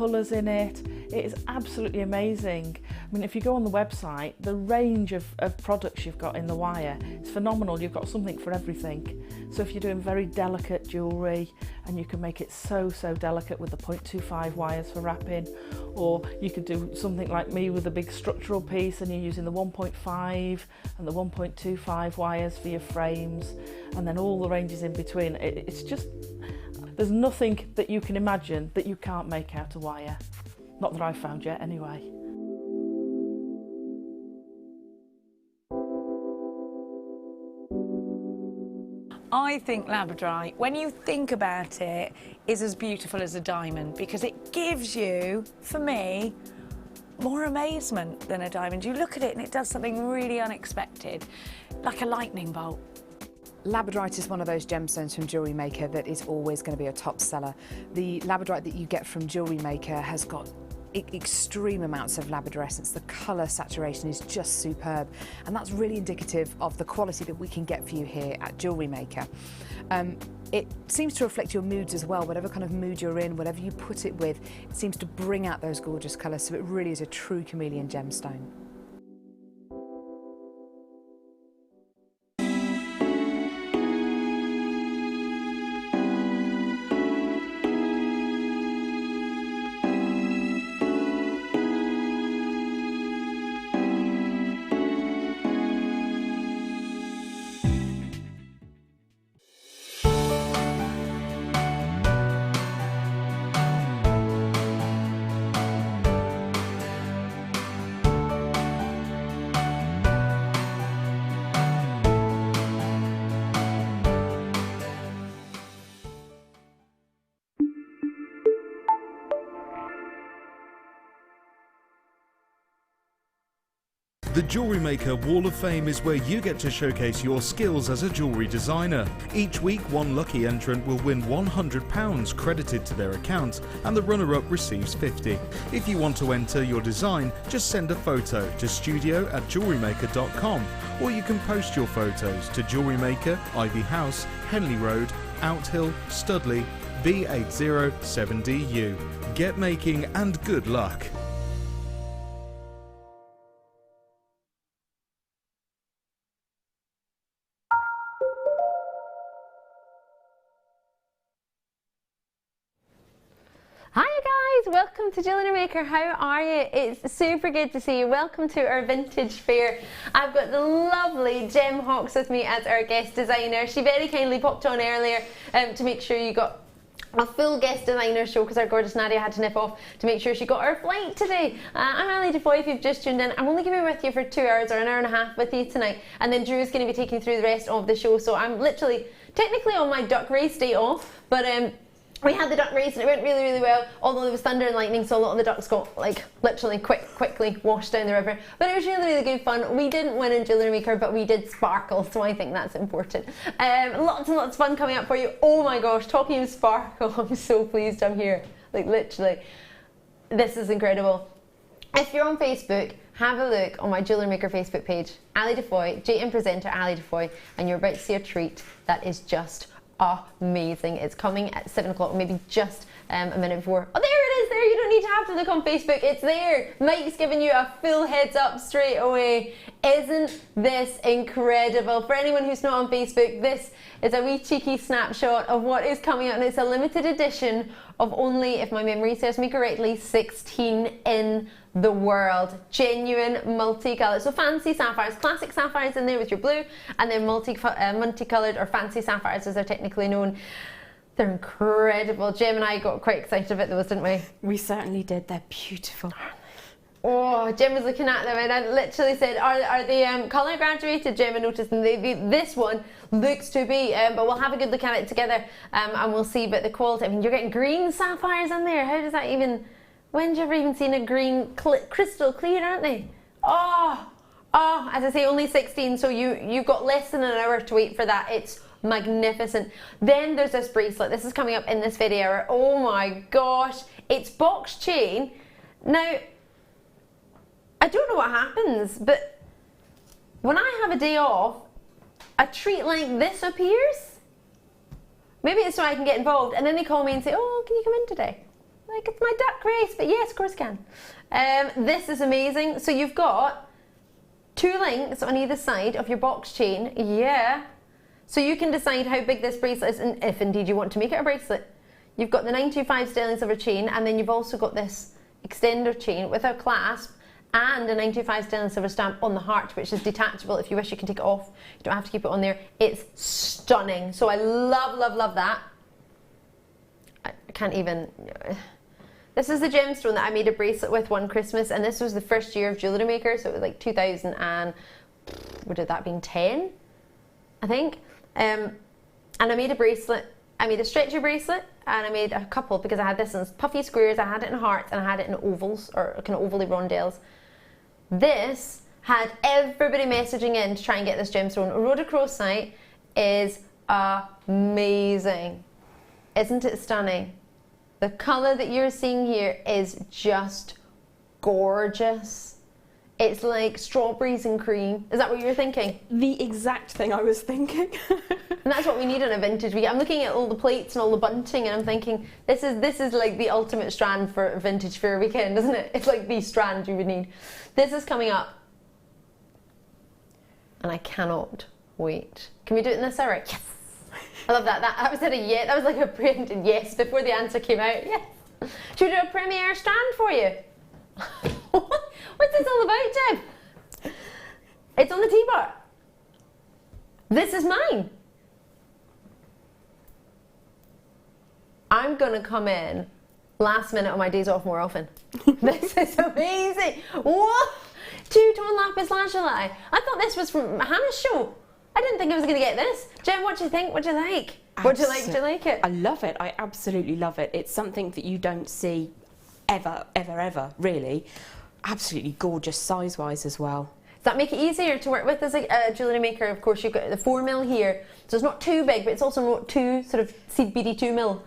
colours in it. It is absolutely amazing. I mean, if you go on the website, the range of products you've got in the wire is phenomenal. You've got something for everything. So if you're doing very delicate jewellery, and you can make it so delicate with the 0.25 wires for wrapping, or you could do something like me with a big structural piece and you're using the 1.5 and the 1.25 wires for your frames, and then all the ranges in between. It's just, there's nothing that you can imagine that you can't make out of wire. Not that I've found yet, anyway. I think Labradorite, when you think about it, is as beautiful as a diamond because it gives you, for me, more amazement than a diamond. You look at it and it does something really unexpected, like a lightning bolt. Labradorite is one of those gemstones from Jewellery Maker that is always going to be a top seller. The Labradorite that you get from Jewellery Maker has got extreme amounts of labradorescence. The colour saturation is just superb, and that's really indicative of the quality that we can get for you here at Jewellery Maker. It seems to reflect your moods as well. Whatever kind of mood you're in, whatever you put it with, it seems to bring out those gorgeous colours, so it really is a true chameleon gemstone. The Jewellery Maker Wall of Fame is where you get to showcase your skills as a jewellery designer. Each week, one lucky entrant will win £100 credited to their account, and the runner-up receives £50. If you want to enter your design, just send a photo to studio@jewellerymaker.com, or you can post your photos to Jewellery Maker, Ivy House, Henley Road, Outhill, Studley, B807DU. Get making and good luck. Hi guys, welcome to Jewellery Maker. How are you? It's super good to see you. Welcome to our vintage fair. I've got the lovely Gem Hawks with me as our guest designer. She very kindly popped on earlier to make sure you got a full guest designer show because our gorgeous Nadia had to nip off to make sure she got her flight today. I'm Ali Defoy if you've just tuned in. I'm only going to be with you for 2 hours or an hour and a half with you tonight, and then Drew's going to be taking you through the rest of the show. So I'm literally, technically on my duck race day off, but we had the duck race and it went really well, although there was thunder and lightning, so a lot of the ducks got like literally quickly washed down the river. But it was really good fun. We didn't win in Jewellery Maker, but we did sparkle, so I think that's important. Lots and lots of fun coming up for you. Oh my gosh, talking of sparkle, I'm so pleased I'm here. Like literally, this is incredible. If you're on Facebook, have a look on my Jewellery Maker Facebook page, Ali Defoy, JM presenter Ali Defoy, and you're about to see a treat that is just amazing. It's coming at 7 o'clock, maybe just a minute before. Oh, there it is there. You don't need to have to look on Facebook. It's there. Mike's giving you a full heads up straight away. Isn't this incredible? For anyone who's not on Facebook, this is a wee cheeky snapshot of what is coming out, and it's a limited edition of only, if my memory serves me correctly, 16 in the world. Genuine multicolored, so fancy sapphires, classic sapphires in there with your blue, and then multicolored or fancy sapphires as they're technically known. They're incredible. Jem and I got quite excited about those, didn't we? We certainly did. They're beautiful. Oh, Jem was looking at them and I literally said, are they colour graduated, Jem? I noticed, and this one looks to be, but we'll have a good look at it together and we'll see about the quality. I mean, you're getting green sapphires in there. How does that even, when's you ever even seen a green crystal clear, aren't they? Oh, as I say, only 16, so you've got less than an hour to wait for that. It's magnificent. Then there's this bracelet. This is coming up in this video. Oh my gosh, it's box chain. Now, I don't know what happens, but when I have a day off, a treat like this appears. Maybe it's so I can get involved, and then they call me and say, oh, can you come in today? Like, it's my duck race, but yes, of course you can. This is amazing. So you've got 2 links on either side of your box chain. Yeah. So you can decide how big this bracelet is, and if indeed you want to make it a bracelet. You've got the 925 sterling silver chain, and then you've also got this extender chain with a clasp and a 925 sterling silver stamp on the heart, which is detachable. If you wish, you can take it off. You don't have to keep it on there. It's stunning. So I love, love, love that. I can't even... This is the gemstone that I made a bracelet with one Christmas, and this was the first year of Jewellery Maker, so it was like 2000 and... would have that been 10? I think. And I made a bracelet. I made a stretchy bracelet, and I made a couple because I had this in puffy squares, I had it in hearts, and I had it in ovals, or kind of ovally rondelles. This had everybody messaging in to try and get this gemstone. Rhodochrosite is amazing. Isn't it stunning? The colour that you're seeing here is just gorgeous. It's like strawberries and cream. Is that what you're thinking? The exact thing I was thinking. And that's what we need in a vintage week. I'm looking at all the plates and all the bunting, and I'm thinking, this is like the ultimate strand for a vintage fair weekend, isn't it? It's like the strand you would need. This is coming up, and I cannot wait. Can we do it in this hour? Yes. I love that. That was a yes. That was like a preempted yes before the answer came out. Yes. Should we do a premiere strand for you? What's this all about, Jim? It's on the T-bar. This is mine. I'm gonna come in last minute on my days off more often. This is amazing. What? 2-tone lapis lazuli. I thought this was from Hannah's show. I didn't think I was gonna get this. Jen, what do you think? What do you like? What do you like? Do you like it? I love it. I absolutely love it. It's something that you don't see ever, ever, ever, really. Absolutely gorgeous size-wise as well. Does that make it easier to work with as a jewellery maker? Of course, you've got the 4mm here, so it's not too big, but it's also not too sort of seed beady 2mm.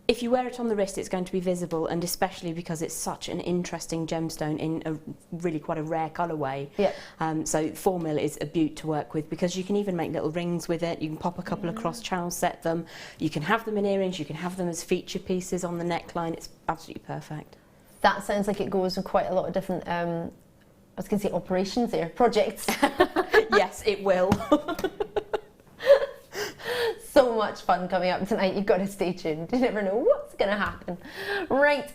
If you wear it on the wrist, it's going to be visible, and especially because it's such an interesting gemstone in a really quite a rare colourway. Yeah. So 4mm is a beaut to work with, because you can even make little rings with it. You can pop a couple across, channel set them. You can have them in earrings. You can have them as feature pieces on the neckline. It's absolutely perfect. That sounds like it goes in quite a lot of different, I was going to say operations there, projects. Yes, it will. So much fun coming up tonight. You've got to stay tuned. You never know what's going to happen. Right,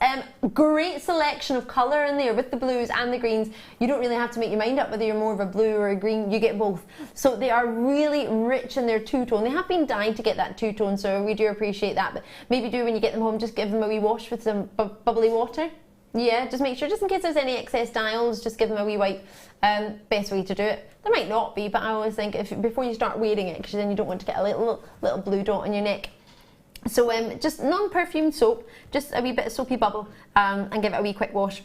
great selection of colour in there with the blues and the greens. You don't really have to make your mind up whether you're more of a blue or a green. You get both. So they are really rich in their two-tone. They have been dyed to get that two-tone, so we do appreciate that. But maybe do when you get them home, just give them a wee wash with some bubbly water. Yeah, just make sure, just in case there's any excess dials, just give them a wee wipe. Best way to do it. There might not be, but I always think before you start wearing it, because then you don't want to get a little blue dot on your neck. So just non-perfumed soap, just a wee bit of soapy bubble, and give it a wee quick wash,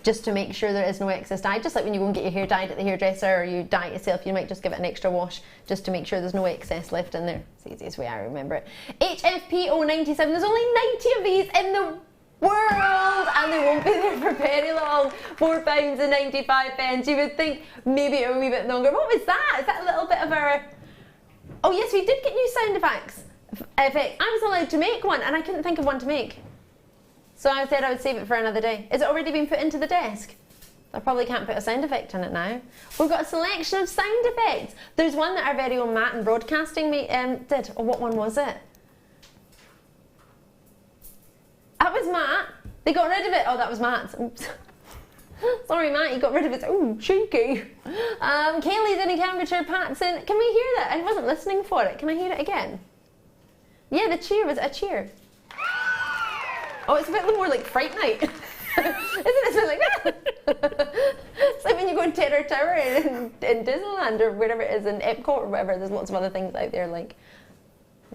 just to make sure there is no excess dye. Just like when you go and get your hair dyed at the hairdresser, or you dye it yourself, you might just give it an extra wash, just to make sure there's no excess left in there. It's the easiest way I remember it. HFP097, there's only 90 of these in the world, and they won't be there for very long. £4.95. You would think maybe a wee bit longer. What was that? Is that a little bit of a... Oh yes, we did get new sound effects. I was allowed to make one, and I couldn't think of one to make. So I said I would save it for another day. Is it already been put into the desk? I probably can't put a sound effect on it now. We've got a selection of sound effects. There's one that our very own Matt in Broadcasting did. Oh, what one was it? That was Matt. They got rid of it. Oh, that was Matt's. Oops. Sorry, Matt, you got rid of it. Oh, cheeky. Kaylee's in Cambridgeshire, Patson. Can we hear that? I wasn't listening for it. Can I hear it again? Yeah, the cheer was a cheer. Oh, it's a bit more like Fright Night. Isn't it? It's like that. It's like when you go to Terror Tower in Disneyland, or wherever it is, in Epcot or whatever. There's lots of other things out there like...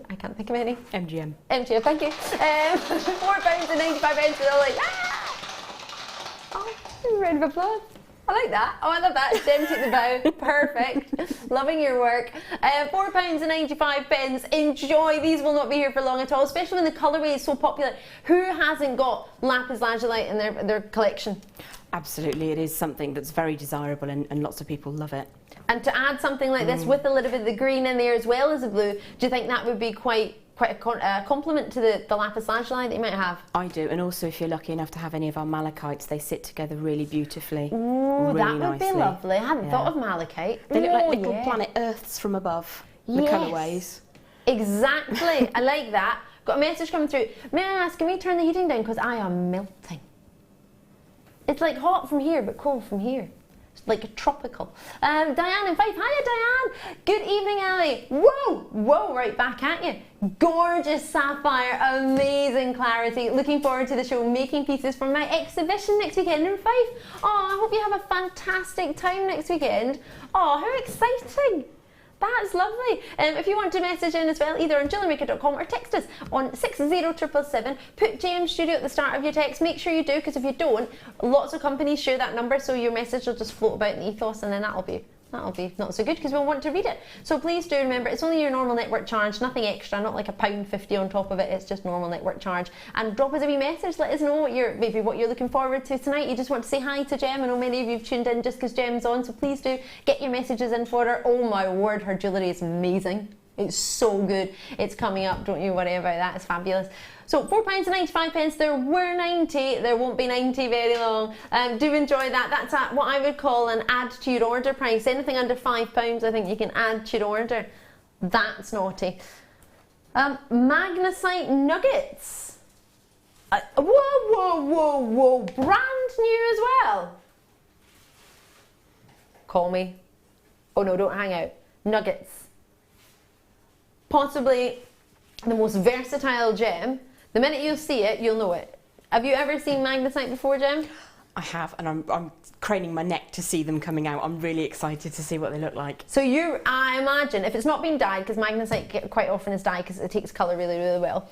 I can't think of any. MGM. MGM, thank you. £4.95 for all like, ah! Oh, round of applause. I like that. Oh, I love that. Jem took the bow. Perfect. Loving your work. £4.95. Enjoy. These will not be here for long at all, especially when the colourway is so popular. Who hasn't got lapis lazuli in their collection? Absolutely, it is something that's very desirable, and lots of people love it. And to add something like this with a little bit of the green in there as well as the blue, do you think that would be quite quite a compliment to the lapis lazuli that you might have. I do, and also if you're lucky enough to have any of our malachites, they sit together really beautifully. Ooh, really that would nicely. be lovely. I hadn't thought of malachite. They look like little yeah. planet Earths from above, the Yes. colourways. Exactly. I like that. Got a message coming through. May I ask, can we turn the heating down because I am melting? It's like hot from here but cold from here. It's like tropical. Diane in Fife. Hiya Diane. Good evening Ali. Whoa, whoa, right back at you. Gorgeous sapphire, amazing clarity. Looking forward to the show, making pieces for my exhibition next weekend in Fife. Oh, I hope you have a fantastic time next weekend. Oh, how exciting. That's lovely. If you want to message in as well, either on JewelleryMaker.com or text us on 60777. Put JM Studio at the start of your text. Make sure you do, because if you don't, lots of companies share that number, so your message will just float about in the ethos, and then that'll be not so good because we'll want to read it. So please do remember, it's only your normal network charge, nothing extra, not like £1.50 on top of it. It's just normal network charge. And drop us a wee message, let us know what you're looking forward to tonight. You just want to say hi to Gem. I know many of you have tuned in just because Gem's on, so please do get your messages in for her. Oh my word, her jewellery is amazing. It's so good. It's coming up, don't you worry about that. It's fabulous. So £4.95. There were 90. There won't be 90 very long. Do enjoy that. That's at what I would call an add to your order price. Anything under £5, I think you can add to your order. That's naughty. Magnesite nuggets. Whoa. Brand new as well. Call me. Oh no, don't hang out. Nuggets. Possibly the most versatile gem. The minute you see it, you'll know it. Have you ever seen magnesite before, Gem? I have, and I'm craning my neck to see them coming out. I'm really excited to see what they look like. So I imagine, if it's not been dyed, because magnesite quite often is dyed because it takes colour really, really well.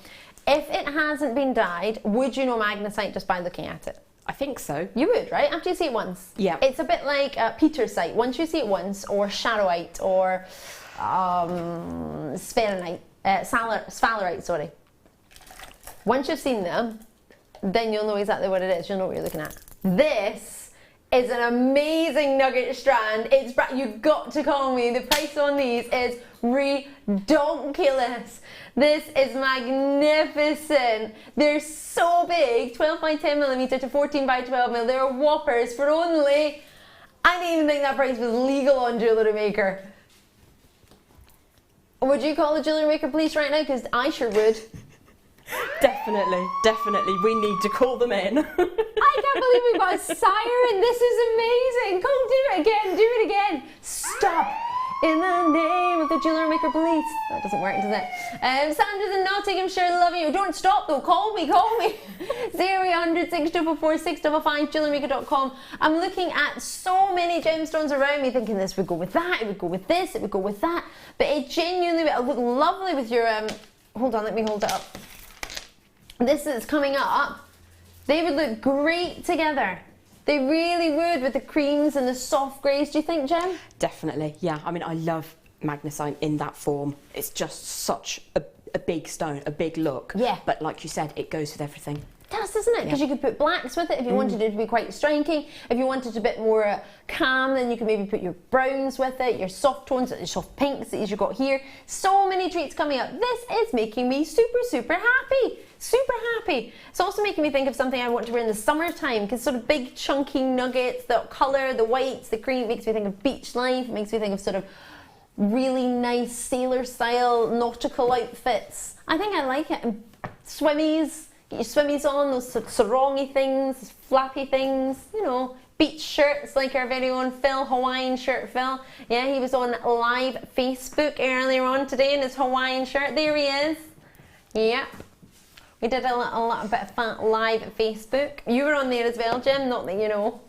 If it hasn't been dyed, would you know magnesite just by looking at it? I think so. You would, right? After you see it once. Yeah. It's a bit like petersite. Once you see it once, or charoite, or sphalerite, sphalerite, sorry. Once you've seen them, then you'll know exactly what it is. You'll know what you're looking at. This is an amazing nugget strand. You've got to call me. The price on these is ridiculous. This is magnificent. They're so big, 12 by 10 millimeter to 14 by 12 mil. They're whoppers for only, I didn't even think that price was legal on Jewellery Maker. Would you call the Jewellery Maker police right now? Because I sure would. Definitely, we need to call them in. I can't believe we've got a siren. This is amazing. Go do it again. Stop. In the name of the Jewellery Maker police. That doesn't work, does it? Sandra's in Nottinghamshire, love you. Don't stop though, call me. 0800 644 655, JewelleryMaker.com. I'm looking at so many gemstones around me thinking this would go with that, it would go with this, it would go with that. But it genuinely would look lovely with your, hold on, let me hold it up. This is coming up. They would look great together. They really would, with the creams and the soft greys. Do you think, Jem? Definitely, yeah. I mean, I love magnesite in that form. It's just such a big stone, a big look. Yeah. But like you said, it goes with everything. It does, doesn't it? Because you could put blacks with it if you wanted it to be quite striking. If you wanted it a bit more calm, then you could maybe put your browns with it, your soft tones, your soft pinks that you've got here. So many treats coming up. This is making me super happy. Super happy. It's also making me think of something I want to wear in the summertime, because sort of big chunky nuggets, the colour, the whites, the cream, makes me think of beach life. It makes me think of sort of really nice sailor style nautical outfits. I think I like it. And swimmies, get your swimmies on, those sarongi things, those flappy things, you know, beach shirts like our very own Phil, Hawaiian shirt Phil. Yeah, he was on live Facebook earlier on today in his Hawaiian shirt. There he is. Yep. We did a little bit of live Facebook. You were on there as well, Jim, not that you know.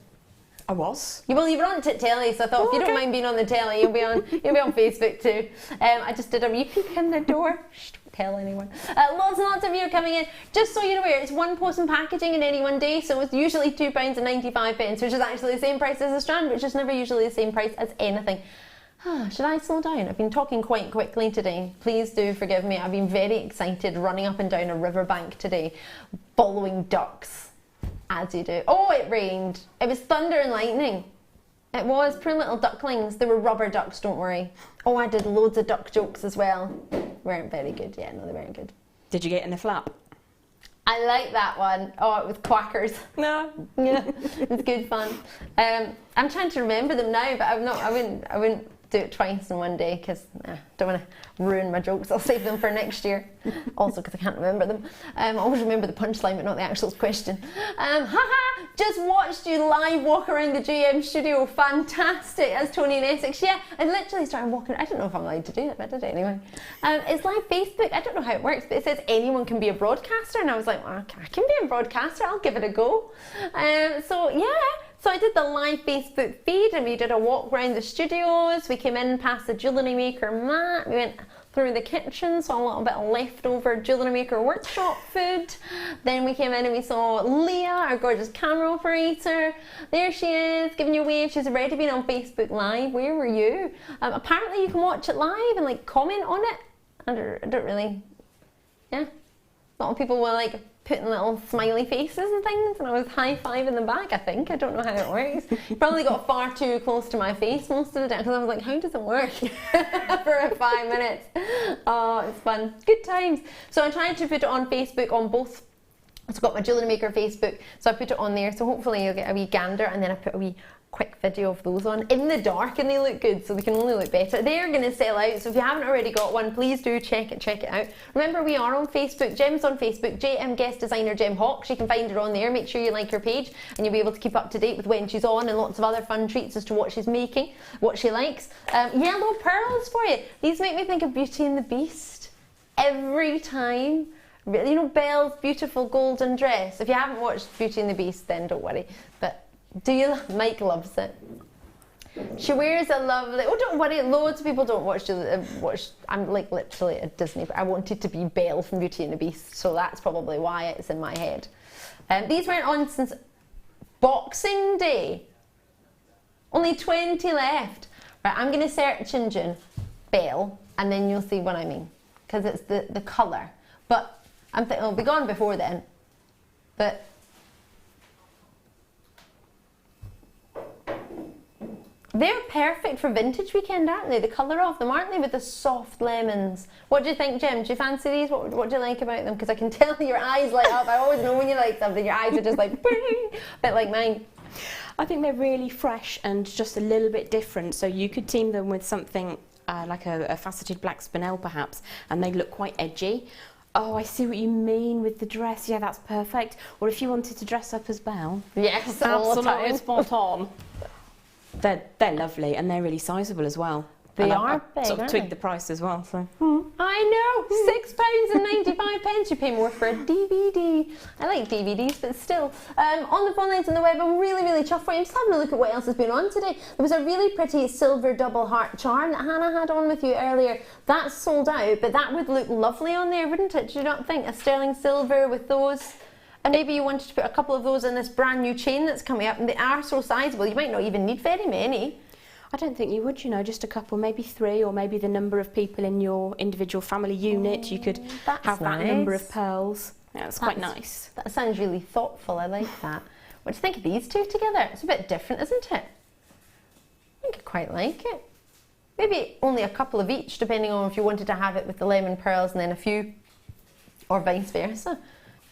I was. Well, you were on telly, so I thought if you don't mind being on the telly, you'll be on Facebook too. I just did a wee peek in the door. Shh, don't tell anyone. Lots and lots of you are coming in. Just so you're aware, it's one post and packaging in any one day, so it's usually £2.95, which is actually the same price as a strand, which is never usually the same price as anything. Should I slow down? I've been talking quite quickly today. Please do forgive me. I've been very excited running up and down a riverbank today, following ducks, as you do. Oh, it rained. It was thunder and lightning. It was, poor little ducklings. They were rubber ducks, don't worry. Oh, I did loads of duck jokes as well. Weren't very good, yeah, no, they weren't good. Did you get in a flap? I like that one. Oh, it was quackers. No. Yeah, it's good fun. I'm trying to remember them now, but I wouldn't do it twice in one day because I don't want to ruin my jokes. I'll save them for next year. Also because I can't remember them. I always remember the punchline but not the actual question. Haha, just watched you live walk around the GM studio. Fantastic. That's Tony in Essex. Yeah, I literally started walking. I don't know if I'm allowed to do it, but I did it anyway. It's live Facebook. I don't know how it works, but it says anyone can be a broadcaster, and I was like, well, I can be a broadcaster. I'll give it a go. So yeah. So I did the live Facebook feed and we did a walk around the studios. We came in past the Jewellery Maker mat. We went through the kitchen, saw a little bit of leftover Jewellery Maker workshop food. Then we came in and we saw Leah, our gorgeous camera operator. There she is, giving you a wave. She's already been on Facebook Live. Where were you? Apparently you can watch it live and like comment on it. I don't really, yeah. A lot of people were like putting little smiley faces and things, and I was high-fiving them back, I think. I don't know how it works. Probably got far too close to my face most of the time, because I was like, how does it work? For 5 minutes. Oh, it's fun. Good times. So I tried to put it on Facebook on both. I've got my Jewellery Maker Facebook, so I put it on there, so hopefully you'll get a wee gander, and then I put a wee quick video of those on in the dark, and they look good, so they can only look better. They're going to sell out, so if you haven't already got one, please do check it out. Remember, we are on Facebook. Gem's on Facebook, JM Guest Designer Gem Hawks. You can find her on there. Make sure you like her page, and you'll be able to keep up to date with when she's on, and lots of other fun treats as to what she's making, what she likes. Yellow pearls for you. These make me think of Beauty and the Beast every time. You know Belle's beautiful golden dress. If you haven't watched Beauty and the Beast, then don't worry. But do you? Mike loves it. She wears a lovely. Oh, don't worry. Loads of people don't watch. I'm like literally a Disney. But I wanted to be Belle from Beauty and the Beast, so that's probably why it's in my head. These weren't on since Boxing Day. Only 20 left. Right, I'm going to search engine Belle, and then you'll see what I mean, because it's the colour. But I'm thinking it'll be gone before then. But they're perfect for vintage weekend, aren't they? The colour of them, aren't they? With the soft lemons. What do you think, Jem? Do you fancy these? What do you like about them? Because I can tell your eyes light up. I always know when you like something. Your eyes are just like, bing, a bit like mine. I think they're really fresh and just a little bit different. So you could team them with something like a faceted black spinel, perhaps, and they look quite edgy. Oh, I see what you mean with the dress. Yeah, that's perfect. Or if you wanted to dress up as Belle. Yes, absolutely spot on. They're lovely, and they're really sizable as well. They are big, sort of tweaked the price as well. So. I know, £6.95. You pay more for a DVD. I like DVDs, but still. On the phone lines on the web, I'm really, really chuffed for you. I'm just having a look at what else has been on today. There was a really pretty silver double heart charm that Hannah had on with you earlier. That's sold out, but that would look lovely on there, wouldn't it? Do you not think? A sterling silver with those. And maybe you wanted to put a couple of those in this brand new chain that's coming up, and they are so sizable, you might not even need very many. I don't think you would, you know, just a couple, maybe 3, or maybe the number of people in your individual family unit. You could have that number of pearls. Yeah, that's quite nice. That sounds really thoughtful. I like that. What do you think of these two together? It's a bit different, isn't it? I think I quite like it. Maybe only a couple of each, depending on if you wanted to have it with the lemon pearls and then a few, or vice versa.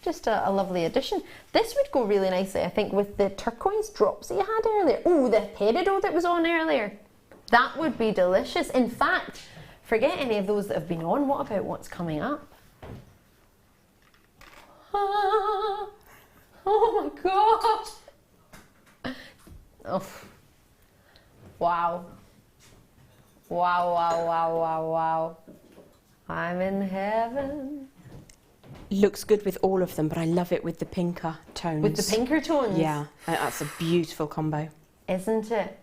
Just a lovely addition. This would go really nicely, I think, with the turquoise drops that you had earlier. Oh, the peridot that was on earlier. That would be delicious. In fact, forget any of those that have been on. What about what's coming up? Ah, oh my gosh. Oh. Wow. Wow, wow, wow, wow, wow. I'm in heaven. Looks good with all of them, but I love it with the pinker tones. With the pinker tones? Yeah, that's a beautiful combo. Isn't it?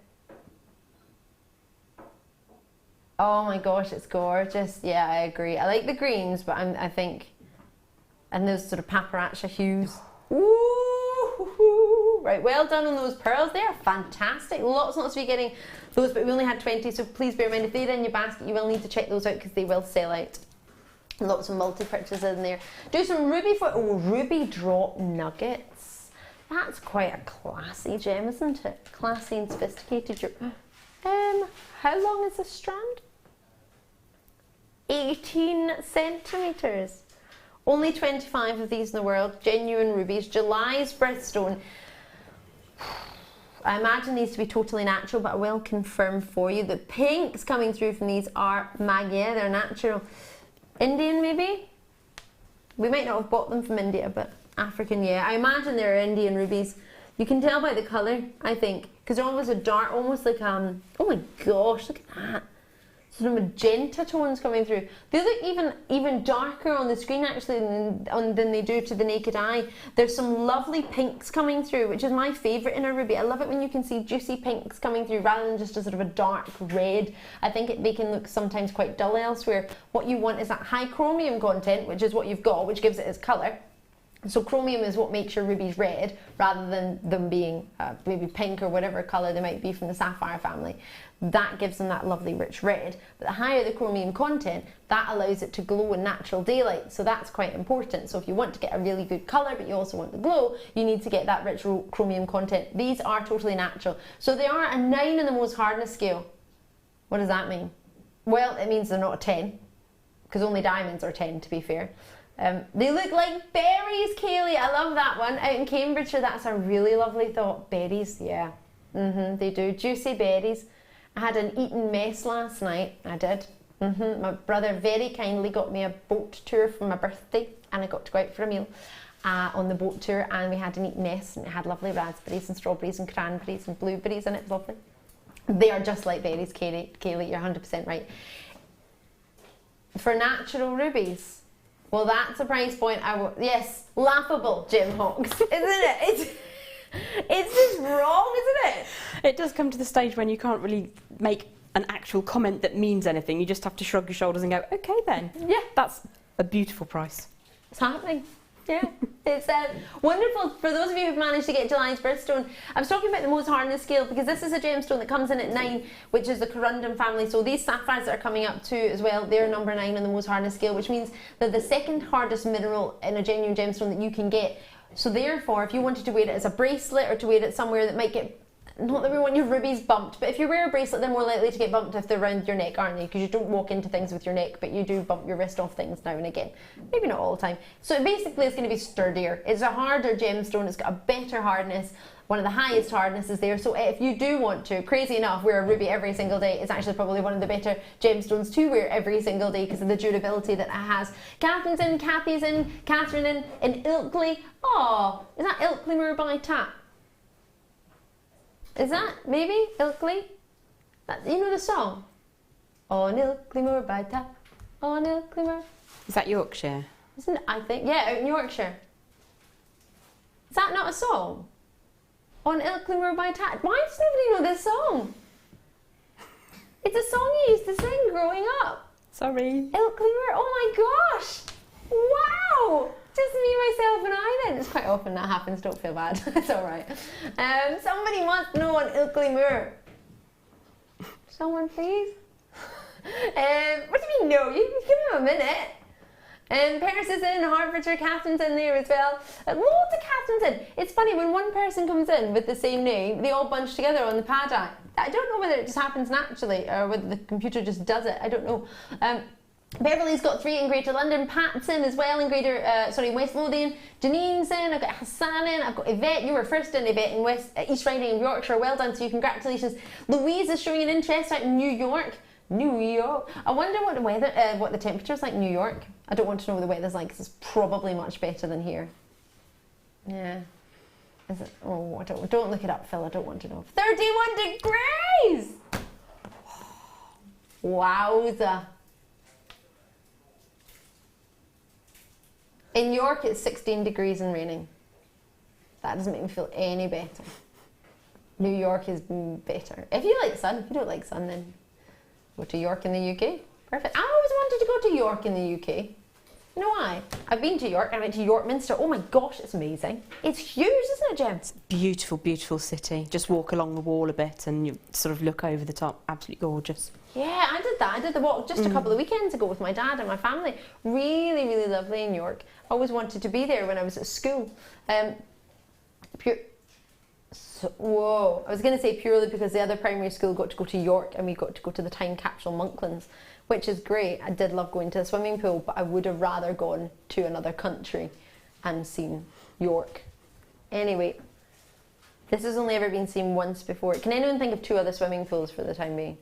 Oh my gosh, it's gorgeous. Yeah, I agree. I like the greens, but I think, and those sort of paparazzi hues. Ooh, right, well done on those pearls. They are fantastic. Lots and lots of you getting those, but we only had 20, so please bear in mind, if they're in your basket, you will need to check those out because they will sell out. Lots of multi-purchases in there. Do some ruby ruby drop nuggets. That's quite a classy gem, isn't it? Classy and sophisticated. How long is this strand? 18 centimetres. Only 25 of these in the world. Genuine rubies. July's birthstone. I imagine these to be totally natural, but I will confirm for you. The pinks coming through from these are yeah, they're natural. Indian maybe? We might not have bought them from India, but African, yeah. I imagine they're Indian rubies. You can tell by the colour, I think, because they're almost a dark, almost like, oh my gosh, look at that. Sort of magenta tones coming through. They look even darker on the screen actually than they do to the naked eye. There's some lovely pinks coming through, which is my favourite in a ruby. I love it when you can see juicy pinks coming through rather than just a sort of a dark red. I think they can look sometimes quite dull elsewhere. What you want is that high chromium content, which is what you've got, which gives it its colour. So chromium is what makes your rubies red rather than them being maybe pink or whatever colour they might be from the sapphire family. That gives them that lovely rich red. But the higher the chromium content, that allows it to glow in natural daylight. So that's quite important. So if you want to get a really good colour but you also want the glow, you need to get that rich chromium content. These are totally natural. So they are a 9 in the Mohs hardness scale. What does that mean? Well, it means they're not a 10, because only diamonds are 10 to be fair. They look like berries, Kaylee. I love that one. Out in Cambridgeshire, that's a really lovely thought. Berries, yeah. They do. Juicy berries. I had an eaten mess last night. I did. My brother very kindly got me a boat tour for my birthday, and I got to go out for a meal on the boat tour, and we had an eaten mess, and it had lovely raspberries and strawberries and cranberries and blueberries, and it was lovely. They are just like berries, Kaylee. You're 100% right. For natural rubies, well, that's a price point yes, laughable, Jim Hawks, isn't it? It's just wrong, isn't it? It does come to the stage when you can't really make an actual comment that means anything. You just have to shrug your shoulders and go, okay then. Yeah, that's a beautiful price. It's happening. Yeah, it's wonderful. For those of you who've managed to get July's birthstone, I was talking about the Mohs hardness scale because this is a gemstone that comes in at 9, which is the corundum family. So these sapphires that are coming up too as well, they're number 9 on the Mohs hardness scale, which means they're the second hardest mineral in a genuine gemstone that you can get. So therefore, if you wanted to wear it as a bracelet or to wear it somewhere that might get, not that we want your rubies bumped, but if you wear a bracelet, they're more likely to get bumped if they're around your neck, aren't they? Because you don't walk into things with your neck, but you do bump your wrist off things now and again. Maybe not all the time. So it basically is going to be sturdier. It's a harder gemstone. It's got a better hardness. One of the highest hardnesses there. So if you do want to, crazy enough, wear a ruby every single day, it's actually probably one of the better gemstones to wear every single day because of the durability that it has. Catherine's in, Kathy's in, Catherine in Ilkley. Oh, is that Ilkley Moor by Tap? Is that maybe Ilkley? You know the song? On Ilkley Moor by Tap, on Ilkley Moor. Is that Yorkshire? Isn't it? I think, yeah, out in Yorkshire. Is that not a song? On Ilkley Moor by Tap. Why does nobody know this song? It's a song you used to sing growing up. Sorry. Ilkley Moor. Oh my gosh! Wow! Just me, myself, and I then. It's quite often that happens. Don't feel bad. It's all right. Somebody must know on Ilkley Moor. Someone, please. What do you mean no? You give him a minute. Paris is in, Hertfordshire, Catherine's in there as well. Loads of Catherine's in. It's funny, when one person comes in with the same name, they all bunch together on the pad. I don't know whether it just happens naturally or whether the computer just does it. I don't know. Beverly's got 3 in Greater London. Pat's in as well in West Lothian. Janine's in. I've got Hassan in. I've got Yvette. You were first in, Yvette, in East Riding in Yorkshire. Well done to you. Congratulations. Louise is showing an interest out in New York. New York. I wonder what the weather, what the temperature's like in New York. I don't want to know what the weather's like because it's probably much better than here. Yeah. Is it? Oh, don't look it up, Phil. I don't want to know. 31 degrees! Wowza. In York, it's 16 degrees and raining. That doesn't make me feel any better. New York is better. If you like sun, if you don't like sun, then go to York in the UK. Perfect. I always wanted to go to York in the UK. You know why? I've been to York. I went to York Minster. Oh my gosh, it's amazing. It's huge, isn't it, Jem? It's a beautiful, beautiful city. Just walk along the wall a bit and you sort of look over the top. Absolutely gorgeous. Yeah, I did that. I did the walk just a couple of weekends ago with my dad and my family. Really, really lovely in York. I always wanted to be there when I was at school. Whoa, I was going to say purely because the other primary school got to go to York and we got to go to the time capsule Monklands, which is great. I did love going to the swimming pool, but I would have rather gone to another country and seen York. Anyway, this has only ever been seen once before. Can anyone think of 2 other swimming pools for the time being?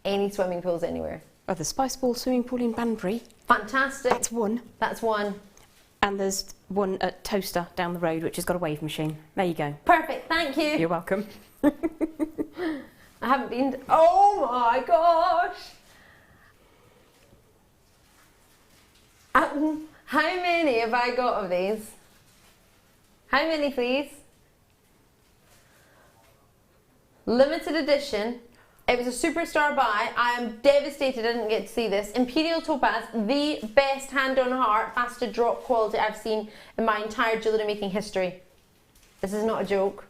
Any swimming pools anywhere? Oh, the Spice Ball swimming pool in Banbury. Fantastic. That's one. That's one. And there's one at Toaster down the road, which has got a wave machine. There you go. Perfect, thank you. You're welcome. I haven't been. Oh my gosh! How many have I got of these? How many, please? Limited edition. It was a superstar buy. I am devastated I didn't get to see this. Imperial topaz, the best hand on heart, faceted drop quality I've seen in my entire jewellery making history. This is not a joke.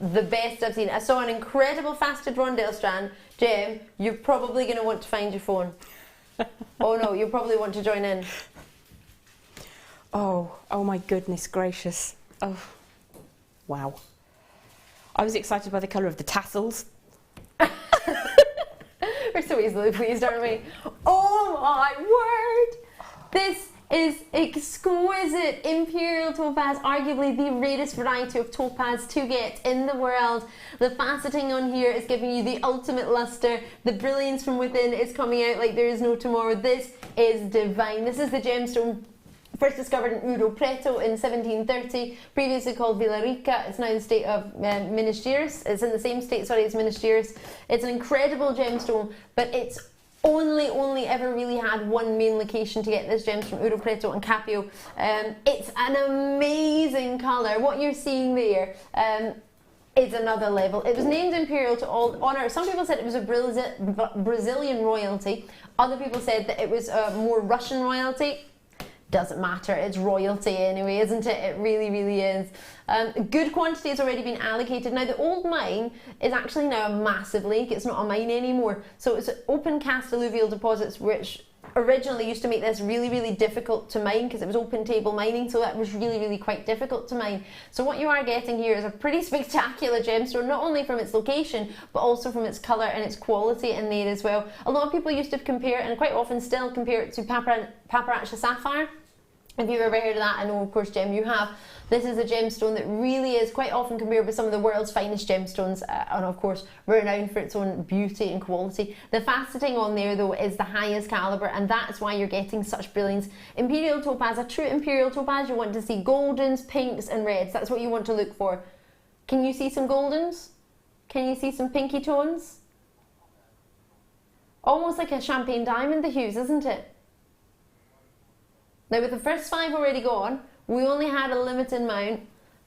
The best I've seen. I saw an incredible faceted rondelle strand. Jem, you're probably going to want to find your phone. Oh no, you'll probably want to join in. Oh my goodness gracious. Oh, wow. I was excited by the colour of the tassels. We're so easily pleased, aren't we? Oh my word! This is exquisite Imperial topaz, arguably the rarest variety of topaz to get in the world. The faceting on here is giving you the ultimate luster. The brilliance from within is coming out like there is no tomorrow. This is divine. This is the gemstone first discovered in Rhodochrosite in 1730, previously called Villa Rica. It's now in the state of Minas Gerais. It's in the same state, sorry, as Minas Gerais. It's an incredible gemstone, but it's only ever really had one main location to get this gemstone, Rhodochrosite and Capio. It's an amazing colour. What you're seeing there is another level. It was named Imperial to honour, some people said it was a Brazilian royalty, other people said that it was more Russian royalty. Doesn't matter, it's royalty anyway, isn't it? It really, really is. Good quantity has already been allocated. Now the old mine is actually now a massive lake, it's not a mine anymore. So it's open cast alluvial deposits which originally used to make this really, really difficult to mine because it was open table mining, so that was really, really quite difficult to mine. So what you are getting here is a pretty spectacular gemstone, not only from its location, but also from its colour and its quality in there as well. A lot of people used to compare it, and quite often still compare it to Paparacha sapphire. If you've ever heard of that, I know of course Jem you have. This is a gemstone that really is quite often compared with some of the world's finest gemstones and of course renowned for its own beauty and quality. The faceting on there though is the highest calibre, and that's why you're getting such brilliance. Imperial topaz, a true Imperial topaz, you want to see goldens, pinks and reds. That's what you want to look for. Can you see some goldens? Can you see some pinky tones? Almost like a champagne diamond, the hues, isn't it? Now with the first 5 already gone, we only had a limited amount.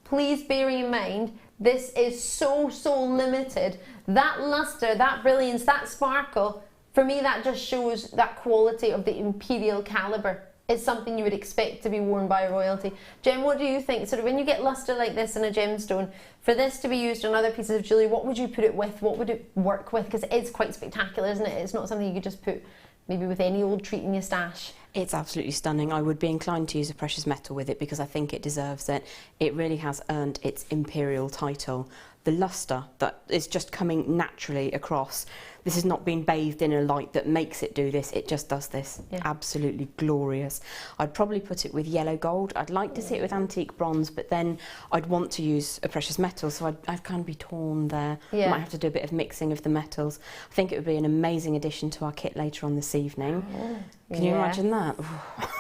Please bear in mind, this is so limited. That luster, that brilliance, that sparkle, for me that just shows that quality of the Imperial calibre. It's something you would expect to be worn by royalty. Jem, what do you think? Sort of when you get luster like this in a gemstone, for this to be used on other pieces of jewellery, what would you put it with? What would it work with? Because it is quite spectacular, isn't it? It's not something you could just put maybe with any old treat in your stash. It's absolutely stunning. I would be inclined to use a precious metal with it because I think it deserves it. It really has earned its Imperial title. The luster that is just coming naturally across. This has not been bathed in a light that makes it do this. It just does this. Yeah. Absolutely glorious. I'd probably put it with yellow gold. I'd like to see it with antique bronze, but then I'd want to use a precious metal, so I'd kind of be torn there. Yeah. I might have to do a bit of mixing of the metals. I think it would be an amazing addition to our kit later on this evening. Oh, can you imagine that?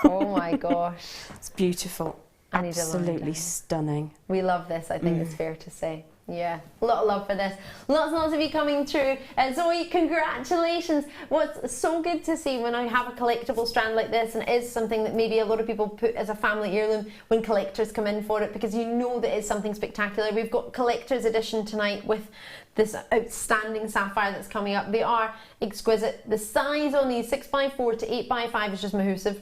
Oh my gosh. It's beautiful. Absolutely stunning. We love this, I think it's fair to say. Yeah, a lot of love for this. Lots and lots of you coming through. Zoe, congratulations. What's so good to see when I have a collectible strand like this, and it is something that maybe a lot of people put as a family heirloom when collectors come in for it, because you know that it's something spectacular. We've got collector's edition tonight with this outstanding sapphire that's coming up. They are exquisite. The size on these 6x4 to 8x5 is just massive.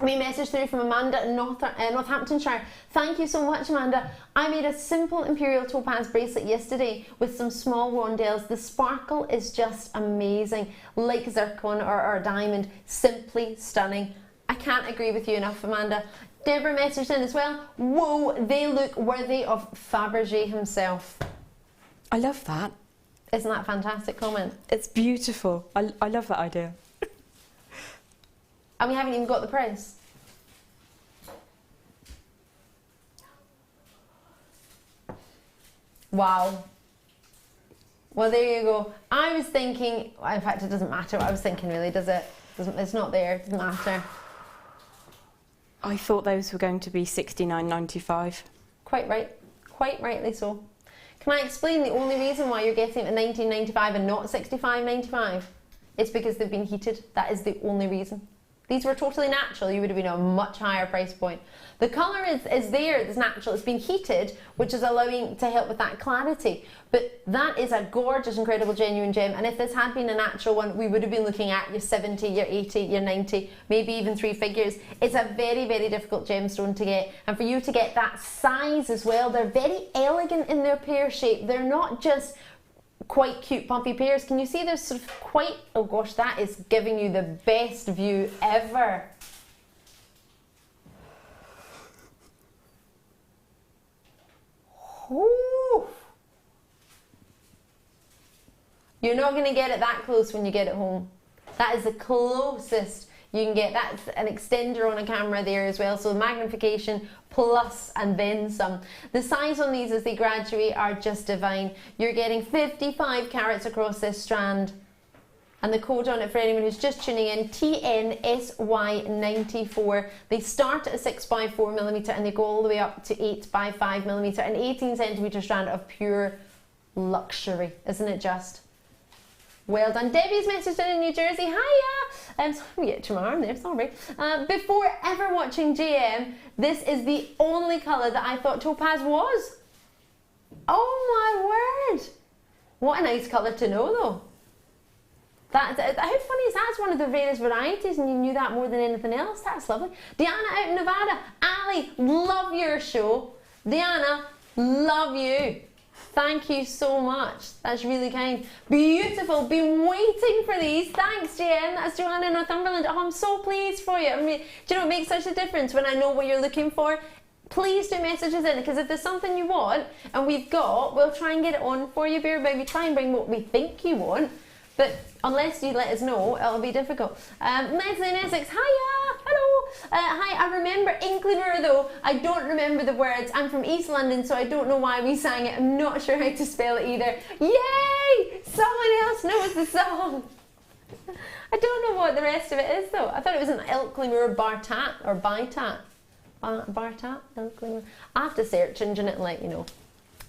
We message through from Amanda in Northamptonshire. Thank you so much, Amanda. I made a simple Imperial topaz bracelet yesterday with some small rondelles. The sparkle is just amazing, like zircon or diamond. Simply stunning. I can't agree with you enough, Amanda. Deborah messaged in as well. Whoa, they look worthy of Fabergé himself. I love that. Isn't that a fantastic comment? It's beautiful. I love that idea. And we haven't even got the price. Wow. Well, there you go. I was thinking, in fact, it doesn't matter what I was thinking really, does it? It's not there, it doesn't matter. I thought those were going to be $69.95. Quite right, quite rightly so. Can I explain the only reason why you're getting it at $19.95 and not $65.95? It's because they've been heated. That is the only reason. These were totally natural, you would have been a much higher price point. The colour is there, it's natural, it's been heated, which is allowing to help with that clarity. But that is a gorgeous, incredible, genuine gem. And if this had been a natural one, we would have been looking at your 70, your 80, your 90, maybe even 3 figures. It's a very, very difficult gemstone to get. And for you to get that size as well, they're very elegant in their pear shape. They're not just quite cute pumpy pears. Can you see there's sort of quite, oh gosh, that is giving you the best view ever. Ooh. You're not going to get it that close when you get it home. That is the closest you can get. That's an extender on a camera there as well, so magnification plus and then some. The size on these as they graduate are just divine. You're getting 55 carats across this strand. And the code on it for anyone who's just tuning in, TNSY94. They start at a 6x4mm and they go all the way up to 8x5mm, an 18cm strand of pure luxury, isn't it just? Well done. Debbie's messaged in New Jersey. Hiya! Sorry, get to my arm there, sorry. Before ever watching JM, this is the only colour that I thought topaz was. Oh my word! What a nice colour to know though. How funny is that? It's one of the rarest varieties and you knew that more than anything else. That's lovely. Diana out in Nevada. Ali, love your show. Diana, love you. Thank you so much. That's really kind. Beautiful. Been waiting for these. Thanks, Jen. That's Joanna in Northumberland. Oh, I'm so pleased for you. I mean, do you know, it makes such a difference when I know what you're looking for. Please do messages in, because if there's something you want and we've got, we'll try and get it on for you. Bear by, we try and bring what we think you want. But unless you let us know, it'll be difficult. Leslie in Essex, hiya, hello. Hi, I remember Inklinger though. I don't remember the words. I'm from East London, so I don't know why we sang it. I'm not sure how to spell it either. Yay! Someone else knows the song. I don't know what the rest of it is though. I thought it was an Ilklinger Bartat or Bitat. Bartat, Ilklinger. I have to search engine it and let you know.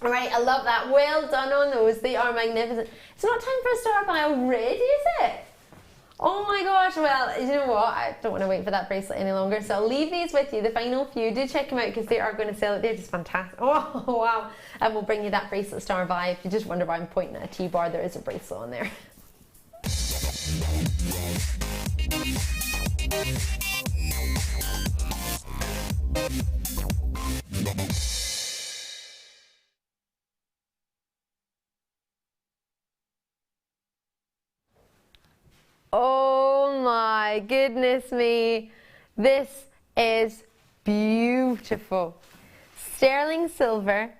All right, I love that. Well done on those. They are magnificent. It's not time for a star buy already, is it? Oh my gosh. Well, you know what? I don't want to wait for that bracelet any longer. So I'll leave these with you. The final few. Do check them out because they are going to sell it. They're just fantastic. Oh, wow. And we'll bring you that bracelet star buy. If you just wonder why I'm pointing at a T-bar, there is a bracelet on there. Oh my goodness me, this is beautiful. Sterling silver.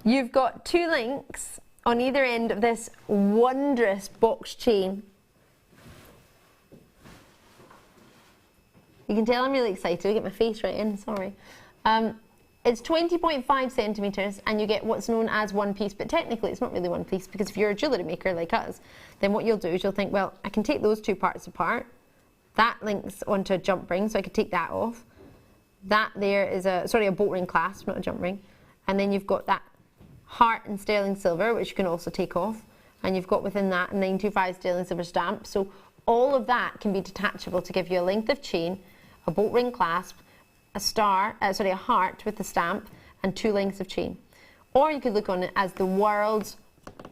You've got 2 links on either end of this wondrous box chain. You can tell I'm really excited. I get my face right in, sorry. It's 20.5 centimetres and you get what's known as one piece, but technically it's not really one piece because if you're a jewellery maker like us, then what you'll do is you'll think, well, I can take those 2 parts apart. That links onto a jump ring, so I could take that off. That there is a bolt ring clasp, not a jump ring. And then you've got that heart in sterling silver, which you can also take off. And you've got within that a 925 sterling silver stamp. So all of that can be detachable to give you a length of chain, a bolt ring clasp, a heart with the stamp and 2 lengths of chain. Or you could look on it as the world's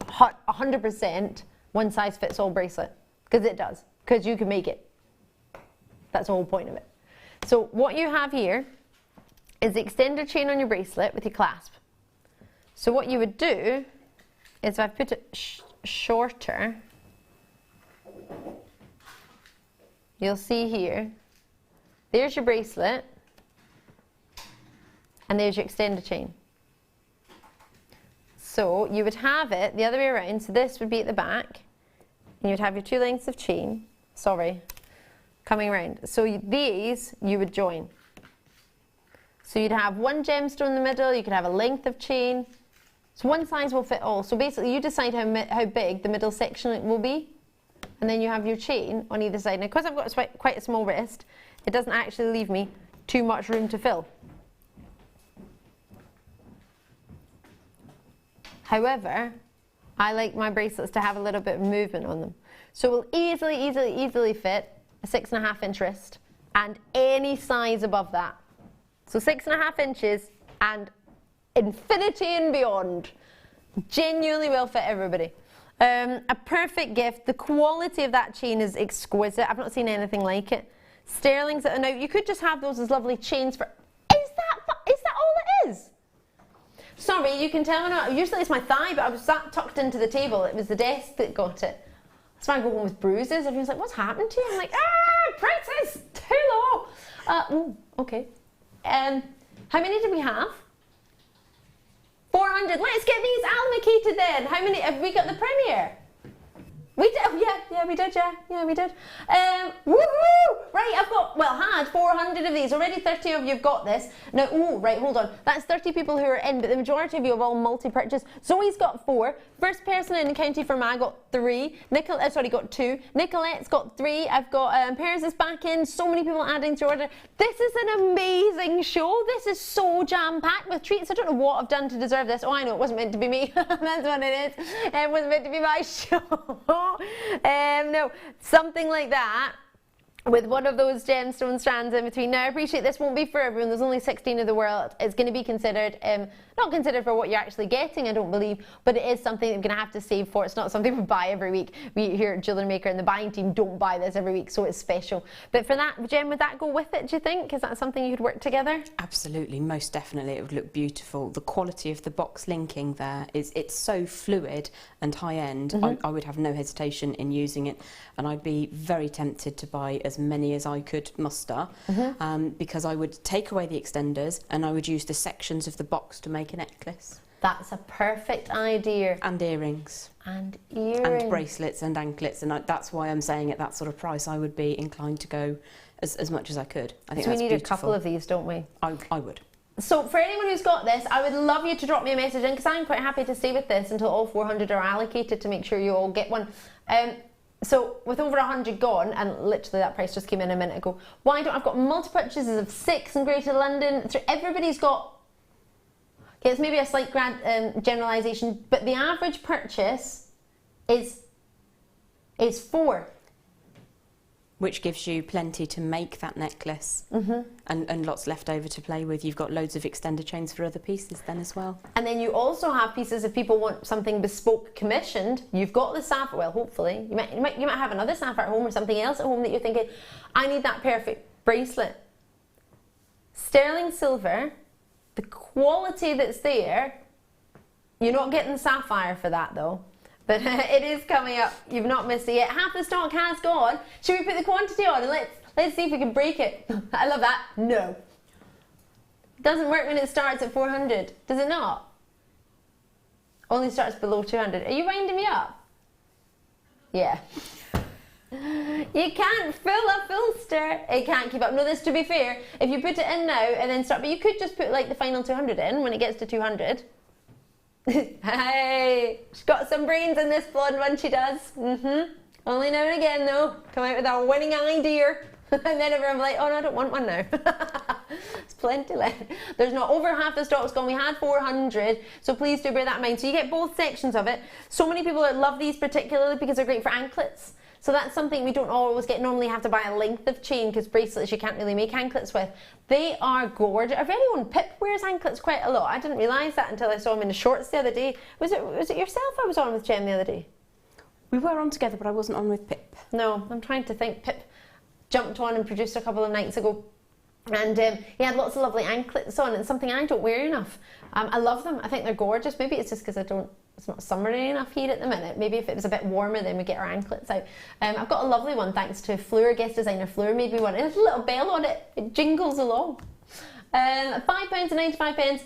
100% one size fits all bracelet, because it does, because you can make it. That's the whole point of it. So what you have here is the extended chain on your bracelet with your clasp. So what you would do is if I put it shorter, you'll see here, there's your bracelet. and there's your extender chain. So you would have it the other way around, so this would be at the back, and you'd have your 2 lengths of chain, coming around. So these you would join. So you'd have 1 gemstone in the middle, you could have a length of chain. So one size will fit all. So basically you decide how big the middle section will be, and then you have your chain on either side. Now because I've got quite a small wrist, it doesn't actually leave me too much room to fill. However, I like my bracelets to have a little bit of movement on them. So we'll easily fit a 6.5 inch wrist and any size above that. So 6.5 inches and infinity and beyond. Genuinely will fit everybody. A perfect gift. The quality of that chain is exquisite. I've not seen anything like it. Sterlings, now you could just have those as lovely chains for, is that all it is? Sorry, you can tell me not, usually it's my thigh, but I was sat tucked into the table. It was the desk that got it. That's why I go home with bruises. Everyone's like, what's happened to you? I'm like, princess, too low. Okay. How many did we have? 400. Let's get these allocated then. How many have we got the premiere? We did. Yeah, we did. Yeah, we did. Woohoo! Right, I've got, had 400 of these. Already 30 of you have got this. Now, right, hold on. That's 30 people who are in, but the majority of you have all multi-purchased. Zoe's got 4. First person in the county for Ma got 3. Got 2. Nicolette's got 3. I've got Paris is back in. So many people adding to order. This is an amazing show. This is so jam-packed with treats. I don't know what I've done to deserve this. Oh, I know, it wasn't meant to be me. That's what it is. It wasn't meant to be my show. No, something like that with one of those gemstone strands in between. Now I appreciate this won't be for everyone, there's only 16 of the world. It's going to be considered, not considered for what you're actually getting, I don't believe, but it is something that you're going to have to save for. It's not something we buy every week. We here at Jewellery Maker and the buying team don't buy this every week, so it's special. But for that, Jem, would that go with it, do you think? Is that something you could work together? Absolutely, most definitely. It would look beautiful. The quality of the box linking there it's so fluid and high end. I would have no hesitation in using it, and I'd be very tempted to buy as many as I could muster, because I would take away the extenders and I would use the sections of the box to make a necklace. That's a perfect idea. And earrings. And earrings. And bracelets and anklets, and that's why I'm saying at that sort of price I would be inclined to go as much as I could. I think so that's we need beautiful. A couple of these, don't we? I would. So for anyone who's got this, I would love you to drop me a message in, because I'm quite happy to stay with this until all 400 are allocated to make sure you all get one. So with over 100 gone, and literally that price just came in a minute ago, why don't I've got multi-purchases of 6 in Greater London. Everybody's got, okay, it's maybe a slight generalisation, but the average purchase is 4. Which gives you plenty to make that necklace, and lots left over to play with. You've got loads of extender chains for other pieces then as well. And then you also have pieces if people want something bespoke commissioned. You've got the sapphire, well hopefully, you might have another sapphire at home or something else at home that you're thinking, I need that perfect bracelet. Sterling silver, the quality that's there, you're not getting sapphire for that though. But it is coming up. You've not missed it yet. Half the stock has gone. Should we put the quantity on and let's see if we can break it? I love that. No. It doesn't work when it starts at 400. Does it not? Only starts below 200. Are you winding me up? Yeah. You can't fill a full stir. It can't keep up. No, this to be fair. If you put it in now and then start, but you could just put like the final 200 in when it gets to 200. Hey, she's got some brains in this blonde one, she does. Only now and again though, come out with a winning idea. And then everyone's like, oh no, I don't want one now. There's plenty left. There's not, over half the stock's gone. We had 400, so please do bear that in mind. So you get both sections of it. So many people love these particularly because they're great for anklets. So that's something we don't always get. Normally have to buy a length of chain because bracelets you can't really make anklets with. They are gorgeous. If anyone, Pip wears anklets quite a lot. I didn't realise that until I saw him in the shorts the other day. Was it yourself I was on with Jem the other day? We were on together, but I wasn't on with Pip. No, I'm trying to think. Pip jumped on and produced a couple of nights ago. And he had lots of lovely anklets on. It's something I don't wear enough. I love them. I think they're gorgeous. Maybe it's just because it's not summery enough here at the minute. Maybe if it was a bit warmer, then we get our anklets out. I've got a lovely one thanks to Fleur, guest designer Fleur made me one. It has a little bell on it. It jingles along. £5.95.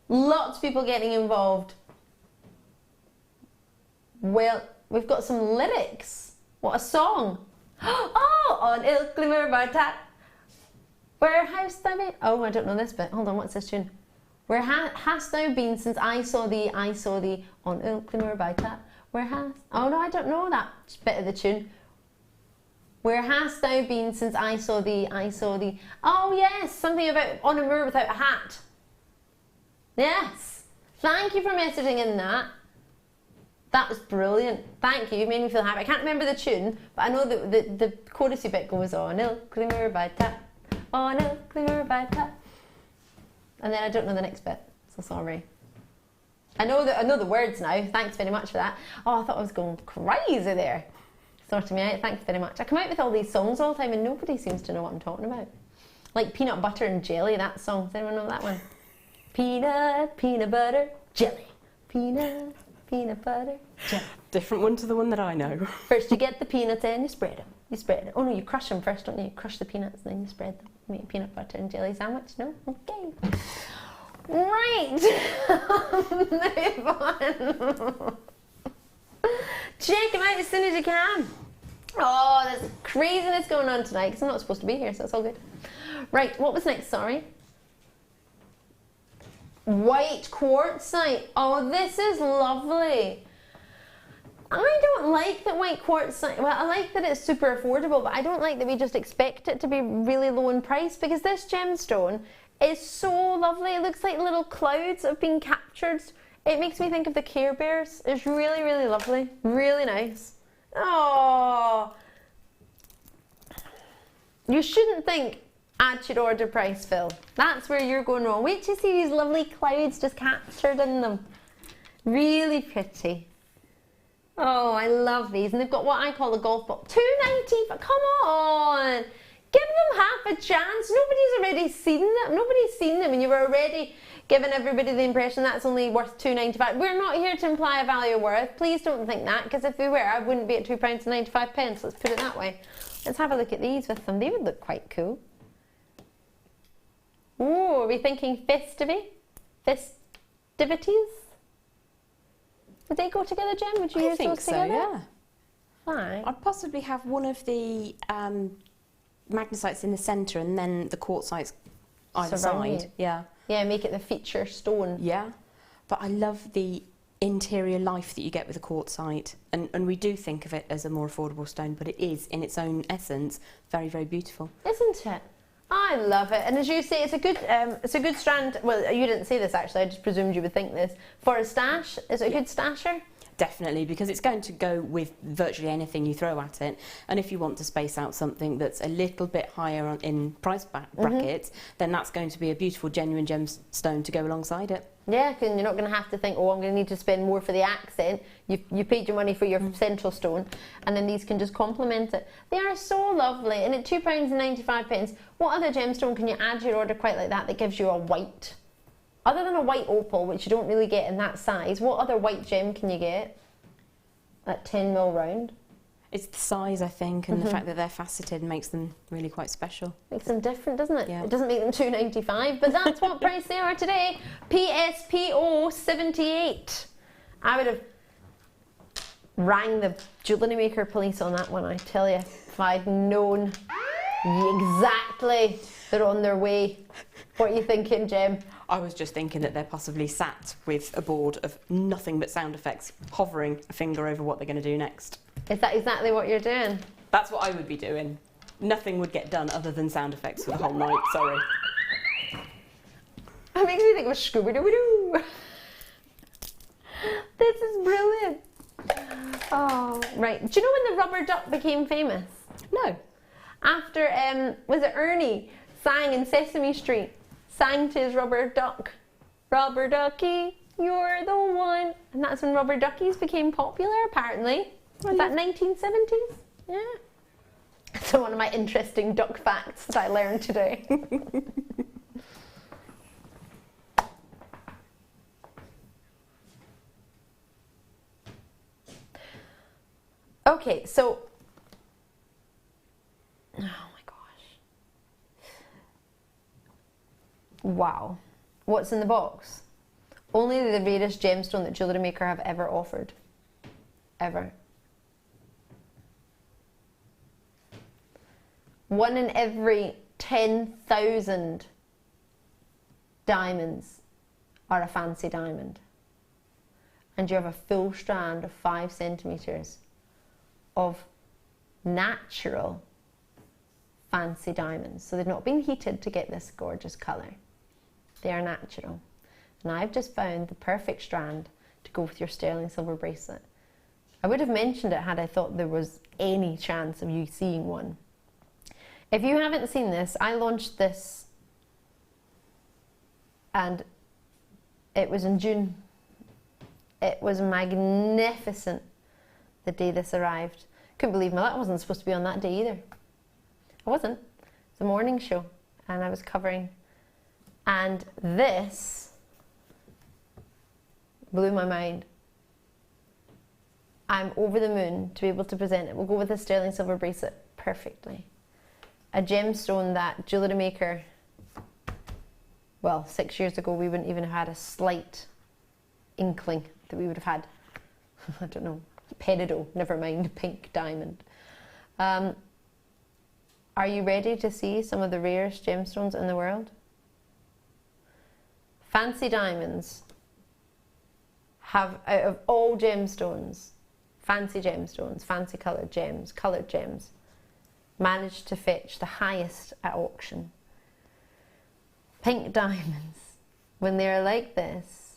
Lots of people getting involved. Well, we've got some lyrics. What a song. Oh, on Il Glimmer Bartat. Where hast thou been? Oh, I don't know this bit. Hold on, what's this tune? Where hast thou been since I saw thee on Il Glimmer Bartat? Where hast... Oh no, I don't know that bit of the tune. Where hast thou been since I saw thee? Oh yes, something about on a moor without a hat. Yes. Thank you for messaging in that. That was brilliant. Thank you. You made me feel happy. I can't remember the tune, but I know the chorusy bit goes on Il Glimmer Bartat. On Il Glimmer Bartat. And then I don't know the next bit, so sorry. I know the words now. Thanks very much for that. Oh, I thought I was going crazy there. Sorting me out. Thanks very much. I come out with all these songs all the time and nobody seems to know what I'm talking about. Like Peanut Butter and Jelly, that song. Does anyone know that one? Peanut, peanut butter, jelly. Peanut, peanut butter, jelly. Different one to the one that I know. First you get the peanuts and you spread them. You spread them. Oh no, you crush them first, don't you? You crush the peanuts and then you spread them. Make a peanut butter and jelly sandwich. No? Okay. Right. Move on. Check them out as soon as you can. Oh, there's craziness going on tonight because I'm not supposed to be here, so it's all good. Right, what was next? Sorry. White quartzite. Oh, this is lovely. I don't like that white quartzite. Well, I like that it's super affordable, but I don't like that we just expect it to be really low in price because this gemstone is so lovely. It looks like little clouds have been captured. It makes me think of the Care Bears. It's really, really lovely. Really nice. Oh, you shouldn't think add to your order price, Phil. That's where you're going wrong. Wait till you see these lovely clouds just captured in them. Really pretty. Oh, I love these. And they've got what I call a golf ball. $2.90. Come on. Give them half a chance. Nobody's already seen them. Nobody's seen them and you've already given everybody the impression that's only worth $2.95. We're not here to imply a value worth. Please don't think that, because if we were, I wouldn't be at £2.95. Let's put it that way. Let's have a look at these with them. They would look quite cool. Oh, are we thinking festivities? Would they go together, Jem? Would you use those together? Yeah. Fine. I'd possibly have one of the magnesites in the centre and then the quartzites either side. Yeah. Yeah, make it the feature stone. Yeah. But I love the interior life that you get with a quartzite, and we do think of it as a more affordable stone, but it is, in its own essence, very, very beautiful. Isn't it? I love it, and as you say, it's a good strand. Well, you didn't say this actually. I just presumed you would think this. For a stash, is it a good stasher? Definitely, because it's going to go with virtually anything you throw at it. And if you want to space out something that's a little bit higher in price brackets, then that's going to be a beautiful, genuine gemstone to go alongside it. Yeah, because you're not going to have to think, oh, I'm going to need to spend more for the accent. You paid your money for your central stone, and then these can just complement it. They are so lovely, and at £2.95, what other gemstone can you add to your order quite like that gives you a white? Other than a white opal, which you don't really get in that size, what other white gem can you get at 10mm round? It's the size, I think, and the fact that they're faceted makes them really quite special. Makes them different, doesn't it? Yeah. It doesn't make them $2.95, but that's what price they are today. PSPO 78. I would have rang the Jewellery Maker police on that one, I tell you, if I'd known exactly they're on their way. What are you thinking, Jem? I was just thinking that they're possibly sat with a board of nothing but sound effects, hovering a finger over what they're going to do next. Is that exactly what you're doing? That's what I would be doing. Nothing would get done other than sound effects for the whole night, sorry. That makes me think of Scooby-Doo-Doo. This is brilliant. Oh, right. Do you know when the rubber duck became famous? No. After, was it Ernie sang in Sesame Street? Sang to his rubber duck. Rubber ducky, you're the one. And that's when rubber duckies became popular, apparently. Was that 1970s? Yeah. So one of my interesting duck facts that I learned today. Okay, so, oh my gosh. Wow. What's in the box? Only the rarest gemstone that Jewellery Maker have ever offered. Ever. 1 in every 10,000 diamonds are a fancy diamond. And you have a full strand of 5 centimetres of natural fancy diamonds. So they've not been heated to get this gorgeous colour. They are natural. And I've just found the perfect strand to go with your sterling silver bracelet. I would have mentioned it had I thought there was any chance of you seeing one. If you haven't seen this, I launched this and it was in June. It was magnificent the day this arrived. Couldn't believe my luck. I wasn't supposed to be on that day either. I wasn't. It's a morning show and I was covering. And this blew my mind. I'm over the moon to be able to present it. We'll go with the sterling silver bracelet perfectly. A gemstone that Jewellery Maker, well, 6 years ago we wouldn't even have had a slight inkling that we would have had, I don't know, peridot, never mind pink diamond. Are you ready to see some of the rarest gemstones in the world? Fancy diamonds have, out of all gemstones, fancy coloured gems, managed to fetch the highest at auction. Pink diamonds, when they're like this,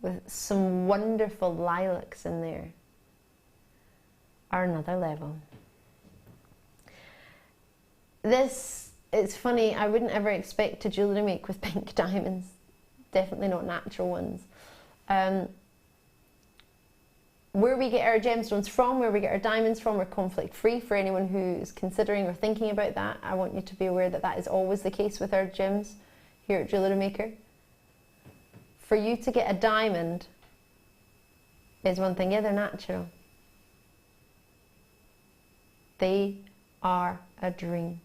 with some wonderful lilacs in there, are another level. This, it's funny, I wouldn't ever expect to jewellery make with pink diamonds. Definitely not natural ones. Where we get our gemstones from, where we get our diamonds from, we're conflict free. For anyone who's considering or thinking about that, I want you to be aware that that is always the case with our gems here at Jewellery Maker. For you to get a diamond is one thing. Yeah, they're natural. They are a dream.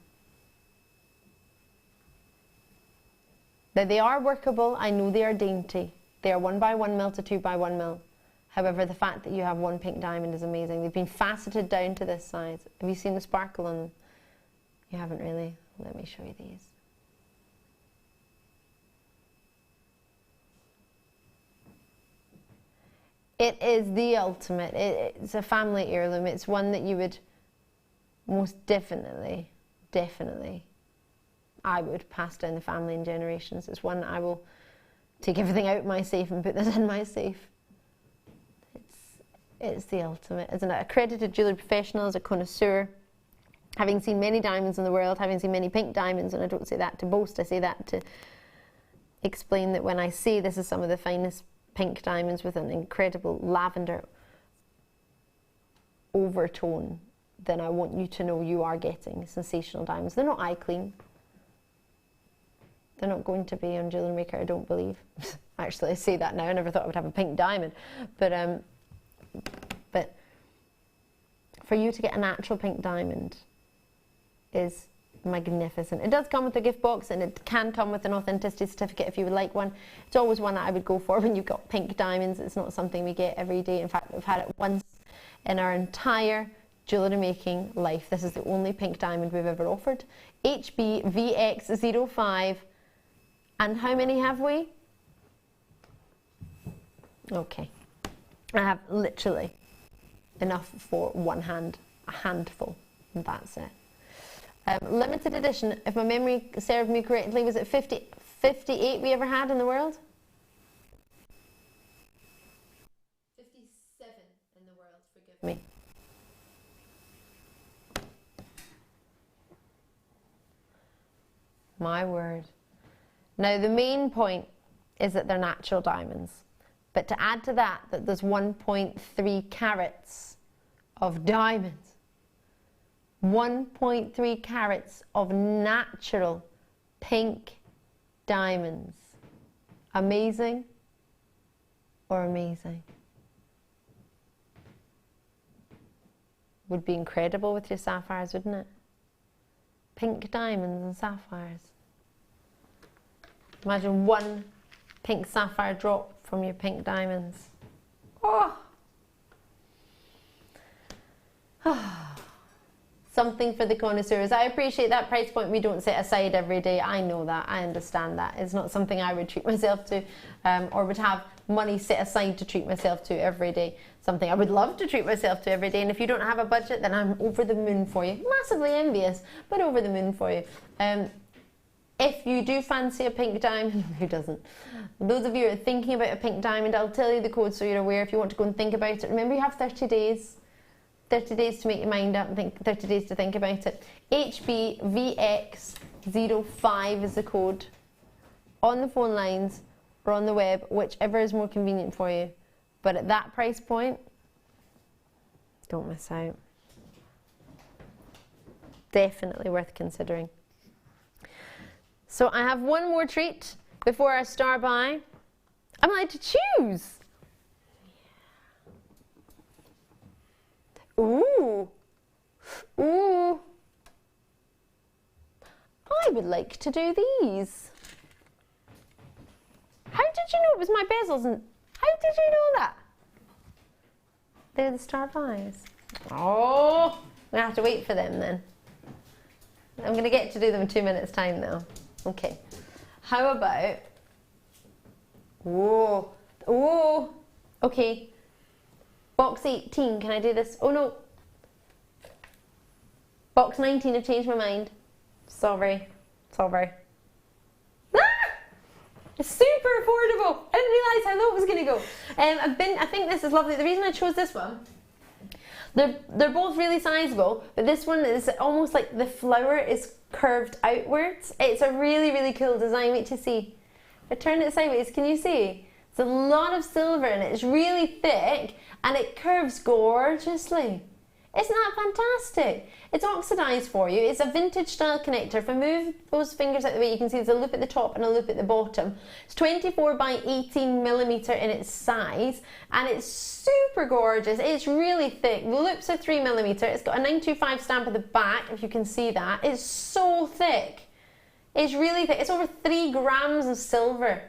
Now they are workable. I know they are dainty. They are 1 by 1 mil to 2 by 1 mil. However, the fact that you have one pink diamond is amazing. They've been faceted down to this size. Have you seen the sparkle on them? You haven't really. Let me show you these. It is the ultimate. It's a family heirloom. It's one that you would most definitely, I would pass down the family in generations. It's one I will take everything out of my safe and put this in my safe. It's the ultimate, isn't it? Accredited jewellery professional, as a connoisseur, having seen many diamonds in the world, having seen many pink diamonds, and I don't say that to boast, I say that to explain that when I say this is some of the finest pink diamonds with an incredible lavender overtone, then I want you to know you are getting sensational diamonds. They're not eye clean. They're not going to be on Jewellery Maker, I don't believe. Actually, I say that now. I never thought I would have a pink diamond. But for you to get a natural pink diamond is magnificent. It does come with a gift box and it can come with an authenticity certificate if you would like one. It's always one that I would go for when you've got pink diamonds. It's not something we get every day. In fact, we've had it once in our entire jewellery making life. This is the only pink diamond we've ever offered. HBVX05. And how many have we? Okay. I have literally enough for one hand, a handful, and that's it. Limited edition, if my memory served me correctly, was it 58 we ever had in the world? 57 in the world, forgive me. My word. Now the main point is that they're natural diamonds. But to add to that, that there's 1.3 carats of diamonds. 1.3 carats of natural pink diamonds. Amazing or amazing? Would be incredible with your sapphires, wouldn't it? Pink diamonds and sapphires. Imagine one pink sapphire drop from your pink diamonds. Oh! Something for the connoisseurs. I appreciate that price point we don't set aside every day. I know that, I understand that. It's not something I would treat myself to or would have money set aside to treat myself to every day. Something I would love to treat myself to every day, and if you don't have a budget, then I'm over the moon for you. Massively envious, but over the moon for you. If you do fancy a pink diamond, who doesn't? Those of you who are thinking about a pink diamond, I'll tell you the code so you're aware if you want to go and think about it. Remember, you have 30 days. 30 days to make your mind up and 30 days to think about it. HBVX05 is the code. On the phone lines or on the web, whichever is more convenient for you. But at that price point, don't miss out. Definitely worth considering. So I have one more treat before our star buy. I'm allowed to choose. Ooh, ooh. I would like to do these. How did you know it was my bezels? And how did you know that? They're the star buys. Oh, we have to wait for them then. I'm going to get to do them in 2 minutes time though. Okay. How about, whoa, oh, okay. Box 18, can I do this? Oh no. Box 19, I've changed my mind. Sorry. Sorry. Ah! It's super affordable. I didn't realise how low it was going to go. I think this is lovely. The reason I chose this one, they're both really sizable, but this one is almost like the flower is curved outwards. It's a really, really cool design. Wait to see. If I turn it sideways, can you see? It's a lot of silver in it. It's really thick and it curves gorgeously. Isn't that fantastic? It's oxidized for you. It's a vintage style connector. If I move those fingers out of the way, you can see there's a loop at the top and a loop at the bottom. It's 24 by 18 millimeter in its size and it's super gorgeous. It's really thick. The loops are 3 millimeter. It's got a 925 stamp at the back, if you can see that. It's so thick. It's really thick. It's over 3 grams of silver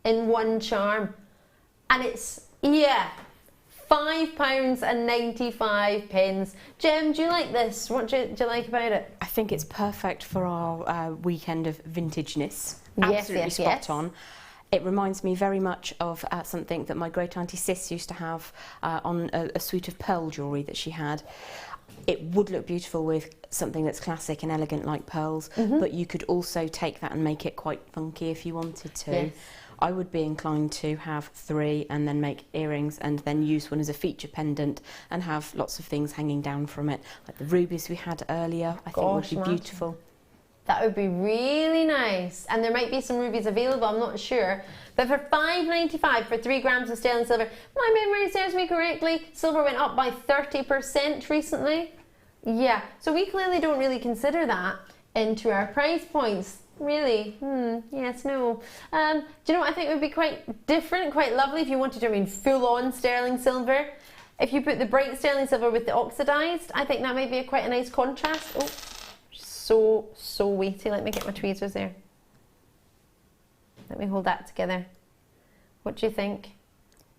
in one charm. And it's, yeah, £5.95. Jem, do you like this? What do you like about it? I think it's perfect for our weekend of vintageness. Yes, Absolutely yes, spot yes. on. It reminds me very much of something that my great auntie Sis used to have on a suite of pearl jewellery that she had. It would look beautiful with something that's classic and elegant like pearls, but you could also take that and make it quite funky if you wanted to. Yes. I would be inclined to have 3 and then make earrings and then use one as a feature pendant and have lots of things hanging down from it. Like the rubies we had earlier, I think would be beautiful. That would be really nice. And there might be some rubies available, I'm not sure. But for £5.95 for 3 grams of sterling silver, my memory serves me correctly, silver went up by 30% recently. Yeah, so we clearly don't really consider that into our price points. Really? Yes, no. Do you know what I think would be quite different, quite lovely if you wanted to, I mean, full-on sterling silver? If you put the bright sterling silver with the oxidized, I think that might be quite a nice contrast. Oh, so weighty. Let me get my tweezers there. Let me hold that together. What do you think?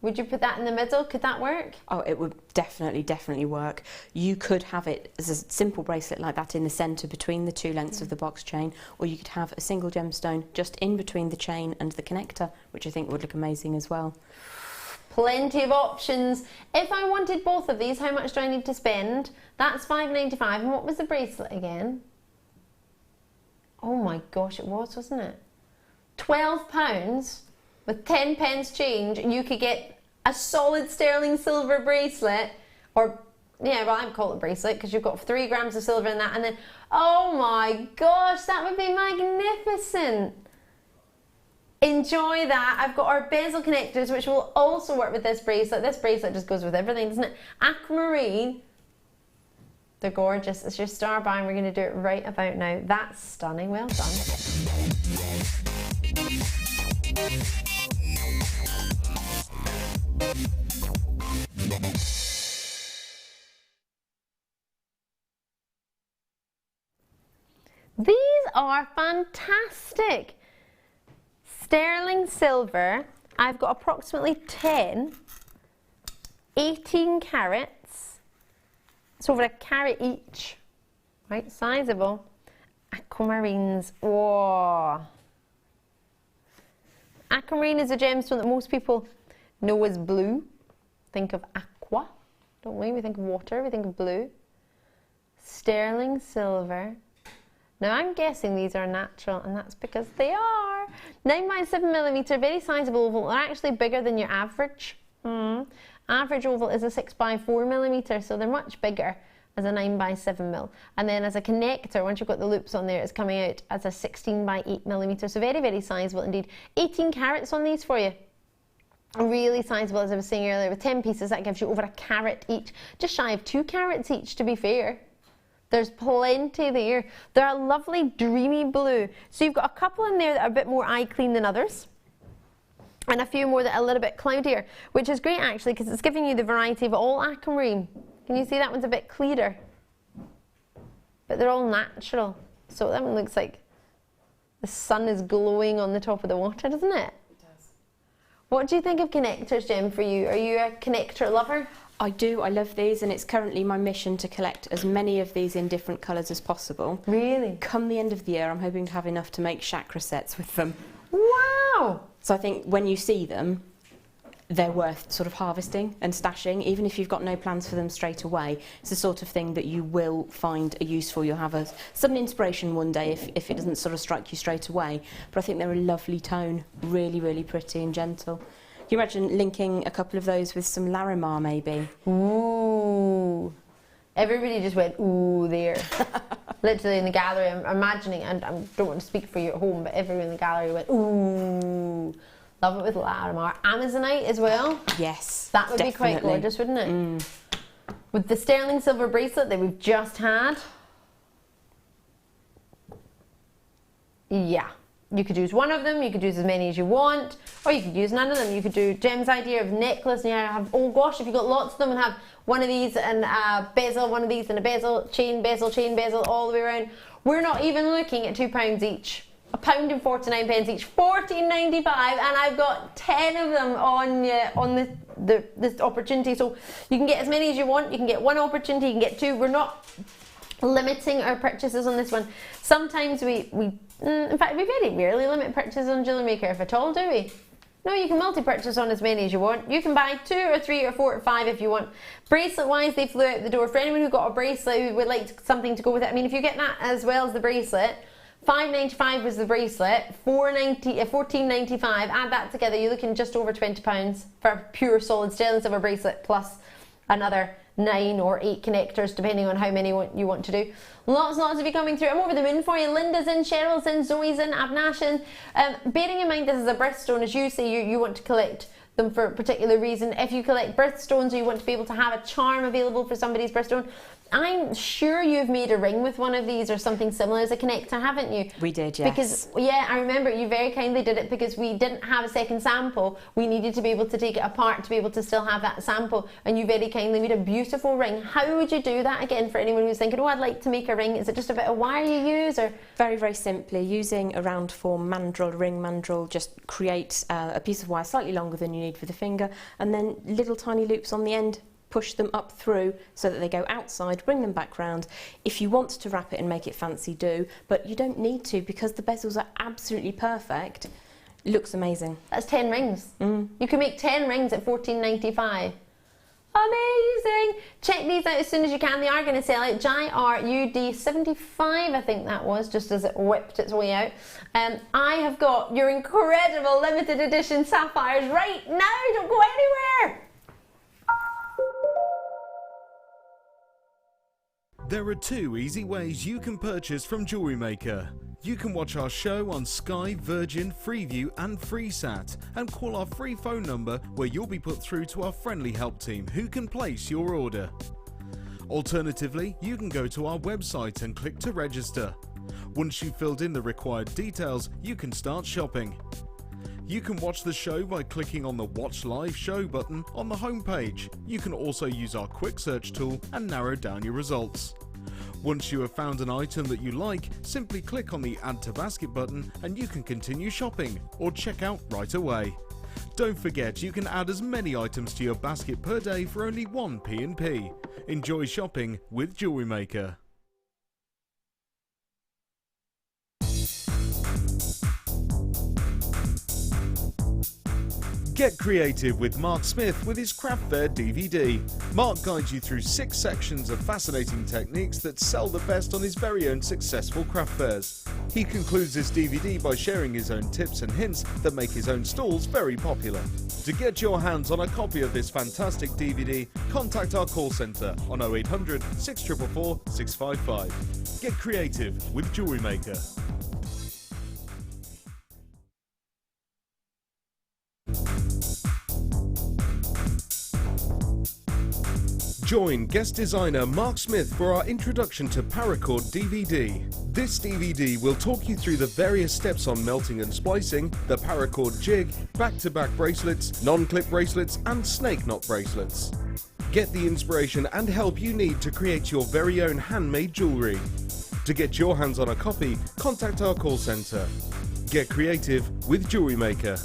Would you put that in the middle? Could that work? Oh, it would definitely work. You could have it as a simple bracelet like that in the centre between the 2 lengths of the box chain, or you could have a single gemstone just in between the chain and the connector, which I think would look amazing as well. Plenty of options. If I wanted both of these, how much do I need to spend? That's £5.95. And what was the bracelet again? Oh my gosh, it was, wasn't it? £12. With 10 pence change, you could get a solid sterling silver bracelet, or, yeah, well, I'd call it a bracelet because you've got 3 grams of silver in that, and then, oh my gosh, that would be magnificent. Enjoy that. I've got our bezel connectors, which will also work with this bracelet. This bracelet just goes with everything, doesn't it? Aquamarine. They're gorgeous. It's your star buy, and we're going to do it right about now. That's stunning. Well done. These are fantastic. sterling silver, I've got approximately 10, 18 carats. It's over a carat each, right? Sizable. Aquamarines. Whoa. Aquamarine is a gemstone that most people know as blue. Think of aqua, don't we? We think of water, we think of blue. Sterling silver. Now I'm guessing these are natural, and that's because they are. 9x7mm, very sizable oval. They're actually bigger than your average. Average oval is a 6x4mm, so they're much bigger as a 9x7mm. And then as a connector, once you've got the loops on there, it's coming out as a 16x8mm. So very, very sizable indeed. 18 carats on these for you. Really sizable, as I was saying earlier, with 10 pieces, that gives you over a carat each. Just shy of 2 carats each, to be fair. There's plenty there. They're a lovely dreamy blue. So you've got a couple in there that are a bit more eye clean than others, and a few more that are a little bit cloudier, which is great actually, because it's giving you the variety of all aquamarine. Can you see that one's a bit clearer? But they're all natural. So that one looks like the sun is glowing on the top of the water, doesn't it? It does. What do you think of connectors, Jem, for you? Are you a connector lover? I do, I love these, and it's currently my mission to collect as many of these in different colours as possible. Really? Come the end of the year, I'm hoping to have enough to make chakra sets with them. Wow! So I think when you see them, they're worth sort of harvesting and stashing, even if you've got no plans for them straight away. It's the sort of thing that you will find a use for. You'll have a sudden inspiration one day if it doesn't sort of strike you straight away. But I think they're a lovely tone, really, really pretty and gentle. Can you imagine linking a couple of those with some Larimar maybe? Ooh. Everybody just went, ooh, there. Literally in the gallery, I'm imagining, and I don't want to speak for you at home, but everyone in the gallery went, ooh. Love it with Larimar. Amazonite as well. Yes, that would be quite gorgeous, wouldn't it? With the sterling silver bracelet that we've just had. Yeah. You could use one of them, you could use as many as you want, or you could use none of them. You could do Jem's idea of necklace, and you have, oh gosh, if you've got lots of them, and have one of these and a bezel, one of these and a bezel, chain, bezel, all the way around. We're not even looking at £2 each. £1.49 each, £14.95, and I've got 10 of them on this opportunity. So you can get as many as you want. You can get one opportunity, you can get two. We're not limiting our purchases on this one. Sometimes in fact, we very rarely limit purchases on Jewellery Maker, if at all, do we? No, you can multi-purchase on as many as you want. You can buy 2 or 3 or 4 or 5 if you want. Bracelet-wise, they flew out the door. For anyone who got a bracelet who would like something to go with it, I mean, if you get that as well as the bracelet, £5.95 was the bracelet, £14.95. Add that together, you're looking just over £20 for a pure solid sterling silver bracelet, plus another 9 or 8 connectors, depending on how many you want to do. Lots of you coming through. I'm over the moon for you. Linda's in, Cheryl's in, Zoe's in, Abnash in. Bearing in mind this is a birthstone, as you say, you want to collect them for a particular reason. If you collect birthstones, or you want to be able to have a charm available for somebody's birthstone, I'm sure you've made a ring with one of these or something similar as a connector, haven't you? We did, yes. Because, yeah, I remember you very kindly did it because we didn't have a second sample. We needed to be able to take it apart to be able to still have that sample, and you very kindly made a beautiful ring. How would you do that again for anyone who's thinking, oh, I'd like to make a ring? Is it just a bit of wire you use? Or very, very simply, using a round form mandrel, ring mandrel, just create a piece of wire slightly longer than you need for the finger, and then little tiny loops on the end. Push them up through so that they go outside, bring them back round. If you want to wrap it and make it fancy, do, but you don't need to because the bezels are absolutely perfect. It looks amazing. That's 10 rings. You can make 10 rings at £14.95. Amazing! Check these out as soon as you can. They are going to sell out. JRUD 75, I think that was, just as it whipped its way out. I have got your incredible limited edition sapphires right now. Don't go anywhere! There are 2 easy ways you can purchase from Jewellery Maker. You can watch our show on Sky, Virgin, Freeview and FreeSat and call our free phone number where you'll be put through to our friendly help team who can place your order. Alternatively, you can go to our website and click to register. Once you've filled in the required details, you can start shopping. You can watch the show by clicking on the Watch Live Show button on the homepage. You can also use our quick search tool and narrow down your results. Once you have found an item that you like, simply click on the Add to Basket button and you can continue shopping or check out right away. Don't forget, you can add as many items to your basket per day for only 1 P&P. Enjoy shopping with Jewellery Maker. Get creative with Mark Smith with his Craft Fair DVD. Mark guides you through 6 sections of fascinating techniques that sell the best on his very own successful craft fairs. He concludes this DVD by sharing his own tips and hints that make his own stalls very popular. To get your hands on a copy of this fantastic DVD, contact our call centre on 0800 644 655. Get creative with Jewellery Maker. Join guest designer Mark Smith for our introduction to paracord DVD. This DVD will talk you through the various steps on melting and splicing, the paracord jig, back-to-back bracelets, non-clip bracelets and snake knot bracelets. Get the inspiration and help you need to create your very own handmade jewellery. To get your hands on a copy, contact our call centre. Get creative with Jewellery Maker.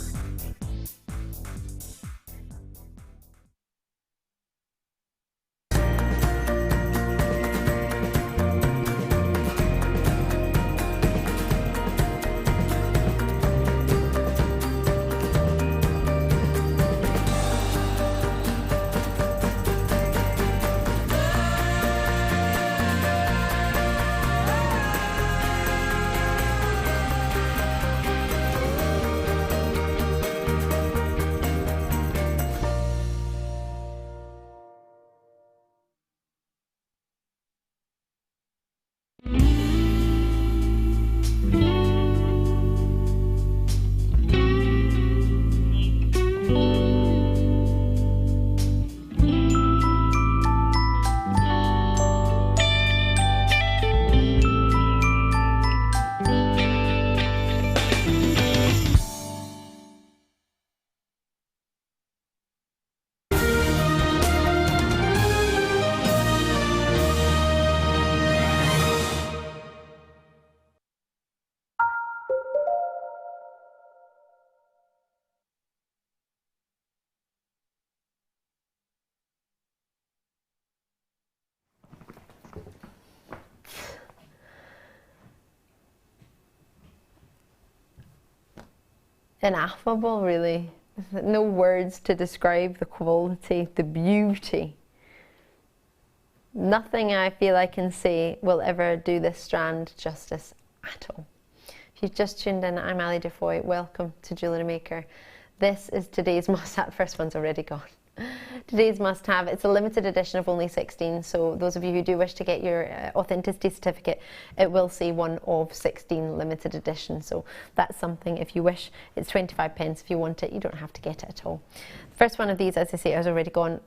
Ineffable, really. No words to describe the quality, the beauty. Nothing I feel I can say will ever do this strand justice at all. If you've just tuned in, I'm Ali Defoy. Welcome to Jewellery Maker. This is today's must-have. First one's already gone. Today's must-have. It's a limited edition of only 16, so those of you who do wish to get your authenticity certificate, it will say one of 16 limited edition, so that's something if you wish. It's 25 pence. If you want it, you don't have to get it at all. First one of these, as I say, has already gone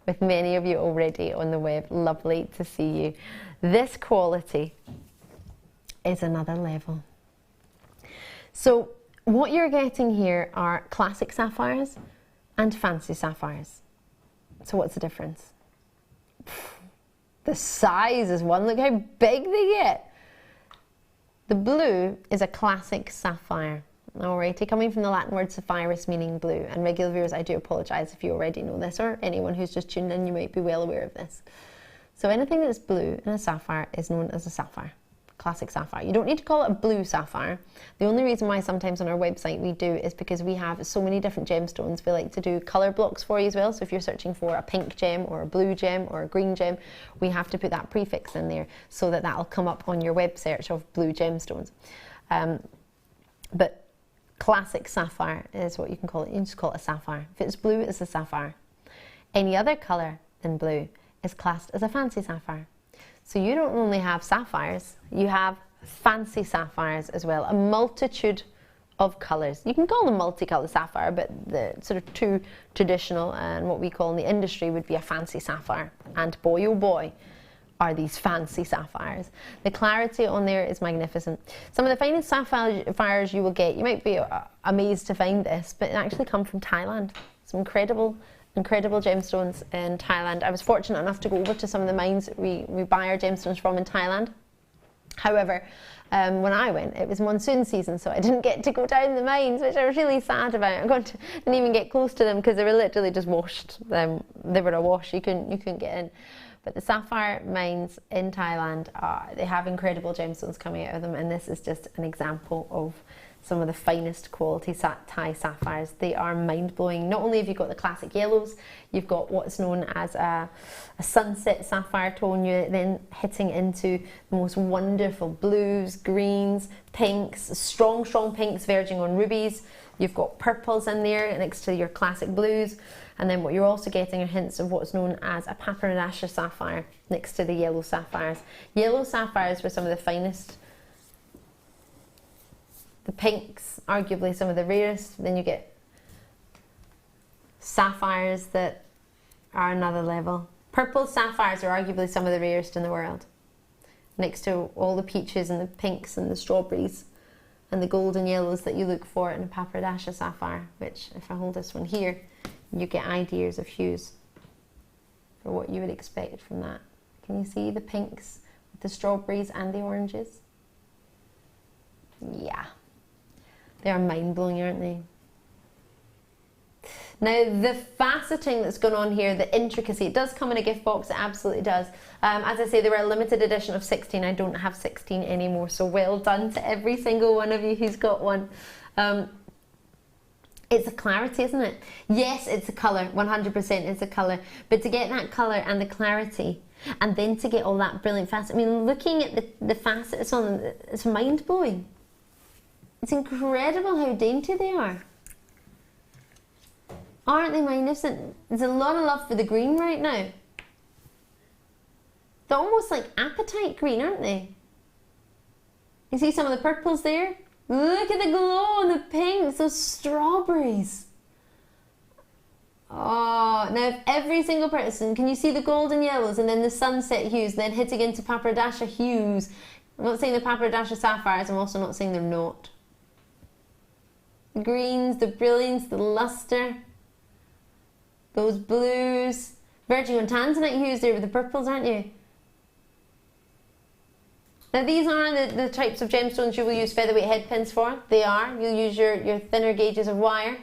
with many of you already on the web. Lovely to see you. This quality is another level. So what you're getting here are classic sapphires and fancy sapphires. So what's the difference? The size is one. Look how big they get. The blue is a classic sapphire. Alrighty, coming from the Latin word sapphirus, meaning blue. And regular viewers, I do apologise if you already know this, or anyone who's just tuned in, you might be well aware of this. So anything that's blue in a sapphire is known as a sapphire. Classic sapphire. You don't need to call it a blue sapphire. The only reason why sometimes on our website we do is because we have so many different gemstones. We like to do colour blocks for you as well. So if you're searching for a pink gem or a blue gem or a green gem, we have to put that prefix in there so that that'll come up on your web search of blue gemstones. But classic sapphire is what you can call it. You can just call it a sapphire. If it's blue, it's a sapphire. Any other colour than blue is classed as a fancy sapphire. So you don't only have sapphires, you have fancy sapphires as well, a multitude of colours. You can call them multicolour sapphire, but the sort of two traditional and what we call in the industry would be a fancy sapphire. And boy oh boy, are these fancy sapphires. The clarity on there is magnificent. Some of the finest sapphires you will get, you might be amazed to find this, but it actually come from Thailand. Some incredible gemstones in Thailand. I was fortunate enough to go over to some of the mines that we buy our gemstones from in Thailand. However, when I went, it was monsoon season, so I didn't get to go down the mines, which I was really sad about. Didn't even get close to them because they were literally just washed. They were awash. You couldn't get in. But the sapphire mines in Thailand, they have incredible gemstones coming out of them, and this is just an example of some of the finest quality Thai sapphires. They are mind-blowing. Not only have you got the classic yellows, you've got what's known as a sunset sapphire tone, you're then hitting into the most wonderful blues, greens, pinks, strong pinks verging on rubies. You've got purples in there next to your classic blues. And then what you're also getting are hints of what's known as a paparadasha sapphire next to the yellow sapphires. Yellow sapphires were some of the finest. The pinks, arguably some of the rarest. Then you get sapphires that are another level. Purple sapphires are arguably some of the rarest in the world. Next to all the peaches and the pinks and the strawberries and the golden yellows that you look for in a paparadasha sapphire, which if I hold this one here, you get ideas of hues for what you would expect from that. Can you see the pinks with the strawberries and the oranges? Yeah. They are mind-blowing, aren't they? Now, the faceting that's gone on here, the intricacy, it does come in a gift box, it absolutely does. As I say, they were a limited edition of 16. I don't have 16 anymore, so well done to every single one of you who's got one. It's a clarity, isn't it? Yes, it's a colour, 100% it's a colour. But to get that colour and the clarity, and then to get all that brilliant facet, I mean, looking at the facets on them, it's mind-blowing. It's incredible how dainty they are. Aren't they magnificent? There's a lot of love for the green right now. They're almost like apatite green, aren't they? You see some of the purples there? Look at the glow on the pinks, those strawberries. Oh, now if every single person, can you see the golden yellows and then the sunset hues, then hitting into paparadasha hues? I'm not saying the paparadasha sapphires, I'm also not saying they're not. The greens, the brilliance, the luster, those blues, verging on Tanzanite hues there with the purples, aren't you? Now these are the types of gemstones you will use featherweight head pins for. They are. You'll use your thinner gauges of wire,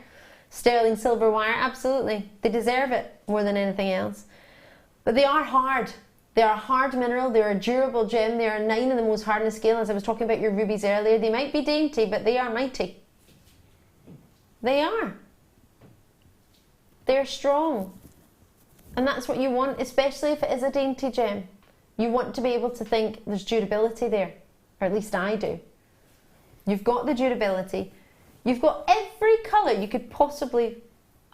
sterling silver wire, absolutely. They deserve it more than anything else. But they are hard. They are a hard mineral, they're a durable gem, they are 9 on the most hardness scale. As I was talking about your rubies earlier, they might be dainty, but they are mighty. They are. They're strong. And that's what you want, especially if it is a dainty gem. You want to be able to think there's durability there, or at least I do. You've got the durability. You've got every colour you could possibly,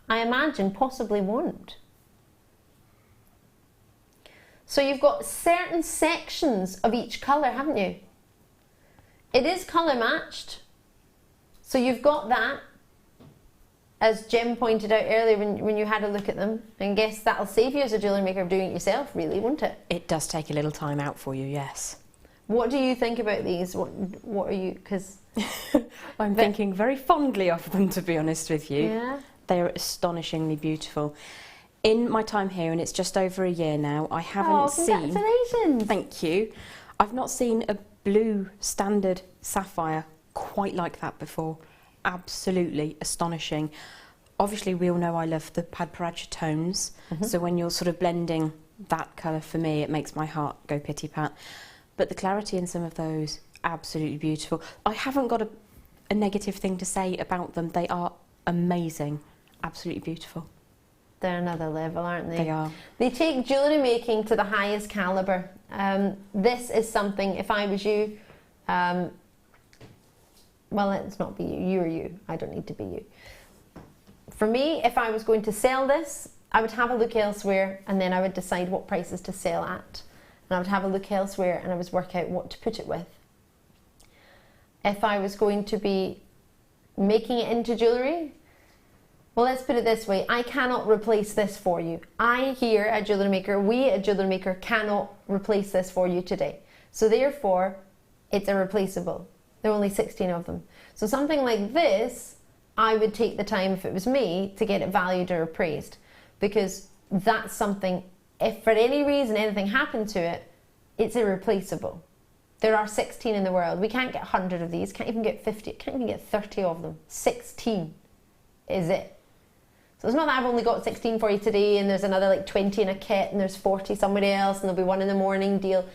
I imagine, possibly want. So you've got certain sections of each colour, haven't you? It is colour matched. So you've got that, as Jem pointed out earlier when you had a look at them. And I guess that'll save you as a jewellery maker of doing it yourself, really, won't it? It does take a little time out for you, yes. What do you think about these? What are you, because... I'm thinking very fondly of them, to be honest with you. Yeah. They're astonishingly beautiful. In my time here, and it's just over a year now, I haven't seen... Congratulations! Thank you. I've not seen a blue standard sapphire quite like that before. Absolutely astonishing. Obviously, we all know I love the paparadasha tones, so when you're sort of blending that colour, for me, it makes my heart go pity-pat. But the clarity in some of those, absolutely beautiful. I haven't got a negative thing to say about them. They are amazing, absolutely beautiful. They're another level, aren't they? They are. They take jewellery making to the highest calibre. This is something, if I was you, well, let's not be you. You're you. I don't need to be you. For me, if I was going to sell this, I would have a look elsewhere and then I would decide what prices to sell at. And I would have a look elsewhere and I would work out what to put it with. If I was going to be making it into jewellery, Well, let's put it this way. I cannot replace this for you. I here at Jewellery Maker, we at Jewellery Maker cannot replace this for you today. So therefore, it's irreplaceable. There are only 16 of them. So something like this, I would take the time, if it was me, to get it valued or appraised. Because that's something, if for any reason anything happened to it, it's irreplaceable. There are 16 in the world. We can't get 100 of these, can't even get 50, can't even get 30 of them. 16 is it. So it's not that I've only got 16 for you today and there's another like 20 in a kit and there's 40 somewhere else and there'll be one in the morning deal.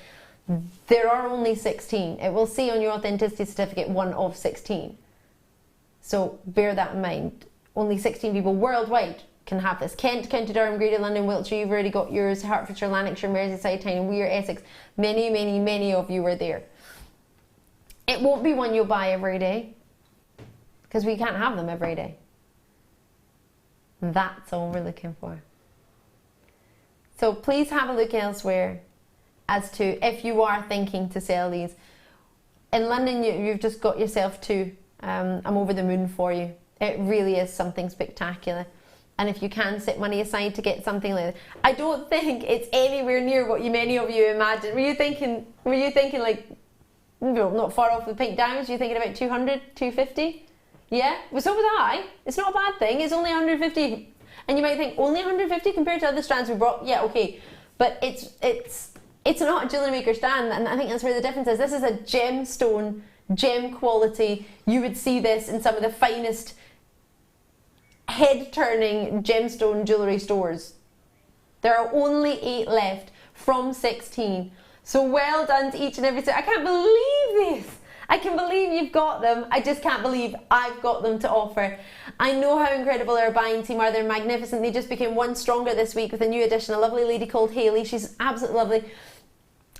There are only 16. It will say on your authenticity certificate 1 of 16. So bear that in mind. Only 16 people worldwide can have this. Kent, County Durham, Greater London, Wiltshire, you've already got yours. Hertfordshire, Lanarkshire, Merseyside, Tyne, Weir, Essex. Many, many, many of you are there. It won't be one you'll buy every day because we can't have them every day. That's all we're looking for. So please have a look elsewhere as to if you are thinking to sell these. In London, you've just got yourself two. I'm over the moon for you. It really is something spectacular. And if you can set money aside to get something like that, I don't think it's anywhere near what many of you imagine. Were you thinking like, no, not far off with pink diamonds? Were you thinking about 200, 250? Yeah, well, so was I. It's not a bad thing. It's only 150, and you might think only 150 compared to other strands we brought. Yeah, okay, but it's not a Jewellery Maker strand, and I think that's where the difference is. This is a gemstone, gem quality. You would see this in some of the finest head-turning gemstone jewellery stores. There are only 8 left from 16. So well done to each and every. I can't believe this. I can believe you've got them. I just can't believe I've got them to offer. I know how incredible our buying team are. They're magnificent. They just became one stronger this week with a new addition, a lovely lady called Hayley. She's absolutely lovely.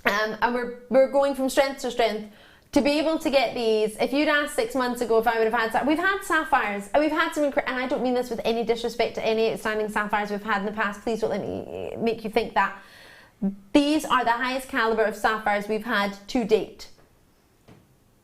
And we're going from strength to strength. To be able to get these, if you'd asked 6 months ago if I would have had, we've had sapphires, and we've had some, and I don't mean this with any disrespect to any outstanding sapphires we've had in the past, please don't let me make you think that. These are the highest calibre of sapphires we've had to date.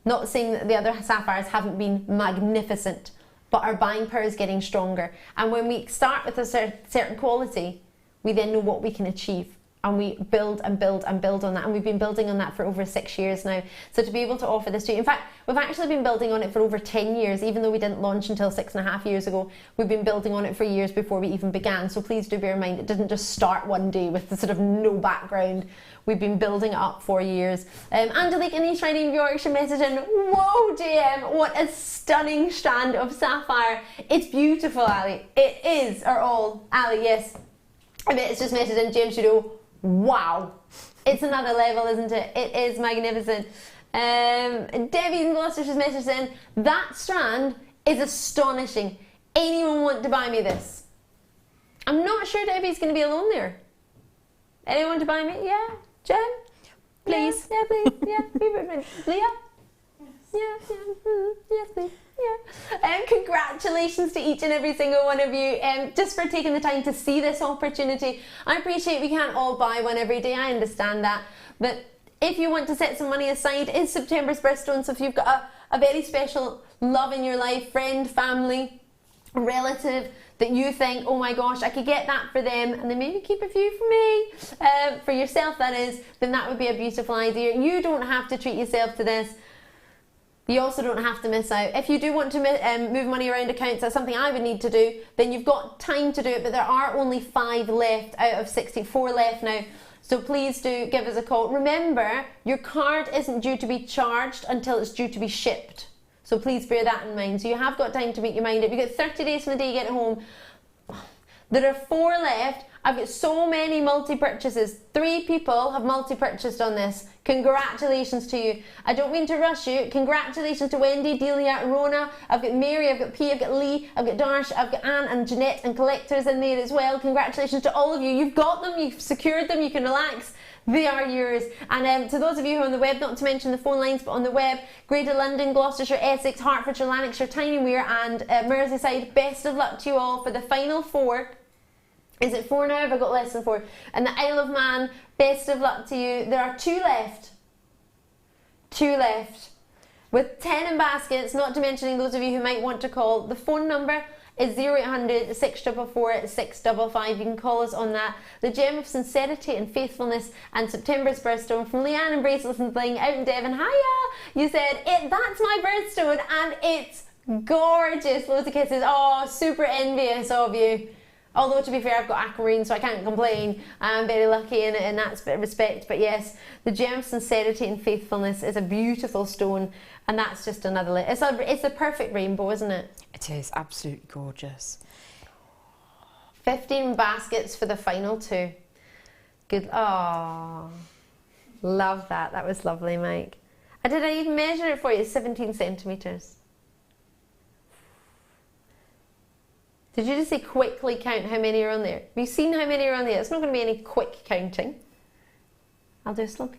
Not saying that the other sapphires haven't been magnificent, but our buying power is getting stronger. And when we start with a certain quality, we then know what we can achieve. And we build and build and build on that. And we've been building on that for over 6 years now. So to be able to offer this to you, in fact, we've actually been building on it for over 10 years, even though we didn't launch until 6.5 years ago. We've been building on it for years before we even began. So please do bear in mind, it didn't just start one day with the sort of no background. We've been building it up for years. Angelique in East Riding of Yorkshire messaging, whoa JM, what a stunning strand of sapphire. It's beautiful, Ali. It is, or all. Ali, yes. I bet it's just messaging James Shudo. Wow, it's another level, isn't it? It is magnificent. Debbie in Gloucestershire's message saying, that strand is astonishing. Anyone want to buy me this? I'm not sure Debbie's going to be alone there. Anyone to buy me? Yeah, Jen? Please. Yeah, please. Yeah, Leah? Yeah, yes, please. Yeah. Congratulations to each and every single one of you just for taking the time to see this opportunity. I appreciate we can't all buy one every day, I understand that, but if you want to set some money aside, it's September's birthstone, so if you've got a very special love in your life, friend, family, relative, that you think, oh my gosh, I could get that for them, and then maybe keep a few for me, for yourself that is, then that would be a beautiful idea. You don't have to treat yourself to this. You also don't have to miss out. If you do want to move money around accounts, that's something I would need to do, then you've got time to do it, but there are only 5 left out of 64 left now. So please do give us a call. Remember, your card isn't due to be charged until it's due to be shipped. So please bear that in mind. So you have got time to make your mind up. You've got 30 days from the day you get it home. There are 4 left. I've got so many multi-purchases. 3 people have multi-purchased on this. Congratulations to you. I don't mean to rush you. Congratulations to Wendy, Delia, Rona. I've got Mary, I've got P, I've got Lee, I've got Darsh, I've got Anne and Jeanette and collectors in there as well. Congratulations to all of you. You've got them, you've secured them, you can relax. They are yours. And to those of you who are on the web, not to mention the phone lines, but on the web, Greater London, Gloucestershire, Essex, Hertfordshire, Lanarkshire, Tyne and Weir and Merseyside, best of luck to you all for the final 4. Is it 4 now? Have I got less than 4? And the Isle of Man, best of luck to you. There are 2 left. 2 left. With 10 in baskets, not to mentioning those of you who might want to call. The phone number is 0800 644 655. You can call us on that. The gem of sincerity and faithfulness and September's birthstone from Leanne and Bracelet and Bling out in Devon. Hiya! You said, that's my birthstone and it's gorgeous. Loads of kisses. Oh, super envious of you. Although, to be fair, I've got Aquamarine, so I can't complain. I'm very lucky in that respect. But yes, the gem of sincerity and faithfulness is a beautiful stone, and that's just another... It's a perfect rainbow, isn't it? It is absolutely gorgeous. 15 baskets for the final 2. Good. Oh, love that. That was lovely, Mike. Did I even measure it for you? 17 centimetres. Did you just say quickly count how many are on there? Have you seen how many are on there? It's not going to be any quick counting. I'll do a slow.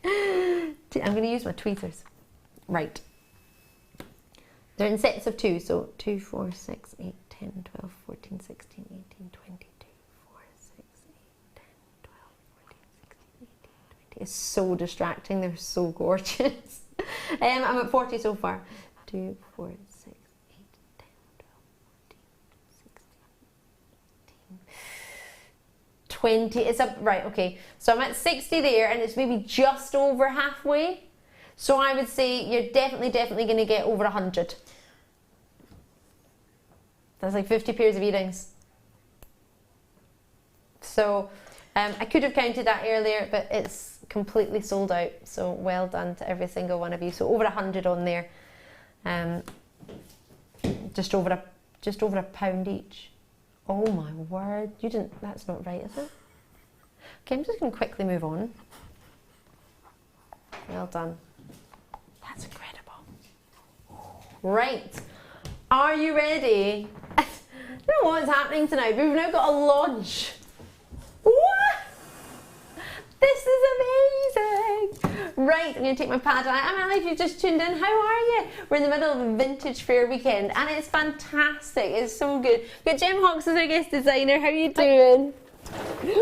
I'm going to use my tweezers. Right. They're in sets of 2, so 2, 4, 6, 8, 10, 12, 14, 16, 18, 20, 2, 4, 6, 8, 10, 12, 14, 16, 18, 20. It's so distracting. They're so gorgeous. I'm at 40 so far. 2, 4, 6, 20, it's up, right, okay. So I'm at 60 there and it's maybe just over halfway. So I would say you're definitely going to get over 100. That's like 50 pairs of earrings. So I could have counted that earlier, but it's completely sold out. So well done to every single one of you. So over 100 on there. Just over a pound each. Oh my word, you didn't, that's not right, is it? Okay, I'm just going to quickly move on. Well done. That's incredible. Right, are you ready? I don't know what's happening tonight, but we've now got a lodge. What? This is amazing. Right, I'm going to take my pad out. I'm Allie, if you've just tuned in, how are you? We're in the middle of a vintage fair weekend and it's fantastic. It's so good. We've got Jem Hawks as our guest designer. How are you doing?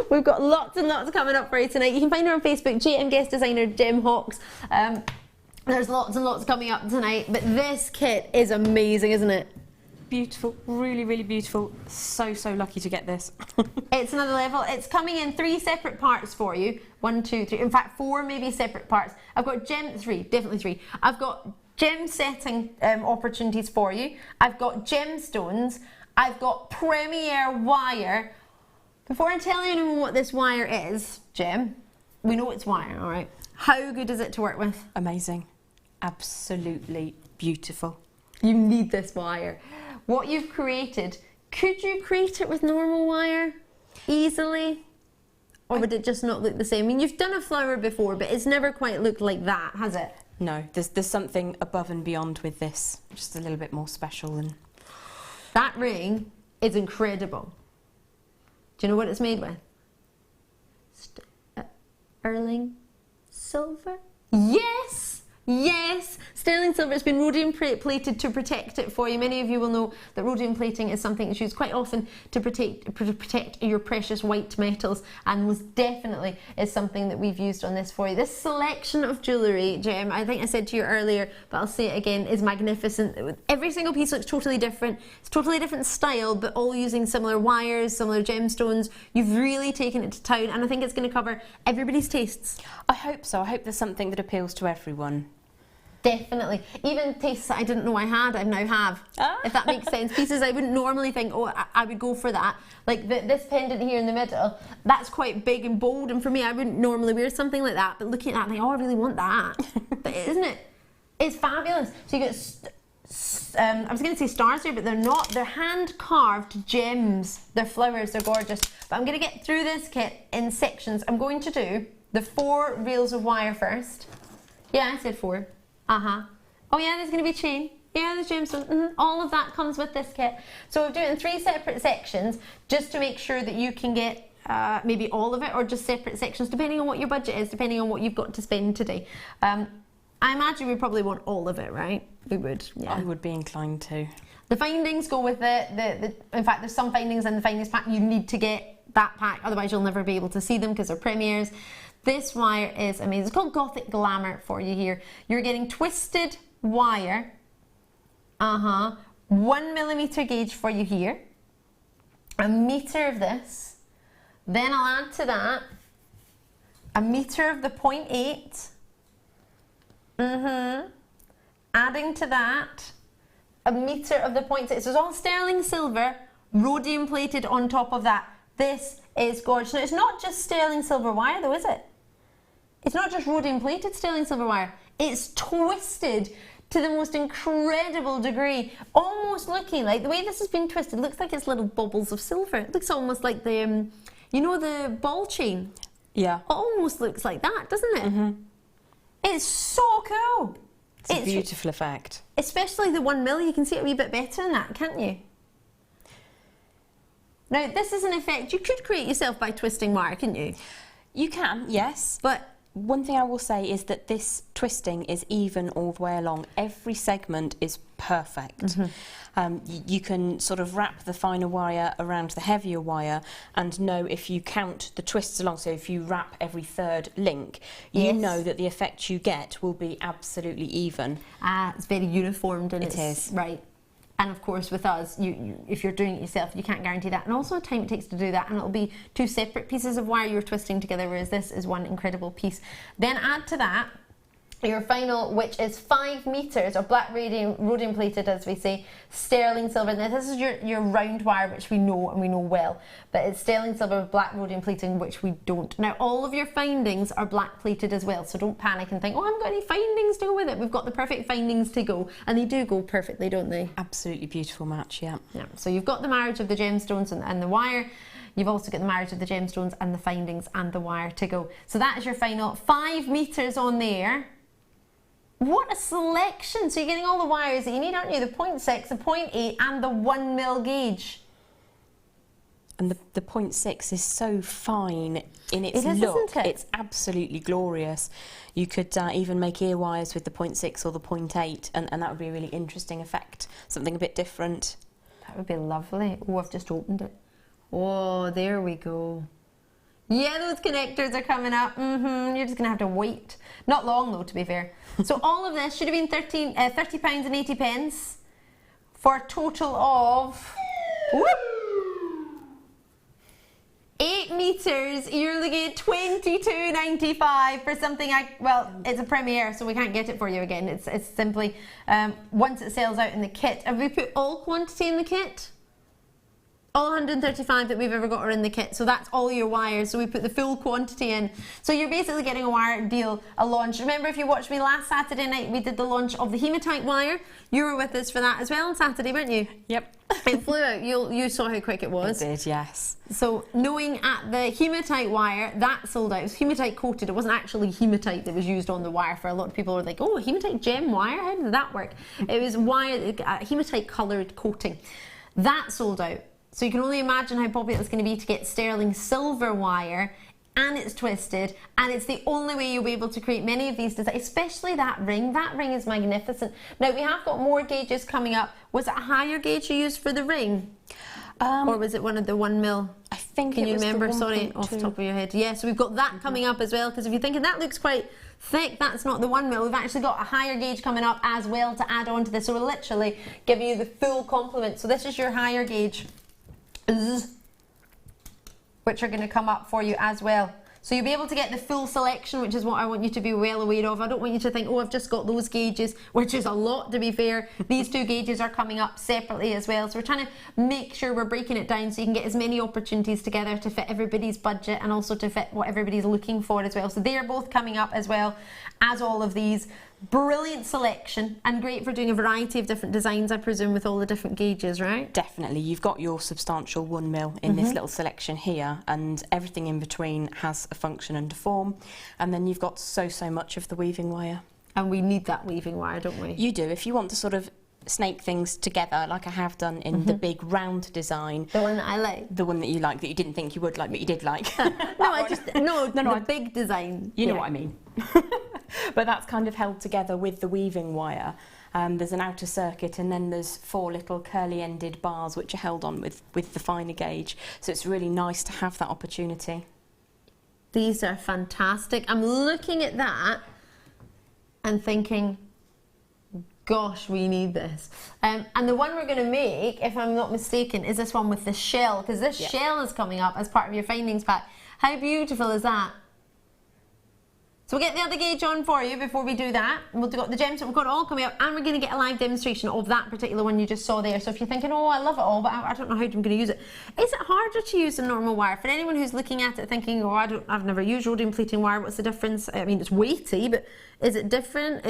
We've got lots and lots coming up for you tonight. You can find her on Facebook, JM Guest Designer Jem Hawks. There's lots and lots coming up tonight, but this kit is amazing, isn't it? Beautiful, really, really beautiful. So lucky to get this. It's another level. It's coming in 3 separate parts for you. 1, 2, 3. In fact, 4 maybe separate parts. I've got definitely 3. I've got gem setting opportunities for you. I've got gemstones. I've got premier wire. Before I tell you what this wire is, Jem, we know it's wire, all right? How good is it to work with? Amazing. Absolutely beautiful. You need this wire. What you've created, could you create it with normal wire easily? Or would it just not look the same? I mean, you've done a flower before, but it's never quite looked like that, has it? No, there's something above and beyond with this. Just a little bit more special than... That ring is incredible. Do you know what it's made with? Sterling silver? Yes! Yes, sterling silver. It's been rhodium plated to protect it for you. Many of you will know that rhodium plating is something that's used quite often to protect your precious white metals, and most definitely is something that we've used on this for you. This selection of jewellery, Jem, I think I said to you earlier, but I'll say it again, is magnificent. Every single piece looks totally different. It's totally different style, but all using similar wires, similar gemstones. You've really taken it to town, and I think it's going to cover everybody's tastes. I hope so. I hope there's something that appeals to everyone. Definitely. Even tastes that I didn't know I had, I now have. If that makes sense. Pieces I wouldn't normally think, oh, I would go for that. Like this pendant here in the middle, that's quite big and bold, and for me, I wouldn't normally wear something like that, but looking at that, I'm like, oh, I really want that. But isn't it? It's fabulous. So you get, I was going to say stars here, but they're not. They're hand-carved gems. They're flowers, they're gorgeous. But I'm going to get through this kit in sections. I'm going to do the 4 reels of wire first. Yeah, I said 4. Oh yeah, there's going to be chain. Yeah, there's gemstones. All of that comes with this kit. So we'll do it in 3 separate sections just to make sure that you can get maybe all of it, or just separate sections depending on what your budget is, depending on what you've got to spend today. I imagine we probably want all of it, right? We would. Yeah. I would be inclined to. The findings go with it. In fact, there's some findings in the findings pack. You need to get that pack, otherwise you'll never be able to see them because they're premieres. This wire is amazing. It's called Gothic Glamour for you here. You're getting twisted wire, 1 millimeter gauge for you here, a meter of this, then I'll add to that a meter of the 0.8, adding to that a meter of the 0.6. So it's all sterling silver, rhodium plated on top of that. This is gorgeous. Now it's not just sterling silver wire though, is it? It's not just rhodium plated sterling silver wire. It's twisted to the most incredible degree, almost looking like, the way this has been twisted, looks like it's little bubbles of silver. It looks almost like the, you know, the ball chain? Yeah. It almost looks like that, doesn't it? It's so cool. It's a beautiful effect. Especially the 1 mil, you can see it a wee bit better than that, can't you? Now, this is an effect you could create yourself by twisting wire, couldn't you? You can, yes. But one thing I will say is that this twisting is even all the way along. Every segment is perfect. You can sort of wrap the finer wire around the heavier wire and know if you count the twists along, so if you wrap every third link, you know that the effect you get will be absolutely even. It's very uniformed and it is. Right. And of course with us, if you're doing it yourself, you can't guarantee that. And also the time it takes to do that, and it'll be two separate pieces of wire you're twisting together, whereas this is one incredible piece. Then add to that your final, which is 5 meters of black rhodium plated, as we say, sterling silver. Now this is your round wire, which we know and we know well, but it's sterling silver with black rhodium plating, which we don't. Now all of your findings are black plated as well, so don't panic and think, oh, I haven't got any findings to go with it. We've got the perfect findings to go, and they do go perfectly, don't they? Absolutely beautiful match, yeah. So you've got the marriage of the gemstones and the wire. You've also got the marriage of the gemstones and the findings and the wire to go. So that is your final 5 meters on there. What a selection! So you're getting all the wires that you need, aren't you? The 0.6, the 0.8 and the 1 mil gauge. And the 0.6 is so fine in its look. Isn't it? It's absolutely glorious. You could even make ear wires with the 0.6 or the 0.8 and that would be a really interesting effect. Something a bit different. That would be lovely. Oh, I've just opened it. Oh, there we go. Yeah, those connectors are coming up. You're just going to have to wait. Not long though, to be fair. So all of this should have been £30.80 for a total of 8 meters. You're looking at £22.95 for something well, it's a premiere, so we can't get it for you again. It's simply once it sells out in the kit. Have we put all quantity in the kit? All 135 that we've ever got are in the kit, so that's all your wires, so we put the full quantity in. So you're basically getting a wire deal, a launch. Remember, if you watched me last Saturday night, we did the launch of the hematite wire. You were with us for that as well on Saturday, weren't you? Yep. It flew out. You saw how quick it was. It did, yes. So knowing at the hematite wire, that sold out. It was hematite coated. It wasn't actually hematite that was used on the wire. For a lot of people were like, oh, hematite gem wire? How did that work? It was wire, hematite coloured coating. That sold out. So you can only imagine how popular it's going to be to get sterling silver wire, and it's twisted, and it's the only way you'll be able to create many of these designs, especially that ring. That ring is magnificent. Now we have got more gauges coming up. Was it a higher gauge you used for the ring? Or was it one of the 1 mil? I think Can it you was remember? the Sorry, off the top of your head. Yeah, so we've got that coming up as well, because if you're thinking that looks quite thick, that's not the 1 mil. We've actually got a higher gauge coming up as well to add on to this. So we're literally giving you the full complement. So this is your higher gauge, which are going to come up for you as well. So you'll be able to get the full selection, which is what I want you to be well aware of. I don't want you to think, oh, I've just got those gauges, which is a lot, to be fair. These two gauges are coming up separately as well. So we're trying to make sure we're breaking it down so you can get as many opportunities together to fit everybody's budget and also to fit what everybody's looking for as well. So they're both coming up as well as all of these. Brilliant selection, and great for doing a variety of different designs, I presume, with all the different gauges, right? Definitely. You've got your substantial 1 mil in this little selection here, and everything in between has a function and a form, and then you've got so much of the weaving wire. And we need that weaving wire, don't we? You do. If you want to sort of snake things together like I have done in the big round design. The one that I like. The one that you like, that you didn't think you would like, but you did like. the big design. You know what I mean. But that's kind of held together with the weaving wire. There's an outer circuit, and then there's 4 little curly-ended bars which are held on with the finer gauge. So it's really nice to have that opportunity. These are fantastic. I'm looking at that and thinking, Gosh, we need this. And the one we're going to make, if I'm not mistaken, is this one with the shell, because this shell is coming up as part of your findings pack. How beautiful is that? So we'll get the other gauge on for you before we do that. We've got the gems, we've got it all coming up, and we're going to get a live demonstration of that particular one you just saw there. So if you're thinking, oh, I love it all, but I don't know how I'm going to use it. Is it harder to use than normal wire? For anyone who's looking at it thinking, oh, I've never used rhodium plating wire, what's the difference? I mean, it's weighty, but is it different?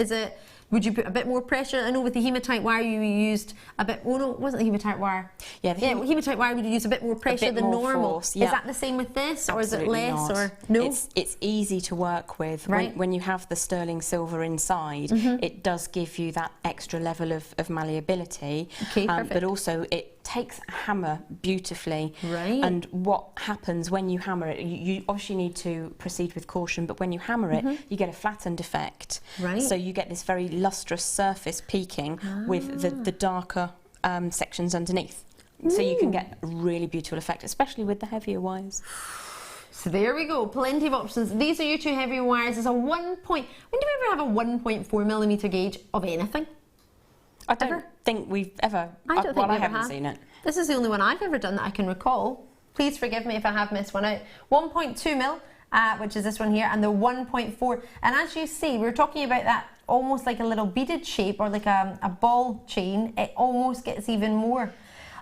Would you put a bit more pressure? I know with the hematite wire you used a bit, oh no, it wasn't the hematite wire. Yeah, hematite wire would use a bit more pressure than normal. Force, yeah. Is that the same with this, or Absolutely is it less? Not. Or no? It's easy to work with. Right. When you have the sterling silver inside, it does give you that extra level of malleability. Okay, perfect. But also it takes a hammer beautifully. Right. And what happens when you hammer it, you obviously need to proceed with caution, but when you hammer it, you get a flattened effect. Right. So you get this very lustrous surface peaking with the darker sections underneath. So you can get a really beautiful effect, especially with the heavier wires. So there we go, plenty of options. These are your two heavier wires. It's a when do we ever have a 1.4mm gauge of anything? I don't think we've ever, I don't think we I ever haven't have. seen it. This is the only one I've ever done that I can recall. Please forgive me if I have missed one out. 1.2mm, which is this one here, and the 1.4. And as you see, we were talking about that almost like a little beaded shape, or like a ball chain. It almost gets even more.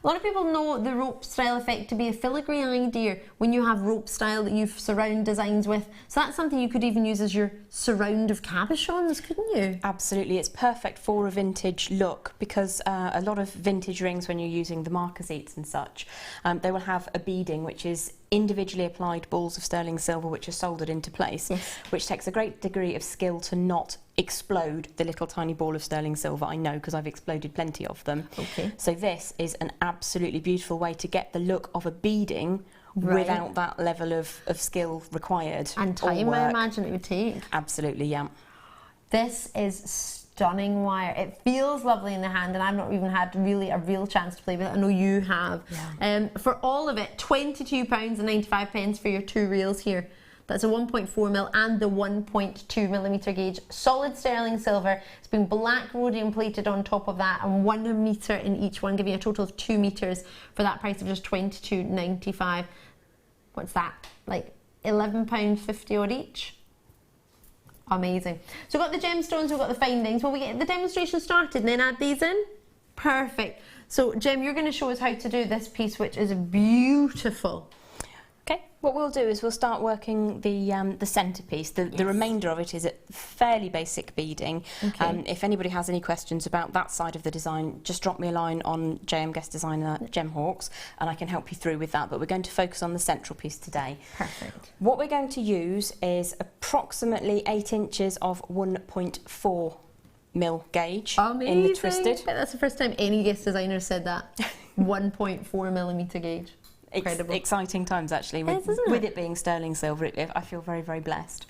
A lot of people know the rope style effect to be a filigree idea when you have rope style that you surround designs with. So that's something you could even use as your surround of cabochons, couldn't you? Absolutely, it's perfect for a vintage look, because a lot of vintage rings, when you're using the marquesites and such, they will have a beading which is individually applied balls of sterling silver which are soldered into place, which takes a great degree of skill to not explode the little tiny ball of sterling silver. I know, because I've exploded plenty of them. Okay. So this is an absolutely beautiful way to get the look of a beading without that level of skill required. And time, I imagine it would take. Absolutely, yeah. This is stunning wire. It feels lovely in the hand, and I've not even had really a real chance to play with it. I know you have. Yeah. For all of it, £22.95 for your two reels here. That's a 1.4mm and the 1.2mm gauge. Solid sterling silver. It's been black rhodium plated on top of that, and 1 metre in each one, giving you a total of 2 metres for that price of just £22.95. What's that? Like £11.50 odd each? Amazing. So we've got the gemstones, we've got the findings. Will we get the demonstration started and then add these in? Perfect. So Jem, you're going to show us how to do this piece, which is beautiful. Okay, what we'll do is we'll start working the centrepiece. The remainder of it is a fairly basic beading. Okay. If anybody has any questions about that side of the design, just drop me a line on JM Guest Designer Gem Hawks, and I can help you through with that. But we're going to focus on the central piece today. Perfect. What we're going to use is approximately 8 inches of 1.4mm gauge in the twisted. That's the first time any guest designer said that. 1.4mm gauge. Incredible. Exciting times, actually, with it being sterling silver. I feel very, very blessed.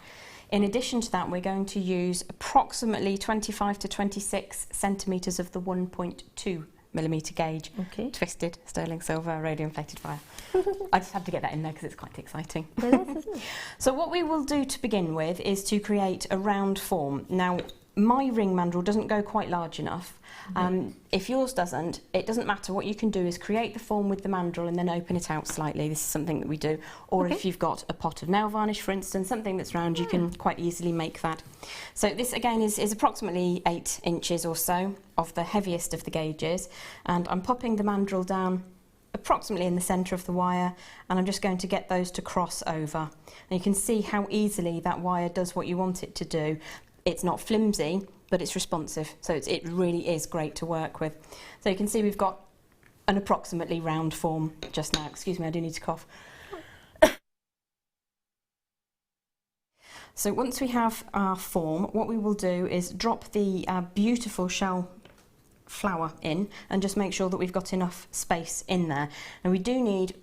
In addition to that, we're going to use approximately 25 to 26 centimetres of the 1.2mm gauge. Okay. Twisted sterling silver rhodium plated wire. I just had to get that in there because it's quite exciting. It is, isn't it? So what we will do to begin with is to create a round form. Now, my ring mandrel doesn't go quite large enough. If yours doesn't, it doesn't matter. What you can do is create the form with the mandrel and then open it out slightly. This is something that we do. Or if you've got a pot of nail varnish, for instance, something that's round, you can quite easily make that. So this again is approximately 8 inches or so of the heaviest of the gauges, and I'm popping the mandrel down approximately in the centre of the wire, and I'm just going to get those to cross over. And you can see how easily that wire does what you want it to do. It's not flimsy, but it's responsive, so it really is great to work with. So you can see we've got an approximately round form just now. Excuse me, I do need to cough. So once we have our form, what we will do is drop the beautiful shell flower in and just make sure that we've got enough space in there. And we do need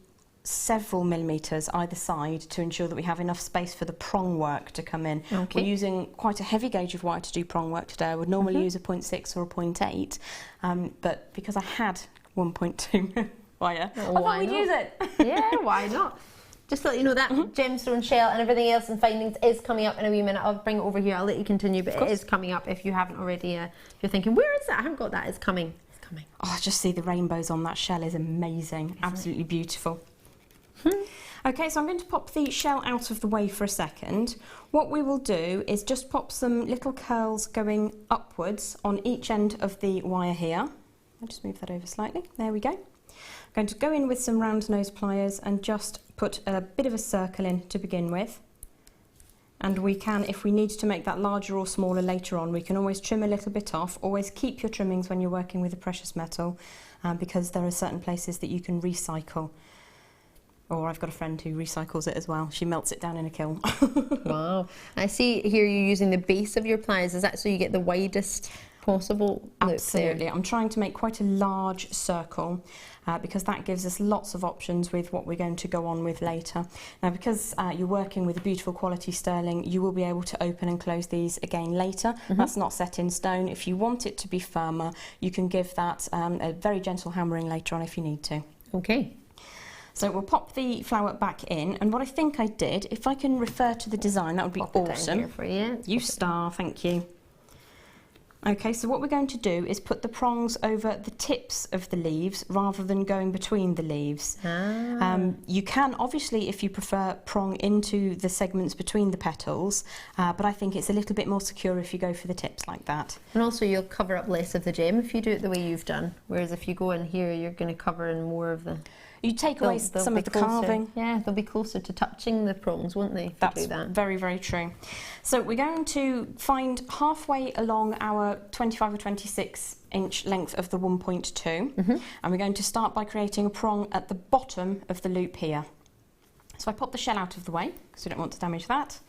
several millimetres either side to ensure that we have enough space for the prong work to come in. Okay. We're using quite a heavy gauge of wire to do prong work today. I would normally use a 0.6 or a 0.8, but because I had 1.2 wire, I thought we'd use it. Yeah, why not? Just to let you know that gemstone shell and everything else and findings is coming up in a wee minute. I'll bring it over here. I'll let you continue, but it is coming up if you haven't already. If you're thinking, where is that? I haven't got that. It's coming. It's coming. Oh, just see the rainbows on that shell is amazing. Absolutely beautiful. Okay, so I'm going to pop the shell out of the way for a second. What we will do is just pop some little curls going upwards on each end of the wire here. I'll just move that over slightly. There we go. I'm going to go in with some round nose pliers and just put a bit of a circle in to begin with. And we can, if we need to make that larger or smaller later on, we can always trim a little bit off. Always keep your trimmings when you're working with a precious metal, because there are certain places that you can recycle. Or I've got a friend who recycles it as well. She melts it down in a kiln. Wow. I see here you're using the base of your pliers. Is that so you get the widest possible look? Absolutely. There? I'm trying to make quite a large circle because that gives us lots of options with what we're going to go on with later. Now, because you're working with a beautiful quality sterling, you will be able to open and close these again later. That's not set in stone. If you want it to be firmer, you can give that a very gentle hammering later on if you need to. Okay. So we'll pop the flower back in, and what I think I did, if I can refer to the design, that would be awesome. Here for you. You star, thank you. Okay, so what we're going to do is put the prongs over the tips of the leaves rather than going between the leaves. You can, obviously, if you prefer, prong into the segments between the petals, but I think it's a little bit more secure if you go for the tips like that. And also you'll cover up less of the gem if you do it the way you've done, whereas if you go in here, you're going to cover in more of the... You take away some of the carving. Yeah, they'll be closer to touching the prongs, won't they? That's very, very true. So we're going to find halfway along our 25 or 26 inch length of the 1.2, and we're going to start by creating a prong at the bottom of the loop here. So I pop the shell out of the way because we don't want to damage that,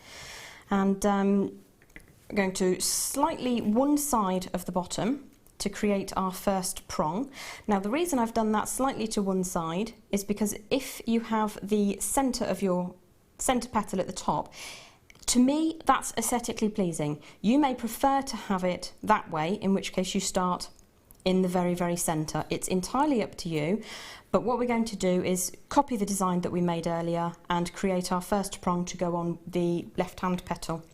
and we're going to slightly one side of the bottom to create our first prong. Now, the reason I've done that slightly to one side is because if you have the centre of your centre petal at the top, to me that's aesthetically pleasing. You may prefer to have it that way, in which case you start in the very, very centre. It's entirely up to you, but what we're going to do is copy the design that we made earlier and create our first prong to go on the left-hand petal.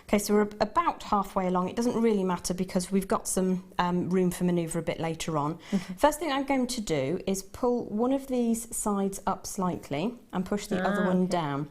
Okay, so we're about halfway along. It doesn't really matter because we've got some room for manoeuvre a bit later on. First thing I'm going to do is pull one of these sides up slightly and push the other one down.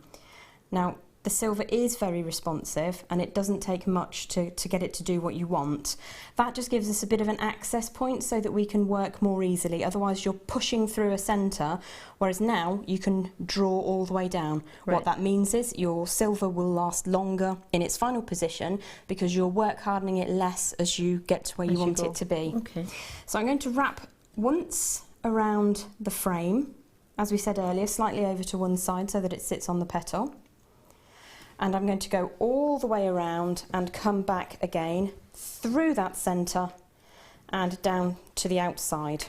Now, the silver is very responsive and it doesn't take much to get it to do what you want. That just gives us a bit of an access point so that we can work more easily. Otherwise you're pushing through a centre, whereas now you can draw all the way down. Right. What that means is your silver will last longer in its final position because you're work hardening it less as you get to where you want it to be. Okay. So I'm going to wrap once around the frame, as we said earlier, slightly over to one side so that it sits on the petal. And I'm going to go all the way around and come back again through that centre and down to the outside.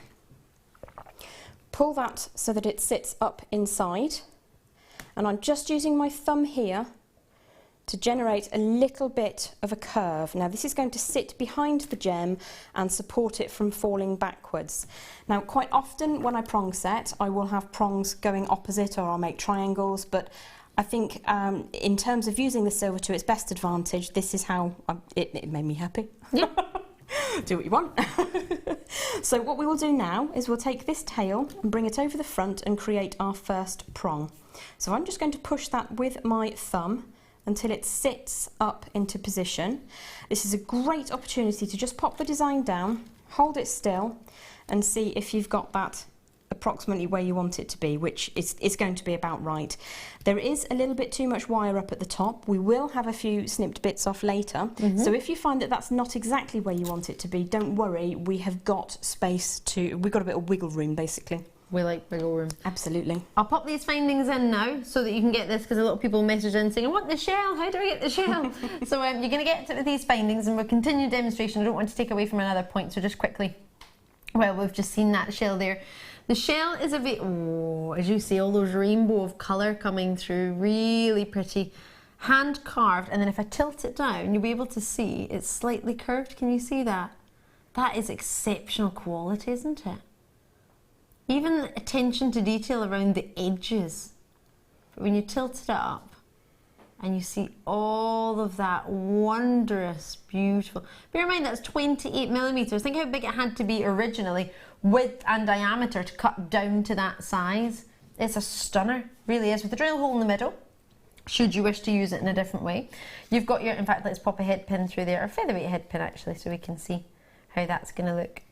Pull that so that it sits up inside, and I'm just using my thumb here to generate a little bit of a curve. Now this is going to sit behind the gem and support it from falling backwards. Now quite often when I prong set, I will have prongs going opposite, or I'll make triangles, but I think in terms of using the silver to its best advantage, this is how it made me happy. Yeah. Do what you want. So what we will do now is we'll take this tail and bring it over the front and create our first prong. So I'm just going to push that with my thumb until it sits up into position. This is a great opportunity to just pop the design down, hold it still, and see if you've got that approximately where you want it to be, which is going to be about right. There is a little bit too much wire up at the top. We will have a few snipped bits off later. So if you find that that's not exactly where you want it to be, don't worry, we have got space to, we've got a bit of wiggle room basically. We like wiggle room. Absolutely. I'll pop these findings in now so that you can get this, because a lot of people message in saying, I want the shell, how do I get the shell? So you're going to get to these findings and we'll continue demonstration. I don't want to take away from another point, so just quickly. Well, we've just seen that shell there. The shell is a bit, as you see, all those rainbow of colour coming through, really pretty, hand carved. And then if I tilt it down, you'll be able to see it's slightly curved. Can you see that? That is exceptional quality, isn't it? Even attention to detail around the edges. when you tilt it up and you see all of that wondrous, beautiful. Bear in mind that's 28mm. Think how big it had to be originally, width and diameter, to cut down to that size. It's a stunner, really is, with a drill hole in the middle, should you wish to use it in a different way. You've got your, in fact, let's pop a head pin through there, or a featherweight head pin actually, so we can see how that's going to look.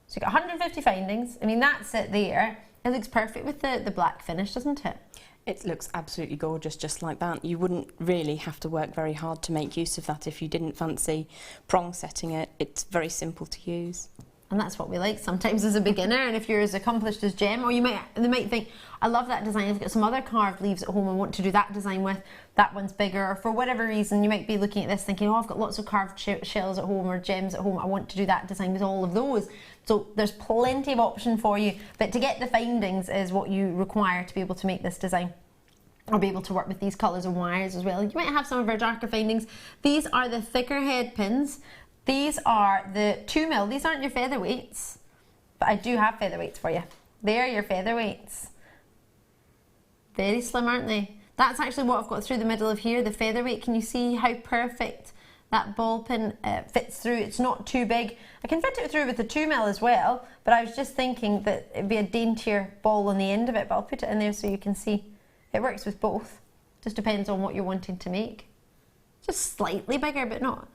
So you've got 150 findings. I mean, that's it there. It looks perfect with the black finish, doesn't it? It looks absolutely gorgeous just like that. You wouldn't really have to work very hard to make use of that if you didn't fancy prong setting it. It's very simple to use. And that's what we like sometimes as a beginner. And if you're as accomplished as Jem, or they might think, I love that design, I've got some other carved leaves at home I want to do that design with, that one's bigger, or for whatever reason you might be looking at this thinking, oh, I've got lots of carved shells at home or gems at home, I want to do that design with all of those. So there's plenty of option for you, but to get the findings is what you require to be able to make this design, or be able to work with these colours and wires as well. You might have some of our darker findings. These are the thicker head pins. These are the 2mm. These aren't your featherweights, but I do have featherweights for you. They're your featherweights. Very slim, aren't they? That's actually what I've got through the middle of here, the featherweight. Can you see how perfect that ball pin fits through? It's not too big. I can fit it through with the 2mm as well, but I was just thinking that it'd be a daintier ball on the end of it, but I'll put it in there so you can see. It works with both. Just depends on what you're wanting to make. Just slightly bigger, but not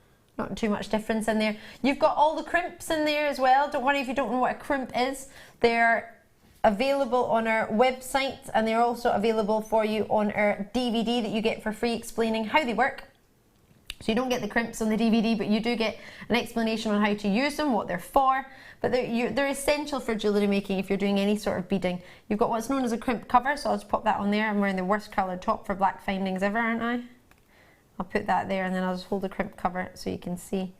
too much difference in there. You've got all the crimps in there as well. Don't worry if you don't know what a crimp is. They're available on our website, and they're also available for you on our DVD that you get for free, explaining how they work. So you don't get the crimps on the DVD, but you do get an explanation on how to use them, what they're for. But they're essential for jewellery making if you're doing any sort of beading. You've got what's known as a crimp cover, so I'll just pop that on there. I'm wearing the worst coloured top for black findings ever, aren't I? I'll put that there, and then I'll just hold the crimp cover so you can see.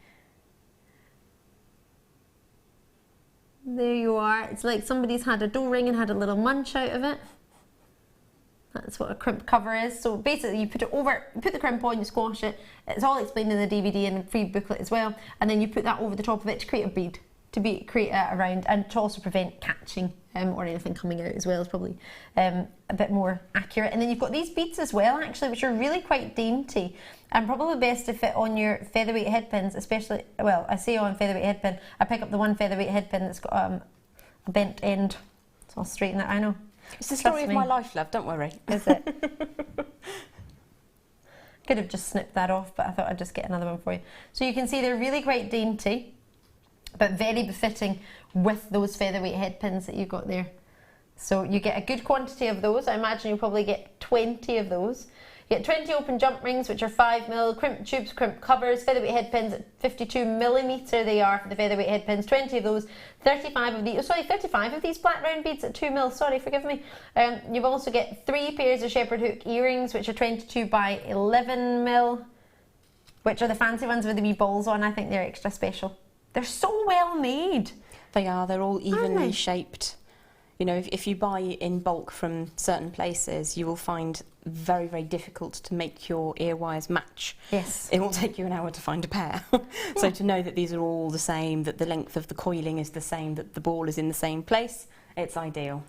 There you are. It's like somebody's had a dough ring and had a little munch out of it. That's what a crimp cover is. So basically you put it over, you put the crimp on, you squash it. It's all explained in the DVD and the free booklet as well. And then you put that over the top of it to create a bead, to create a round, and to also prevent catching or anything coming out as well. Is probably a bit more accurate. And then you've got these beads as well, actually, which are really quite dainty and probably best to fit on your featherweight head pins, especially, well, I say on featherweight head pin, I pick up the one featherweight head pin that's got a bent end, so I'll straighten that. I know. It's the story of my life, love, don't worry. Is it? Could have just snipped that off, but I thought I'd just get another one for you. So you can see they're really quite dainty, but very befitting with those featherweight head pins that you've got there. So you get a good quantity of those. I imagine you'll probably get 20 of those. You get 20 open jump rings, which are 5mm, crimp tubes, crimp covers, featherweight head pins at 52mm they are for the featherweight head pins, 20 of those, 35 of these, 35 of these black round beads at 2mm, sorry, forgive me. You've also get 3 pairs of shepherd hook earrings, which are 22 by 11mm, which are the fancy ones with the wee balls on. I think they're extra special. They're so well made. They are, they're all evenly shaped. You know, if you buy in bulk from certain places, you will find very, very difficult to make your ear wires match. Yes. It will take you an hour to find a pair. So to know that these are all the same, that the length of the coiling is the same, that the ball is in the same place, it's ideal.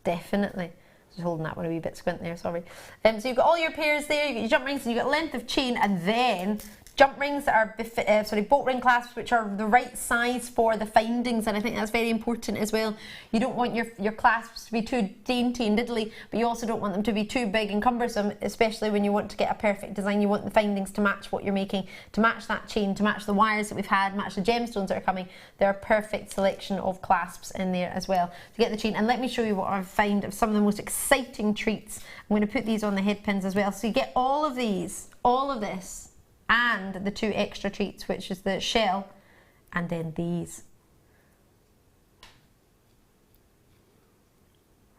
Definitely. Just holding that one a wee bit squint there, sorry. So you've got all your pairs there, you've got your jump rings, and you've got length of chain, and then jump rings that are bolt ring clasps, which are the right size for the findings, and I think that's very important as well. You don't want your clasps to be too dainty and diddly, but you also don't want them to be too big and cumbersome, especially when you want to get a perfect design. You want the findings to match what you're making, to match that chain, to match the wires that we've had, match the gemstones that are coming. There are a perfect selection of clasps in there as well to get the chain. And let me show you what I find of some of the most exciting treats. I'm going to put these on the head pins as well. So you get all of these, all of this, and the 2 extra treats, which is the shell and then these.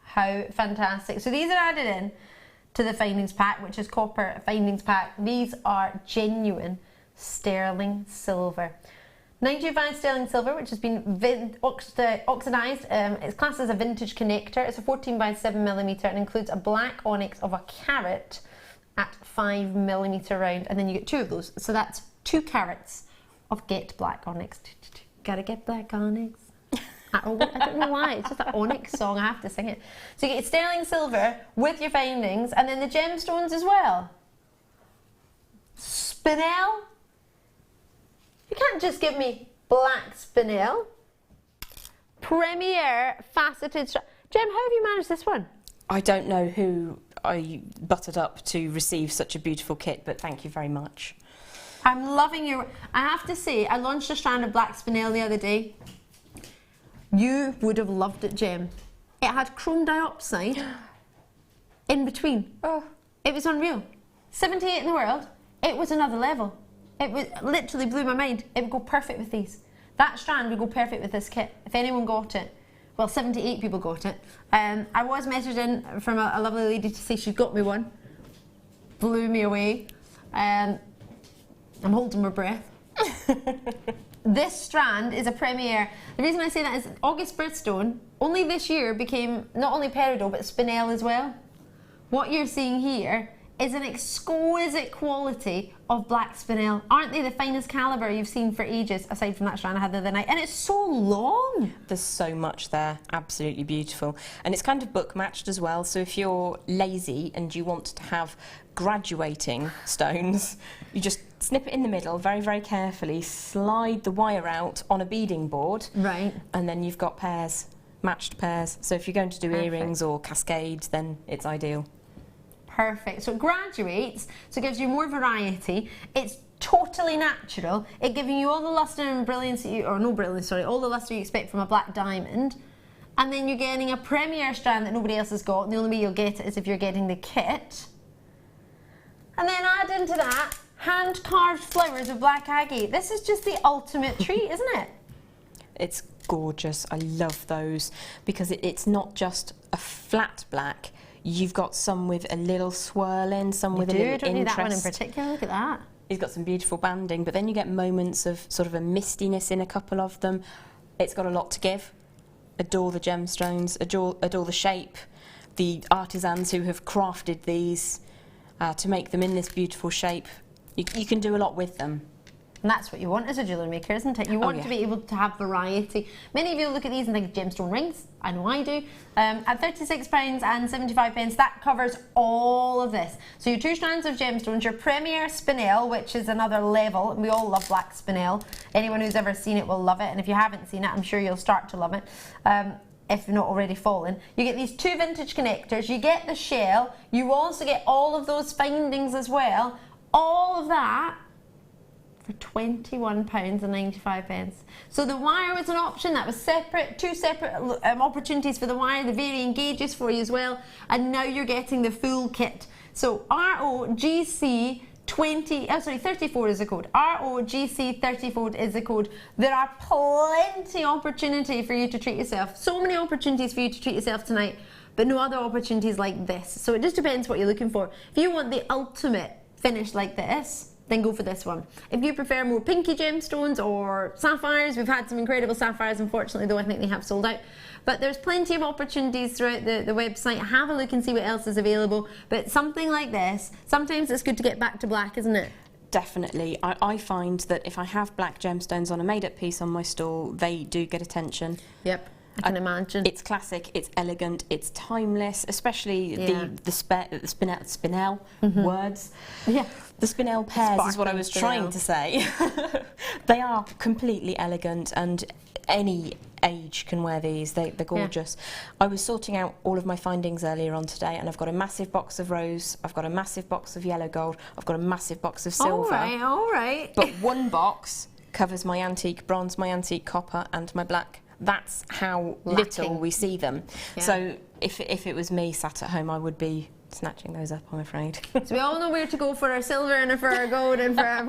How fantastic. So these are added in to the findings pack, which is copper findings pack. These are genuine sterling silver. 925 sterling silver, which has been oxidized. It's classed as a vintage connector. It's a 14 by 7mm and includes a black onyx of a carat at 5mm round, and then you get 2 of those, so that's 2 carats of get black onyx. Gotta get black onyx. I don't know why, it's just an onyx song, I have to sing it. So you get sterling silver with your findings, and then the gemstones as well. Spinel. You can't just give me black spinel. Premier faceted strand. Gem, how have you managed this one? I don't know who I buttered up to receive such a beautiful kit, but thank you very much. I'm loving your... I have to say, I launched a strand of black spinel the other day. You would have loved it, Gem. It had chrome dioxide in between. Oh. It was unreal. 78 in the world. It was another level. It was literally blew my mind. It would go perfect with these. That strand would go perfect with this kit. If anyone got it. Well, 78 people got it. I was messaged in from a lovely lady to say she got me one. Blew me away. I'm holding my breath. This strand is a premiere. The reason I say that is August birthstone only this year became not only peridot but spinel as well. What you're seeing here is an exquisite quality of black spinel. Aren't they the finest calibre you've seen for ages, aside from that strand I had the other night? And it's so long. There's so much there, absolutely beautiful. And it's kind of book matched as well, so if you're lazy and you want to have graduating stones, you just snip it in the middle very, very carefully, slide the wire out on a beading board, Right. and then you've got pairs, matched pairs. So if you're going to do earrings or cascades, then it's ideal. Perfect. So it graduates, so it gives you more variety. It's totally natural. It giving you all the lustre and brilliance, all the lustre you expect from a black diamond. And then you're getting a premier strand that nobody else has got, and the only way you'll get it is if you're getting the kit. And then add into that hand-carved flowers of black agate. This is just the ultimate treat, isn't it? It's gorgeous. I love those because it's not just a flat black. You've got some with a little swirl in, some with a little interest. Don't need that one in particular. Look at that. It's got some beautiful banding, but then you get moments of sort of a mistiness in a couple of them. It's got a lot to give. Adore the gemstones, adore the shape, the artisans who have crafted these to make them in this beautiful shape. You can do a lot with them. And that's what you want as a jewellery maker, isn't it? You want to be able to have variety. Many of you look at these and think gemstone rings. I know I do. At £36 and 75 pence, that covers all of this. So your 2 strands of gemstones, your premier spinel, which is another level. And we all love black spinel. Anyone who's ever seen it will love it. And if you haven't seen it, I'm sure you'll start to love it. If you're not already fallen. You get these 2 vintage connectors. You get the shell. You also get all of those findings as well. All of that for £21.95. So the wire was an option. That was separate, 2 separate opportunities for the wire, the varying gauges for you as well, and now you're getting the full kit. So ROGC 34 is the code. ROGC 34 is the code. There are plenty of opportunity for you to treat yourself. So many opportunities for you to treat yourself tonight, but no other opportunities like this. So it just depends what you're looking for. If you want the ultimate finish like this, then go for this one. If you prefer more pinky gemstones or sapphires, we've had some incredible sapphires, unfortunately, though I think they have sold out. But there's plenty of opportunities throughout the website. Have a look and see what else is available. But something like this, sometimes it's good to get back to black, isn't it? Definitely. I find that if I have black gemstones on a made-up piece on my stall, they do get attention. Yep. I can imagine. It's classic, it's elegant, it's timeless, especially the spinel words. Yeah. The spinel pairs is what I was trying to say. They are completely elegant and any age can wear these. They're gorgeous. Yeah. I was sorting out all of my findings earlier on today, and I've got a massive box of rose, I've got a massive box of yellow gold, I've got a massive box of silver. All right. But one box covers my antique bronze, my antique copper and my black. That's how little we see them. Yeah. So if it was me sat at home, I would be snatching those up, I'm afraid. So we all know where to go for our silver and for our gold and for our...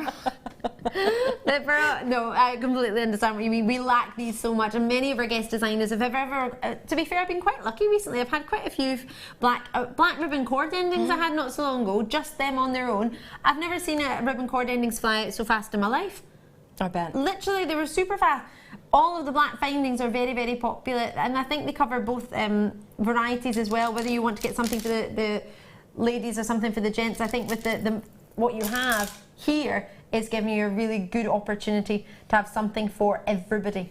No, I completely understand what you mean. We lack these so much, and many of our guest designers have ever, to be fair, I've been quite lucky recently. I've had quite a few black ribbon cord endings I had not so long ago, just them on their own. I've never seen a ribbon cord endings fly out so fast in my life. I bet. Literally, they were super fast. All of the black findings are very, very popular, and I think they cover both varieties as well, whether you want to get something for the ladies or something for the gents. I think with what you have here is giving you a really good opportunity to have something for everybody.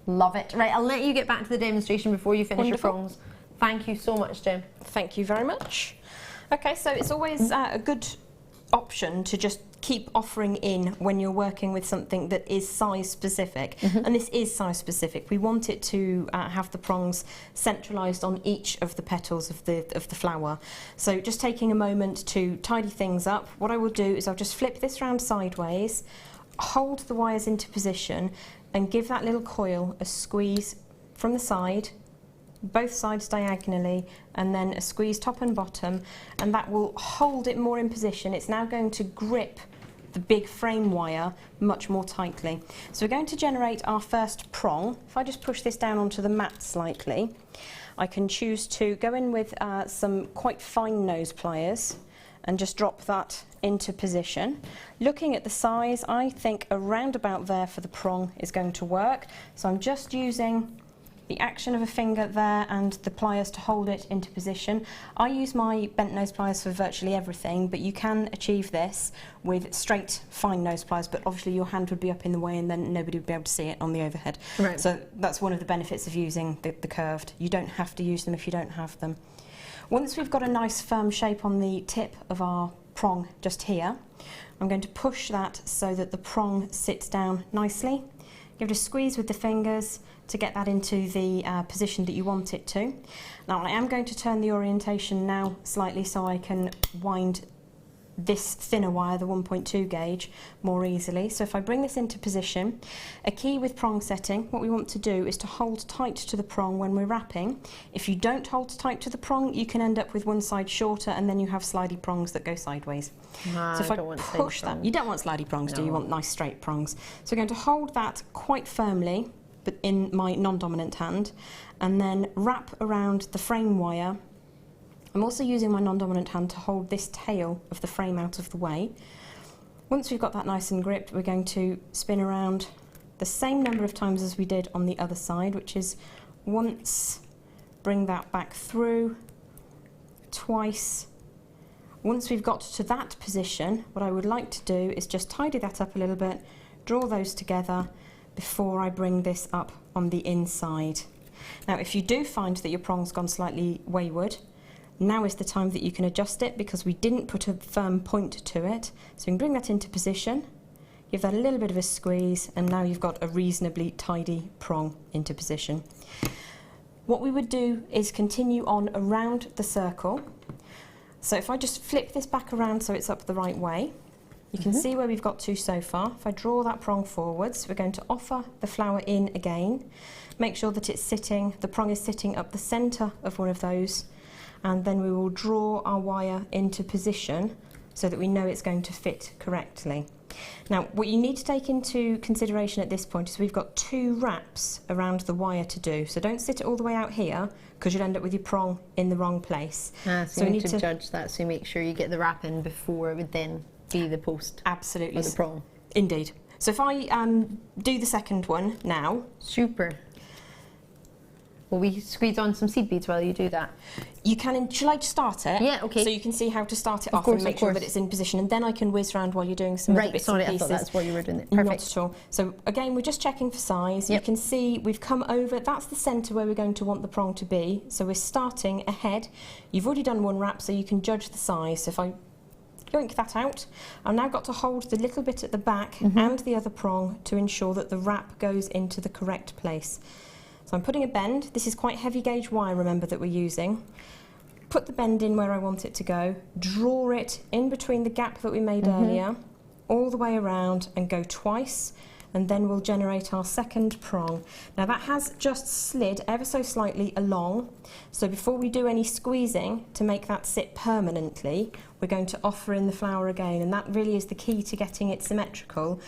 Love it. Right, I'll let you get back to the demonstration before you finish your prongs. Thank you so much, Jem. Thank you very much. Okay, so it's always a good option to just keep offering in when you're working with something that is size specific, and this is size specific. We want it to have the prongs centralised on each of the petals of the flower. So just taking a moment to tidy things up, what I will do is I'll just flip this round sideways, hold the wires into position and give that little coil a squeeze from the side, both sides diagonally, and then a squeeze top and bottom, and that will hold it more in position. It's now going to grip the big frame wire much more tightly. So we're going to generate our first prong. If I just push this down onto the mat slightly, I can choose to go in with some quite fine nose pliers and just drop that into position. Looking at the size, I think around about there for the prong is going to work. So I'm just using the action of a finger there and the pliers to hold it into position. I use my bent nose pliers for virtually everything, but you can achieve this with straight fine nose pliers, but obviously your hand would be up in the way and then nobody would be able to see it on the overhead. Right. So that's one of the benefits of using the curved. You don't have to use them if you don't have them. Once we've got a nice firm shape on the tip of our prong just here, I'm going to push that so that the prong sits down nicely. Give it a squeeze with the fingers to get that into the position that you want it to. Now I am going to turn the orientation now slightly so I can wind this thinner wire, the 1.2 gauge, more easily. So if I bring this into position, a key with prong setting, what we want to do is to hold tight to the prong when we're wrapping. If you don't hold tight to the prong, you can end up with one side shorter and then you have slidey prongs that go sideways. So if I push that, you don't want slidey prongs, do you? You want nice straight prongs. So we're going to hold that quite firmly, but in my non-dominant hand, and then wrap around the frame wire. I'm also using my non-dominant hand to hold this tail of the frame out of the way. Once we've got that nice and gripped, we're going to spin around the same number of times as we did on the other side, which is once, bring that back through, twice. Once we've got to that position, what I would like to do is just tidy that up a little bit, draw those together before I bring this up on the inside. Now, if you do find that your prong's gone slightly wayward, now is the time that you can adjust it because we didn't put a firm point to it. So you can bring that into position, give that a little bit of a squeeze, and now you've got a reasonably tidy prong into position. What we would do is continue on around the circle. So if I just flip this back around so it's up the right way, you can see where we've got to so far. If I draw that prong forwards, we're going to offer the flower in again. Make sure that it's sitting, the prong is sitting up the centre of one of those, and then we will draw our wire into position so that we know it's going to fit correctly. Now, what you need to take into consideration at this point is we've got 2 wraps around the wire to do. So don't sit it all the way out here because you'll end up with your prong in the wrong place. So you need to judge that, so make sure you get the wrap in before it would then be the post. Absolutely. Or the prong. Indeed. So if I do the second one now. Super. Will we squeeze on some seed beads while you do that? You can. Shall I just start it? Yeah, okay. So you can see how to start it off and make sure that it's in position, and then I can whiz around while you're doing some other bits and pieces. I thought that's what you were doing. Perfect. Not at all. So again, we're just checking for size. Yep. You can see we've come over. That's the centre where we're going to want the prong to be. So we're starting ahead. You've already done one wrap, so you can judge the size. So if I yoink that out, I've now got to hold the little bit at the back and the other prong to ensure that the wrap goes into the correct place. So I'm putting a bend. This is quite heavy gauge wire, remember, that we're using. Put the bend in where I want it to go, draw it in between the gap that we made earlier, all the way around, and go twice, and then we'll generate our second prong. Now that has just slid ever so slightly along, so before we do any squeezing to make that sit permanently, we're going to offer in the flower again, and that really is the key to getting it symmetrical,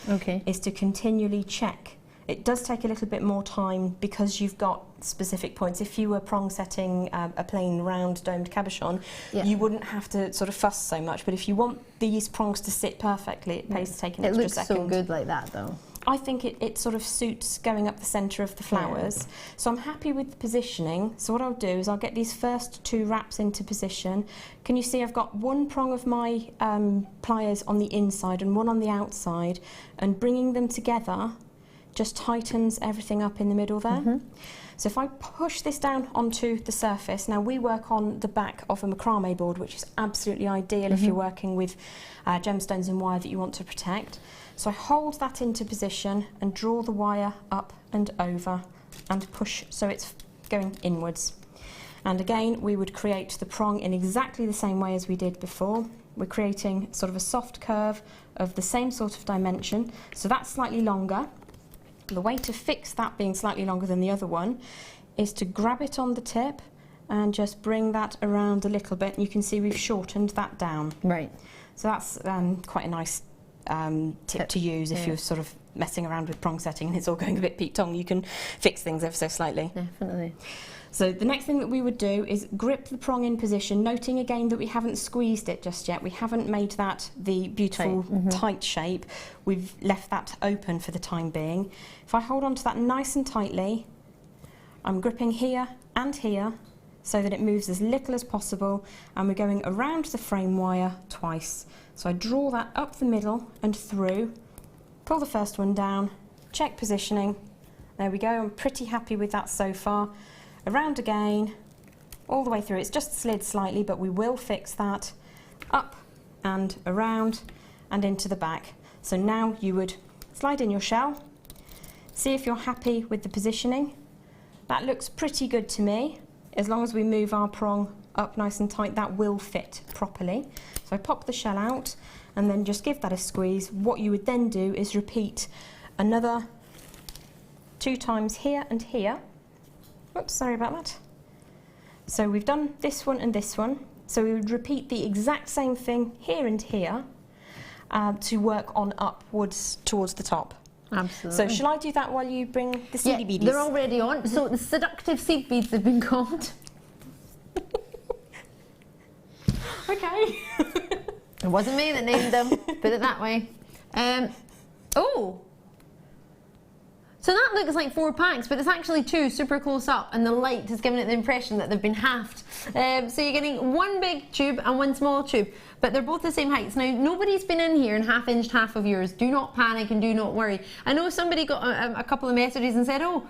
is to continually check. It does take a little bit more time because you've got specific points. If you were prong setting a plain round domed cabochon, you wouldn't have to sort of fuss so much. But if you want these prongs to sit perfectly, it pays to take an extra second. It looks so good like that, though. I think it sort of suits going up the centre of the flowers. So I'm happy with the positioning. So what I'll do is I'll get these first 2 wraps into position. Can you see I've got one prong of my pliers on the inside and one on the outside, and bringing them together just tightens everything up in the middle there. So if I push this down onto the surface, now we work on the back of a macrame board, which is absolutely ideal if you're working with gemstones and wire that you want to protect. So I hold that into position and draw the wire up and over and push so it's going inwards. And again, we would create the prong in exactly the same way as we did before. We're creating sort of a soft curve of the same sort of dimension, so that's slightly longer. The way to fix that being slightly longer than the other one is to grab it on the tip and just bring that around a little bit. You can see we've shortened that down. Right. So that's quite a nice tip to use if you're sort of messing around with prong setting and it's all going a bit peak-tong. You can fix things ever so slightly. Definitely. So the next thing that we would do is grip the prong in position, noting again that we haven't squeezed it just yet. We haven't made that the beautiful tight shape. We've left that open for the time being. If I hold on to that nice and tightly, I'm gripping here and here so that it moves as little as possible, and we're going around the frame wire twice. So I draw that up the middle and through, pull the first one down, check positioning. There we go, I'm pretty happy with that so far. Around again, all the way through. It's just slid slightly, but we will fix that. Up and around and into the back. So now you would slide in your shell, see if you're happy with the positioning. That looks pretty good to me. As long as we move our prong up nice and tight, that will fit properly. So I pop the shell out and then just give that a squeeze. What you would then do is repeat another 2 times here and here. Oops, sorry about that. So we've done this one and this one. So we would repeat the exact same thing here and here to work on upwards towards the top. Absolutely. So shall I do that while you bring the seedy beads? They're already on. So the seductive seed beads have been called. Okay. It wasn't me that named them, put it that way. Oh! So that looks like 4 packs, but it's actually 2 super close up, and the light has given it the impression that they've been halved. So you're getting 1 big tube and 1 small tube, but they're both the same heights. Now, nobody's been in here and half-inched half of yours. Do not panic and do not worry. I know somebody got a couple of messages and said, oh,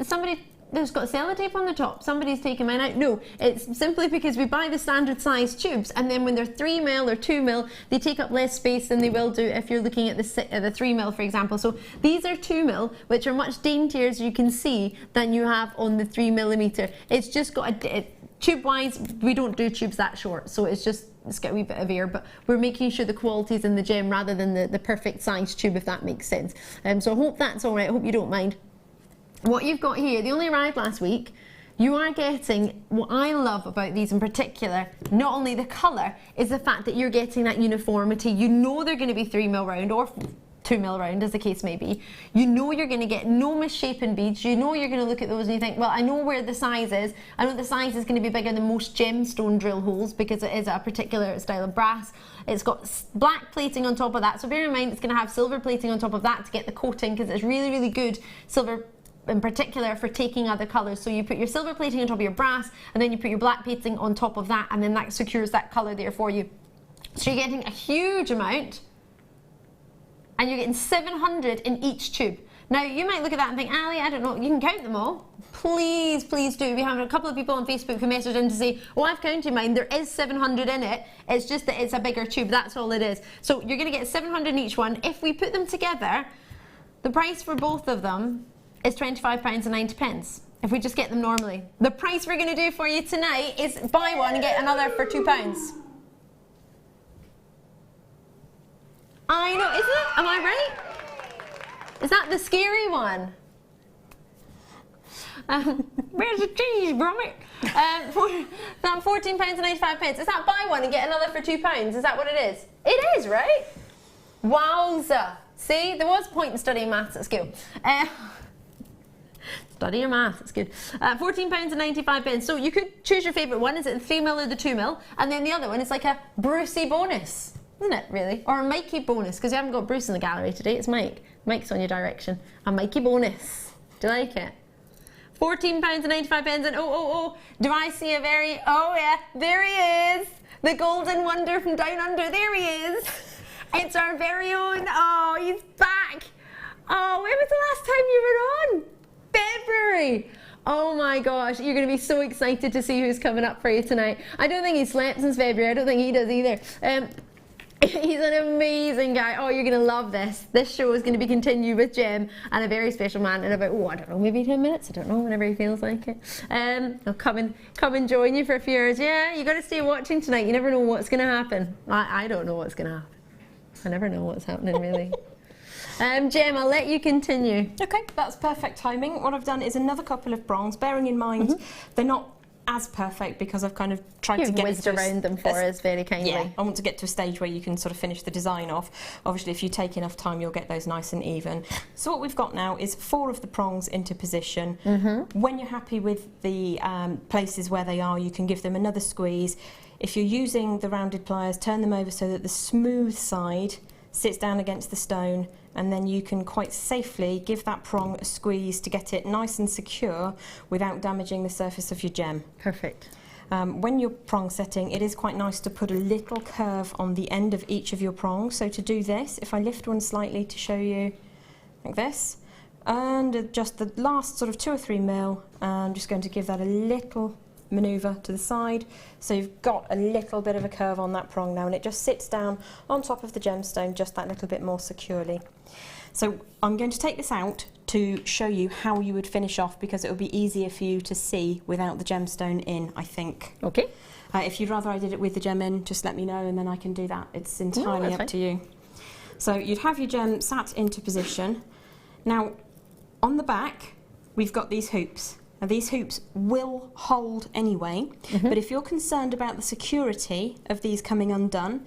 somebody there's got sellotape on the top, somebody's taken mine out. No, it's simply because we buy the standard size tubes, and then when they're 3mm or 2mm, they take up less space than they will do if you're looking at the 3mm, for example. So these are 2mm, which are much daintier, as you can see, than you have on the 3mm. It's just got tube-wise, we don't do tubes that short, so it's got a wee bit of air, but we're making sure the quality is in the gem rather than the perfect size tube, if that makes sense. So I hope that's all right. I hope you don't mind. What you've got here, they only arrived last week. You are getting, what I love about these in particular, not only the colour, is the fact that you're getting that uniformity. You know they're going to be 3mm round or 2mm round, as the case may be. You know you're going to get no misshapen beads. You know you're going to look at those and you think, well, I know where the size is. I know the size is going to be bigger than most gemstone drill holes because it is a particular style of brass. It's got black plating on top of that. So bear in mind it's going to have silver plating on top of that to get the coating, because it's really, really good silver in particular for taking other colours. So you put your silver plating on top of your brass, and then you put your black plating on top of that, and then that secures that colour there for you. So you're getting a huge amount, and you're getting 700 in each tube. Now you might look at that and think, Ali, I don't know, you can count them all. Please, please do. We have a couple of people on Facebook who messaged in to say, oh, I've counted mine, there is 700 in it, it's just that it's a bigger tube, that's all it is. So you're going to get 700 in each one. If we put them together, the price for both of them is £25.90 if we just get them normally. The price we're going to do for you tonight is buy one and get another for £2. I know, isn't it? Am I right? Is that the scary one? Where's the cheese, Gromit? £14.95. Is that buy one and get another for £2? Is that what it is? It is, right? Wowza. See, there was a point in studying maths at school. Study your math, it's good. £14.95. So you could choose your favourite one. Is it the 3mm or the 2mm? And then the other one is like a Brucey bonus, isn't it, really? Or a Mikey bonus, because we haven't got Bruce in the gallery today. It's Mike. Mike's on your direction. A Mikey bonus. Do you like it? £14.95. And oh, do I see a very, oh yeah, there he is. The golden wonder from down under. There he is. It's our very own, oh, he's back. Oh, when was the last time you were on? February. Oh my gosh, you're going to be so excited to see who's coming up for you tonight. I don't think he's slept since February. I don't think he does either. He's an amazing guy. Oh, you're going to love this. This show is going to be continued with Jem and a very special man in about, oh, I don't know, maybe 10 minutes. I don't know, whenever he feels like it. I'll come and join you for a few hours. Yeah, you got to stay watching tonight. You never know what's going to happen. I don't know what's going to happen. I never know what's happening, really. Jem, I'll let you continue. Okay, that's perfect timing. What I've done is another couple of prongs, bearing in mind they're not as perfect because I've kind of tried to get whizzed around them for us very kindly. Yeah, I want to get to a stage where you can sort of finish the design off. Obviously, if you take enough time, you'll get those nice and even. So what we've got now is 4 of the prongs into position. When you're happy with the places where they are, you can give them another squeeze. If you're using the rounded pliers, turn them over so that the smooth side sits down against the stone, and then you can quite safely give that prong a squeeze to get it nice and secure without damaging the surface of your gem. Perfect. When you're prong setting, it is quite nice to put a little curve on the end of each of your prongs. So to do this, if I lift one slightly to show you, like this, and just the last sort of 2 or 3 mil, I'm just going to give that a little manoeuvre to the side, so you've got a little bit of a curve on that prong now, and it just sits down on top of the gemstone just that little bit more securely. So I'm going to take this out to show you how you would finish off, because it will be easier for you to see without the gemstone in, I think. Okay. If you'd rather I did it with the gem in, just let me know and then I can do that. It's entirely up to you. So you'd have your gem sat into position. Now on the back we've got these hoops. Now these hoops will hold anyway, but if you're concerned about the security of these coming undone,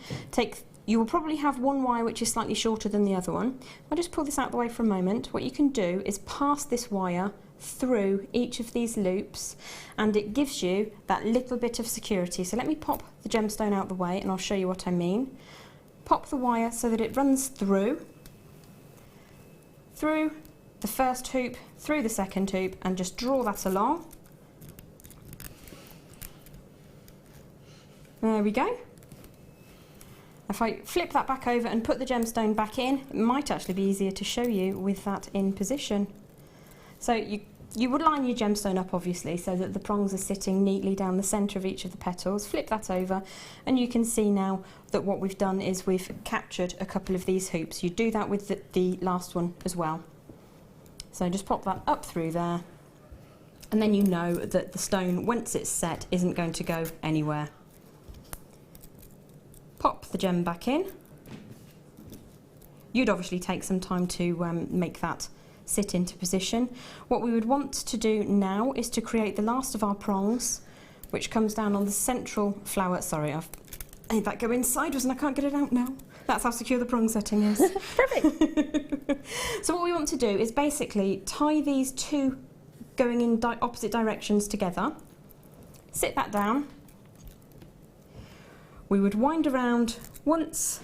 you will probably have one wire which is slightly shorter than the other one. I'll just pull this out of the way for a moment. What you can do is pass this wire through each of these loops, and it gives you that little bit of security. So let me pop the gemstone out of the way and I'll show you what I mean. Pop the wire so that it runs through the first hoop, through the second hoop, and just draw that along. There we go. If I flip that back over and put the gemstone back in, it might actually be easier to show you with that in position. So you would line your gemstone up obviously so that the prongs are sitting neatly down the centre of each of the petals. Flip that over and you can see now that what we've done is we've captured a couple of these hoops. You do that with the last one as well. So just pop that up through there, and then you know that the stone, once it's set, isn't going to go anywhere. Pop the gem back in. You'd obviously take some time to make that sit into position. What we would want to do now is to create the last of our prongs, which comes down on the central flower. Sorry, I've made that go inside and I can't get it out now. That's how secure the prong setting is. Perfect. So what we want to do is basically tie these 2 going in opposite directions together. Sit that down. We would wind around once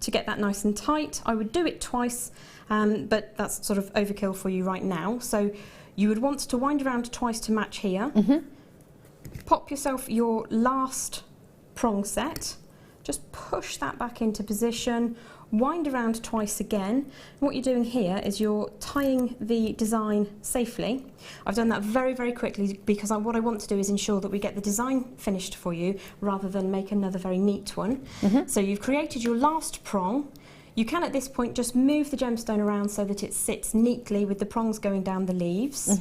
to get that nice and tight. I would do it twice, but that's sort of overkill for you right now. So you would want to wind around twice to match here. Pop yourself your last prong set. Just push that back into position, wind around twice again. And what you're doing here is you're tying the design safely. I've done that very, very quickly because what I want to do is ensure that we get the design finished for you rather than make another very neat one. So you've created your last prong. You can at this point just move the gemstone around so that it sits neatly with the prongs going down the leaves.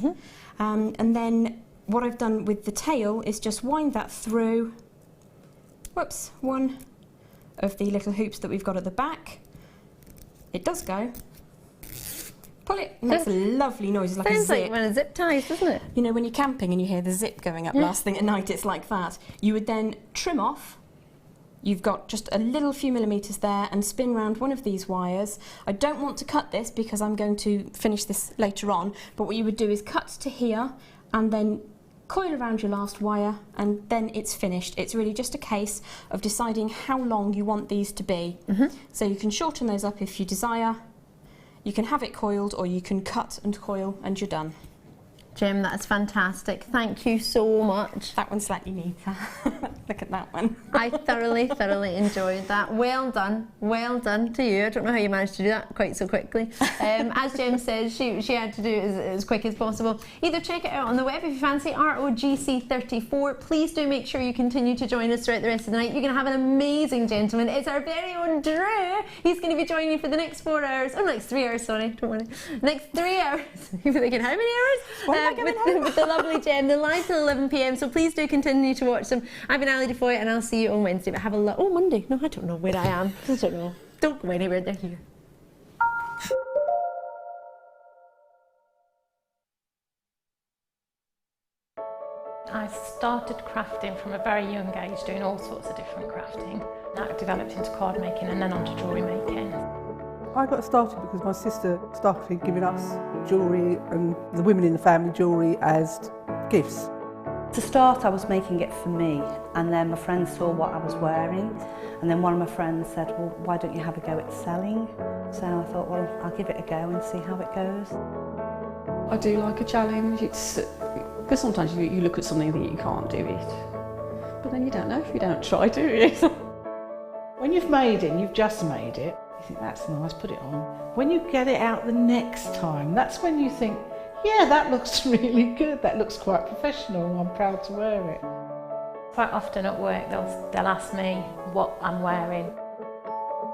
And then what I've done with the tail is just wind that through. Whoops, one of the little hoops that we've got at the back. It does go. Pull it, it makes a lovely noise, like a zip. Sounds like one of zip ties, doesn't it? You know, when you're camping and you hear the zip going up last thing at night, it's like that. You would then trim off. You've got just a little few millimetres there and spin round one of these wires. I don't want to cut this because I'm going to finish this later on, but what you would do is cut to here and then coil around your last wire, and then it's finished. It's really just a case of deciding how long you want these to be. So you can shorten those up if you desire. You can have it coiled, or you can cut and coil and you're done. Jem, that's fantastic. Thank you so much. That one's slightly neater. Look at that one. I thoroughly enjoyed that. Well done to you. I don't know how you managed to do that quite so quickly. As Jem says, she had to do it as quick as possible. Either check it out on the web if you fancy ROGC34. Please do make sure you continue to join us throughout the rest of the night. You're going to have an amazing gentleman. It's our very own Drew. He's going to be joining you for the next 4 hours. Oh, next 3 hours, sorry. Don't worry. Next 3 hours. You're thinking, how many hours? With the lovely Jem. They're live till 11 PM, so please do continue to watch them. I've been Ali Defoy, and I'll see you on Wednesday. But have a look. Oh, Monday. No, I don't know where I am. I don't know. Don't go anywhere. They're here. I started crafting from a very young age, doing all sorts of different crafting. That developed into card making and then onto jewellery making. I got started because my sister started giving us jewellery and the women in the family jewellery as gifts. To start, I was making it for me, and then my friends saw what I was wearing, and then one of my friends said, well, why don't you have a go at selling? So I thought, well, I'll give it a go and see how it goes. I do like a challenge. It's because sometimes you look at something and think you can't do it, but then you don't know if you don't try, do you? When you've made it and you've just made it, you think that's nice, put it on. When you get it out the next time, that's when you think, yeah, that looks really good, that looks quite professional, I'm proud to wear it. Quite often at work they'll ask me what I'm wearing.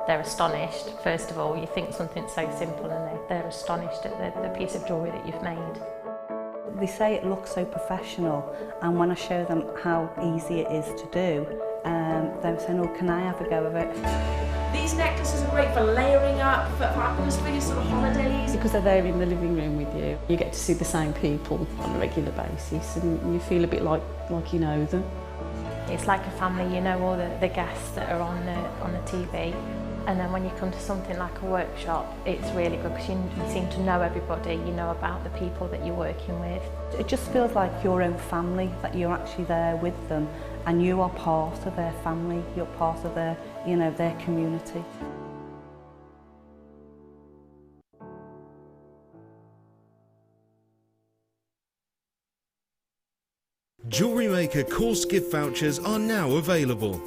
They're astonished. First of all, you think something so simple and they're astonished at the piece of jewellery that you've made. They say it looks so professional, and when I show them how easy it is to do, they're saying, oh, can I have a go of it? These necklaces are great for layering up, for atmosphere, sort of holidays. Because they're there in the living room with you. You get to see the same people on a regular basis and you feel a bit like you know them. It's like a family, you know all the guests that are on the TV. And then when you come to something like a workshop, it's really good because you seem to know everybody, you know about the people that you're working with. It just feels like your own family, that you're actually there with them and you are part of their family, you're part of their, you know, their community. Jewellery Maker course gift vouchers are now available.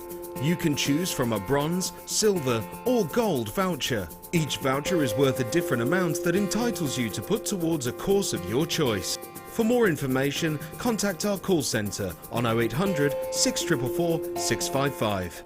You can choose from a bronze, silver or gold voucher. Each voucher is worth a different amount that entitles you to put towards a course of your choice. For more information, contact our call centre on 0800 644 655.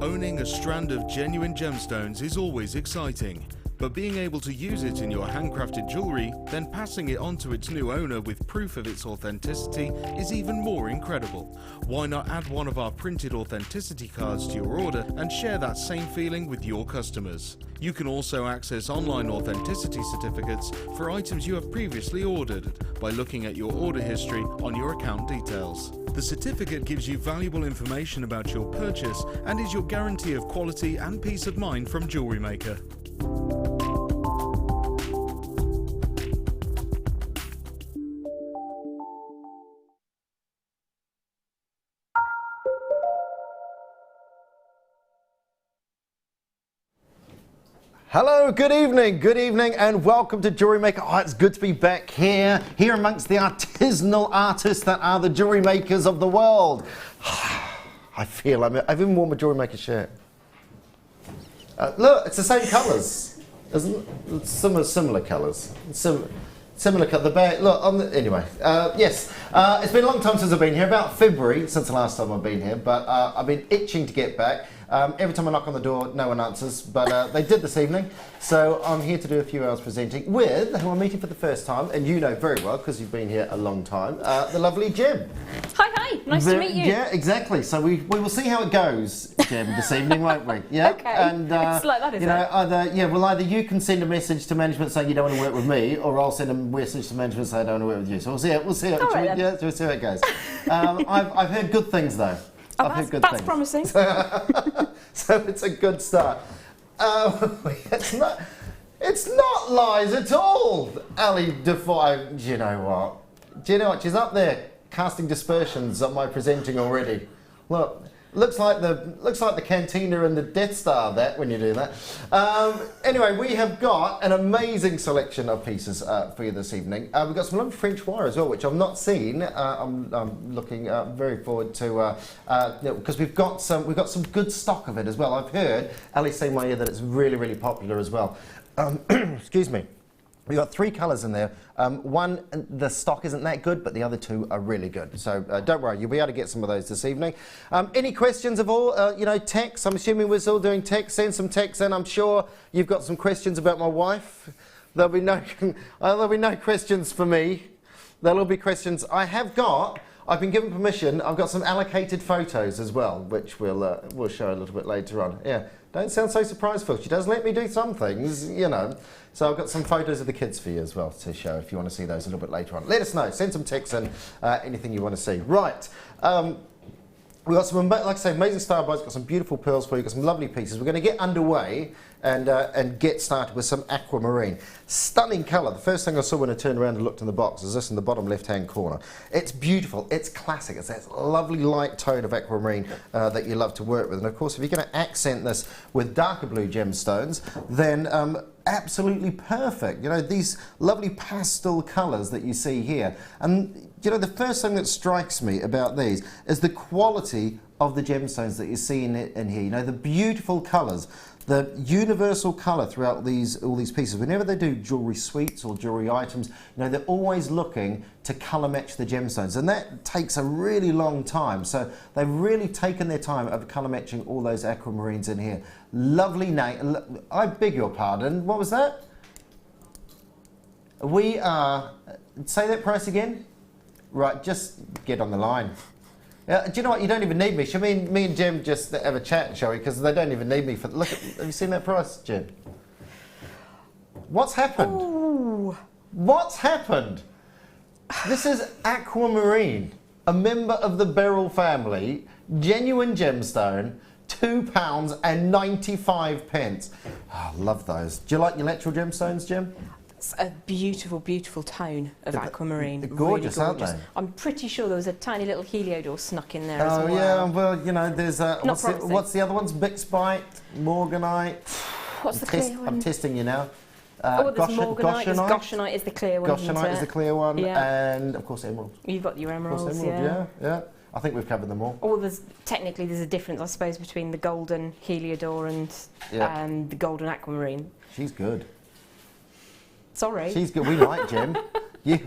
Owning a strand of genuine gemstones is always exciting. But being able to use it in your handcrafted jewellery, then passing it on to its new owner with proof of its authenticity is even more incredible. Why not add one of our printed authenticity cards to your order and share that same feeling with your customers? You can also access online authenticity certificates for items you have previously ordered by looking at your order history on your account details. The certificate gives you valuable information about your purchase and is your guarantee of quality and peace of mind from Jewellery Maker. Hello, good evening and welcome to Jewellery Maker. Oh, it's good to be back here amongst the artisanal artists that are the jewellery makers of the world. I feel I've even worn my Jewellery Maker shirt. Look, it's the same colours, isn't it? It's similar colours. Similar colour. Look, anyway, yes. It's been a long time since I've been here, about February since the last time I've been here, but I've been itching to get back. Every time I knock on the door, no one answers, but they did this evening, so I'm here to do a few hours presenting with, who I'm meeting for the first time, and you know very well, because you've been here a long time, the lovely Jem. Hi, nice to meet you. Yeah, exactly, so we will see how it goes, Jem, this evening, won't we? Yeah? Okay, and, it's like that, is you know, either you can send a message to management saying you don't want to work with me, or I'll send a message to management saying I don't want to work with you, so we'll see how it goes. I've heard good things, though. Oh, that's promising. So it's a good start. It's not lies at all, Ali Defoy. Do you know what? She's up there casting dispersions on my presenting already. Look, Looks like the Cantina and the Death Star, that, when you do that. Anyway, we have got an amazing selection of pieces for you this evening. We've got some lovely French wire as well, which I've not seen. I'm looking very forward to, because we've got some good stock of it as well. I've heard, Ali say in my ear, that it's really, really popular as well. Excuse me. We've got 3 colours in there. One, the stock isn't that good, but the other 2 are really good. So don't worry, you'll be able to get some of those this evening. Any questions of all? You know, text. I'm assuming we're still doing text. Send some text in. I'm sure you've got some questions about my wife. There'll be no questions for me. There'll be questions. I've been given permission. I've got some allocated photos as well, which we'll show a little bit later on. Yeah. Don't sound so surprised, Phil. She does let me do some things, you know. So I've got some photos of the kids for you as well to show if you want to see those a little bit later on. Let us know. Send some texts and anything you want to see. Right. We've got some, like I say, amazing star buds. Got some beautiful pearls for you. Got some lovely pieces. We're going to get underway and get started with some aquamarine. Stunning colour. The first thing I saw when I turned around and looked in the box is this in the bottom left-hand corner. It's beautiful. It's classic. It's that lovely light tone of aquamarine that you love to work with. And of course, if you're going to accent this with darker blue gemstones, then absolutely perfect. You know, these lovely pastel colours that you see here. And you know, the first thing that strikes me about these is the quality of the gemstones that you see in here. You know, the beautiful colours, the universal colour throughout all these pieces. Whenever they do jewellery suites or jewellery items, you know, they're always looking to colour match the gemstones, and that takes a really long time. So they've really taken their time of colour matching all those aquamarines in here. Lovely name. I beg your pardon. What was that? We are. Say that price again. Right, just get on the line. Do you know what? You don't even need me. Shall me and Jem just have a chat, shall we? Because they don't even need me for. Look, have you seen that price, Jem? What's happened? Ooh. What's happened? This is aquamarine, a member of the beryl family, genuine gemstone, £2.95. Oh, I love those. Do you like your natural gemstones, Jem? It's a beautiful, beautiful tone of aquamarine. They're gorgeous, really aren't they? I'm pretty sure there was a tiny little heliodor snuck in there as well. Oh yeah, well, you know, there's what's the other ones? Bixbyte, Morganite. What's the clear one? I'm testing you now. There's Morganite. There's Goshenite is the clear one. Goshenite is the clear one, and of course emerald. You've got your emeralds, of course, emerald, yeah. I think we've covered them all. Or there's a difference, I suppose, between the golden heliodor and the golden aquamarine. She's good. Sorry. She's good. We like Jem. We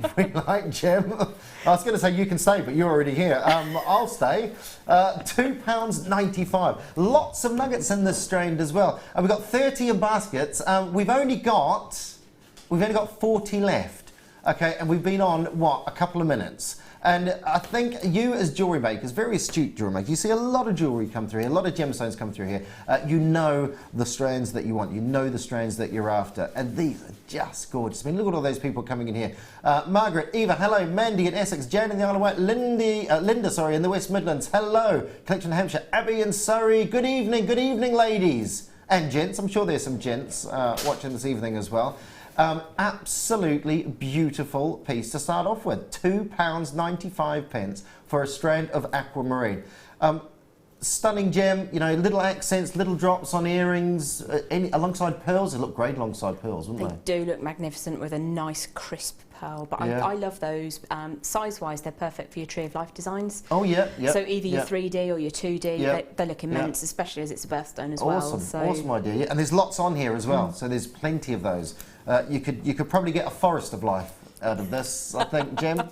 like Jem. I was going to say you can stay, but you're already here. I'll stay. £2.95. Lots of nuggets in this strand as well. And we've got 30 in baskets. We've only got 40 left. Okay, and we've been on a couple of minutes. And I think you as jewellery makers, very astute jewellery makers, you see a lot of jewellery come through here, a lot of gemstones come through here. You know the strands that you want, you know the strands that you're after, and these are just gorgeous. I mean, look at all those people coming in here. Margaret, Eva, hello. Mandy in Essex, Jan in the Isle of Wight, Linda, in the West Midlands, hello. Collection Hampshire, Abby in Surrey, good evening, ladies and gents. I'm sure there's some gents watching this evening as well. Absolutely beautiful piece to start off with. £2.95 for a strand of aquamarine. Stunning gem, you know, little accents, little drops on earrings, alongside pearls. They look great alongside pearls, wouldn't they? They do look magnificent with a nice crisp pearl, but I love those. Size-wise, they're perfect for your Tree of Life designs. Oh, yeah. So either your 3D or your 2D, they look immense, especially as it's a birthstone as well. Awesome idea. Yeah. And there's lots on here as well, so there's plenty of those. You could probably get a forest of life out of this, I think, Jem,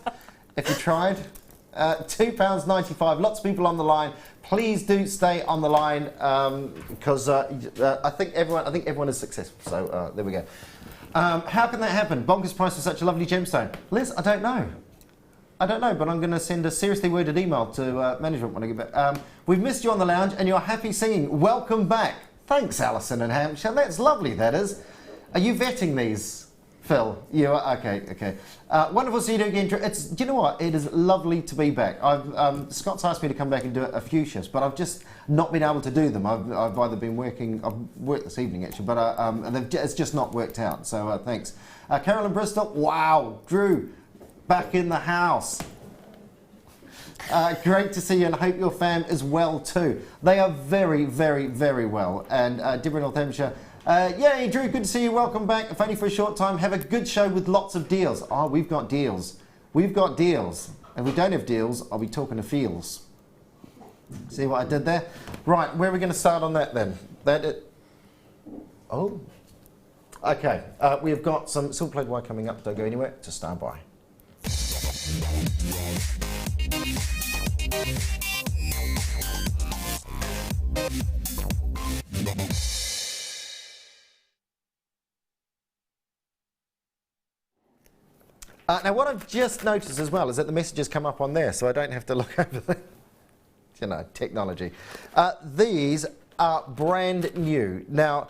if you tried. £2.95. Lots of people on the line. Please do stay on the line because I think everyone is successful. So there we go. How can that happen? Bonkers price for such a lovely gemstone. Liz, I don't know. But I'm going to send a seriously worded email to management when I get back. We've missed you on the lounge and you're happy singing. Welcome back. Thanks, Alison in Hampshire. That's lovely, that is. Are you vetting these, Phil? You are? Okay. Wonderful to see you again. Do you know what? It is lovely to be back. Scott's asked me to come back and do a few shifts, but I've just not been able to do them. I've either been working, I've worked this evening actually, but it's just not worked out, so thanks. Carolyn Bristol, wow. Drew, back in the house. Great to see you, and I hope your fam is well too. They are very, very, very well. And Deborah, North Hampshire, yay, Drew, good to see you. Welcome back. If only for a short time. Have a good show with lots of deals. Oh, we've got deals. We've got deals. If we don't have deals, I'll be talking to feels. See what I did there? Right, where are we going to start on that then? Oh. Okay, we've got some silver-plated wire coming up. Don't go anywhere. To stand by. Now, what I've just noticed as well is that the messages come up on there, so I don't have to look over the, you know, technology. These are brand new. Now,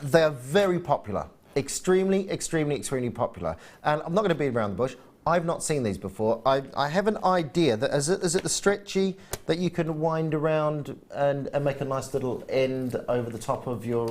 they're very popular, extremely, extremely, extremely popular. And I'm not going to beat around the bush. I've not seen these before. I have an idea that is it the stretchy that you can wind around and make a nice little end over the top of your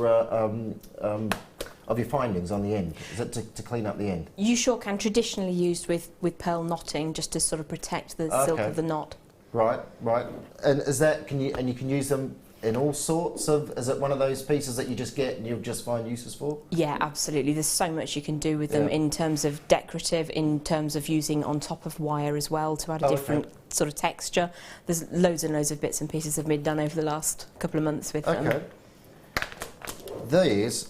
findings on the end? Is it to clean up the end? You sure can. Traditionally used with pearl knotting, just to sort of protect the silk of the knot. Right, right. And is that you can use them in all sorts of? Is it one of those pieces that you just get and you'll just find uses for? Yeah, absolutely. There's so much you can do with them in terms of decorative, in terms of using on top of wire as well to add a different sort of texture. There's loads and loads of bits and pieces have been done over the last couple of months with them. Okay. These.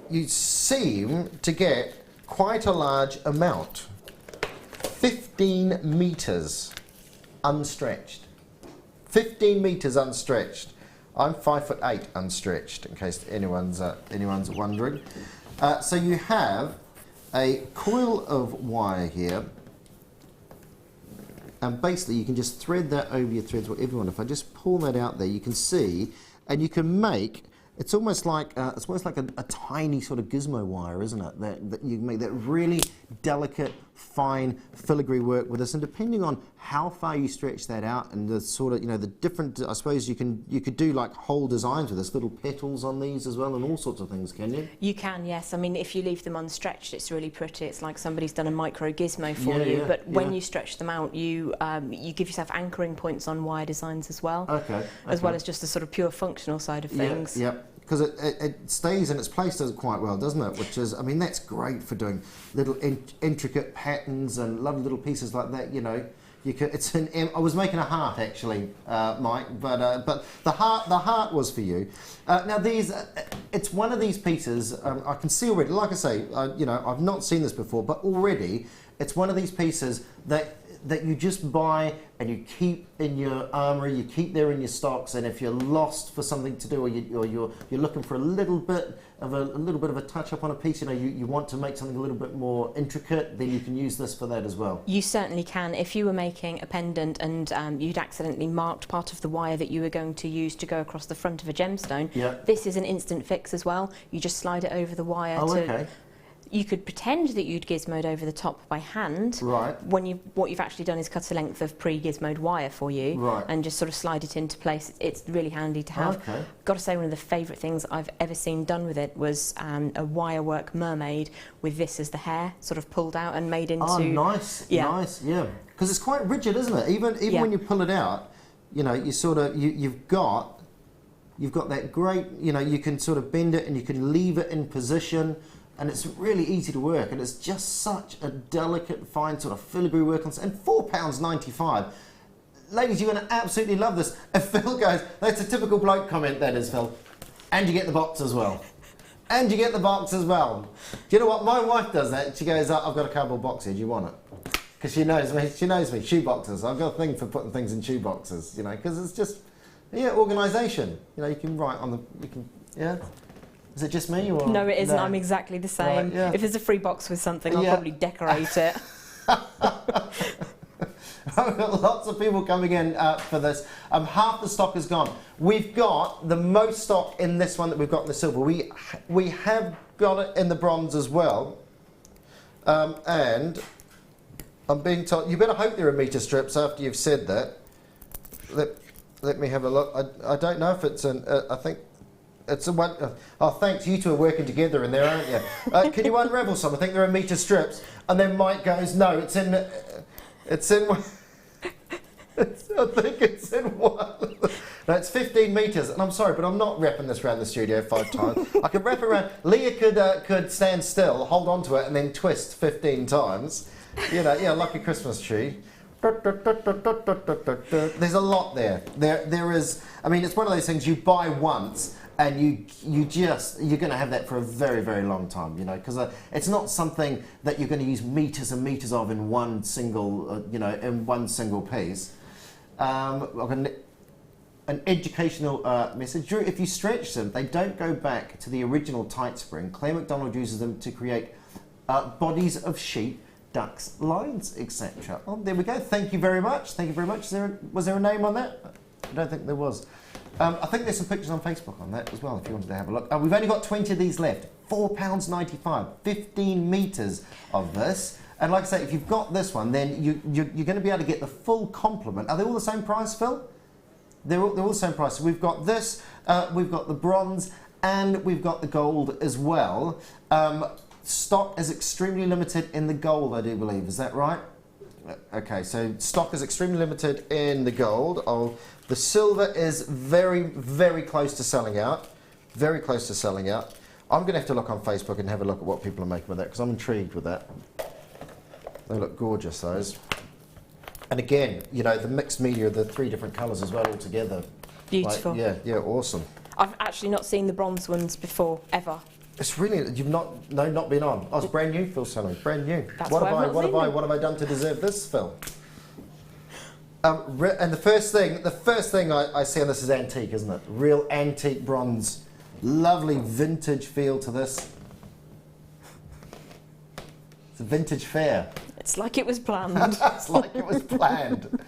You seem to get quite a large amount. 15 metres unstretched. 15 metres unstretched. I'm 5'8" unstretched, in case anyone's wondering. So you have a coil of wire here, and basically you can just thread that over your threads, whatever you want. If I just pull that out there, you can see, and you can make. It's almost like a tiny sort of gizmo wire, isn't it? That you make that really delicate, fine filigree work with this, and depending on how far you stretch that out and the sort of, you know, the different, I suppose you could do like whole designs with this, little petals on these as well, and all sorts of things, can you? You can, yes. I mean, if you leave them unstretched, it's really pretty. It's like somebody's done a micro gizmo for you. But when you stretch them out, you give yourself anchoring points on wire designs as well. As well as just the sort of pure functional side of things. Yeah. Because it stays in its place, does it quite well, doesn't it? Which is, I mean, that's great for doing little intricate patterns and lovely little pieces like that. You know, you could. It's an. I was making a heart actually, Mike, but the heart was for you. Now these, it's one of these pieces. I can see already. Like I say, you know, I've not seen this before, but already it's one of these pieces that you just buy and you keep in your armoury, you keep there in your stocks, and if you're lost for something to do, or you're looking for a little bit of a touch up on a piece, you know, you want to make something a little bit more intricate, then you can use this for that as well. You certainly can. If you were making a pendant and you'd accidentally marked part of the wire that you were going to use to go across the front of a gemstone, this is an instant fix as well. You just slide it over the wire. You could pretend that you'd gizmoed over the top by hand. Right. What you've actually done is cut a length of pre-gizmoed wire for you. Right. And just sort of slide it into place. It's really handy to have. Okay. Got to say, one of the favourite things I've ever seen done with it was a wirework mermaid with this as the hair, sort of pulled out and made into. Oh, nice. Yeah. Nice. Yeah. Because it's quite rigid, isn't it? Even when you pull it out, you know, you sort of you've got that great. You know, you can sort of bend it and you can leave it in position. And it's really easy to work, and it's just such a delicate, fine sort of filigree work on, and £4.95. Ladies, you're going to absolutely love this. If Phil goes, that's a typical bloke comment, that is, Phil. And you get the box as well. And you get the box as well. Do you know what? My wife does that. She goes, I've got a cardboard box here. Do you want it? Because she knows me. She knows me. Shoe boxes. I've got a thing for putting things in shoe boxes. You know, because it's just organisation. You know, you can write on the. Is it just me? Or? No, it isn't. No. I'm exactly the same. Right, if there's a free box with something, I'll probably decorate it. I've got lots of people coming in for this. Half the stock is gone. We've got the most stock in this one that we've got in the silver. We have got it in the bronze as well. And I'm being told, you better hope there are metre strips after you've said that. Let me have a look. I don't know if it's I think it's a one. Oh, thanks. You two are working together in there, aren't you? Can you unravel some? I think there are metre strips. And then Mike goes, no, it's in. I think it's in one. No, it's 15 metres, and I'm sorry, but I'm not wrapping this around the studio 5 times. I could wrap it around. Leah could stand still, hold on to it, and then twist 15 times. You know, yeah, like a Christmas tree. There's a lot there. There is. I mean, it's one of those things you buy once, and you're going to have that for a very, very long time. You know, because it's not something that you're going to use meters and meters of in one single, in one single piece. I've got an educational message. If you stretch them, they don't go back to the original tight spring. Claire McDonald uses them to create bodies of sheep, ducks, lions, etc. Oh, there we go. Thank you very much. Thank you very much. Was there a name on that? I don't think there was. I think there's some pictures on Facebook on that as well, if you wanted to have a look. We've only got 20 of these left. £4.95, 15 metres of this. And like I say, if you've got this one, then you're going to be able to get the full complement. Are they all the same price, Phil? They're all the same price. So we've got this, we've got the bronze, and we've got the gold as well. Stock is extremely limited in the gold, I do believe. Is that right? Okay, so stock is extremely limited in the gold. The silver is very, very close to selling out. Very close to selling out. I'm going to have to look on Facebook and have a look at what people are making with that, because I'm intrigued with that. They look gorgeous, those. And again, you know, the mixed media of the 3 different colours as well all together. Beautiful. Like, yeah, awesome. I've actually not seen the bronze ones before, ever. It's really, you've not been on. Oh, it's brand new, Phil Sunny, brand new. That's what why have I done to deserve this, Phil? And the first thing I see on this is antique, isn't it? Real antique bronze. Lovely vintage feel to this. It's a vintage fair. It's like it was planned. It's like it was planned.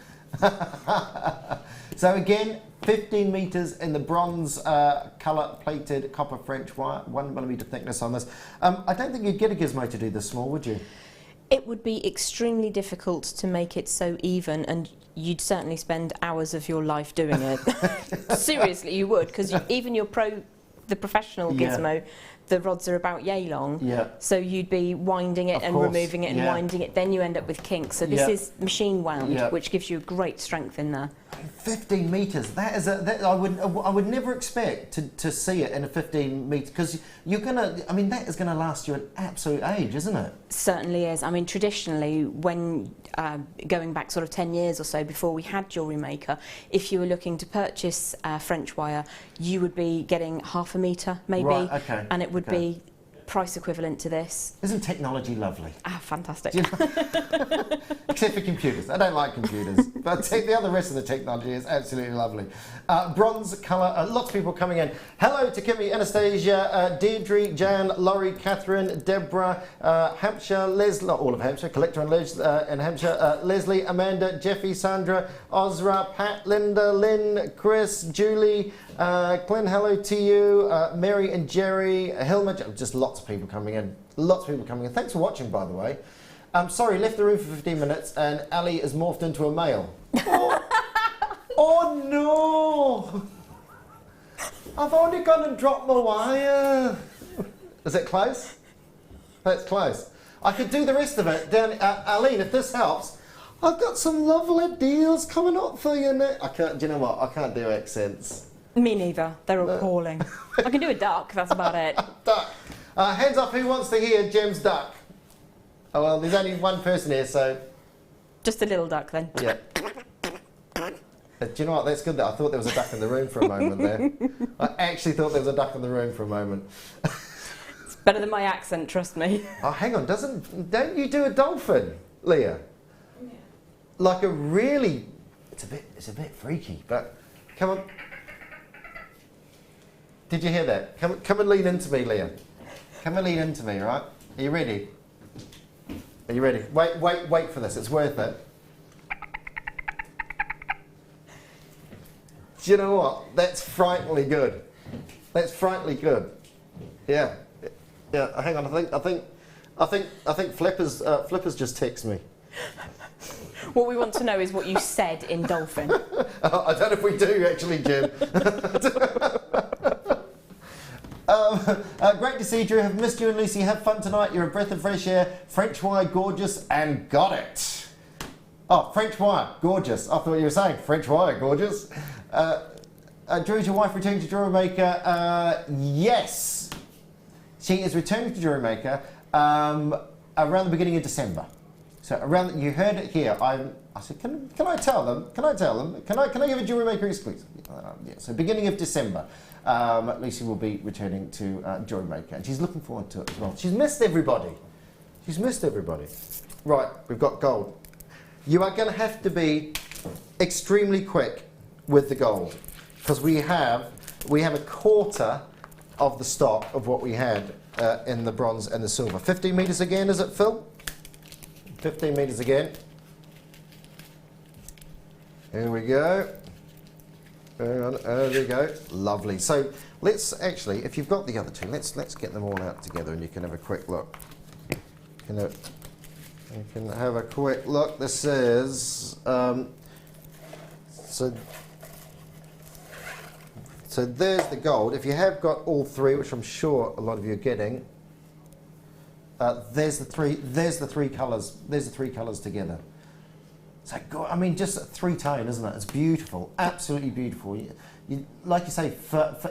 So again, 15 metres in the bronze colour plated copper French wire, 1 millimetre thickness on this. I don't think you'd get a gizmo to do this small, would you? It would be extremely difficult to make it so even, and you'd certainly spend hours of your life doing it. Seriously, you would, because even the professional gizmo, the rods are about yay long. Yeah. So you'd be winding it and removing it and winding it. Then you end up with kinks. So this is machine wound, which gives you great strength in there. 15 metres. That is I would never expect to see it in a 15 metre, because you're gonna. I mean, that is going to last you an absolute age, isn't it? Certainly is. I mean, traditionally, when going back sort of 10 years or so before we had Jewellery Maker, if you were looking to purchase French wire, you would be getting half a metre maybe, right, okay, and it would be price equivalent to this. Isn't technology lovely? Ah, fantastic. You know? Except for computers. I don't like computers. But the rest of the technology is absolutely lovely. Bronze colour. Lots of people coming in. Hello to Kimmy, Anastasia, Deirdre, Jan, Laurie, Catherine, Deborah, Hampshire, Leslie, not all of Hampshire, Collector and Les in Hampshire, Leslie, Amanda, Jeffy, Sandra, Ozra, Pat, Linda, Lynn, Chris, Julie, Glenn, hello to you, Mary and Jerry, Hilma, just lots of people coming in. Lots of people coming in. Thanks for watching, by the way. Sorry, left the room for 15 minutes and Ali is morphed into a male. Oh no! I've only gone and dropped my wire. Is it close? That's close. I could do the rest of it. Aline, if this helps, I've got some lovely deals coming up for you now. Do you know what? I can't do accents. Me neither. They're appalling. I can do a duck, that's about it. Duck. Hands up, who wants to hear Jem's duck? Oh, well, there's only one person here, so... Just a little duck, then. Yeah. Do you know what? That's good. I thought there was a duck in the room for a moment there. I actually thought there was a duck in the room for a moment. It's better than my accent, trust me. Oh, hang on. Don't you do a dolphin, Leah? Yeah. Like a really... It's a bit freaky, but... Come on. Did you hear that? Come and lean into me, Leah. Come and lean into me, right? Are you ready? Are you ready? Wait for this. It's worth it. Do you know what? That's frighteningly good. That's frighteningly good. Yeah. Yeah. Hang on. I think Flippers just texted me. What we want to know is what you said in dolphin. I don't know if we do actually, Jim. Great to see you, Drew. Have missed you and Lucy. Have fun tonight. You're a breath of fresh air. French wire, gorgeous, and got it. Oh, French wire, gorgeous. I thought you were saying French wire, gorgeous. Drew, is your wife returning to Jewellery Maker? Yes. She is returning to Jewellery Maker around the beginning of December. So around, you heard it here. I said, can I tell them? Can I tell them? Can I give a Jewellery Maker exclusive? Yeah. So beginning of December, Lucy will be returning to Jewellery Maker, and she's looking forward to it as well. She's missed everybody. She's missed everybody. Right, we've got gold. You are going to have to be extremely quick with the gold, because we have a quarter of the stock of what we had in the bronze and the silver. 15 metres again, is it, Phil? 15 metres again. Here we go. Hang on, there we go. Lovely. So let's actually, if you've got the other two, let's get them all out together, and you can have a quick look. You can have a quick look. This is so there's the gold. If you have got all three, which I'm sure a lot of you are getting, there's the three colours. There's the three colours together. So I mean, just a three-tone, isn't it? It's beautiful, absolutely beautiful. Like you say,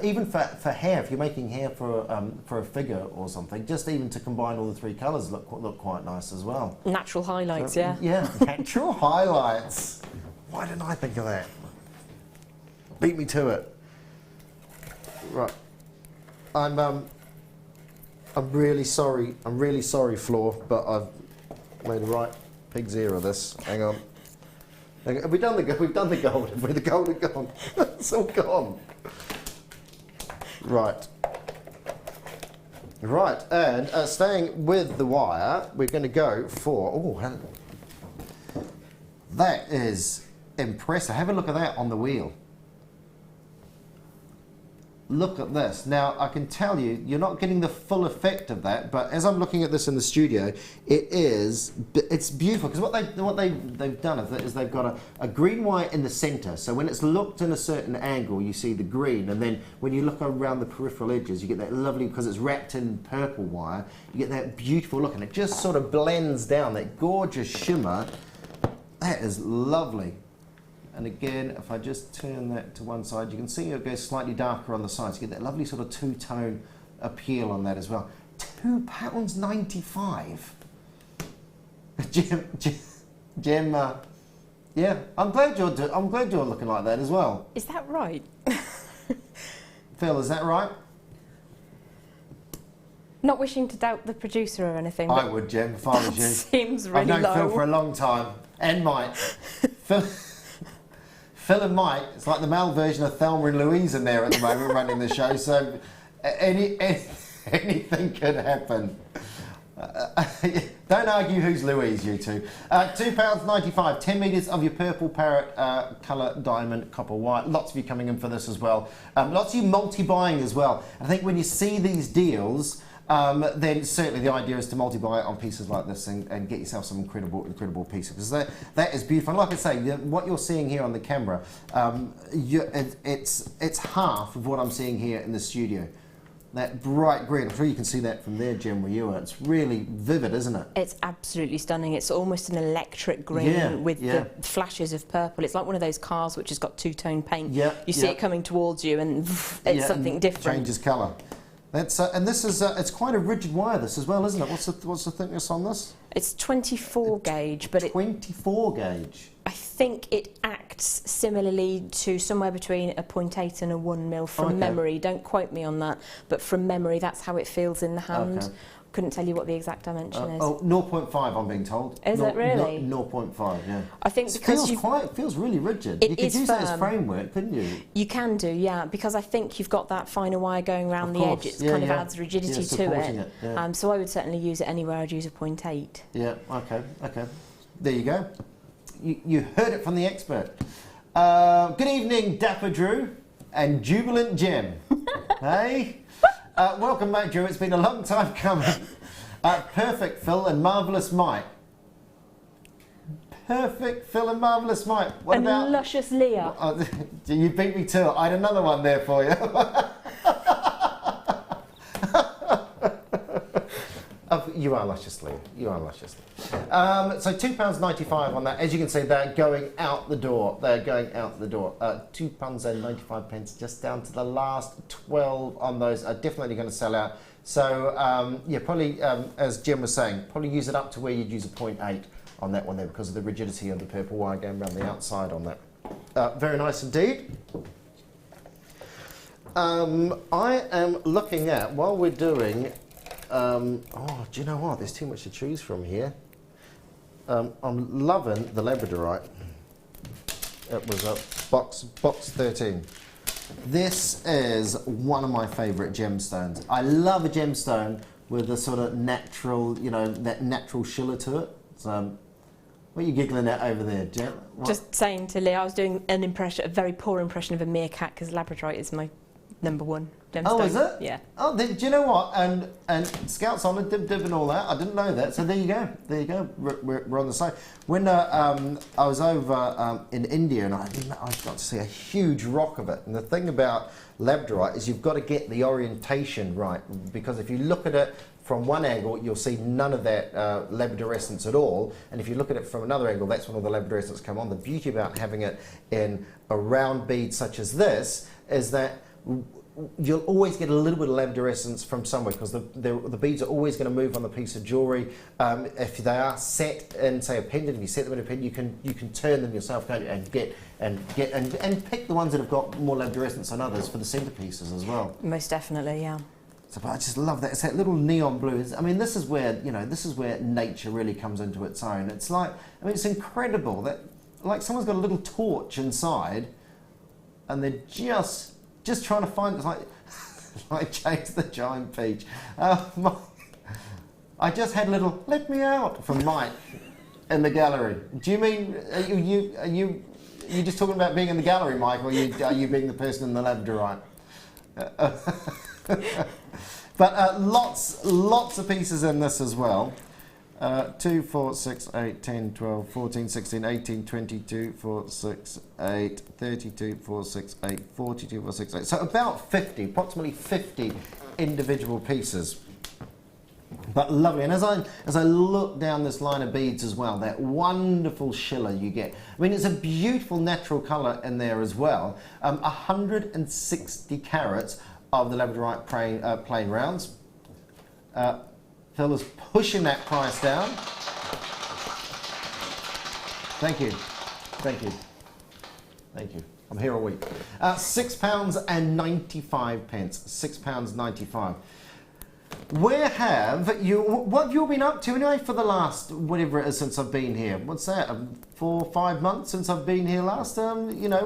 even for hair, if you're making hair for a figure or something, just even to combine all the three colours look quite nice as well. Natural highlights, yeah. Yeah, natural highlights. Why didn't I think of that? Beat me to it. Right, I'm really sorry. I'm really sorry, Floor, but I've made a right pig's ear of this. Hang on. Have we done the gold? We've done the gold. Have we? The gold is gone. It's all gone. Right. Right, and staying with the wire, we're going to go for. Oh, that is impressive. Have a look at that on the wheel. Look at this. Now, I can tell you, you're not getting the full effect of that, but as I'm looking at this in the studio, it's beautiful, because what they've done is they've got a green wire in the centre, so when it's looked in a certain angle, you see the green, and then when you look around the peripheral edges, you get that lovely, because it's wrapped in purple wire, you get that beautiful look, and it just sort of blends down, that gorgeous shimmer. That is lovely. And again, if I just turn that to one side, you can see it goes slightly darker on the sides. You get that lovely sort of two-tone appeal on that as well. £2.95. Jim, yeah, I'm glad you're looking like that as well. Is that right? Phil, is that right? Not wishing to doubt the producer or anything. I would, Jim, if I was you. Seems really I've known Phil for a long time, and Mike. Phil and Mike, it's like the male version of Thelma and Louise in there at the moment running the show, so anything could happen. Don't argue who's Louise, you two. £2.95, 10 metres of your purple parrot colour diamond copper wire. Lots of you coming in for this as well. Lots of you multi-buying as well. I think when you see these deals, then certainly the idea is to multi-buy it on pieces like this and get yourself some incredible pieces. Because that is beautiful. And like I say, what you're seeing here on the camera, it's half of what I'm seeing here in the studio. That bright green, I'm sure you can see that from there, Jem, where you are. It's really vivid, isn't it? It's absolutely stunning. It's almost an electric green with the flashes of purple. It's like one of those cars which has got two-tone paint. You see it coming towards you and it's something different. Changes colour. That's and this is it's quite a rigid wire, this as well, isn't it? What's the thickness on this? It's 24 gauge, but 24 gauge. I think it acts similarly to somewhere between a 0.8 and a 1 mil from memory. Don't quote me on that, but from memory, that's how it feels in the hand. Okay. Couldn't tell you what the exact dimension is. Oh, 0.5, I'm being told. Is it really? 0.5, yeah. I think because it feels really rigid. You could use that as framework, couldn't you? You can do, yeah, because I think you've got that finer wire going around the edge. It kind of adds rigidity to it. So I would certainly use it anywhere. I'd use a 0.8. Yeah, okay. There you go. You heard it from the expert. Good evening, Dapper Drew and Jubilant Jem. Hey? Welcome back, Drew. It's been a long time coming. Perfect Phil and Marvellous Mike. Perfect Phil and Marvellous Mike. What about Luscious Leah? You beat me to it. I had another one there for you. You are Luscious Leah. You are Luscious Leah. So £2.95 on that. As you can see, they're going out the door. They're going out the door. £2.95, just down to the last 12 on those. Are definitely going to sell out. So yeah, probably as Jem was saying, probably use it up to where you'd use a 0.8 on that one there because of the rigidity of the purple wire going around the outside on that. Very nice indeed. I am looking at, while we're doing, oh, do you know what? There's too much to choose from here. I'm loving the Labradorite. It was a box 13. This is one of my favourite gemstones. I love a gemstone with a sort of natural, you know, that natural shiller to it. So, what are you giggling at over there, Jem? What? Just saying to Lee, I was doing an impression, a very poor impression of a meerkat because Labradorite is my #1 gemstone. Oh, is it? Yeah. Oh, do you know what? And Scouts on it, dib and all that. I didn't know that. So there you go. There you go. We're on the side. When I was over in India, and I got to see a huge rock of it. And the thing about Labradorite is you've got to get the orientation right, because if you look at it from one angle, you'll see none of that labradorescence at all. And if you look at it from another angle, that's when all the labradorescence come on. The beauty about having it in a round bead such as this is that you'll always get a little bit of labradorescence from somewhere, because the beads are always going to move on the piece of jewellery. If they are set in, say, a pendant, if you set them in a pendant, you can turn them yourself, can't you, and pick the ones that have got more labradorescence than others for the centerpieces as well. Most definitely, yeah. So, but I just love that. It's that little neon blue. I mean, this is where, you know, this is where nature really comes into its own. It's like, I mean, it's incredible that, like, someone's got a little torch inside, and they're just trying to find, it's like James the Giant Peach. I just had a little "let me out" from Mike in the gallery. Do you mean are you just talking about being in the gallery, Mike, or are you being the person in the Labradorite? But lots of pieces in this as well. 2, 4, 6, 8, 10, 12, 14, 16, 18, 22, 4, 6, 8, 32, 4, 6, 8, 42, 4, 6, 8. So about 50, approximately 50 individual pieces. But lovely. And as I look down this line of beads as well, that wonderful shiller you get. I mean, it's a beautiful natural colour in there as well. 160 carats of the Labradorite plain rounds. Phil is pushing that price down. Thank you. Thank you. Thank you. I'm here all week. £6.95. £6.95. Where have you, what have you been up to anyway for the last, whatever it is, since I've been here? What's that, 4 or 5 months since I've been here last? You know,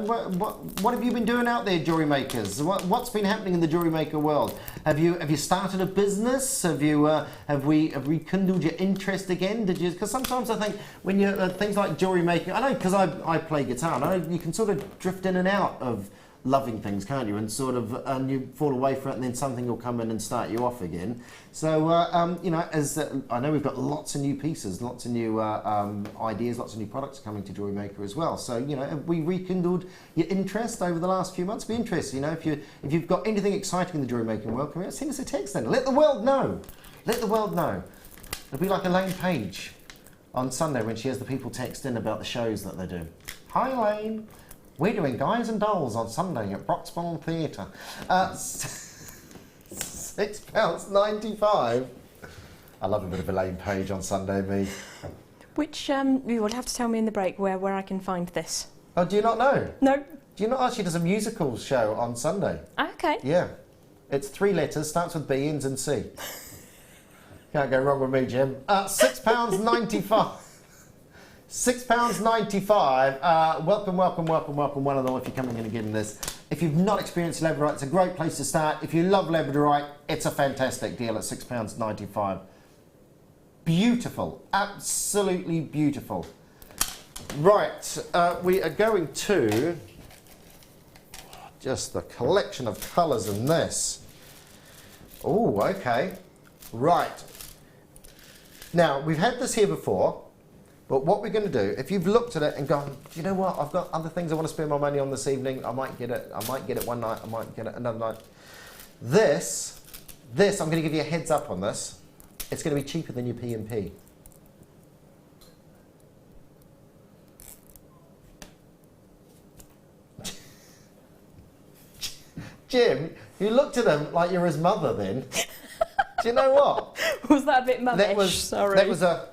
what have you been doing out there, jewellery makers? What's been happening in the jewellery maker world? Have you started a business? Have we rekindled your interest again? Did you? Because sometimes I think when you things like jewellery making, I know because I play guitar, and I know you can sort of drift in and out of loving things, can't you? And sort of, and you fall away from it, and then something will come in and start you off again. So, you know, as I know, we've got lots of new pieces, lots of new ideas, lots of new products coming to Jewellery Maker as well. So, you know, have we rekindled your interest over the last few months? Be interested, you know, if you've got anything exciting in the jewellery making world, come here, send us a text then. Let the world know. Let the world know. It'll be like Elaine Page on Sunday when she has the people text in about the shows that they do. Hi, Elaine. We're doing Guys and Dolls on Sunday at Broxbourne Theatre. £6.95. I love a bit of Elaine Page on Sunday, me. Which, you will have to tell me in the break where I can find this. Oh, do you not know? No. Do you not? Oh, she does a musical show on Sunday. Okay. Yeah. It's 3 letters, starts with B, ends in C. Can't go wrong with me, Jim. £6.95. £6.95. Welcome, welcome, welcome, welcome, one and all, if you're coming in and getting this. If you've not experienced Labradorite, it's a great place to start. If you love Labradorite, it's a fantastic deal at £6.95. Beautiful, absolutely beautiful. Right, we are going to just the collection of colours in this. Oh, okay. Right. Now, we've had this here before. But what we're going to do, if you've looked at it and gone, do you know what, I've got other things I want to spend my money on this evening, I might get it one night, I might get it another night. This, I'm going to give you a heads up on this, it's going to be cheaper than your P&P. Jim, you looked at him like you're his mother then. Do you know what? Was that a bit mummish? Sorry. That was a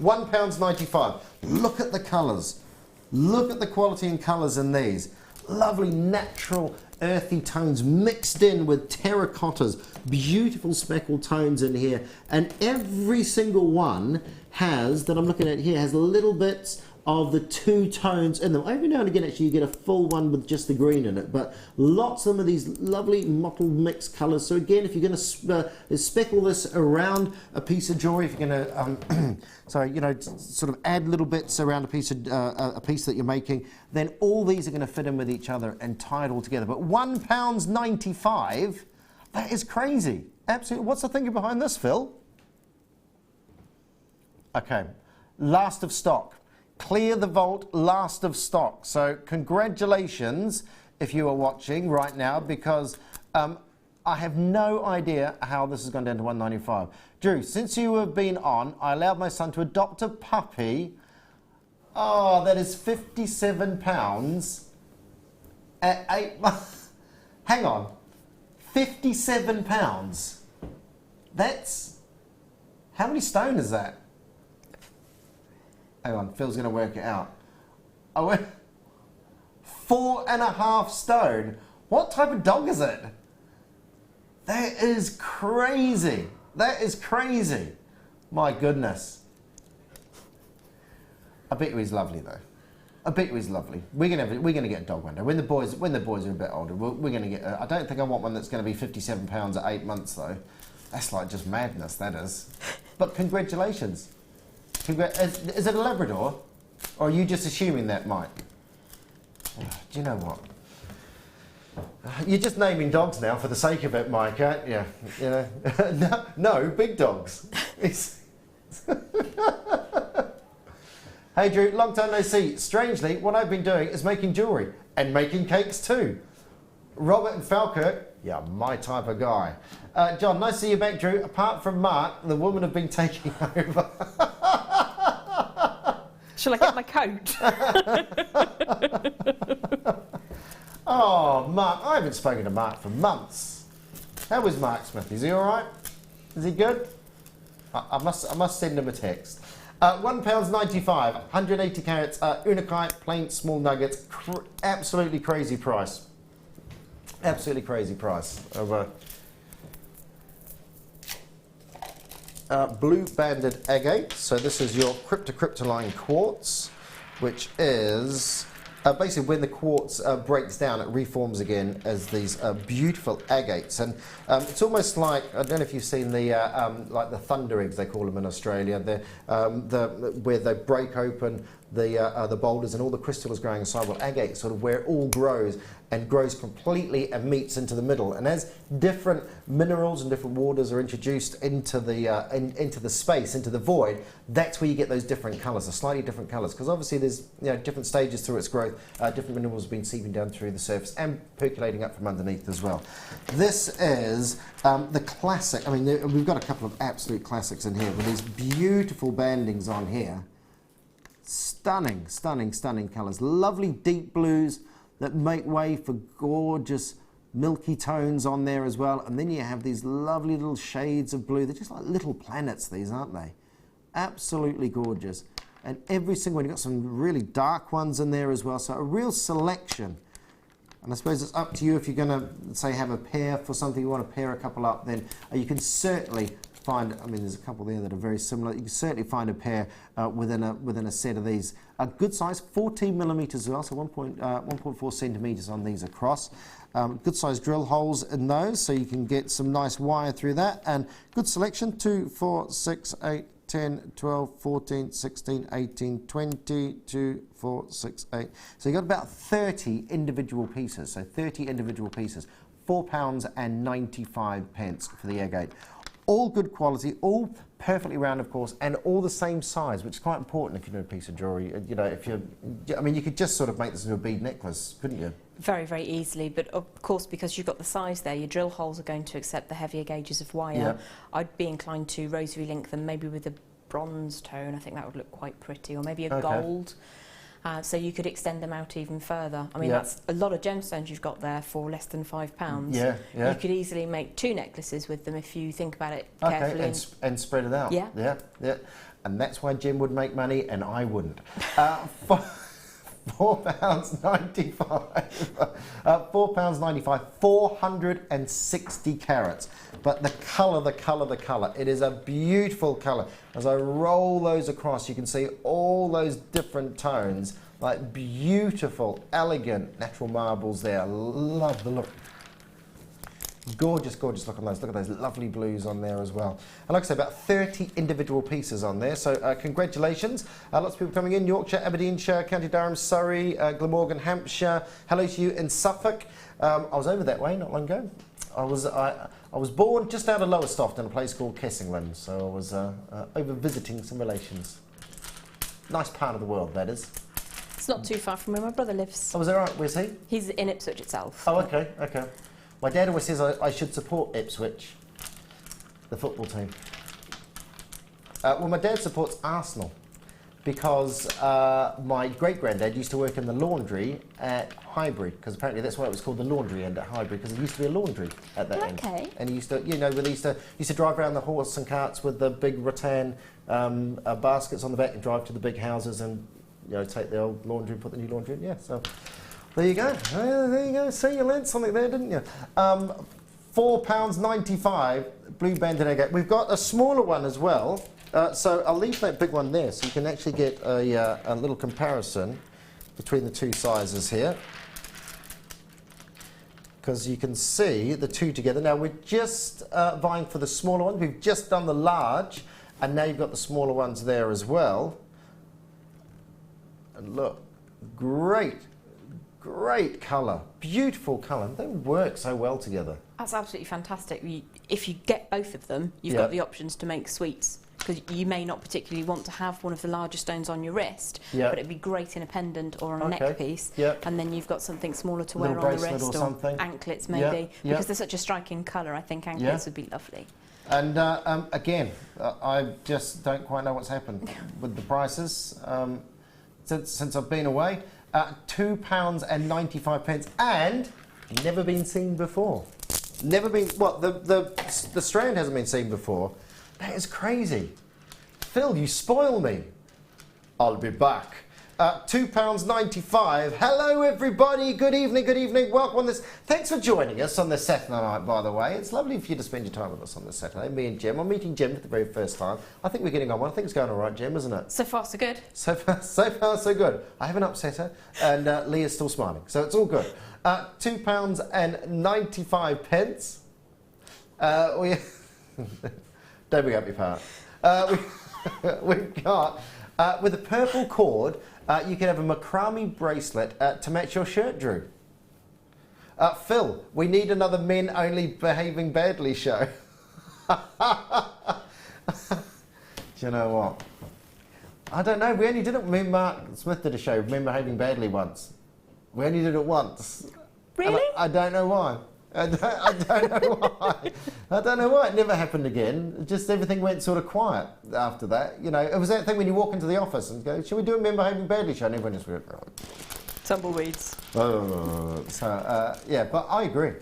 £1.95. Look at the colours. Look at the quality and colours in these. Lovely natural earthy tones mixed in with terracottas. Beautiful speckled tones in here. And every single one has, that I'm looking at here, has little bits of the two tones in them. Every now and again actually you get a full one with just the green in it, but lots of them are these lovely mottled mixed colours. So again, if you're going to speckle this around a piece of jewellery, if you're going to, sorry, you know, sort of add little bits around a piece that you're making, then all these are going to fit in with each other and tie it all together. But £1.95, that is crazy. Absolutely. What's the thinking behind this, Phil? Okay, last of stock. Clear the vault, last of stock. So congratulations if you are watching right now, because I have no idea how this has gone down to $1.95. Drew, since you have been on, I allowed my son to adopt a puppy. Oh, that is £57 at 8 months. Hang on, £57. That's, how many stone is that? Hang on, Phil's going to work it out. I went 4.5 stone. What type of dog is it? That is crazy. That is crazy. My goodness. I bet you he's lovely though. I bet you he's lovely. We're gonna get a dog one day. When the boys are a bit older, we're gonna get. I don't think I want one that's going to be £57 at 8 months though. That's like just madness. That is. But congratulations. Is it a Labrador? Or are you just assuming that, Mike? Oh, do you know what? You're just naming dogs now for the sake of it, Mike, aren't you? You know? no, big dogs. Hey Drew, long time no see. Strangely, what I've been doing is making jewellery and making cakes too. Robert and Falkirk, yeah, my type of guy. John, nice to see you back, Drew. Apart from Mark, the women have been taking over. Shall I get my coat? Oh, Mark, I haven't spoken to Mark for months. How is Mark Smith? Is he all right? Is he good? I must send him a text. £1.95, 180 carats, unakite, plain small nuggets. Absolutely crazy price. Absolutely crazy price. Blue banded agate. So this is your cryptoline quartz, which is basically when the quartz breaks down, it reforms again as these beautiful agates, and it's almost like, I don't know if you've seen the like the thunder eggs, they call them in Australia, where they break open the boulders and all the crystal is growing inside. Well, agate sort of where it all grows and grows completely and meets into the middle. And as different minerals and different waters are introduced into the space, into the void, that's where you get those different colours, the slightly different colours. Because obviously there's different stages through its growth, different minerals have been seeping down through the surface and percolating up from underneath as well. This is the classic. I mean, we've got a couple of absolute classics in here with these beautiful bandings on here. Stunning, stunning, stunning colours. Lovely deep blues that make way for gorgeous milky tones on there as well. And then you have these lovely little shades of blue. They're just like little planets, these, aren't they? Absolutely gorgeous. And every single one, you've got some really dark ones in there as well. So a real selection. And I suppose it's up to you if you're going to, say, have a pair for something, you want to pair a couple up, then you can certainly find, I mean, there's a couple there that are very similar. You can certainly find a pair within a set of these. A good size, 14 millimetres as well, so 1.4 centimetres on these across. Good size drill holes in those, so you can get some nice wire through that. And good selection, 2, 4, 6, 8, 10, 12, 14, 16, 18, 20, 2, 4, 6, 8. So you've got about 30 individual pieces, so 30 individual pieces. £4.95 for the agate. All good quality, all perfectly round, of course, and all the same size, which is quite important if you do a piece of jewellery. You know, if you're, I mean, you could just sort of make this into a bead necklace, couldn't you? Very, very easily, but of course, because you've got the size there, your drill holes are going to accept the heavier gauges of wire. Yeah. I'd be inclined to rosary link them, maybe with a bronze tone. I think that would look quite pretty, or maybe a gold. So you could extend them out even further. I mean, Yeah. that's a lot of gemstones you've got there for less than £5. Yeah, yeah. You could easily make 2 necklaces with them if you think about it Okay, carefully. and spread it out. Yeah. Yeah, yeah. And that's why Jim would make money and I wouldn't. £4.95. £4.95. 460 carats. But the colour, the colour, the colour. It is a beautiful colour. As I roll those across, you can see all those different tones. Like beautiful, elegant natural marbles there. Love the look. Gorgeous, gorgeous look on those. Look at those lovely blues on there as well. And like I said, about 30 individual pieces on there. So congratulations. Lots of people coming in. Yorkshire, Aberdeenshire, County Durham, Surrey, Glamorgan, Hampshire. Hello to you in Suffolk. I was over that way not long ago. I was born just out of Lowestoft in a place called Kessingland. So I was over visiting some relations. Nice part of the world, that is. It's not too far from where my brother lives. Oh, is that right? Where's he? He's in Ipswich itself. Oh, okay, okay. My dad always says I should support Ipswich, the football team. Well, my dad supports Arsenal because my great-granddad used to work in the laundry at Highbury, because apparently that's why it was called the laundry end at Highbury, because there used to be a laundry at that end. Okay. And he used to, you know, they used to drive around the horse and carts with the big rattan baskets on the back and drive to the big houses and, you know, take the old laundry and put the new laundry in. Yeah, so there you go. There you go. See, you learned something there, didn't you? £4.95 blue banded agate. We've got a smaller one as well. So I'll leave that big one there so you can actually get a little comparison between the two sizes here. Because you can see the two together. Now we're just vying for the smaller one. We've just done the large and now you've got the smaller ones there as well. And look, great colour, beautiful colour. They work so well together. That's absolutely fantastic. If you get both of them, you've got the options to make suites, because you may not particularly want to have one of the larger stones on your wrist, but it'd be great in a pendant or a neck piece, and then you've got something smaller to wear on the wrist, or anklets maybe, because they're such a striking colour. I think anklets would be lovely. And again, I just don't quite know what's happened with the prices since I've been away. £2.95 and never been seen before. Never been. What, the strand hasn't been seen before? That is crazy. Phil, you spoil me. I'll be back. £2.95. Hello, everybody. Good evening. Good evening. Welcome on this. Thanks for joining us on this Saturday night, by the way. It's lovely for you to spend your time with us on this Saturday. Me and Jem. I'm meeting Jem for the very first time. I think we're getting on well. I think it's going all right, Jem, isn't it? So far, so good. So far, so good. I haven't upset her, and Leah's still smiling, so it's all good. £2.95. Don't bring up your part. We've got, with a purple cord, you can have a macrame bracelet to match your shirt, Drew. Phil, we need another men only behaving badly show. Do you know what? I don't know. We only did it. Me and Mark Smith did a show, Men Behaving Badly, once. We only did it once. Really? I don't know why. I don't know why. I don't know why. It never happened again. Just everything went sort of quiet after that. You know, it was that thing when you walk into the office and go, "Shall we do a Men Behaving Badly show?" And everyone just went, "Oh." Tumbleweeds. Yeah, but I agree.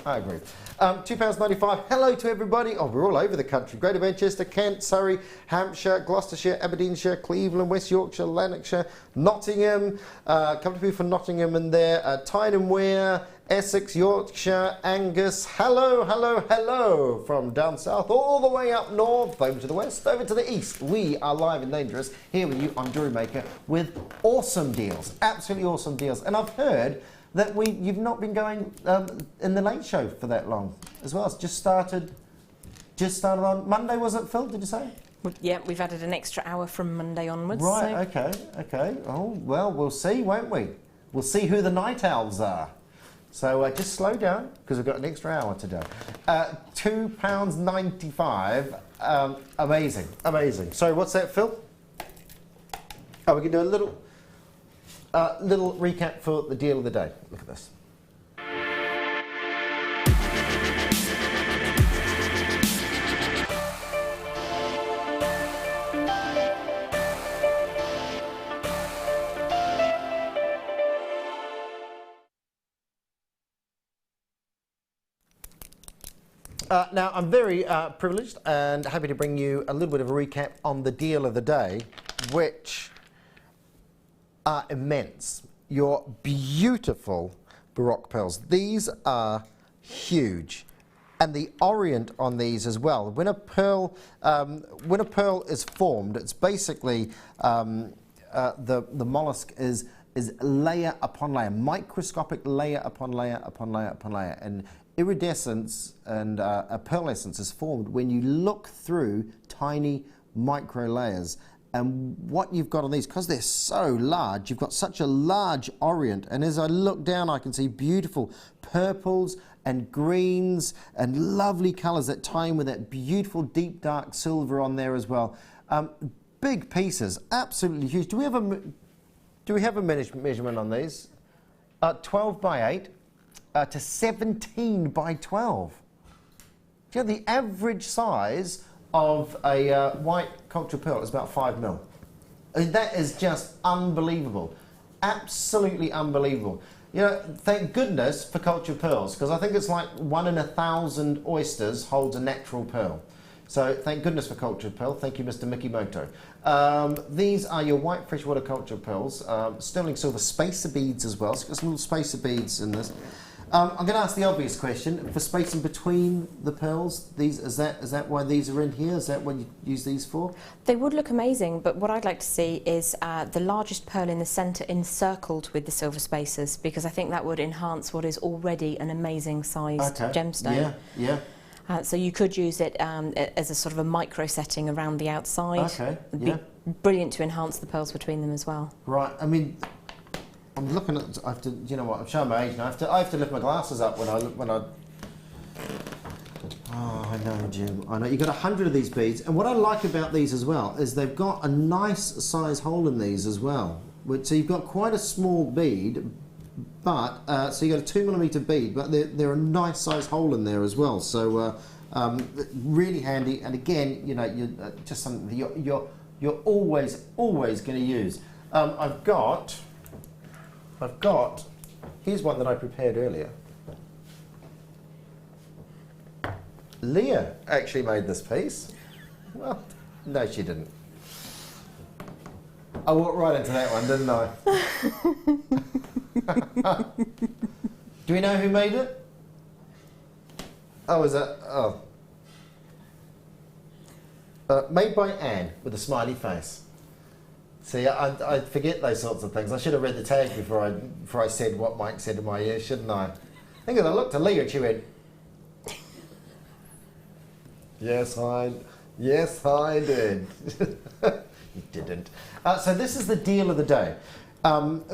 £2.95. Hello to everybody. Oh, we're all over the country. Greater Manchester, Kent, Surrey, Hampshire, Gloucestershire, Aberdeenshire, Cleveland, West Yorkshire, Lanarkshire, Nottingham. A couple of people from Nottingham in there. Tyne and Wear, Essex, Yorkshire, Angus. Hello, hello, hello from down south, all the way up north, over to the west, over to the east. We are live and dangerous here with you on Jewellery Maker with awesome deals, absolutely awesome deals. And I've heard that you've not been going in the late show for that long as well. It's just started on Monday, was it, Phil? Did you say? Yeah, we've added an extra hour from Monday onwards. Right. So. Okay. Oh well, we'll see, won't we? We'll see who the night owls are. So just slow down because we've got an extra hour to do. £2.95. Amazing. So what's that, Phil? Oh, we can do a little recap for the deal of the day. Look at this. Now, I'm very privileged and happy to bring you a little bit of a recap on the deal of the day, which are immense. Your beautiful Baroque pearls. These are huge. And the orient on these as well. When a pearl is formed, it's basically the mollusk is layer upon layer, microscopic layer upon layer upon layer upon layer. And iridescence and a pearlescence is formed when you look through tiny micro layers. And what you've got on these, because they're so large, you've got such a large orient. And as I look down, I can see beautiful purples and greens and lovely colours that tie in with that beautiful deep dark silver on there as well. Big pieces, absolutely huge. Do we have a measurement on these? 12 by 8 to 17 by 12. Do you know the average size of a white cultured pearl is about 5 mil. I mean, that is just unbelievable. Absolutely unbelievable. You know, thank goodness for cultured pearls, because I think it's like 1 in 1,000 oysters holds a natural pearl. So thank goodness for cultured pearl. Thank you, Mr. Mikimoto. These are your white freshwater cultured pearls. Sterling silver spacer beads as well. So you've got some little spacer beads in this. I'm going to ask the obvious question. For spacing between the pearls, is that why these are in here? Is that what you use these for? They would look amazing, but what I'd like to see is the largest pearl in the centre encircled with the silver spacers, because I think that would enhance what is already an amazing sized gemstone. Yeah. So you could use it as a sort of a micro setting around the outside. Okay. It'd be brilliant to enhance the pearls between them as well. Right. I mean, I'm looking at. I have to. You know what? I'm showing my age now. I have to lift my glasses up when I. Oh, I know, Jim. I know. You've got 100 of these beads, and what I like about these as well is they've got a nice size hole in these as well. So you've got quite a small bead, but so you got a 2mm bead, but they're a nice size hole in there as well. So really handy. And again, you know, you're just something that you're always going to use. I've got. Here's one that I prepared earlier. Leah actually made this piece. Well, no, she didn't. I walked right into that one, didn't I? Do we know who made it? Oh, is that? Oh. Made by Anne with a smiley face. See, I forget those sorts of things. I should have read the tag before I said what Mike said in my ear, shouldn't I? I think as I looked at Leah, she went, yes, I did. You didn't. So this is the deal of the day.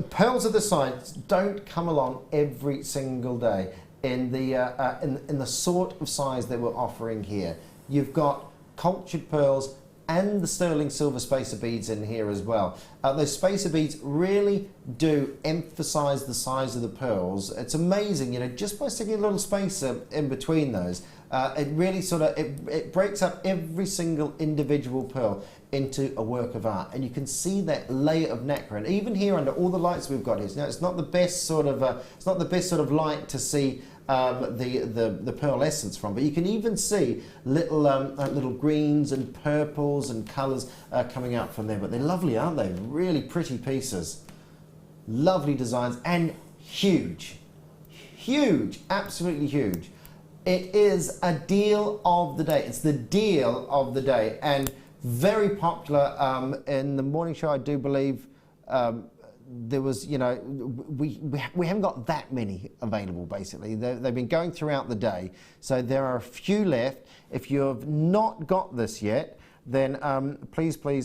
Pearls of this size don't come along every single day in the sort of size that we're offering here. You've got cultured pearls and the sterling silver spacer beads in here as well. Those spacer beads really do emphasize the size of the pearls. It's amazing, you know, just by sticking a little spacer in between those, it really sort of, it breaks up every single individual pearl into a work of art, and you can see that layer of nacre. And even here under all the lights we've got here, now it's not the best sort of light to see the pearl essence from, but you can even see little greens and purples and colours coming out from there. But they're lovely, aren't they? Really pretty pieces, lovely designs, and huge, absolutely huge. It is a deal of the day. It's the deal of the day, and very popular in the morning show. I do believe. There was, you know, we haven't got that many available, basically. They've been going throughout the day, so there are a few left. If you have not got this yet, then please do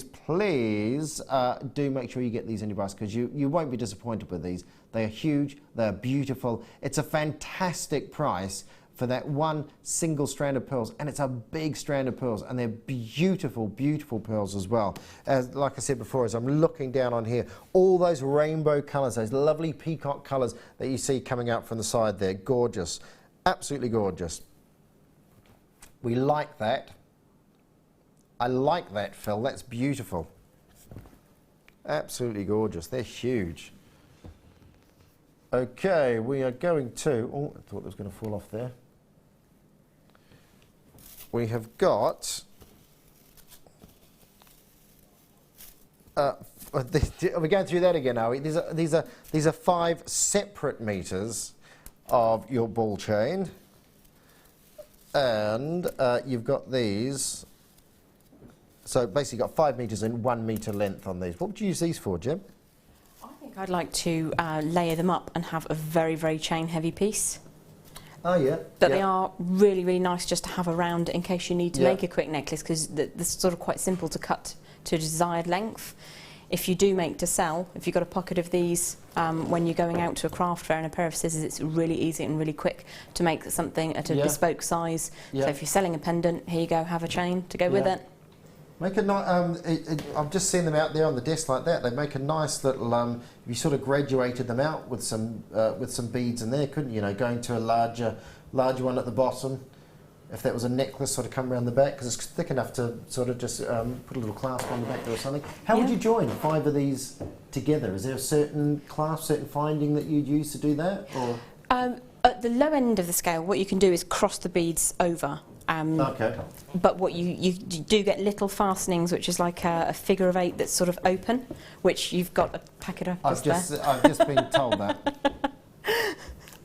make sure you get these in your basket, because you won't be disappointed with these. They are huge, they are beautiful. It's a fantastic price for that one single strand of pearls, and it's a big strand of pearls, and they're beautiful, beautiful pearls as well. As like I said before, as I'm looking down on here, all those rainbow colours, those lovely peacock colours that you see coming out from the side there, gorgeous, absolutely gorgeous. We like that. I like that, Phil. That's beautiful. Absolutely gorgeous. They're huge. Okay, we are going to. Oh, I thought that was going to fall off there. we have got we're going through that again, are we? These are 5 separate meters of your ball chain, and you've got these. So basically, you've got 5 meters and 1 meter length on these. What would you use these for, Jim? I think I'd like to layer them up and have a very, very chain-heavy piece. Oh yeah. But they are really, really nice just to have around in case you need to make a quick necklace, because they're sort of quite simple to cut to a desired length. If you do make to sell, if you've got a pocket of these when you're going out to a craft fair and a pair of scissors, it's really easy and really quick to make something at a bespoke size. So if you're selling a pendant, here you go, have a chain to go with it. Make a nice. I've just seen them out there on the desk like that. They make a nice little. If you sort of graduated them out with some beads in there, couldn't you? You know, going to a larger one at the bottom. If that was a necklace, sort of come around the back, because it's thick enough to sort of just put a little clasp on the back there or something. How would you join 5 of these together? Is there a certain clasp, certain finding that you'd use to do that, or? At the low end of the scale, what you can do is cross the beads over. Okay. But what you do get little fastenings, which is like a figure of 8 that's sort of open, which you've got a packet of. I've just been told that.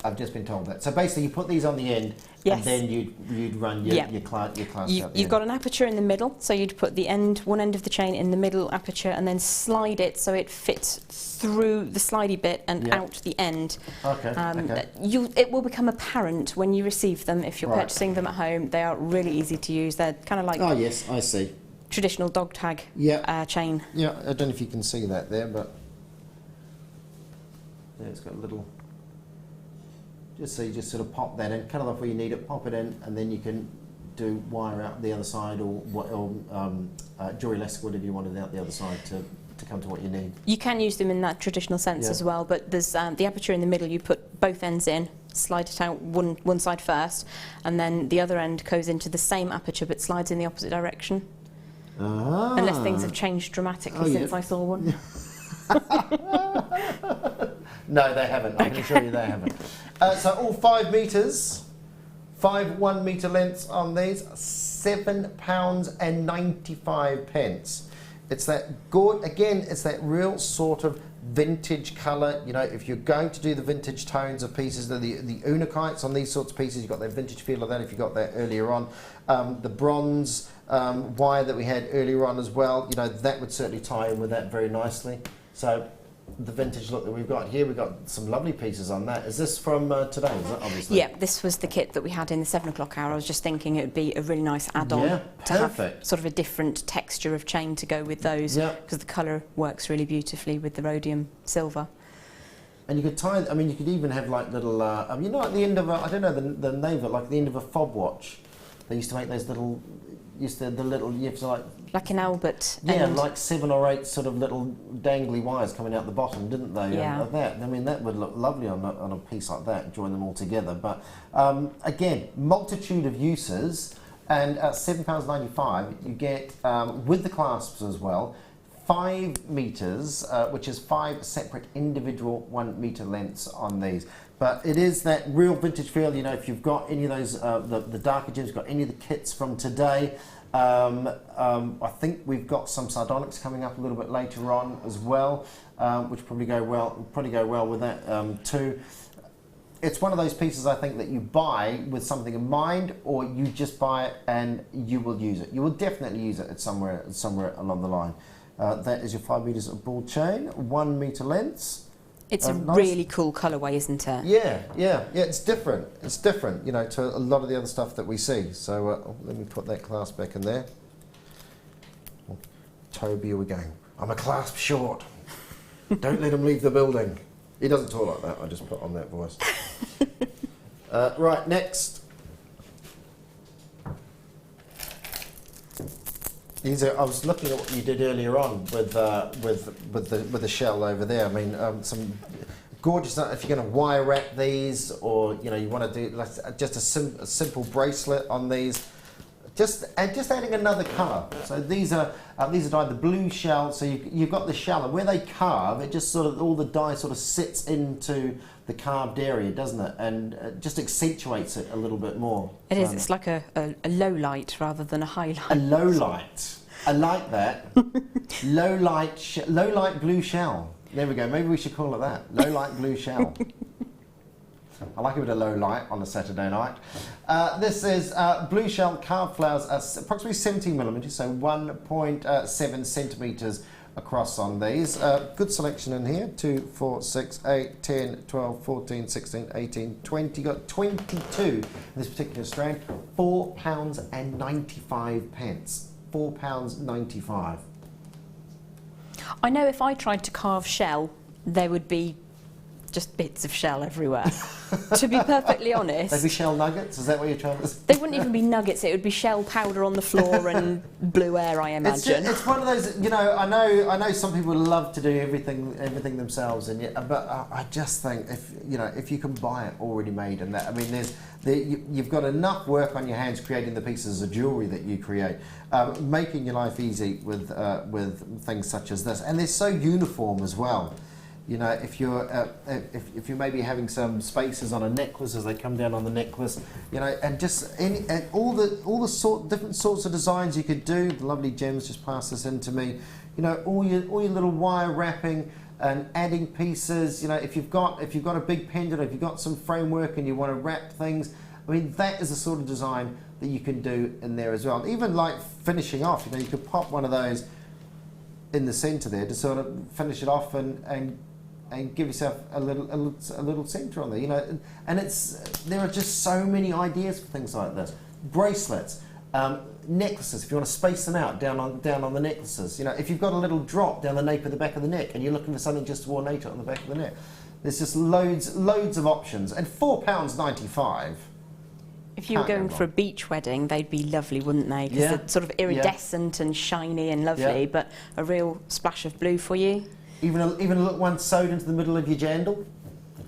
I've just been told that. So basically, you put these on the end, and then you'd run your clasp out. You've got an aperture in the middle, so you'd put the one end of the chain in the middle aperture, and then slide it so it fits through the slidey bit and out the end. Okay. It will become apparent when you receive them if you're purchasing them at home. They are really easy to use. They're kind of like I see. Traditional dog tag chain. Yeah, I don't know if you can see that there, but there it's got a little. Just so you just sort of pop that in, cut it off where you need it, pop it in, and then you can do wire out the other side, or jewellery elastic, whatever you wanted out the other side to come to what you need. You can use them in that traditional sense as well, but there's the aperture in the middle. You put both ends in, slide it out one side first, and then the other end goes into the same aperture but slides in the opposite direction. Unless things have changed dramatically since I saw one. No, they haven't. I can assure you they haven't. So all 5 meters, 5 1 meter lengths on these, £7.95. It's that good, again, it's that real sort of vintage colour. You know, if you're going to do the vintage tones of pieces, the unikites on these sorts of pieces, you've got that vintage feel of that if you got that earlier on. The bronze wire that we had earlier on as well, you know, that would certainly tie in with that very nicely. So the vintage look that we've got here, we've got some lovely pieces on that. Is this from today, is it, obviously? Yeah, this was the kit that we had in the 7 o'clock hour. I was just thinking it would be a really nice add-on to have sort of a different texture of chain to go with those, because the colour works really beautifully with the rhodium silver. And you could tie, I mean, you could even have like little, you know, at the end of I don't know the name of it, like the end of a fob watch. They used to make those little, you have to like an Albert. Yeah, like 7 or 8 sort of little dangly wires coming out the bottom, didn't they? Yeah. Of that. I mean, that would look lovely on a piece like that, join them all together. But again, multitude of uses, and at £7.95 you get, with the clasps as well, 5 meters, which is 5 separate individual 1 meter lengths on these. But it is that real vintage feel, you know, if you've got any of those, the darker gems, got any of the kits from today. I think we've got some Sardonyx coming up a little bit later on as well, which probably go well with that too. It's one of those pieces I think that you buy with something in mind, or you just buy it and you will use it. You will definitely use it at somewhere along the line. That is your 5 meters of ball chain, 1 meter lengths. It's a nice. really cool colourway, isn't it? Yeah, it's different. It's different, you know, to a lot of the other stuff that we see. So let me put that clasp back in there. Oh, Toby, are we going? I'm a clasp short. Don't let him leave the building. He doesn't talk like that. I just put on that voice. Right, next. I was looking at what you did earlier on with the shell over there. I mean, some gorgeous. If you're going to wire wrap these, or you know, you want to do just a simple bracelet on these, just adding another colour. So these are dyed the blue shell. So you've got the shell, and where they carve, it just sort of, all the dye sort of sits into the carved area, doesn't it? And just accentuates it a little bit more. It is. It's like a low light rather than a highlight. A low light. I like that. low light blue shell. There we go. Maybe we should call it that. Low light blue shell. I like a bit of low light on a Saturday night. This is blue shell carved flowers, approximately 17 millimetres, so 1.7 centimetres across on these. Good selection in here. 2, 4, 6, 8, 10, 12, 14, 16, 18, 20. Got 22 in this particular strand. £4.95. £4.95. I know if I tried to carve shell, there would be just bits of shell everywhere. To be perfectly honest. They'd be shell nuggets? Is that what you're trying to say? They wouldn't even be nuggets, it would be shell powder on the floor and blue air, I imagine. It's one of those, you know, I know some people love to do everything themselves, and but I just think if you can buy it already made, and that, I mean, you've got enough work on your hands creating the pieces of jewellery that you create, making your life easy with things such as this, and they're so uniform as well. You know, if you're maybe having some spaces on a necklace as they come down on the necklace, you know, and just all the different sorts of designs you could do. The lovely gems just pass this in to me. You know, all your little wire wrapping and adding pieces. You know, if you've got a big pendant, if you've got some framework and you want to wrap things, I mean, that is the sort of design that you can do in there as well. Even like finishing off, you know, you could pop one of those in the centre there to sort of finish it off and give yourself a little centre on there, you know, and there are just so many ideas for things like this. Bracelets, necklaces, if you want to space them out down on the necklaces, you know, if you've got a little drop down the nape of the back of the neck and you're looking for something just to ornate it on the back of the neck, there's just loads of options, and £4.95. If you were going for a beach wedding, they'd be lovely, wouldn't they? Because they're sort of iridescent and shiny and lovely, but a real splash of blue for you. Even a little one sewed into the middle of your jandal?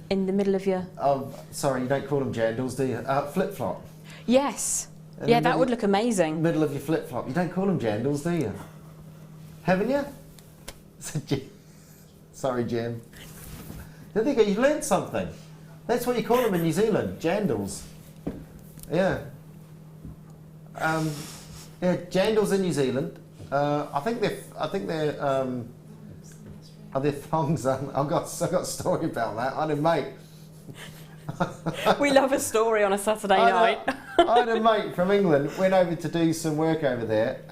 In the middle of your... Oh, sorry, you don't call them jandals, do you? Flip-flop. Yes. Yeah, that would look amazing. Middle of your flip-flop. You don't call them jandals, do you? Haven't you? Sorry, Jim. There you go, you've learned something. That's what you call them in New Zealand, jandals. Yeah. Jandals in New Zealand. I think they're are there thongs? I've got a story about that. I had a mate. We love a story on a Saturday night. I had a mate from England, went over to do some work over there.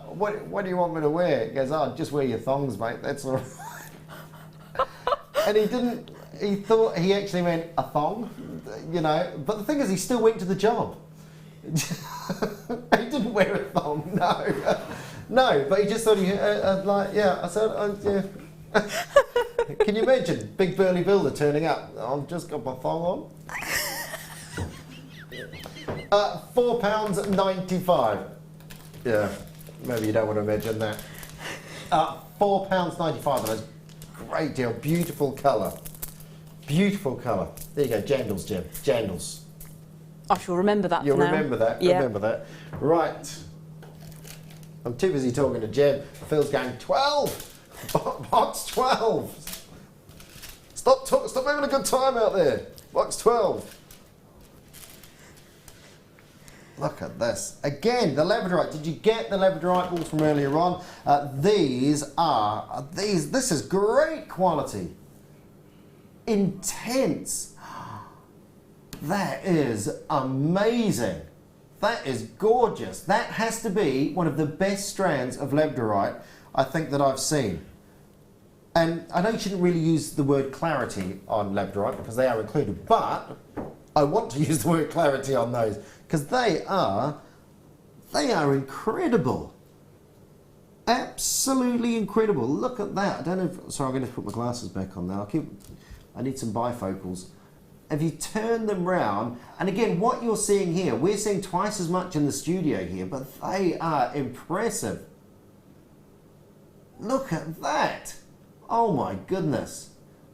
What do you want me to wear? He goes, oh, just wear your thongs, mate. That's all right. And he thought he actually meant a thong, you know. But the thing is, he still went to the job. He didn't wear a thong, no. No, but he just thought I said, yeah. Can you imagine big burly builder turning up? I've just got my thong on. £4.95. Yeah, maybe you don't want to imagine that. £4.95. That's a great deal. Beautiful colour. Beautiful colour. There you go. Jandals, Jim. Jandals. I shall remember that. You'll for now. remember that. Yeah. Remember that. Right. I'm too busy talking to Jem. Phil's going 12. Box 12. Stop having a good time out there. Box 12. Look at this. Again, the Labradorite. Did you get the Labradorite balls from earlier on? This is great quality. Intense. That is amazing. That is gorgeous. That has to be one of the best strands of Labradorite I think that I've seen. And I know you shouldn't really use the word clarity on Labradorite because they are included, but I want to use the word clarity on those because they are incredible. Absolutely incredible. Look at that. I don't know if, sorry, I'm going to put my glasses back on now. I need some bifocals. If you turn them round, and again, what you're seeing here, we're seeing twice as much in the studio here, but they are impressive. Look at that. Oh my goodness.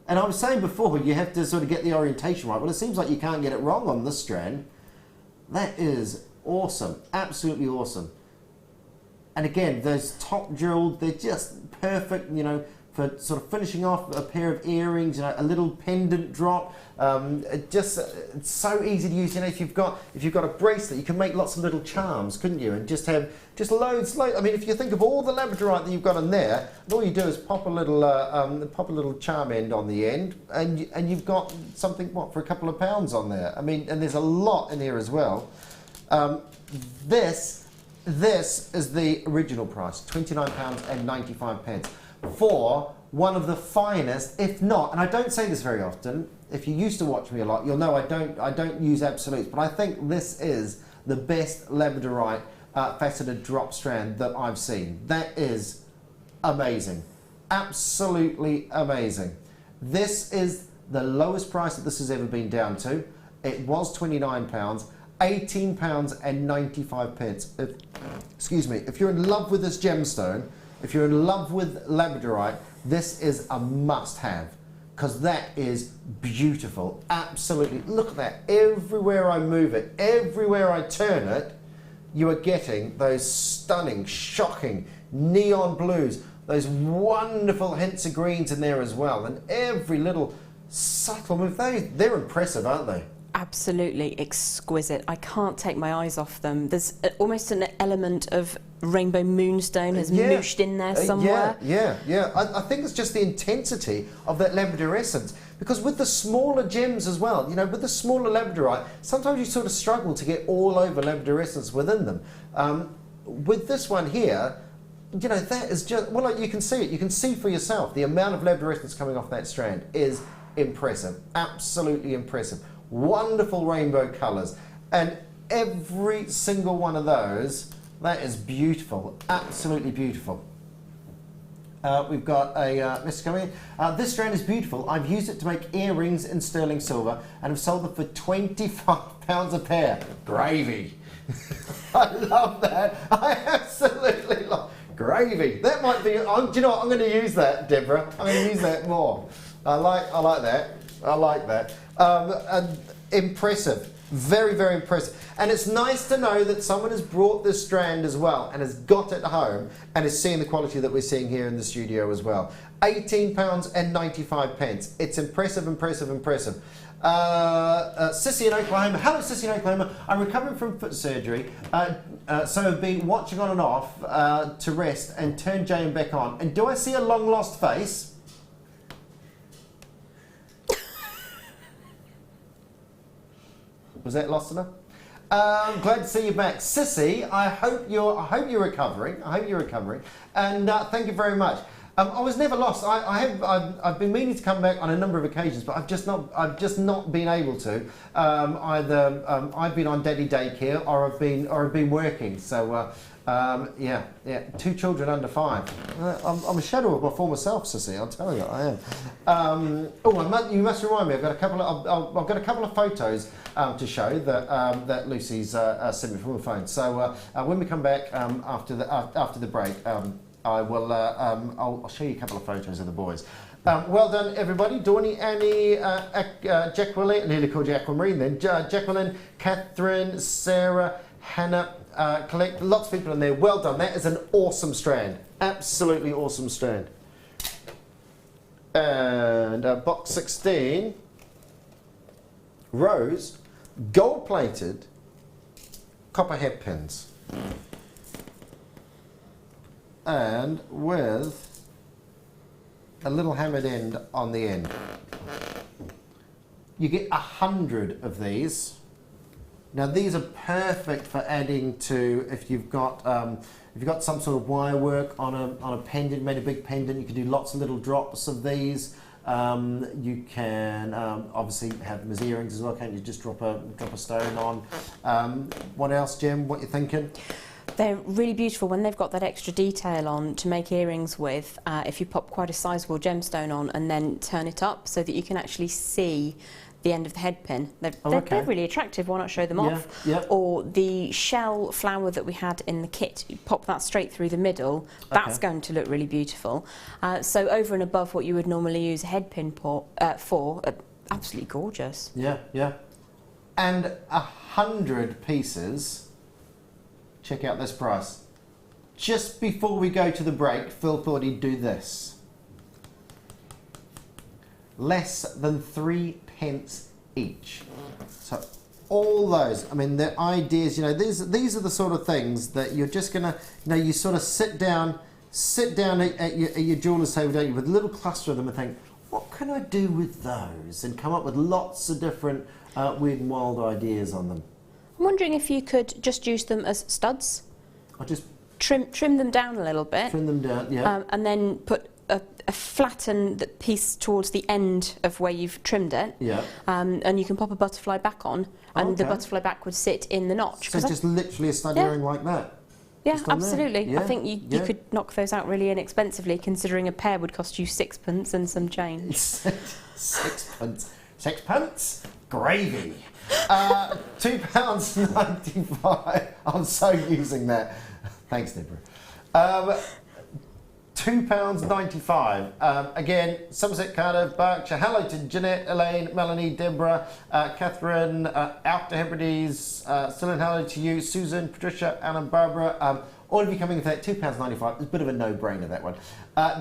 And I was saying before, you have to sort of get the orientation right. Well, it seems like you can't get it wrong on this strand. That is Awesome, absolutely awesome. And again, those top jeweled, they're just perfect, you know, for sort of finishing off a pair of earrings, you know, a little pendant drop. It's so easy to use. You know, if you've got a bracelet, you can make lots of little charms, couldn't you? And just have loads. I mean, if you think of all the labradorite that you've got in there, and all you do is pop a little charm end on the end, and you've got something for a couple of pounds on there. I mean, and there's a lot in here as well. This is the original price, £29.95 for one of the finest, if not, and I don't say this very often, if you used to watch me a lot, you'll know I don't use absolutes, but I think this is the best labradorite faceted drop strand that I've seen. That is amazing. Absolutely amazing. This is the lowest price that this has ever been down to. It was £29, £18.95. Excuse me, if you're in love with this gemstone, if you're in love with labradorite, this is a must-have, because that is beautiful. Absolutely. Look at that. Everywhere I move it, everywhere I turn it, you are getting those stunning, shocking neon blues, those wonderful hints of greens in there as well, and every little subtle move. They're impressive, aren't they? Absolutely exquisite. I can't take my eyes off them. There's almost an element of rainbow moonstone has mooshed in there somewhere. Yeah. I think it's just the intensity of that labradorescence. Because with the smaller gems as well, you know, with the smaller labradorite, sometimes you sort of struggle to get all over labradorescence within them. With this one here, you know, that is just, well, like, you can see it. You can see for yourself the amount of labradorescence coming off that strand is impressive. Absolutely impressive. Wonderful rainbow colours, and every single one of those, that is beautiful, absolutely beautiful. We've got a message coming in. This strand is beautiful. I've used it to make earrings in sterling silver and have sold them for £25 a pair. Gravy. I love that. I absolutely love gravy. That might be, do you know what, I'm going to use that, Deborah. I'm going to use that more. I like that. I like that. And impressive, very, very impressive. And it's nice to know that someone has brought this strand as well and has got it home and is seeing the quality that we're seeing here in the studio as well. £18.95. It's impressive. Sissy in Oklahoma. Hello, Sissy in Oklahoma. I'm recovering from foot surgery, so I've been watching on and off to rest and turn Jane back on. And do I see a long lost face? Was that lost enough? Glad to see you back, Sissy. I hope you're recovering. And thank you very much. I was never lost. I've been meaning to come back on a number of occasions, but I've just not been able to. Either I've been on daddy daycare or I've been working. So yeah, 2 children under 5. I'm a shadow of my former self, Sissy. I'll tell you, I am. You must remind me. I've got a couple of photos to show that Lucy's sent me from her phone. So when we come back after the break, I'll show you a couple of photos of the boys. Well done, everybody. Dawny, Annie, Jacqueline, nearly called you Aquamarine then. Jacqueline, Catherine, Sarah, Hannah, Collect, lots of people in there. Well done. That is an awesome strand. Absolutely awesome strand. And box 16, Rose, gold-plated copper head pins. And with a little hammered end on the end. You get 100 of these. Now these are perfect for adding to if you've got some sort of wire work on a pendant, made a big pendant. You can do lots of little drops of these. You can obviously have them as earrings as well. Can't you just drop a stone on? What else, Jem? What you thinking? They're really beautiful when they've got that extra detail on to make earrings with. If you pop quite a sizable gemstone on and then turn it up so that you can actually see the end of the head pin. They're really attractive. Why not show them off? Yeah. Or the shell flower that we had in the kit, you pop that straight through the middle. That's going to look really beautiful. So over and above what you would normally use a head pin for, absolutely gorgeous. Yeah. And 100 pieces check out this price. Just before we go to the break, Phil thought he'd do this. Less than 3p each. So all those, I mean, the ideas, you know, these are the sort of things that you're just gonna, you know, you sort of sit down at your jeweller's table, don't you, with a little cluster of them and think, what can I do with those? And come up with lots of different weird and wild ideas on them. I'm wondering if you could just use them as studs. I just trim them down a little bit. Trim them down, yeah. And then put a flattened piece towards the end of where you've trimmed it. Yeah. And you can pop a butterfly back on, and the butterfly back would sit in the notch. So just literally a stud earring like that? Yeah, absolutely. Yeah. I think you could knock those out really inexpensively, considering a pair would cost you 6p and some change. 6p. 6p? Gravy. £2.95. I'm so using that. Thanks, Deborah. £2.95. Again, Somerset, Cardiff, Berkshire. Hello to Jeanette, Elaine, Melanie, Deborah, Catherine, out to Hebrides, still in hello to you, Susan, Patricia, Anna, Barbara. All of you coming with that £2.95. It's a bit of a no-brainer, that one.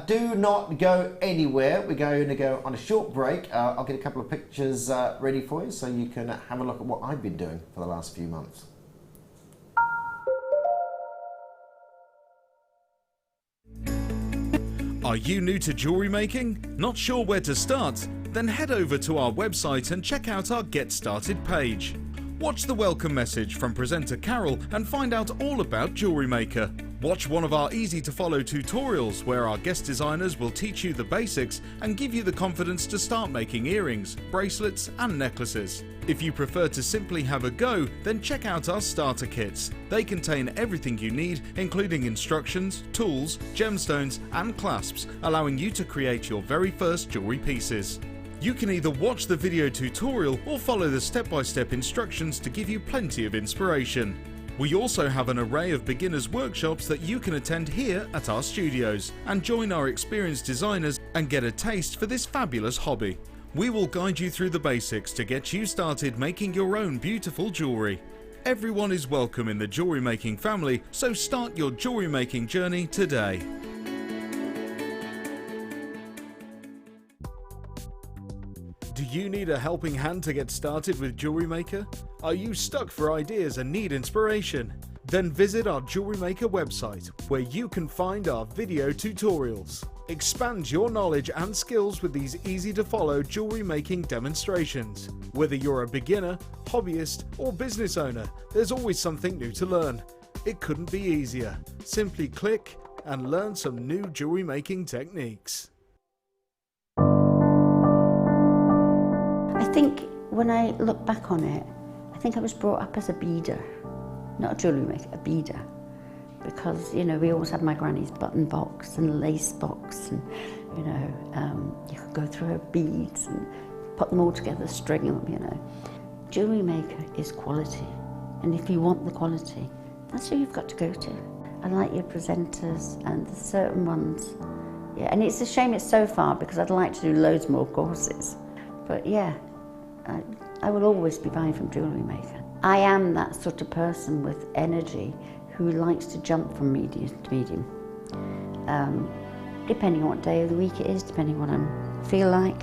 Do not go anywhere. We're going to go on a short break. I'll get a couple of pictures ready for you so you can have a look at what I've been doing for the last few months. Are you new to jewellery making? Not sure where to start? Then head over to our website and check out our Get Started page. Watch the welcome message from presenter Carol and find out all about Jewellery Maker. Watch one of our easy-to-follow tutorials where our guest designers will teach you the basics and give you the confidence to start making earrings, bracelets and necklaces. If you prefer to simply have a go, then check out our starter kits. They contain everything you need, including instructions, tools, gemstones and clasps, allowing you to create your very first jewellery pieces. You can either watch the video tutorial or follow the step-by-step instructions to give you plenty of inspiration. We also have an array of beginners workshops that you can attend here at our studios and join our experienced designers and get a taste for this fabulous hobby. We will guide you through the basics to get you started making your own beautiful jewellery. Everyone is welcome in the jewellery making family, so start your jewellery making journey today. Do you need a helping hand to get started with Jewellery Maker? Are you stuck for ideas and need inspiration? Then visit our Jewellery Maker website, where you can find our video tutorials. Expand your knowledge and skills with these easy-to-follow jewellery making demonstrations. Whether you're a beginner, hobbyist, or business owner, there's always something new to learn. It couldn't be easier. Simply click and learn some new jewellery making techniques. I think when I look back on it, I think I was brought up as a beader, not a jewellery maker, a beader. Because, you know, we always had my granny's button box and lace box and, you know, you could go through her beads and put them all together, string them, you know. Jewellery Maker is quality, and if you want the quality, that's who you've got to go to. I like your presenters and the certain ones. Yeah, and it's a shame it's so far because I'd like to do loads more courses. But yeah, I will always be buying from Jewellery Maker. I am that sort of person with energy who likes to jump from medium to medium. Depending on what day of the week it is, depending on what I feel like.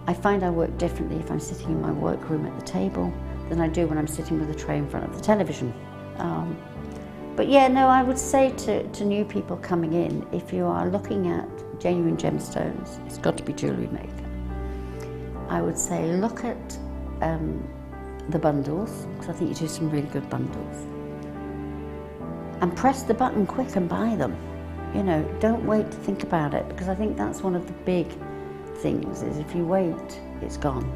I find I work differently if I'm sitting in my workroom at the table than I do when I'm sitting with a tray in front of the television. But yeah, no, I would say to new people coming in, if you are looking at genuine gemstones, it's got to be Jewellery Maker. I would say look at the bundles, because I think you do some really good bundles. And press the button quick and buy them. You know, don't wait to think about it, because I think that's one of the big things, is if you wait, it's gone.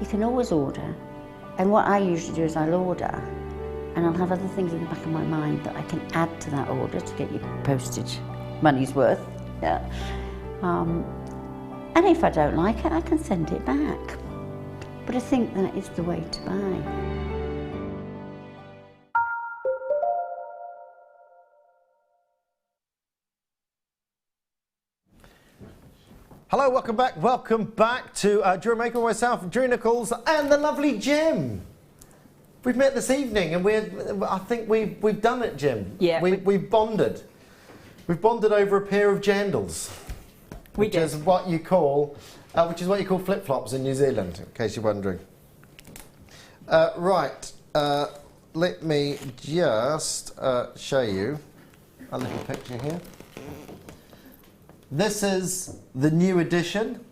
You can always order, and what I usually do is I'll order, and I'll have other things in the back of my mind that I can add to that order to get your postage money's worth. Yeah. And if I don't like it, I can send it back. But I think that is the way to buy. Hello, welcome back to Jewellery Maker, myself, Drew Nichols, and the lovely Gem. We've met this evening, and I think we've done it, Jim. Yeah. We've bonded. We've bonded over a pair of jandals, which is what you call flip-flops in New Zealand, in case you're wondering. Right. Let me just show you a little picture here. This is the new addition.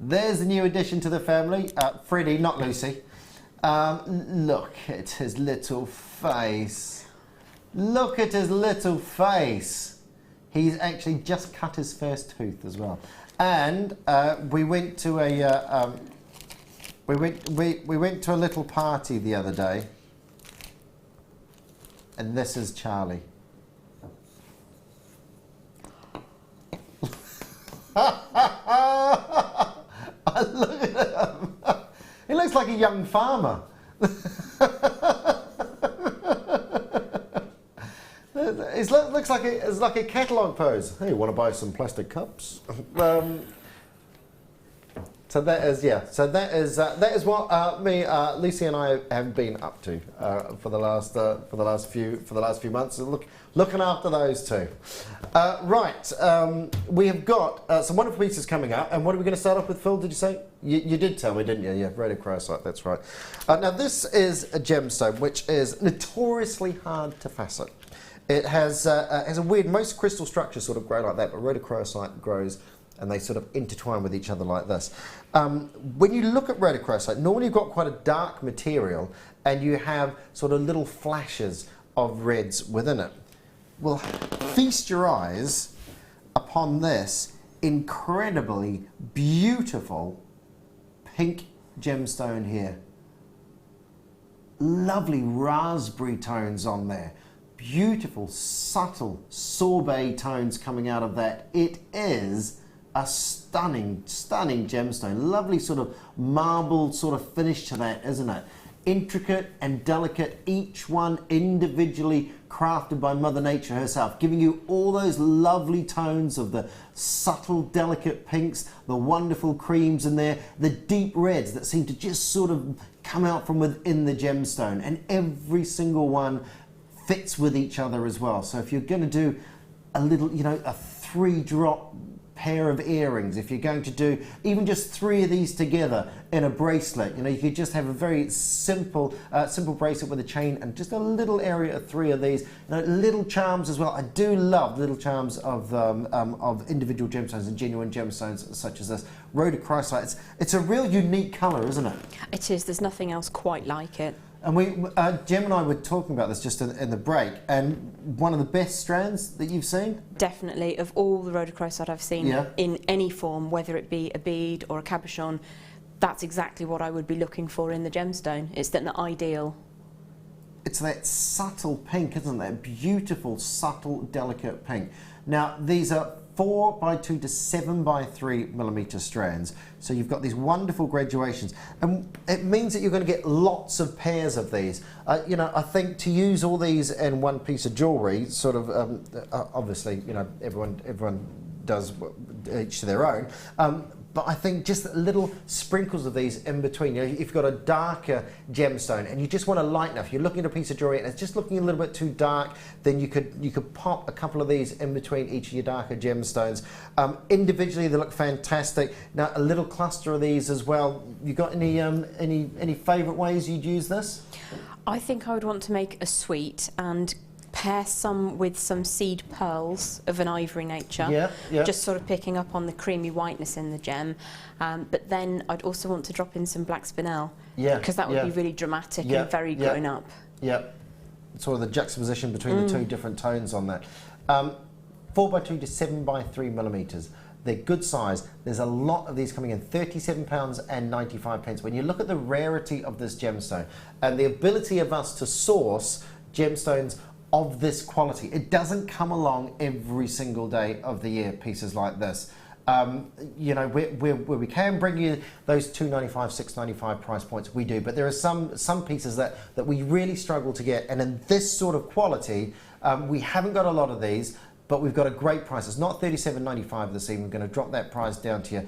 There's the new addition to the family. Freddie, not Lucy. Look at his little face. Look at his little face. He's actually just cut his first tooth as well. And we went to a we went to a little party the other day. And this is Charlie. Look at him. He looks like a young farmer. It looks like it's like a catalogue pose. Hey, want to buy some plastic cups? So that is what Lucy and I have been up to for the last few months. Looking after those two. Right, we have got some wonderful pieces coming up, and what are we going to start off with, Phil? Did you say? You did tell me, didn't you? Yeah, Rhodochrosite. That's right. Now this is a gemstone which is notoriously hard to facet. It has a weird. Most crystal structures sort of grow like that, but Rhodochrosite grows and they sort of intertwine with each other like this. When you look at Rhodochrosite, normally you've got quite a dark material and you have sort of little flashes of reds within it. Well, feast your eyes upon this incredibly beautiful pink gemstone here. Lovely raspberry tones on there. Beautiful, subtle sorbet tones coming out of that. It is a stunning, stunning gemstone. Lovely sort of marble sort of finish to that, isn't it? Intricate and delicate, each one individually crafted by Mother Nature herself, giving you all those lovely tones of the subtle, delicate pinks, the wonderful creams in there, the deep reds that seem to just sort of come out from within the gemstone, and every single one fits with each other as well. So if you're going to do a little, you know, a 3-drop pair of earrings, if you're going to do even just 3 of these together in a bracelet, you know, you could just have a very simple bracelet with a chain and just a little area of 3 of these. You know, little charms as well. I do love little charms of individual gemstones and genuine gemstones such as this. Rhodochrosite, it's a real unique colour, isn't it? It is. There's nothing else quite like it. And Jem and I were talking about this just in the break, and one of the best strands that you've seen? Definitely. Of all the Rhodochrosite I've seen in any form, whether it be a bead or a cabochon, that's exactly what I would be looking for in the gemstone. It's the ideal. It's that subtle pink, isn't it? Beautiful, subtle, delicate pink. Now, these are 4x2 to 7x3 millimeter strands. So you've got these wonderful graduations, and it means that you're going to get lots of pairs of these. You know, I think to use all these in one piece of jewellery, sort of, obviously, you know, everyone does each to their own. But I think just little sprinkles of these in between. You know, if you've got a darker gemstone and you just want to lighten up, you're looking at a piece of jewellery and it's just looking a little bit too dark, then you could pop a couple of these in between each of your darker gemstones. Individually, they look fantastic. Now, a little cluster of these as well. You got any favourite ways you'd use this? I think I would want to make a suite and pair some with some seed pearls of an ivory nature, just sort of picking up on the creamy whiteness in the gem. But then I'd also want to drop in some black spinel, because that would be really dramatic and very grown up. Sort of the juxtaposition between the two different tones on that. 4x2 to 7x3 millimeters. They're good size. There's a lot of these coming in, £37.95. When you look at the rarity of this gemstone and the ability of us to source gemstones of this quality, it doesn't come along every single day of the year, pieces like this. You know, where we can bring you those $2.95, $6.95 price points, we do, but there are some pieces that we really struggle to get, and in this sort of quality, we haven't got a lot of these, but we've got a great price. It's not $37.95 this evening. We're going to drop that price down to you.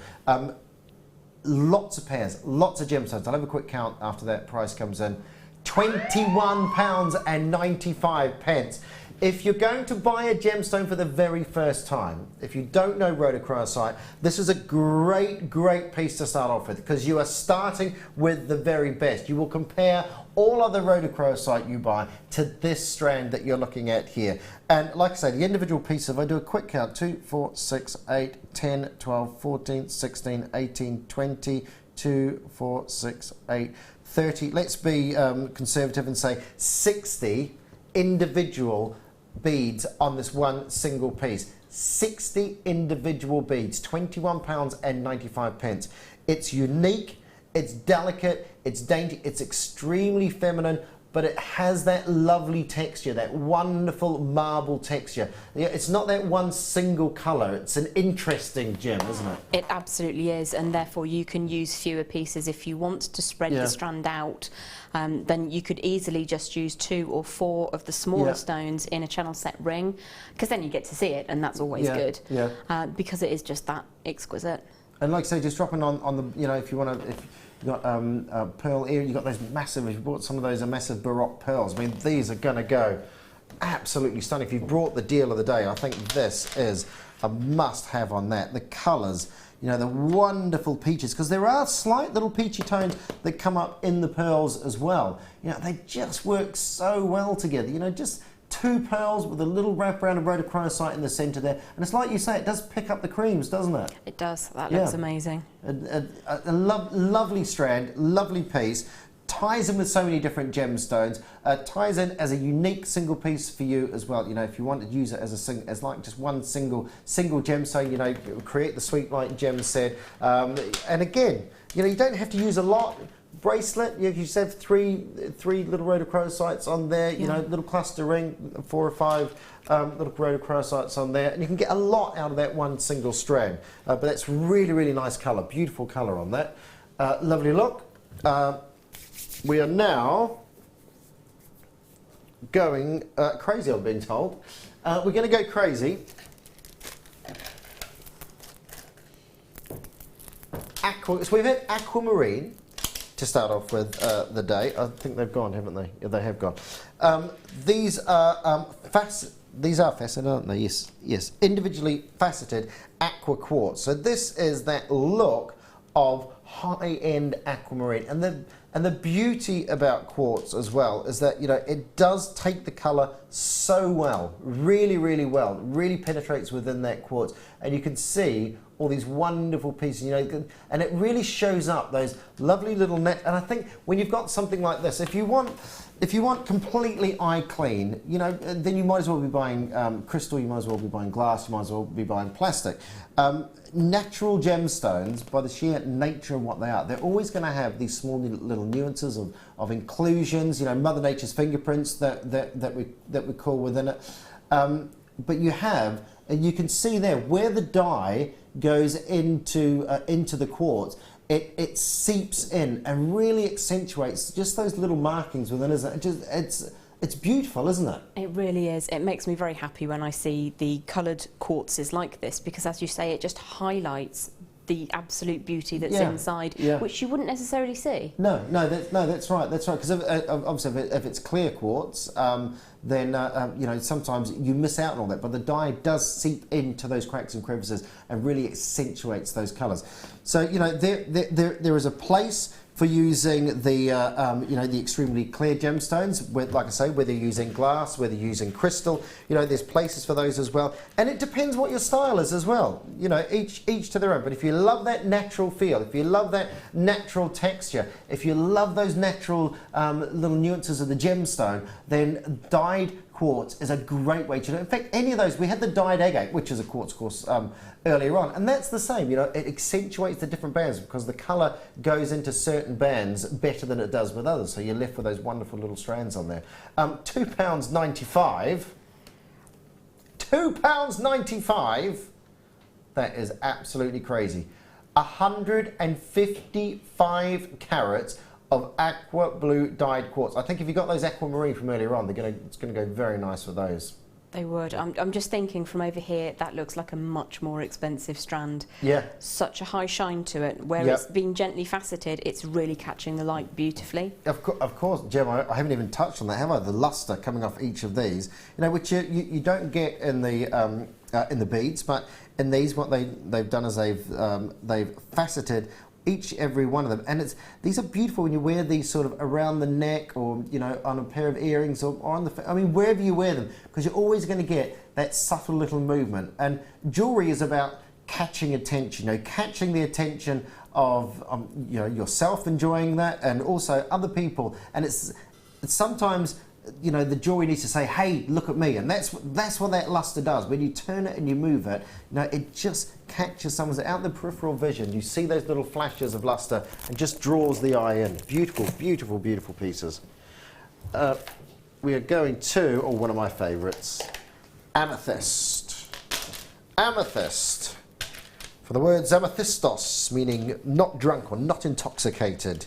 lots of pairs, lots of gemstones. I'll have a quick count after that price comes in. £21.95. If you're going to buy a gemstone for the very first time, if you don't know Rhodochrosite, this is a great, great piece to start off with because you are starting with the very best. You will compare all other Rhodochrosite you buy to this strand that you're looking at here. And like I say, the individual pieces, if I do a quick count, 2, 4, 6, 8, 10, 12, 14, 16, 18, 20, 2, 4, 6, 8, 30. Let's be conservative and say 60 individual beads on this one single piece. 60 individual beads, £21.95. It's unique, it's delicate, it's dainty, it's extremely feminine, but it has that lovely texture, that wonderful marble texture. It's not that one single colour, it's an interesting gem, isn't it? It absolutely is, and therefore you can use fewer pieces. If you want to spread the strand out, then you could easily just use 2 or 4 of the smaller stones in a channel set ring, because then you get to see it, and that's always good, because it is just that exquisite. And like I say, just dropping on the, you know, if you want to, you've got pearl ear, you've got those massive, if you bought some of those massive Baroque pearls, I mean, these are going to go absolutely stunning. If you brought the deal of the day, I think this is a must-have on that. The colours, you know, the wonderful peaches, because there are slight little peachy tones that come up in the pearls as well. You know, they just work so well together, you know, just 2 pearls with a little wraparound of Rhodochrosite in the centre there. And it's like you say, it does pick up the creams, doesn't it? It does. That looks amazing. A lovely strand, lovely piece. Ties in with so many different gemstones. Ties in as a unique single piece for you as well. You know, if you want to use it as like just one single gemstone, you know, create the sweet light gem set. And again, you know, you don't have to use a lot. Bracelet, you just have three little Rhodochrosites on there, you know, little cluster ring, 4 or 5 little Rhodochrosites on there, and you can get a lot out of that one single strand. But that's really, really nice colour, beautiful colour on that. Lovely look. We are now going crazy, I've been told. We're going to go crazy. So we've had Aquamarine to start off with the day. I think they've gone, haven't they? Yeah, they have gone. These are faceted, aren't they? Yes, yes. Individually faceted aqua quartz. So this is that look of high-end aquamarine, and the beauty about quartz as well is that, you know, it does take the colour so well, really, really well. It really penetrates within that quartz, and you can see all these wonderful pieces, you know, and it really shows up those lovely little net. And I think when you've got something like this, if you want completely eye clean, you know, then you might as well be buying crystal, you might as well be buying glass, you might as well be buying plastic. Natural gemstones, by the sheer nature of what they are, they're always going to have these small little nuances of inclusions, you know, Mother Nature's fingerprints that we call within it. But you have, and you can see there where the dye goes into the quartz, it seeps in and really accentuates just those little markings within it. It's beautiful, isn't it? It really is. It makes me very happy when I see the coloured quartzes like this, because as you say, it just highlights the absolute beauty that's inside, which you wouldn't necessarily see. No, that's right. Because obviously, if it's clear quartz, then you know, sometimes you miss out on all that. But the dye does seep into those cracks and crevices and really accentuates those colours. So, you know, there is a place for using the you know, the extremely clear gemstones, like I say, whether you're using glass, whether you're using crystal, you know, there's places for those as well. And it depends what your style is as well. You know, each to their own. But if you love that natural feel, if you love that natural texture, if you love those natural little nuances of the gemstone, then dyed quartz is a great way to do it. In fact, any of those, we had the dyed agate, which is a quartz course earlier on, and that's the same. You know, it accentuates the different bands because the colour goes into certain bands better than it does with others. So you're left with those wonderful little strands on there. £2.95. £2.95. That is absolutely crazy. 155 carats of aqua blue dyed quartz. I think if you got those aquamarine from earlier on, it's going to go very nice with those. They would. I'm just thinking from over here, that looks like a much more expensive strand. Yeah. Such a high shine to it. Where it's being gently faceted, it's really catching the light beautifully. Of course, Gem, I haven't even touched on that, have I? The lustre coming off each of these, you know, which you don't get in the beads, but in these, what they've done is they've faceted every one of them, and these are beautiful when you wear these sort of around the neck, or you know, on a pair of earrings, or on the, I mean, wherever you wear them, because you're always going to get that subtle little movement. And jewellery is about catching attention, you know, catching the attention of you know, yourself enjoying that, and also other people. And it's sometimes, you know, the jewellery needs to say, hey, look at me, and that's what that lustre does. When you turn it and you move it, you know, it just catches someone's out the peripheral vision. You see those little flashes of lustre and just draws the eye in. Beautiful, beautiful, beautiful pieces. We are going to, one of my favourites, amethyst. Amethyst. For the words amethystos, meaning not drunk or not intoxicated.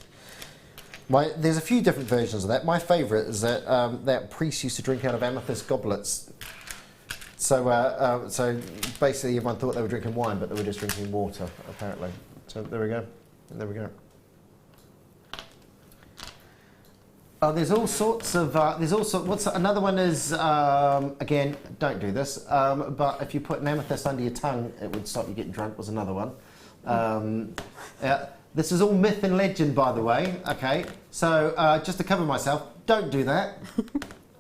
There's a few different versions of that. My favourite is that priests used to drink out of amethyst goblets. So basically everyone thought they were drinking wine, but they were just drinking water, apparently. So there we go. There we go. There's all sorts of, another one is, again, don't do this, but if you put an amethyst under your tongue, it would stop you getting drunk, was another one. This is all myth and legend, by the way, okay? So, just to cover myself, don't do that.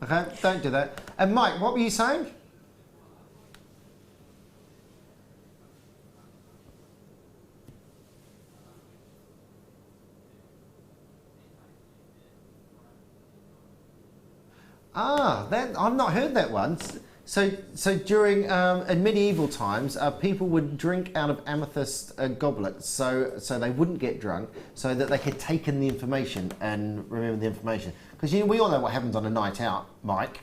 Okay, don't do that. And Mike, what were you saying? I've not heard that one. So during in medieval times, people would drink out of amethyst goblets, so they wouldn't get drunk, so that they could take in the information and remember the information. Because we all know what happens on a night out, Mike,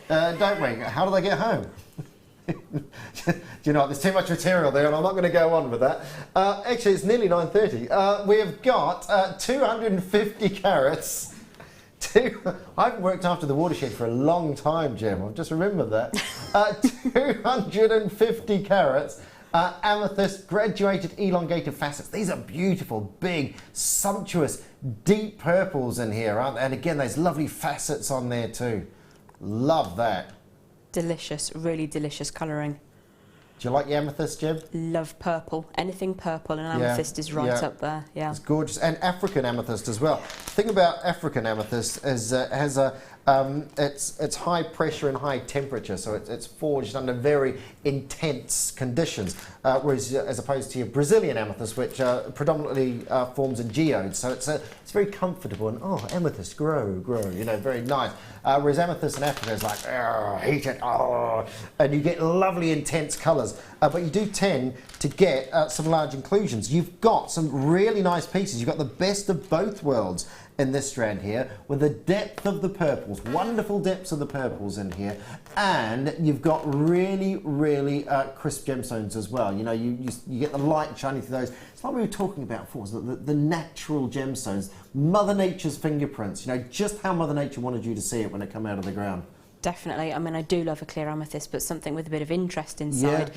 don't we? How do they get home? Do you know what? There's too much material there, and I'm not going to go on with that. Actually, it's nearly 9:30. We've got 250 carats. I haven't worked after the watershed for a long time, Jim. I've just remembered that. 250 carats, amethyst, graduated, elongated facets. These are beautiful, big, sumptuous, deep purples in here, aren't they? And again, there's lovely facets on there too. Love that. Delicious, really delicious colouring. Do you like the amethyst, Jim? Love purple. Anything purple, and amethyst is right up there. Yeah, it's gorgeous, and African amethyst as well. The thing about African amethyst is it's high pressure and high temperature, so it's forged under very intense conditions. Whereas as opposed to your Brazilian amethyst, which predominantly forms in geodes, so it's very comfortable, and amethyst grow, you know, very nice. Whereas amethyst in Africa is like heat it, and you get lovely intense colours. But you do tend to get some large inclusions. You've got some really nice pieces. You've got the best of both worlds in this strand here, with the depth of the purples, wonderful depths of the purples in here, and you've got really, really crisp gemstones as well. You know, you get the light shining through those. It's like we were talking about before, the natural gemstones, Mother Nature's fingerprints. You know, just how Mother Nature wanted you to see it when it came out of the ground. Definitely. I mean, I do love a clear amethyst, but something with a bit of interest inside. Yeah.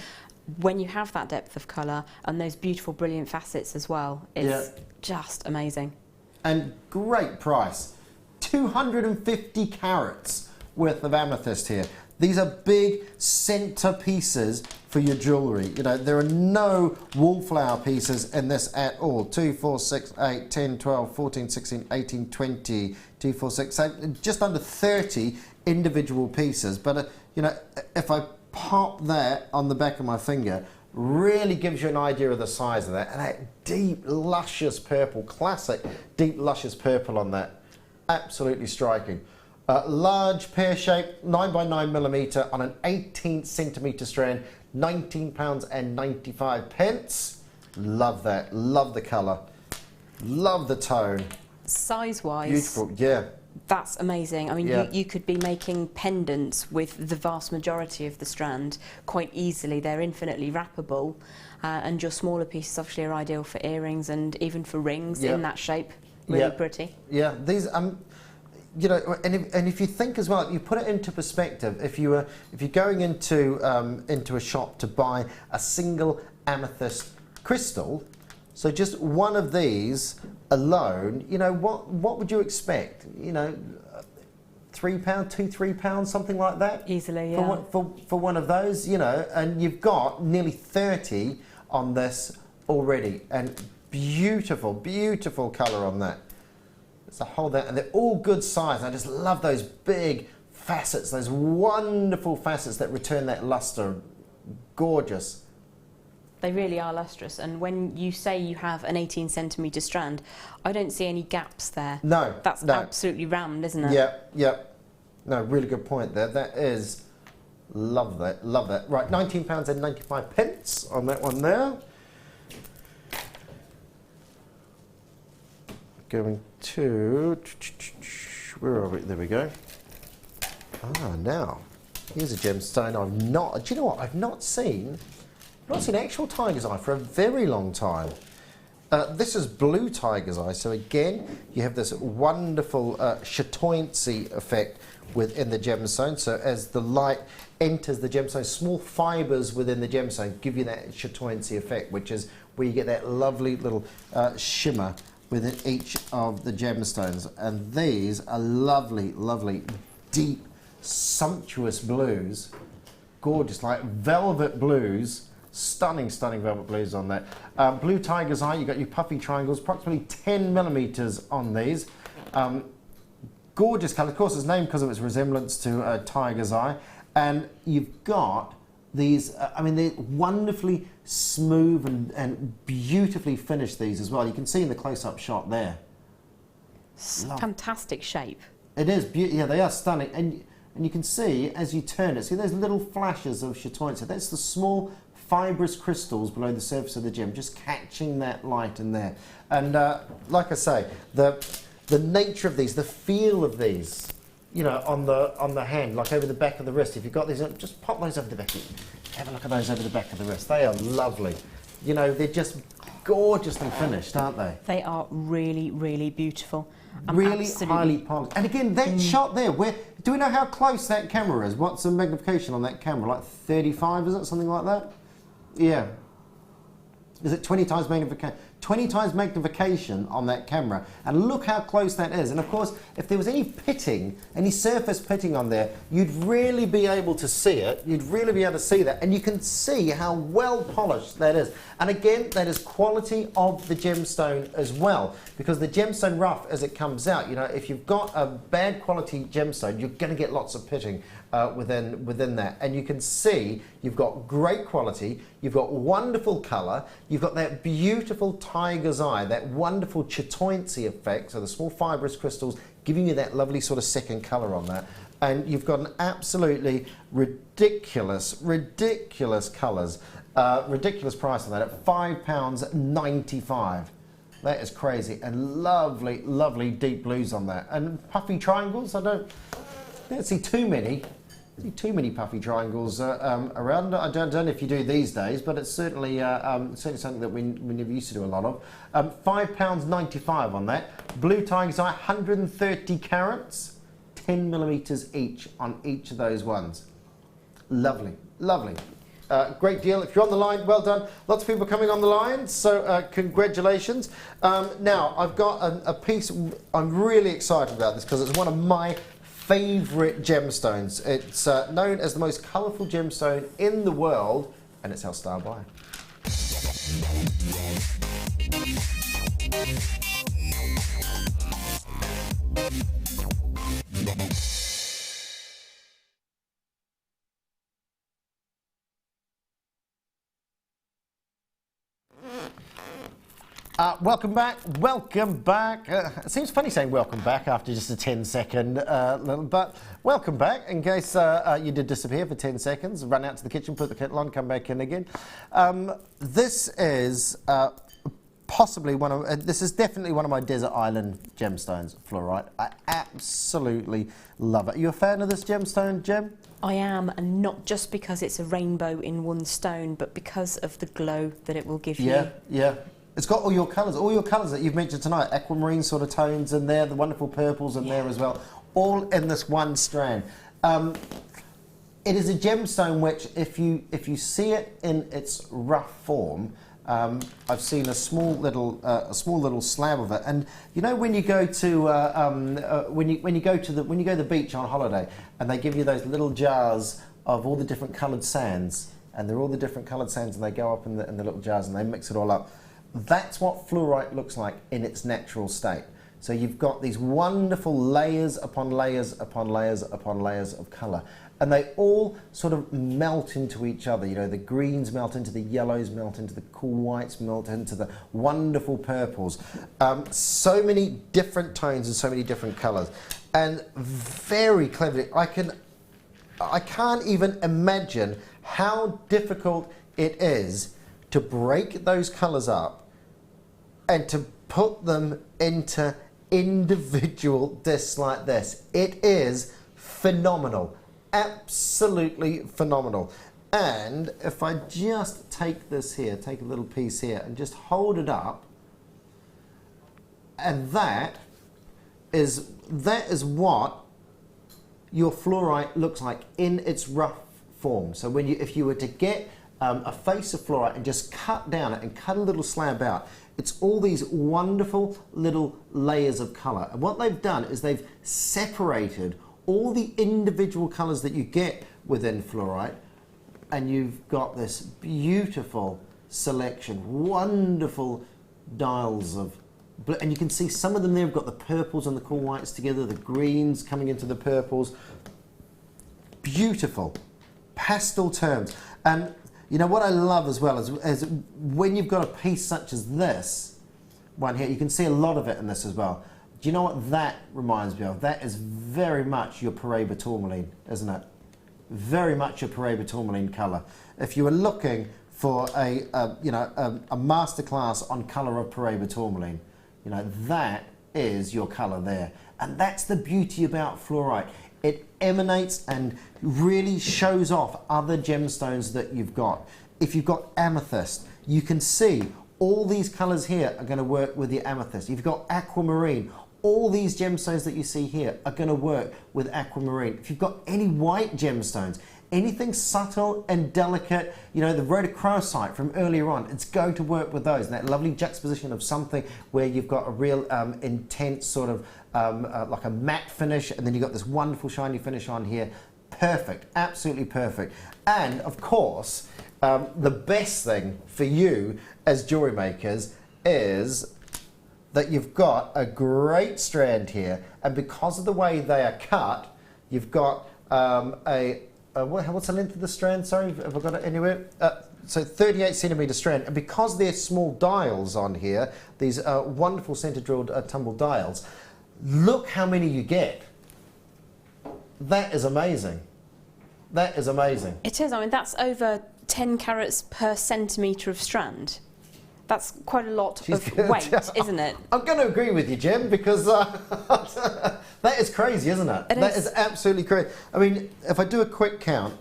When you have that depth of colour and those beautiful, brilliant facets as well, it's just amazing. And great price. 250 carats worth of amethyst here. These are big centre pieces for your jewellery. You know, there are no wallflower pieces in this at all. 2, 4, 6, 8, 10, 12, 14, 16, 18, 20, 2, 4, 6, 7, just under 30 individual pieces. But, you know, if I pop that on the back of my finger, really gives you an idea of the size of that. And that deep, luscious purple, classic deep, luscious purple on that. Absolutely striking. Large pear-shaped 9x9mm on an 18cm strand, £19.95. Love that. Love the colour. Love the tone. Size-wise, beautiful. Yeah. That's amazing. I mean, you could be making pendants with the vast majority of the strand quite easily. They're infinitely wrappable, and your smaller pieces obviously are ideal for earrings and even for rings in that shape. Really pretty. Yeah, these you know, and if you think as well, you put it into perspective. If you're going into a shop to buy a single amethyst crystal, so just one of these alone, you know, what would you expect? You know, £3, £2-3, something like that. Easily, yeah. For one of those, you know, and you've got nearly 30 on this already, and beautiful, beautiful colour on that. It's a whole there, and they're all good size. I just love those big facets, those wonderful facets that return that lustre. Gorgeous. They really are lustrous, and when you say you have an 18 centimetre strand, I don't see any gaps there. No, that's absolutely rammed, isn't it? Yep, yep. No, really good point there. That is, love that, love that. Right, £19.95 on that one there. Going to, where are we? There we go. Ah, now here's a gemstone I've not. Do you know what? I've not seen actual tiger's eye for a very long time. This is blue tiger's eye. So again, you have this wonderful chatoyancy effect within the gemstone. So as the light enters the gemstone, small fibres within the gemstone give you that chatoyancy effect, which is where you get that lovely little shimmer within each of the gemstones. And these are lovely, lovely, deep, sumptuous blues. Gorgeous, like velvet blues. Stunning, stunning velvet blues on that. Blue tiger's eye, you've got your puffy triangles, approximately 10 millimetres on these. Gorgeous colour. Of course, it's named because of its resemblance to a tiger's eye. And you've got these, I mean, they're wonderfully smooth and beautifully finished, these as well. You can see in the close-up shot there. Fantastic shape. It is, yeah, they are stunning. And you can see, as you turn it, see those little flashes of chatoyancy. That's the small fibrous crystals below the surface of the gem, just catching that light in there. And like I say, the nature of these, the feel of these, you know, on the hand, like over the back of the wrist. If you've got these, just pop those over the back. Have a look at those over the back of the wrist. They are lovely. You know, they're just gorgeously finished, aren't they? They are really, really beautiful. Really highly polished. And again, that shot there, do we know how close that camera is? What's the magnification on that camera? Like 35, is it? Something like that? Yeah. Is it 20 times magnification? 20 times magnification on that camera, and look how close that is. And of course, if there was any pitting, any surface pitting on there, you'd really be able to see it. You'd really be able to see that, and you can see how well polished that is. And again, that is quality of the gemstone as well, because the gemstone rough, as it comes out, you know, if you've got a bad quality gemstone, you're going to get lots of pitting within that. And you can see you've got great quality, you've got wonderful colour, you've got that beautiful tiger's eye, that wonderful chatoyancy effect, so the small fibrous crystals giving you that lovely sort of second colour on that. And you've got an absolutely ridiculous colours, ridiculous price on that at £5.95. That is crazy, and lovely, lovely deep blues on that. And puffy triangles, I don't see too many. Puffy triangles around. I don't know if you do these days, but it's certainly something that we never used to do a lot of. £5.95 on that. Blue tiger's eye, 130 carats, 10 millimetres each on each of those ones. Lovely, lovely. Great deal. If you're on the line, well done. Lots of people coming on the line, so congratulations. Now, I've got a piece, I'm really excited about this because it's one of my favourite gemstones. It's known as the most colourful gemstone in the world, and it's our star buy. Welcome back, welcome back. It seems funny saying welcome back after just a 10-second but welcome back in case you did disappear for 10 seconds, run out to the kitchen, put the kettle on, come back in again. This is possibly this is definitely one of my desert island gemstones, fluorite. I absolutely love it. Are you a fan of this gemstone, Gem? I am, and not just because it's a rainbow in one stone, but because of the glow that it will give you. Yeah, yeah. It's got all your colours that you've mentioned tonight. Aquamarine sort of tones in there, the wonderful purples in there as well. all in this one strand. It is a gemstone which, if you see it in its rough form, I've seen a small little slab of it, and you know when you go to when you go to the beach on holiday, and they give you those little jars of all the different coloured sands, and they're all the different coloured sands, and they go up in the little jars, and they mix it all up. That's what fluorite looks like in its natural state. So you've got these wonderful layers upon layers upon layers upon layers of colour. And they all sort of melt into each other. You know, the greens melt into the yellows, melt into the cool whites, melt into the wonderful purples. So many different tones and so many different colours. And very cleverly, I can't even imagine how difficult it is to break those colours up and to put them into individual discs like this. It is phenomenal. Absolutely phenomenal. And if I just take this here, take a little piece here and just hold it up, and that is what your fluorite looks like in its rough form. So if you were to get a face of fluorite and just cut down it and cut a little slab out, it's all these wonderful little layers of colour. And what they've done is they've separated all the individual colours that you get within fluorite, and you've got this beautiful selection, wonderful dials of, and you can see some of them there have got the purples and the cool whites together, the greens coming into the purples. Beautiful pastel terms. And you know what I love as well is when you've got a piece such as this one here, you can see a lot of it in this as well. Do you know what that reminds me of? That is very much your Paraiba tourmaline, isn't it? Very much your Paraiba tourmaline colour. If you were looking for a masterclass on colour of Paraiba tourmaline, you know, that is your colour there. And that's the beauty about fluorite. It emanates and really shows off other gemstones that you've got. If you've got amethyst, you can see all these colours here are going to work with the amethyst. If you've got aquamarine, all these gemstones that you see here are going to work with aquamarine. If you've got any white gemstones, anything subtle and delicate, you know, the rhodochrosite from earlier on, it's going to work with those. And that lovely juxtaposition of something where you've got a real intense sort of like a matte finish, and then you've got this wonderful shiny finish on here. Perfect, absolutely perfect. And of course, the best thing for you as jewellery makers is that you've got a great strand here, and because of the way they are cut, you've got what's the length of the strand? Sorry, have I got it anywhere? So 38 centimetre strand, and because there's small dials on here, these wonderful centre drilled tumble dials, look how many you get. That is amazing. That is amazing. It is. I mean, that's over 10 carats per centimetre of strand. That's quite a lot of weight, isn't it? I'm going to agree with you, Jem, because that is crazy, isn't it? That is absolutely crazy. I mean, if I do a quick count,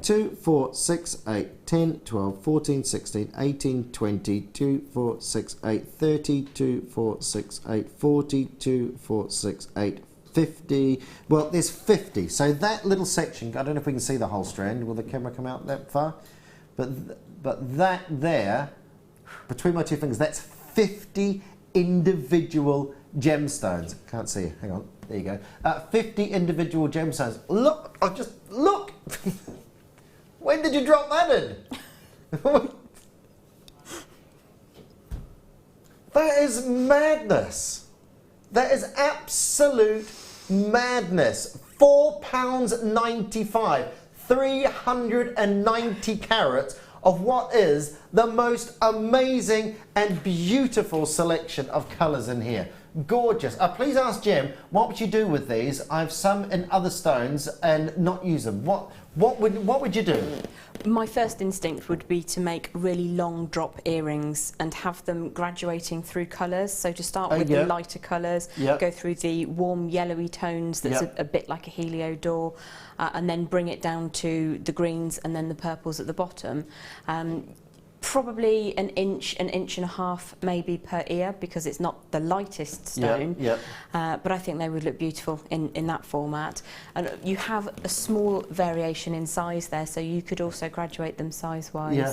2, 4, 6, 8, 10, 12, 14, 16, 18, 20, 2, 4, 6, 8, 30, 2, 4, 6, 8, 40, 2, 4, 6, 8, 50. Well, there's 50. So that little section, I don't know if we can see the whole strand. Will the camera come out that far? But that there, between my two fingers, that's 50 individual gemstones. Can't see you. Hang on. There you go. 50 individual gemstones. Look! Look! When did you drop that in? That is madness. That is absolute madness. £4.95. 390 carats of what is the most amazing and beautiful selection of colours in here. Gorgeous. Please ask Jem, what would you do with these? I have some in other stones and not use them. What would you do? My first instinct would be to make really long drop earrings and have them graduating through colours. So to start with the lighter colours, go through the warm yellowy tones that's a bit like a heliodor, and then bring it down to the greens and then the purples at the bottom. Probably an inch and a half maybe per ear, because it's not the lightest stone. But I think they would look beautiful in that format. And you have a small variation in size there, so you could also graduate them size-wise. Yeah.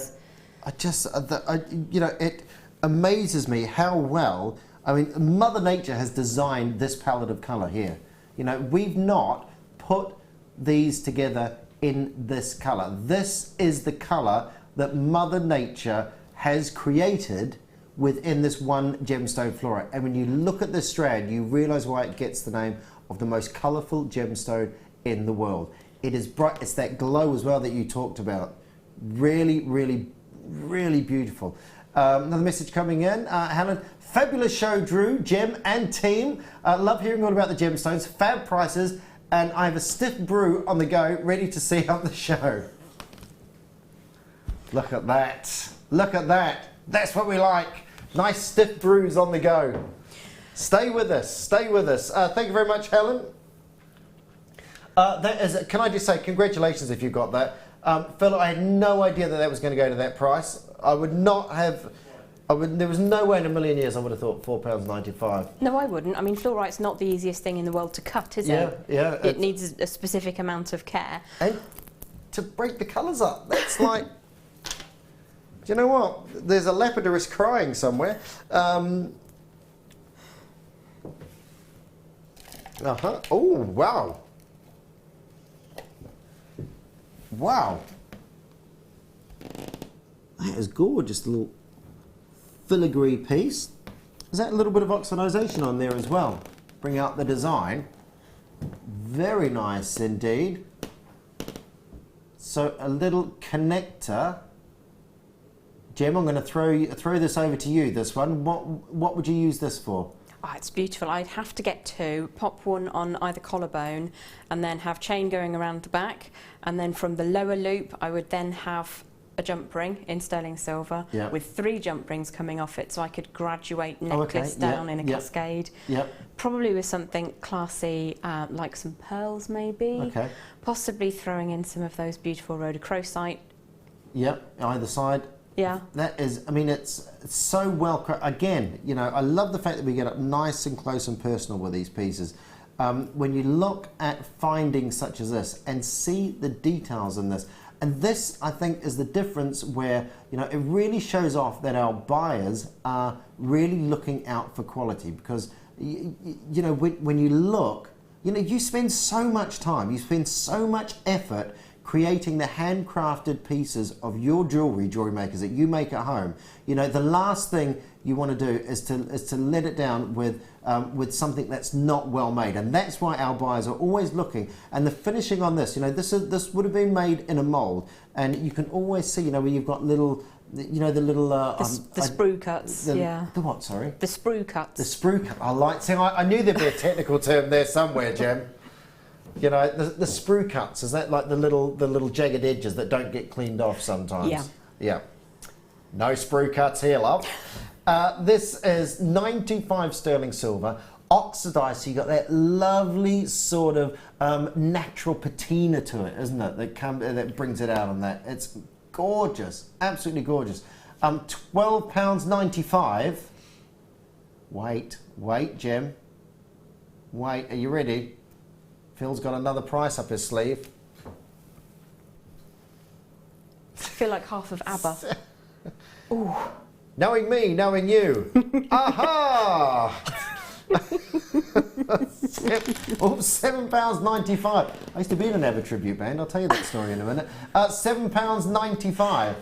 You know, it amazes me how well, I mean, Mother Nature has designed this palette of colour here. You know, we've not put these together in this colour. This is the colour that Mother Nature has created within this one gemstone flora. And when you look at this strand, you realise why it gets the name of the most colourful gemstone in the world. It is bright, it's that glow as well that you talked about. Really, really, really beautiful. Another message coming in, Helen, fabulous show, Drew, Gem and team. Love hearing all about the gemstones, fab prices, and I have a stiff brew on the go, ready to see out the show. Look at that. Look at that. That's what we like. Nice stiff brews on the go. Stay with us. Stay with us. Thank you very much, Helen. Can I just say congratulations if you got that. Phil, I had no idea that that was going to go to that price. I would not have... there was no way in a million years I would have thought £4.95. No, I wouldn't. I mean, fluorite's not the easiest thing in the world to cut, is it? Yeah. It needs a specific amount of care. And to break the colours up, that's like... Do you know what? There's a Lapidorite crying somewhere. Oh, wow. Wow. That is gorgeous, little filigree piece. Is that a little bit of oxidization on there as well? Bring out the design. Very nice indeed. So a little connector. Gem, I'm going to throw this over to you, this one. What would you use this for? Oh, it's beautiful. I'd have to get two, pop one on either collarbone and then have chain going around the back, and then from the lower loop I would then have a jump ring in sterling silver with 3 jump rings coming off it, so I could graduate necklace down in a cascade. Probably with something classy, like some pearls maybe. Possibly throwing in some of those beautiful rhodochrosite. Either side. That is, I mean, it's so well, again, you know, I love the fact that we get up nice and close and personal with these pieces. When you look at findings such as this and see the details in this, and this, I think, is the difference where, you know, it really shows off that our buyers are really looking out for quality, because, you know, when you look, you know, you spend so much time, you spend so much effort creating the handcrafted pieces of your jewellery makers that you make at home. You know, the last thing you want to do is to let it down with something that's not well made, and that's why our buyers are always looking. And the finishing on this, you know, this would have been made in a mould, and you can always see, you know, where you've got little, you know, the little the sprue cuts. The what? Sorry. The sprue cuts. The sprue cut. I like. See, I knew there'd be a technical term there somewhere, Gem. You know, the sprue cuts, is that like the little jagged edges that don't get cleaned off sometimes? Yeah. No sprue cuts here, love. This is 925 sterling silver, oxidized, so you got that lovely sort of natural patina to it, isn't it? That brings it out on that. It's gorgeous, absolutely gorgeous. £12.95. Wait, Gem. Wait, are you ready? Phil's got another price up his sleeve. I feel like half of ABBA. Ooh. Knowing me, knowing you. Aha! £7.95. I used to be in an ABBA tribute band. I'll tell you that story in a minute. £7.95.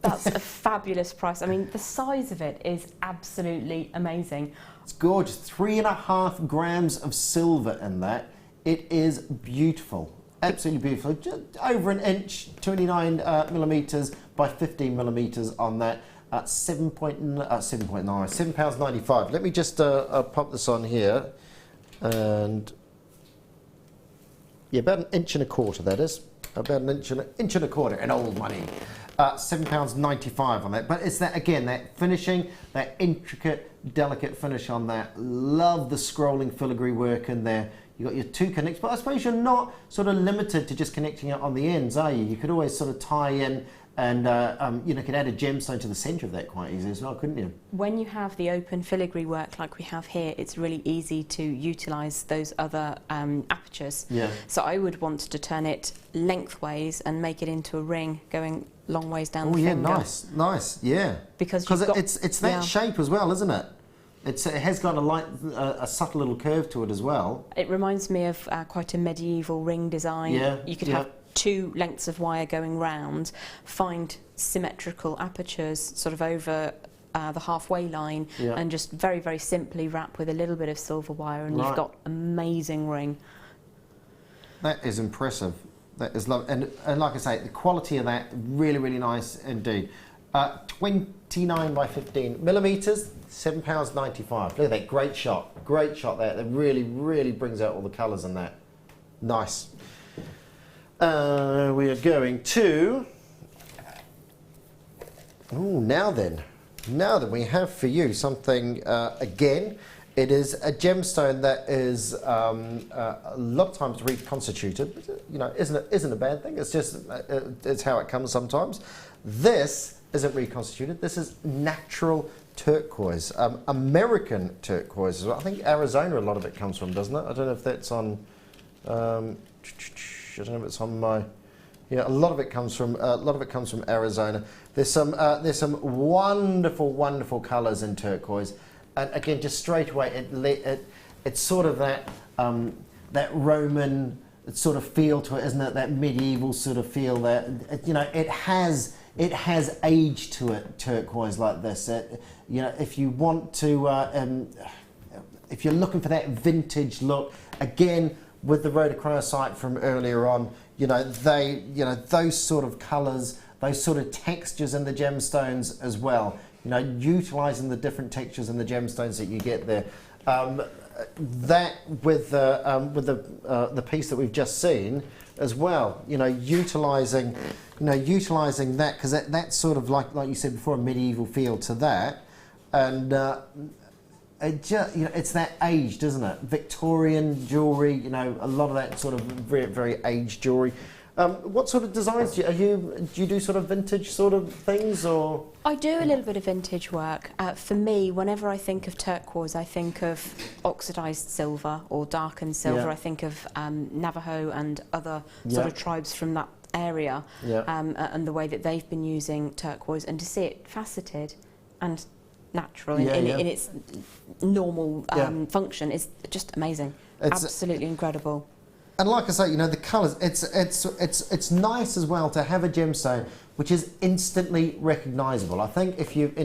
That's a fabulous price. I mean, the size of it is absolutely amazing. It's gorgeous. 3.5 grams of silver in that. It is beautiful, absolutely beautiful. Just over an inch, 29 millimetres by 15 millimetres on that. £7.95. Let me just pop this on here, and yeah, about 1.25 inches. That is about an inch and a quarter in old money. £7.95 on that. But it's that, again, that finishing, that intricate, delicate finish on that. Love the scrolling filigree work in there. You've got your 2 connects, but I suppose you're not sort of limited to just connecting it on the ends, are you? You could always sort of tie in And you know, you could add a gemstone to the centre of that quite easily as well, couldn't you? When you have the open filigree work like we have here, it's really easy to utilise those other apertures. Yeah. So I would want to turn it lengthways and make it into a ring going long ways down the finger. Oh yeah, nice, yeah. Because it's that shape as well, isn't it? It has got a subtle little curve to it as well. It reminds me of quite a medieval ring design. Yeah. You could have 2 lengths of wire going round, find symmetrical apertures sort of over the halfway line, and just very, very simply wrap with a little bit of silver wire, and you've got amazing ring. That is impressive. That is lovely. And like I say, the quality of that, really, really nice indeed. 29 by 15 millimetres, £7.95. Look at that, great shot there. That really, really brings out all the colours in that. Nice. We are going to... Oh, now then we have for you something, again, it is a gemstone that is a lot of times reconstituted, but, you know, isn't a bad thing. It's just, it's how it comes sometimes. This isn't reconstituted, this is natural turquoise, American turquoise as well. I think Arizona a lot of it comes from, doesn't it? I don't know if that's on, I don't know if it's on my, yeah, a lot of it comes from Arizona. There's some wonderful, wonderful colours in turquoise, and again, just straight away, it's sort of that that Roman sort of feel to it, isn't it? That medieval sort of feel. That you know, it has age to it. Turquoise like this, you know, if you want to, if you're looking for that vintage look, again with the Rhodochrosite from earlier on, you know, those sort of colours, those sort of textures in the gemstones as well. You know, utilising the different textures in the gemstones that you get there. That with the piece that we've just seen as well. You know, utilising that, because that's sort of like you said before, a medieval feel to that, and it just, you know, it's that aged, isn't it? Victorian jewellery. You know, a lot of that sort of very, very aged jewellery. What sort of designs do you do? Sort of vintage sort of things, or? I do a little bit of vintage work. For me, whenever I think of turquoise, I think of oxidised silver or darkened silver. Yeah. I think of Navajo and other sort of tribes from that area, and the way that they've been using turquoise, and to see it faceted and natural in its normal function is just amazing. It's absolutely incredible. And like I say, you know, the colours, it's nice as well to have a gemstone which is instantly recognisable. I think if you've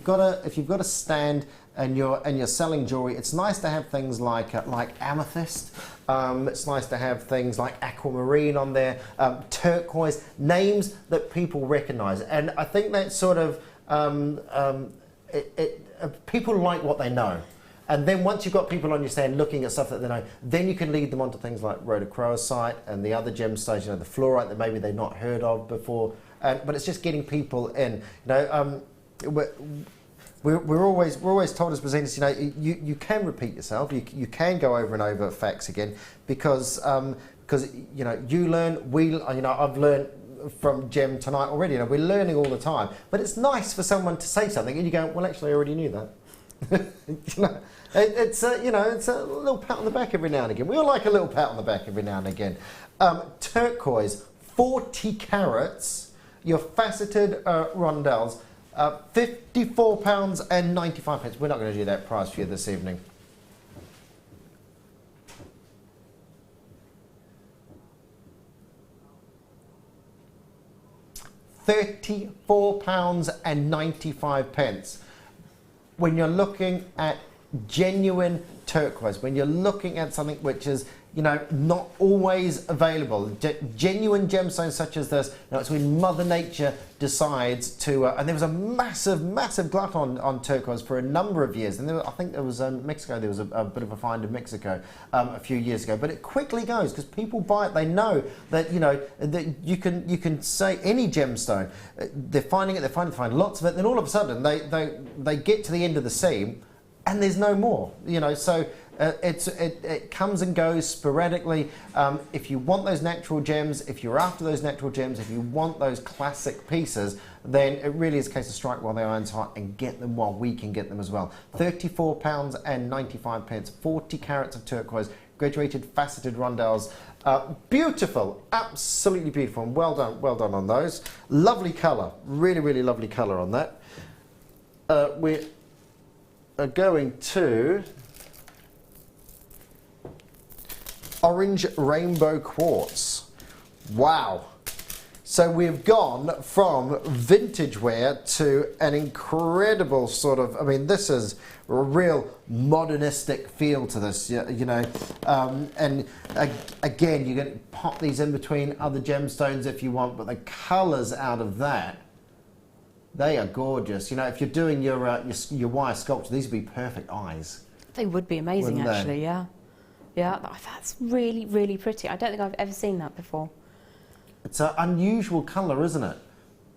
got a stand and you're selling jewellery, it's nice to have things like amethyst. It's nice to have things like aquamarine on there, turquoise, names that people recognise. And I think that sort of people like what they know. And then once you've got people on your stand looking at stuff that they know, then you can lead them onto things like Rhodochrosite and the other gemstones, you know, the fluorite that maybe they've not heard of before. But it's just getting people in. You know, we're always told as presenters, you know, you can repeat yourself. You can go over and over facts again, because you know, you learn. You know, I've learned from Gem tonight already. You know, we're learning all the time. But it's nice for someone to say something and you go, well, actually, I already knew that. You know, it's you know, it's a little pat on the back every now and again. We all like a little pat on the back every now and again. Turquoise, 40 carats, your faceted rondelles, £54.95. We're not going to do that price for you this evening. £34.95. When you're looking at genuine turquoise, when you're looking at something which is, you know, not always available, genuine gemstones such as this, you know, it's when Mother Nature decides to, and there was a massive glut on turquoise for a number of years, and I think there was Mexico, there was a bit of a find in Mexico a few years ago, but it quickly goes because people buy it. They know that, you know, that you can say any gemstone, they're finding lots of it, then all of a sudden they get to the end of the seam and there's no more, you know. So It comes and goes sporadically. If you want those natural gems, if you're after those natural gems, if you want those classic pieces, then it really is a case of strike while the iron's hot and get them while we can get them as well. £34.95, 40 carats of turquoise, graduated faceted rondelles. Beautiful, absolutely beautiful, and well done on those. Lovely colour, really, really lovely colour on that. We are going to orange rainbow quartz. Wow. So we've gone from vintage wear to an incredible sort of, I mean, this is a real modernistic feel to this, you know, and again, you can pop these in between other gemstones if you want, but the colours out of that, they are gorgeous. You know, if you're doing your wire sculpture, these would be perfect eyes. They would be amazing, actually, yeah. Yeah, that's really, really pretty. I don't think I've ever seen that before. It's an unusual colour, isn't it?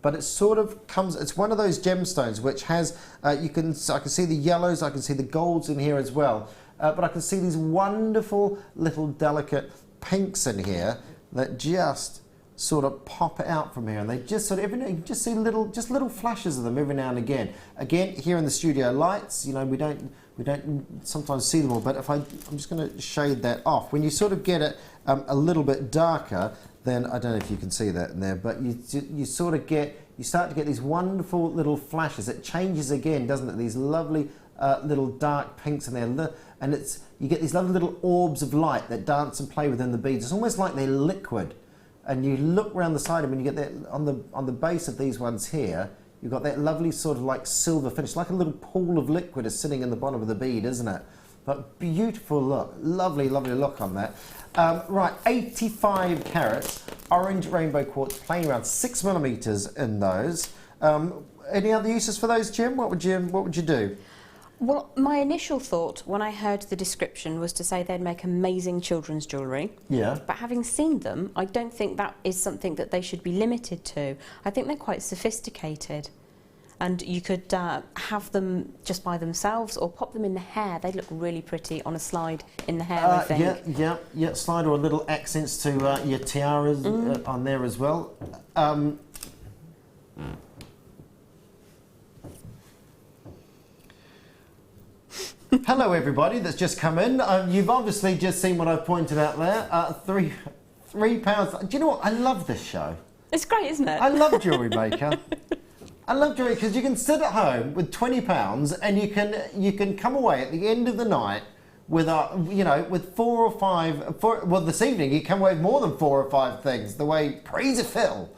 But it sort of comes, it's one of those gemstones which has, I can see the yellows, I can see the golds in here as well, but I can see these wonderful little delicate pinks in here that just sort of pop out from here, and they just sort of, you can just see little flashes of them every now and again. Again, here in the studio lights, you know, we don't sometimes see them all, but I'm just going to shade that off. When you sort of get it a little bit darker, then I don't know if you can see that in there, but you start to get these wonderful little flashes. It changes again, doesn't it? These lovely little dark pinks in there, and you get these lovely little orbs of light that dance and play within the beads. It's almost like they're liquid. And you look around the side of them, and you get that on the base of these ones here. You've got that lovely sort of like silver finish, like a little pool of liquid is sitting in the bottom of the bead, isn't it? But beautiful look, lovely, lovely look on that. Right, 85 carats, orange rainbow quartz, playing around 6mm in those. Any other uses for those, Jim? What would you do? Well, my initial thought when I heard the description was to say they'd make amazing children's jewellery. Yeah. But having seen them, I don't think that is something that they should be limited to. I think they're quite sophisticated. And you could have them just by themselves or pop them in the hair. They look really pretty on a slide in the hair, I think. Yeah, slide or little accents to your tiaras on there as well. Hello everybody that's just come in. You've obviously just seen what I've pointed out there. £3. Do you know what? I love this show. It's great, isn't it? I love Jewellery Maker. I love jewellery because you can sit at home with £20 and you can come away at the end of the night with with 4 or 5. Well, this evening you come away with more than 4 or 5 things. The way Crazy Phil.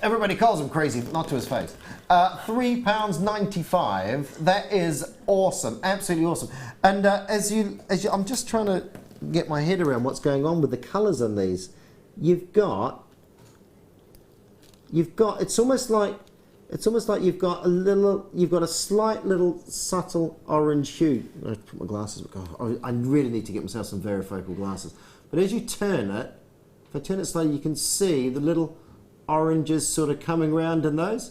Everybody calls him crazy, not to his face. £3.95. That is awesome, absolutely awesome. And I'm just trying to get my head around what's going on with the colours on these. You've got. It's almost like you've got a slight little subtle orange hue. I have to put my glasses. Oh, I really need to get myself some varifocal glasses. But as you turn it, if I turn it slowly, you can see the little oranges sort of coming round in those.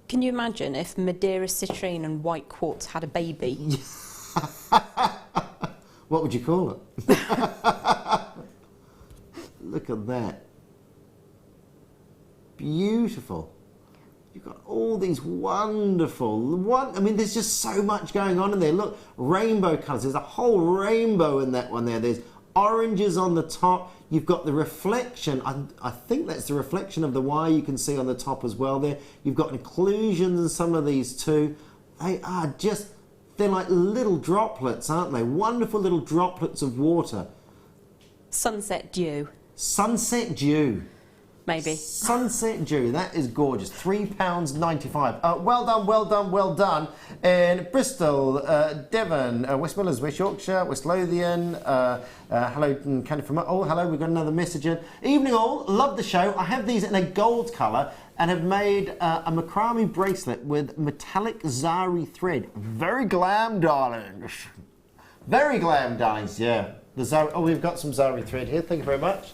Can you imagine if Madeira citrine and white quartz had a baby? What would you call it? Look at that. Beautiful. You've got all these wonderful, I mean, there's just so much going on in there. Look, rainbow colours. There's a whole rainbow in that one there. There's oranges on the top. You've got the reflection. I think that's the reflection of the wire you can see on the top as well there. You've got inclusions in some of these too. They're like little droplets, aren't they? Wonderful little droplets of water. Sunset dew. Sunset dew. Maybe. Sunset dew, that is gorgeous. £3.95. Well done. In Bristol, Devon, West Midlands, West Yorkshire, West Lothian. Hello, Candy from. Oh, hello, we've got another message in. Evening all, love the show. I have these in a gold colour and have made a macrame bracelet with metallic zari thread. Very glam, darlings. Very glam, darlings, yeah. The zari. Oh, we've got some zari thread here. Thank you very much.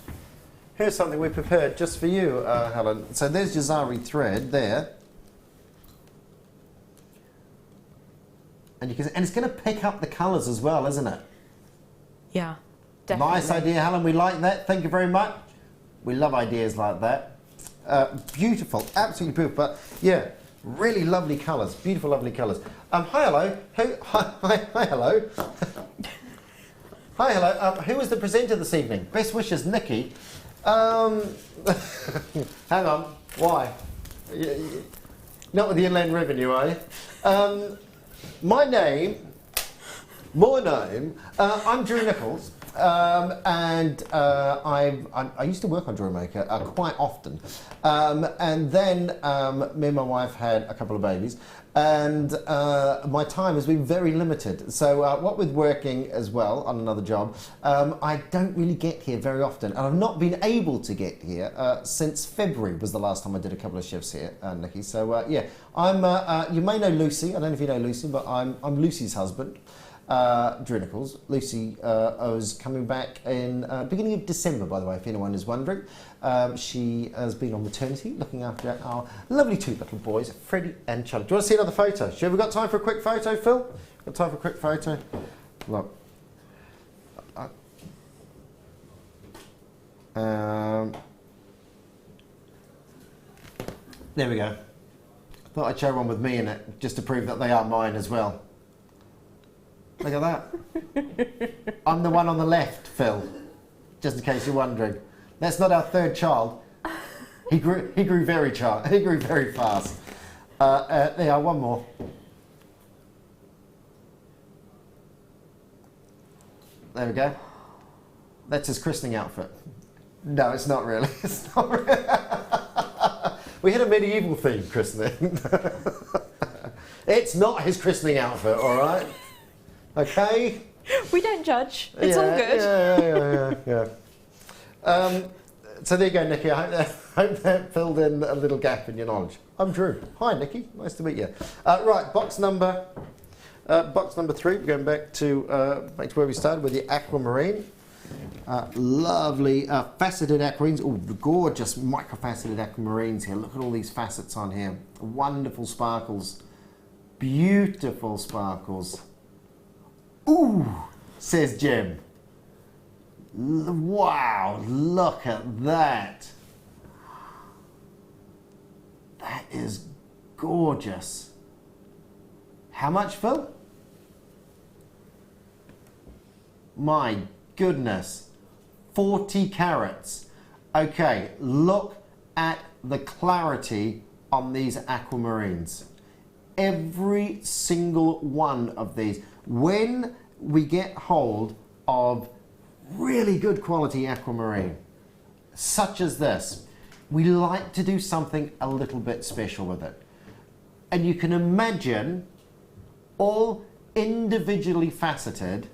Here's something we prepared just for you, Helen. So there's your zari thread there. And it's going to pick up the colours as well, isn't it? Yeah, definitely. Nice idea, Helen. We like that. Thank you very much. We love ideas like that. Beautiful, absolutely beautiful. But yeah, really lovely colours. Beautiful, lovely colours. Hi, hello. Hi, hello. Hi, hello. Who was the presenter this evening? Best wishes, Nikki. Hang on. Why? Not with the Inland Revenue, are you? My name, I'm Drew Nichols, and I used to work on Jewellery Maker quite often, and then me and my wife had a couple of babies, and my time has been very limited. So what with working as well on another job, I don't really get here very often, and I've not been able to get here since February was the last time I did a couple of shifts here, Nikki. So yeah, I'm. You may know Lucy. I don't know if you know Lucy, but I'm Lucy's husband. Drew Nichols. Lucy was coming back in beginning of December, by the way, if anyone is wondering. She has been on maternity, looking after our lovely two little boys, Freddie and Charlie. Do you want to see another photo? Have we got time for a quick photo, Phil? Got time for a quick photo? Look. There we go. I thought I'd share one with me in it, just to prove that they are mine as well. Look at that. I'm the one on the left, Phil, just in case you're wondering. That's not our third child. He grew very fast. There are one more. There we go. That's his christening outfit. No, it's not really. It's not really. We had a medieval themed christening. It's not his christening outfit, all right? Okay. We don't judge. It's all good. Yeah. So there you go, Nikki. I hope that filled in a little gap in your knowledge. I'm Drew. Hi, Nikki. Nice to meet you. Right, box number 3. We're going back to where we started with the aquamarine. Lovely faceted aquamarines. Oh, gorgeous microfaceted aquamarines here. Look at all these facets on here. Wonderful sparkles. Beautiful sparkles. Ooh, says Jim. Wow, look at that. That is gorgeous. How much, Phil? My goodness. 40 carats. Okay, look at the clarity on these aquamarines. Every single one of these. When we get hold of really good quality aquamarine, such as this, we like to do something a little bit special with it. And you can imagine, all individually faceted,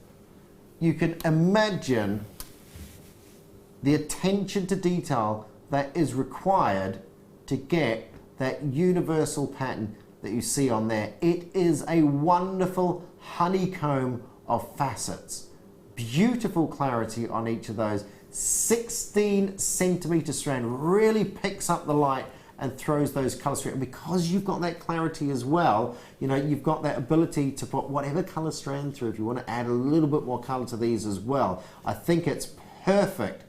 you can imagine the attention to detail that is required to get that universal pattern that you see on there. It is a wonderful honeycomb of facets. Beautiful clarity on each of those. 16 centimetre strand really picks up the light and throws those colours through. And because you've got that clarity as well, you know, you've got that ability to put whatever colour strand through. If you want to add a little bit more colour to these as well, I think it's perfect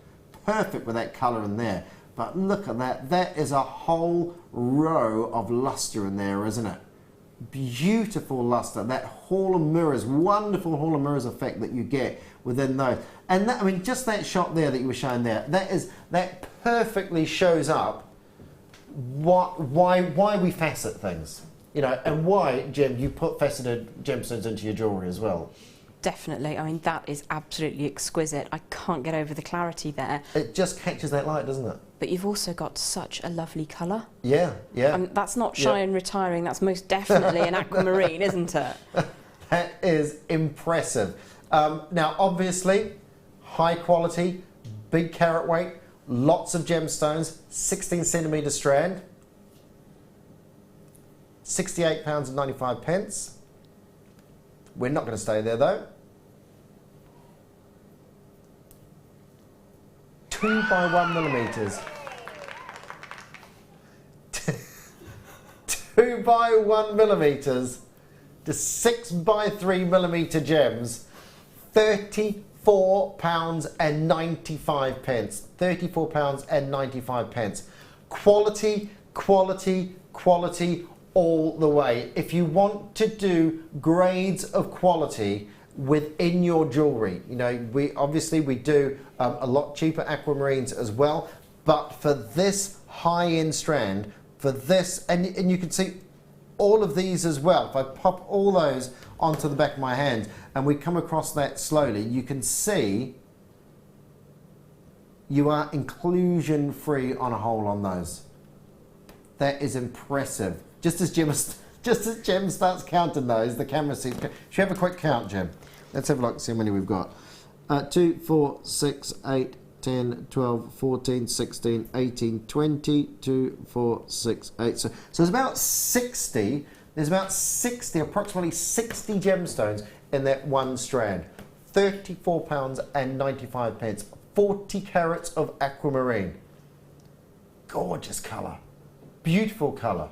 with that colour in there. But look at that. That is a whole row of lustre in there, isn't it? Beautiful lustre. That hall of mirrors, wonderful hall of mirrors effect that you get within those. And that, I mean, just that shot there that you were showing there, that perfectly shows up why we facet things, you know, and why, Jim, you put faceted gemstones into your jewellery as well. Definitely. I mean, that is absolutely exquisite. I can't get over the clarity there. It just catches that light, doesn't it? But you've also got such a lovely colour. Yeah, yeah. That's not shy and retiring. That's most definitely an aquamarine, isn't it? That is impressive. Now, obviously, high quality, big carat weight, lots of gemstones, 16 centimetre strand, £68.95. We're not going to stay there though. 2 by 1 millimetres. 2 by 1 millimetres to 6 by 3 millimetre gems. £34.95. £34.95. Quality, quality, quality all the way. If you want to do grades of quality within your jewellery, you know, we do a lot cheaper aquamarines as well, but for this high-end strand, for this, and you can see all of these as well. If I pop all those onto the back of my hand and we come across that slowly, you can see you are inclusion free on a hole on those. That is impressive. Just as Jem starts counting those, the camera sees. Should we have a quick count, Jem? Let's have a look, see how many we've got. 2, 4, 6, 8, 10, 12, 14, 16, 18, 20, 2, 4, 6, 8. So there's about 60. There's about 60, approximately 60 gemstones in that one strand. £34.95. 40 carats of aquamarine. Gorgeous colour. Beautiful colour.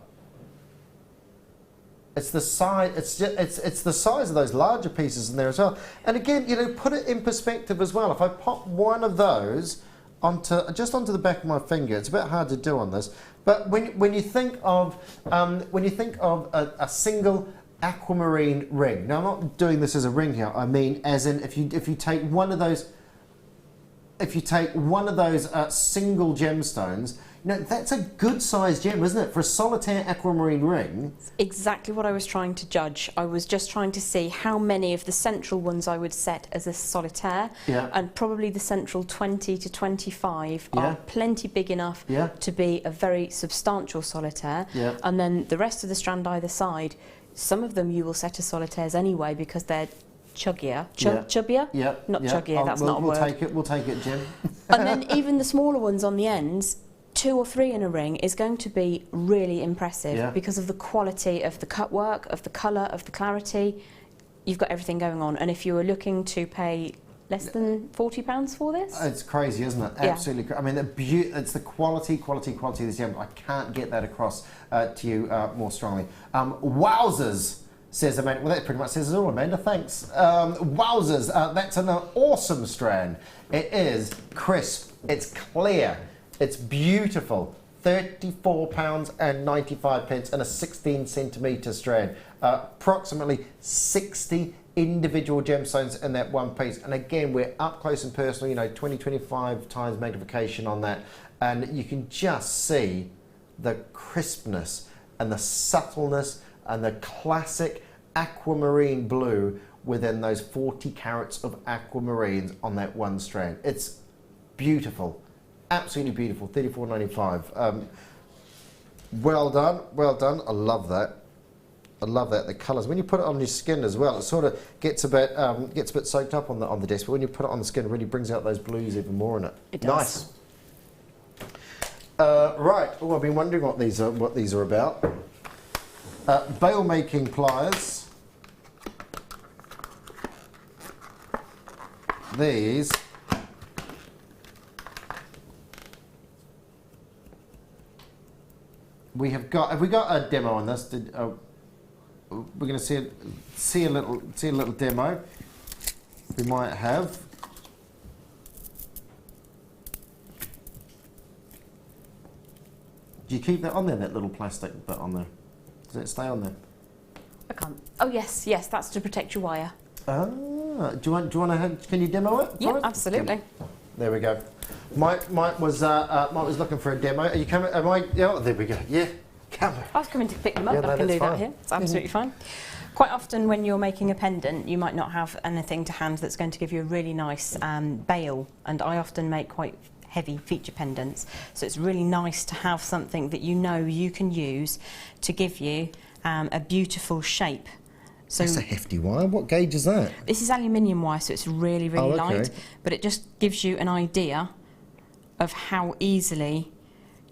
It's the size. It's the size of those larger pieces in there as well. And again, you know, put it in perspective as well. If I pop one of those onto the back of my finger, it's a bit hard to do on this. But when you think of a single aquamarine ring. Now, I'm not doing this as a ring here. I mean, as in if you take one of those. If you take one of those single gemstones, you know, that's a good sized gem, isn't it, for a solitaire aquamarine ring? Exactly what I was trying to judge. I was just trying to see how many of the central ones I would set as a solitaire, and probably the central 20 to 25 are plenty big enough to be a very substantial solitaire, and then the rest of the strand either side, some of them you will set as solitaires anyway because they're chuggier, chubbier? Not chuggier, that's not a word. We'll take it, Jim. And then even the smaller ones on the ends, 2 or 3 in a ring is going to be really impressive because of the quality of the cut work, of the colour, of the clarity. You've got everything going on. And if you were looking to pay less than £40 for this? It's crazy, isn't it? Absolutely. I mean, it's the quality of this gem. I can't get that across to you more strongly. Wowzers! Says Amanda. Well, that pretty much says it all, Amanda. Thanks. Wowzers! That's an awesome strand. It is crisp. It's clear. It's beautiful. £34.95 and a 16 centimetre strand. Approximately 60 individual gemstones in that one piece. And again, we're up close and personal. You know, 20-25 times magnification on that, and you can just see the crispness and the subtleness and the classic aquamarine blue within those 40 carats of aquamarines on that one strand. It's beautiful, absolutely beautiful. $34.95. Well done, well done. I love that. I love that. The colours. When you put it on your skin as well, it sort of gets a bit soaked up on the desk. But when you put it on the skin, it really brings out those blues even more in it. It does. Nice. Right. Oh, I've been wondering what these are about. Bail making pliers. These have we got a demo on this? We're going to see a little demo. We might have. Do you keep that on there? That little plastic bit on there. Does it stay on there? I can't. Oh yes, that's to protect your wire. Ah, do you want to? Can you demo it? Yeah, absolutely. There we go. Mike was looking for a demo. Are you coming? Am I? Yeah, there we go. Yeah, camera. I was coming to pick them up. I can do that here. It's absolutely fine. Quite often when you're making a pendant, you might not have anything to hand that's going to give you a really nice bail, and I often make quite heavy feature pendants, so it's really nice to have something that you know you can use to give you a beautiful shape. So that's a hefty wire. What gauge is that? This is aluminium wire, so it's really light, but it just gives you an idea of how easily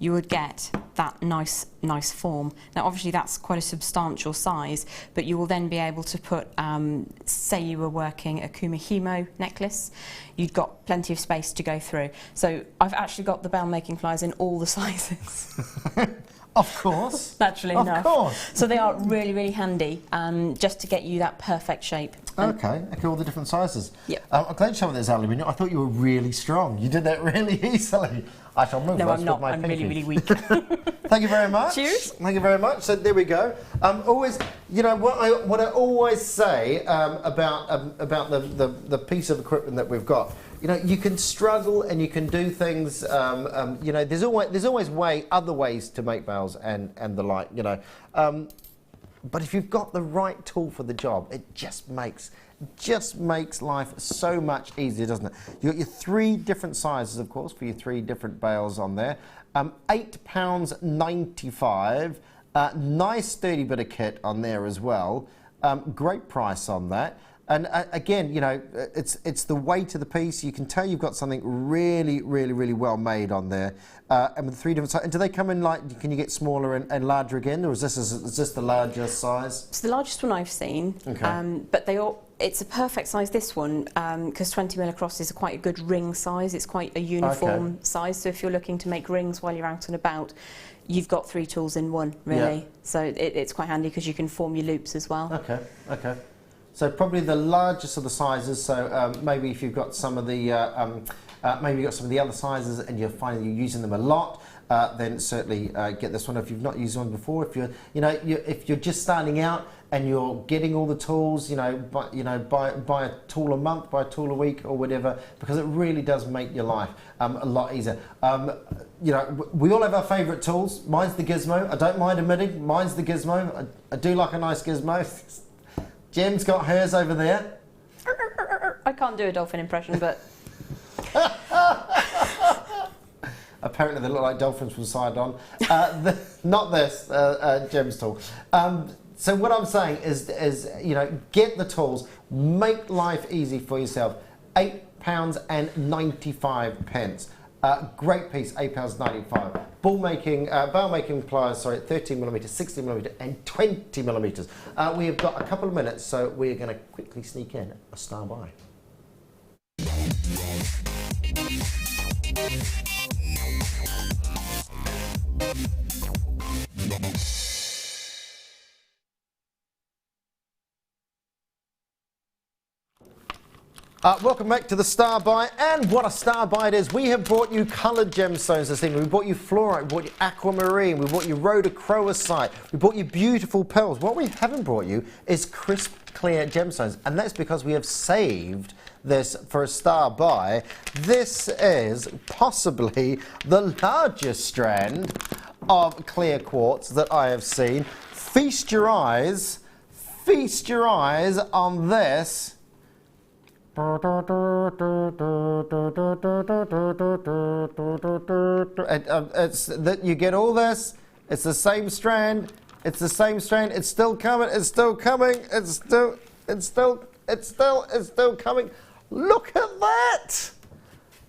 you would get that nice form. Now obviously that's quite a substantial size, but you will then be able to put, say you were working a kumihimo necklace, you've got plenty of space to go through. So I've actually got the bell making pliers in all the sizes. Of course. Naturally of enough. Course. So they are really, really handy just to get you that perfect shape. Okay, all the different sizes. Yep. I'm glad you showed me this aluminium. I thought you were really strong. You did that really easily. I shall move No, this I'm not. with my I'm pinky. really, really weak. Thank you very much. Cheers. Thank you very much. So there we go. Always, you know, what I always say about the piece of equipment that we've got. You know, you can struggle and you can do things. You know, there's always other ways to make veils and the like. You know, but if you've got the right tool for the job, it just makes life so much easier, doesn't it? You've got your 3 different sizes, of course, for your 3 different bales on there. £8.95. Nice sturdy bit of kit on there as well. Great price on that. And again, you know, it's the weight of the piece. You can tell you've got something really, really, really well made on there. And with 3 different sizes. And do they come in like? Can you get smaller and larger again, or is this the larger size? It's the largest one I've seen. Okay. But it's a perfect size. This one, because 20mm across is quite a good ring size. It's quite a uniform size. So if you're looking to make rings while you're out and about, you've got 3 tools in one, really. Yeah. So it's quite handy because you can form your loops as well. Okay. Okay. So probably the largest of the sizes. So maybe if you've got some of the other sizes and you're finding you're using them a lot, then certainly get this one. If you've not used one before, if you're just starting out and you're getting all the tools, buy a tool a month, buy a tool a week or whatever, because it really does make your life a lot easier. We all have our favourite tools. Mine's the gizmo. I don't mind admitting, mine's the gizmo. I do like a nice gizmo. Jem's got hers over there. I can't do a dolphin impression, but... Apparently they look like dolphins from Sidon. Not this, Jem's tool. So what I'm saying is, get the tools, make life easy for yourself. £8.95. Great piece, £8.95. Veil making pliers, 13mm, 16mm and 20mm. We have got a couple of minutes, so we're going to quickly sneak in a star buy. Welcome back to the Star Buy, and what a Star Buy it is. We have brought you coloured gemstones this evening. We brought you fluorite, we brought you aquamarine, we brought you rhodochrosite, we brought you beautiful pearls. What we haven't brought you is crisp, clear gemstones, and that's because we have saved this for a Star Buy. This is possibly the largest strand of clear quartz that I have seen. Feast your eyes on this. It's that you get all this. It's the same strand. It's the same strand. It's still coming. It's still coming. It's still coming. Look at that.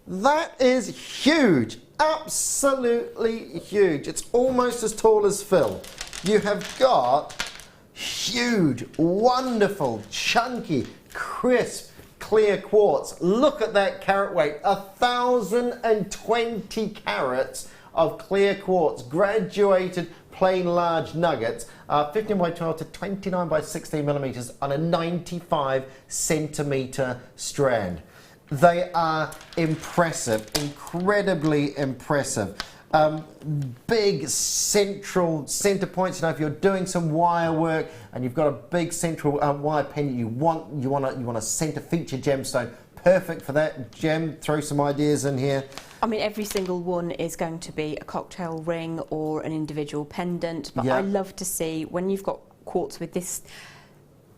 That is huge. Absolutely huge. It's almost as tall as Phil. You have got huge, wonderful, chunky, crisp, clear quartz. Look at that carat weight. 1,020 carats of clear quartz, graduated plain large nuggets, 15 by 12 to 29 by 16 millimeters on a 95 centimeter strand. They are impressive, incredibly impressive. Big center points. If you're doing some wire work and you've got a big central wire pendant, you want a center feature gemstone, perfect for that. Gem, throw some ideas in here. I mean, every single one is going to be a cocktail ring or an individual pendant, but I love to see when you've got quartz with this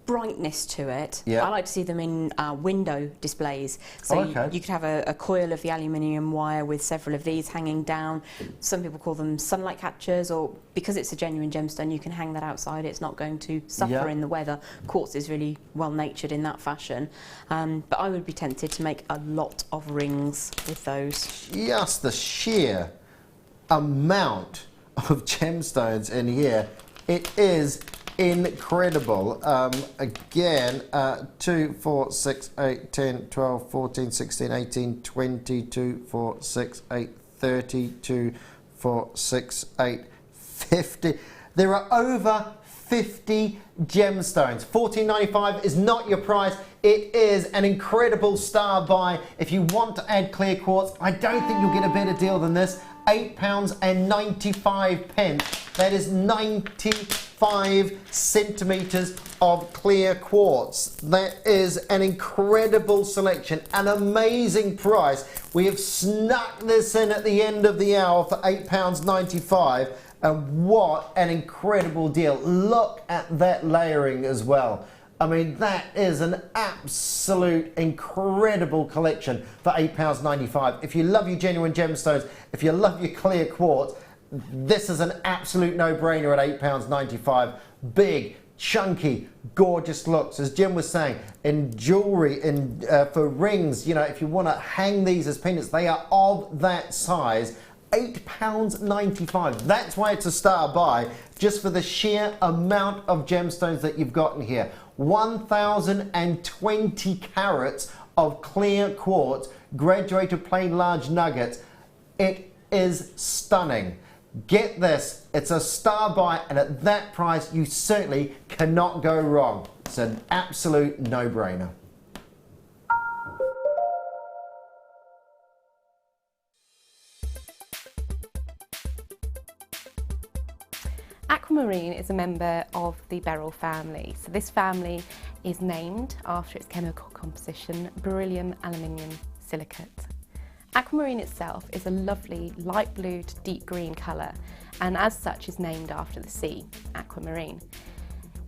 brightness to it. I like to see them in window displays. So you could have a coil of the aluminium wire with several of these hanging down. Some people call them sunlight catchers, or because it's a genuine gemstone, you can hang that outside. It's not going to suffer in the weather. Quartz is really well natured in that fashion. But I would be tempted to make a lot of rings with those. Just the sheer amount of gemstones in here, it is incredible. Again, 2, 4, 6, 8, 10, 12, 14, 16, 18, 20, 2, 4, 6, 8, 30, 2, 4, 6, 8, 50. There are over 50 gemstones. £14.95 is not your price. It is an incredible star buy. If you want to add clear quartz, I don't think you'll get a better deal than this. £8.95. That is 95 centimetres of clear quartz. That is an incredible selection, an amazing price. We have snuck this in at the end of the hour for £8.95. And what an incredible deal. Look at that layering as well. I mean, that is an absolute incredible collection for £8.95. If you love your genuine gemstones, if you love your clear quartz, this is an absolute no-brainer at £8.95. Big, chunky, gorgeous looks. As Jim was saying, in jewellery, for rings, you know, if you want to hang these as pendants, they are of that size. £8.95. That's why it's a star buy, just for the sheer amount of gemstones that you've got in here. 1,020 carats of clear quartz, graduated plain large nuggets. It is stunning. Get this, it's a star buy, and at that price you certainly cannot go wrong. It's an absolute no-brainer. Aquamarine is a member of the beryl family. So this family is named after its chemical composition, beryllium aluminium silicate. Aquamarine itself is a lovely light blue to deep green colour, and as such is named after the sea, aquamarine.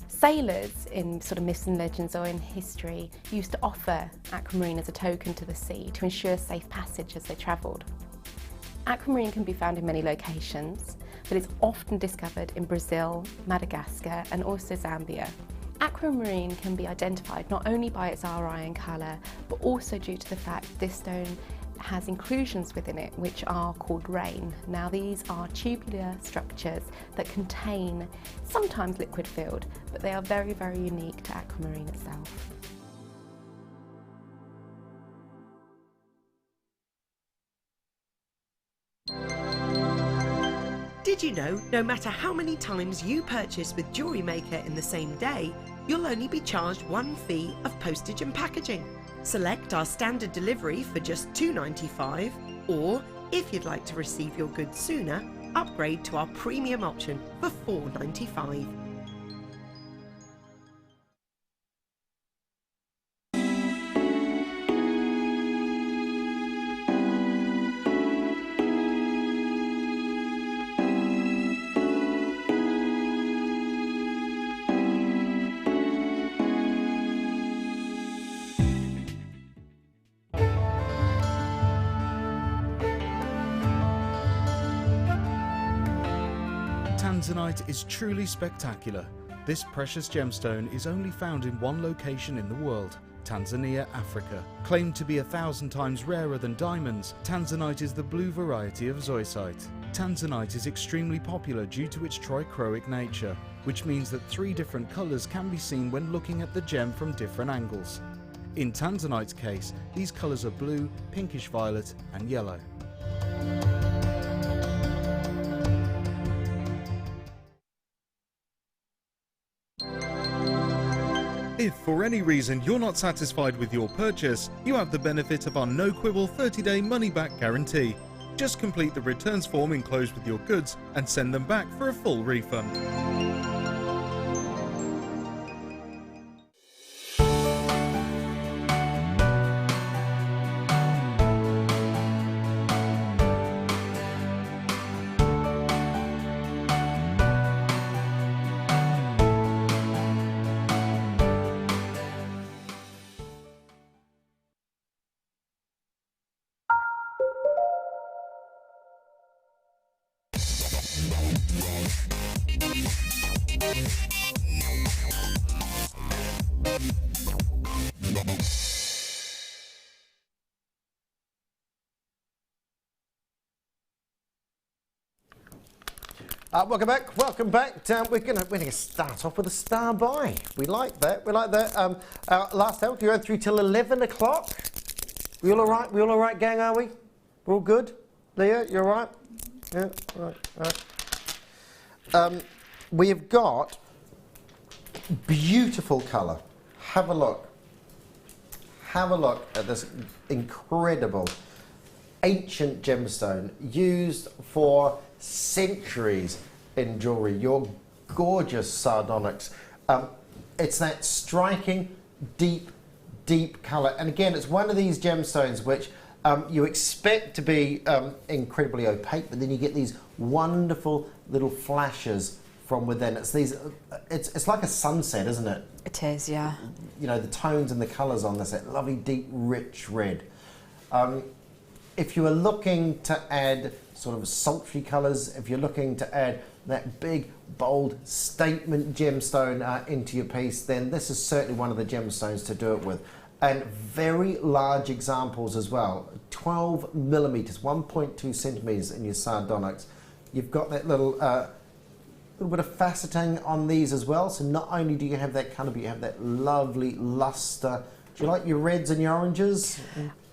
Sailors in sort of myths and legends or in history used to offer aquamarine as a token to the sea to ensure safe passage as they travelled. Aquamarine can be found in many locations, but it's often discovered in Brazil, Madagascar and also Zambia. Aquamarine can be identified not only by its RI and colour, but also due to the fact this stone has inclusions within it which are called rain. Now these are tubular structures that contain sometimes liquid filled, but they are very, very unique to aquamarine itself. Did you know, no matter how many times you purchase with Jewellery Maker in the same day, you'll only be charged one fee of postage and packaging. Select our standard delivery for just $2.95, or if you'd like to receive your goods sooner, upgrade to our premium option for $4.95. Tanzanite is truly spectacular. This precious gemstone is only found in one location in the world, Tanzania, Africa. Claimed to be 1,000 times rarer than diamonds, Tanzanite is the blue variety of zoisite. Tanzanite is extremely popular due to its trichroic nature, which means that 3 different colours can be seen when looking at the gem from different angles. In Tanzanite's case, these colours are blue, pinkish violet and yellow. If for any reason you're not satisfied with your purchase, you have the benefit of our no-quibble 30-day money-back guarantee. Just complete the returns form enclosed with your goods and send them back for a full refund. Welcome back. Welcome back. We're gonna start off with a star buy. We like that. We like that. Last hour we went through till 11 o'clock. We all right? We all right, gang? Are we? We're all good. Leah, you all right? Yeah. Right. we've got beautiful colour. Have a look. Have a look at this incredible ancient gemstone used for centuries in jewellery. Your gorgeous Sardonyx. It's that striking, deep colour. And again, it's one of these gemstones which you expect to be incredibly opaque, but then you get these wonderful little flashes from within. It's like a sunset, isn't it? It is, yeah. You know, the tones and the colours on this, that lovely, deep, rich red. If you are looking to add sort of sultry colours, if you're looking to add that big, bold statement gemstone into your piece, then this is certainly one of the gemstones to do it with. And very large examples as well. 12 millimetres, 1.2 centimetres in your Sardonyx. You've got that little bit of faceting on these as well. So not only do you have that colour, but you have that lovely lustre. Do you like your reds and your oranges?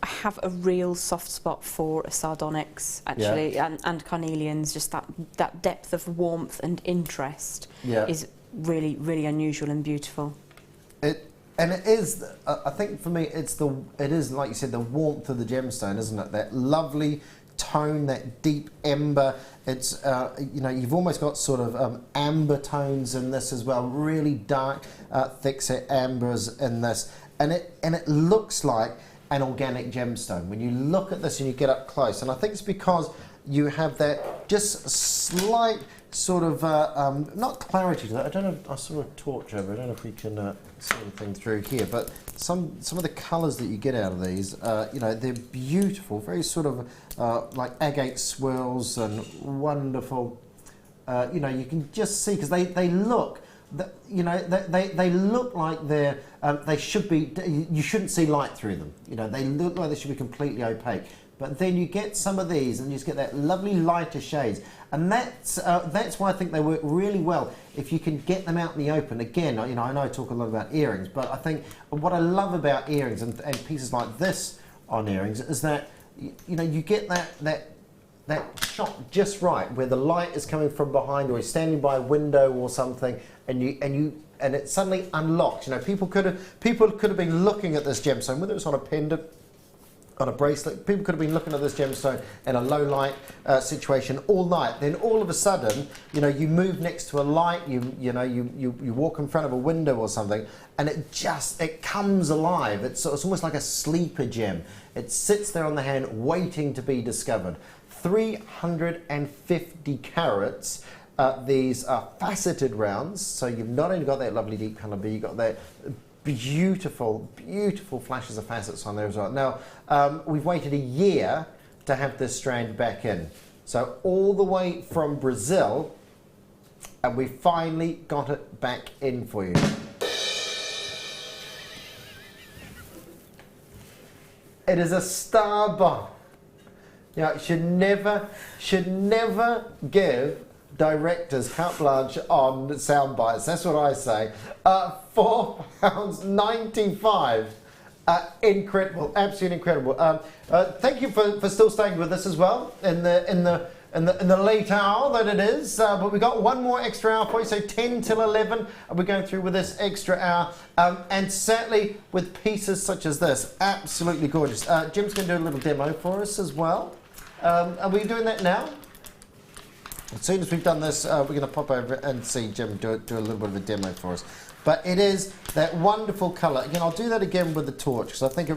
I have a real soft spot for a Sardonyx, actually, yeah. and carnelians. Just that depth of warmth and interest is really, really unusual and beautiful. And it is, I think for me, it is, like you said, the warmth of the gemstone, isn't it? That lovely tone, that deep ember. It's, you know, you've almost got sort of amber tones in this as well, really dark, thick set ambers in this. And it looks like an organic gemstone. When you look at this and you get up close, and I think it's because you have that just slight sort of, not clarity to that. I don't know, I saw a torch over, I don't know if we can see anything through here, but some of the colours that you get out of these, you know, they're beautiful, very sort of like agate swirls and wonderful, you know, you can just see, because they look, you know, they look like they're, they should be, you shouldn't see light through them, you know, they look like they should be completely opaque. But then you get some of these and you just get that lovely lighter shades. And that's why I think they work really well if you can get them out in the open. Again, you know, I know I talk a lot about earrings, but I think what I love about earrings and pieces like this on earrings is that, you know, you get that shot just right where the light is coming from behind, or you're standing by a window or something, and it suddenly unlocks. You know, people could have been looking at this gemstone, whether it's on a pendant, on a bracelet. People could have been looking at this gemstone in a low light situation all night. Then all of a sudden, you know, you move next to a light, you walk in front of a window or something, and it comes alive. It's almost like a sleeper gem. It sits there on the hand waiting to be discovered. 350 carats. These are faceted rounds, so you've not only got that lovely deep colour, but you've got that beautiful flashes of facets on there as well. Now, we've waited a year to have this strand back in. So all the way from Brazil, and we finally got it back in for you. It is a star bomb. You know, should never give directors carte blanche on sound bites. That's what I say. £4.95. Incredible, absolutely incredible. Thank you for still staying with us as well in the late hour that it is. But we got one more extra hour for you, so 10 till 11. We're going through with this extra hour, and certainly with pieces such as this, absolutely gorgeous. Jim's going to do a little demo for us as well. Are we doing that now? As soon as we've done this, we're going to pop over and see Jim do a little bit of a demo for us. But it is that wonderful colour. Again, I'll do that again with the torch, because I think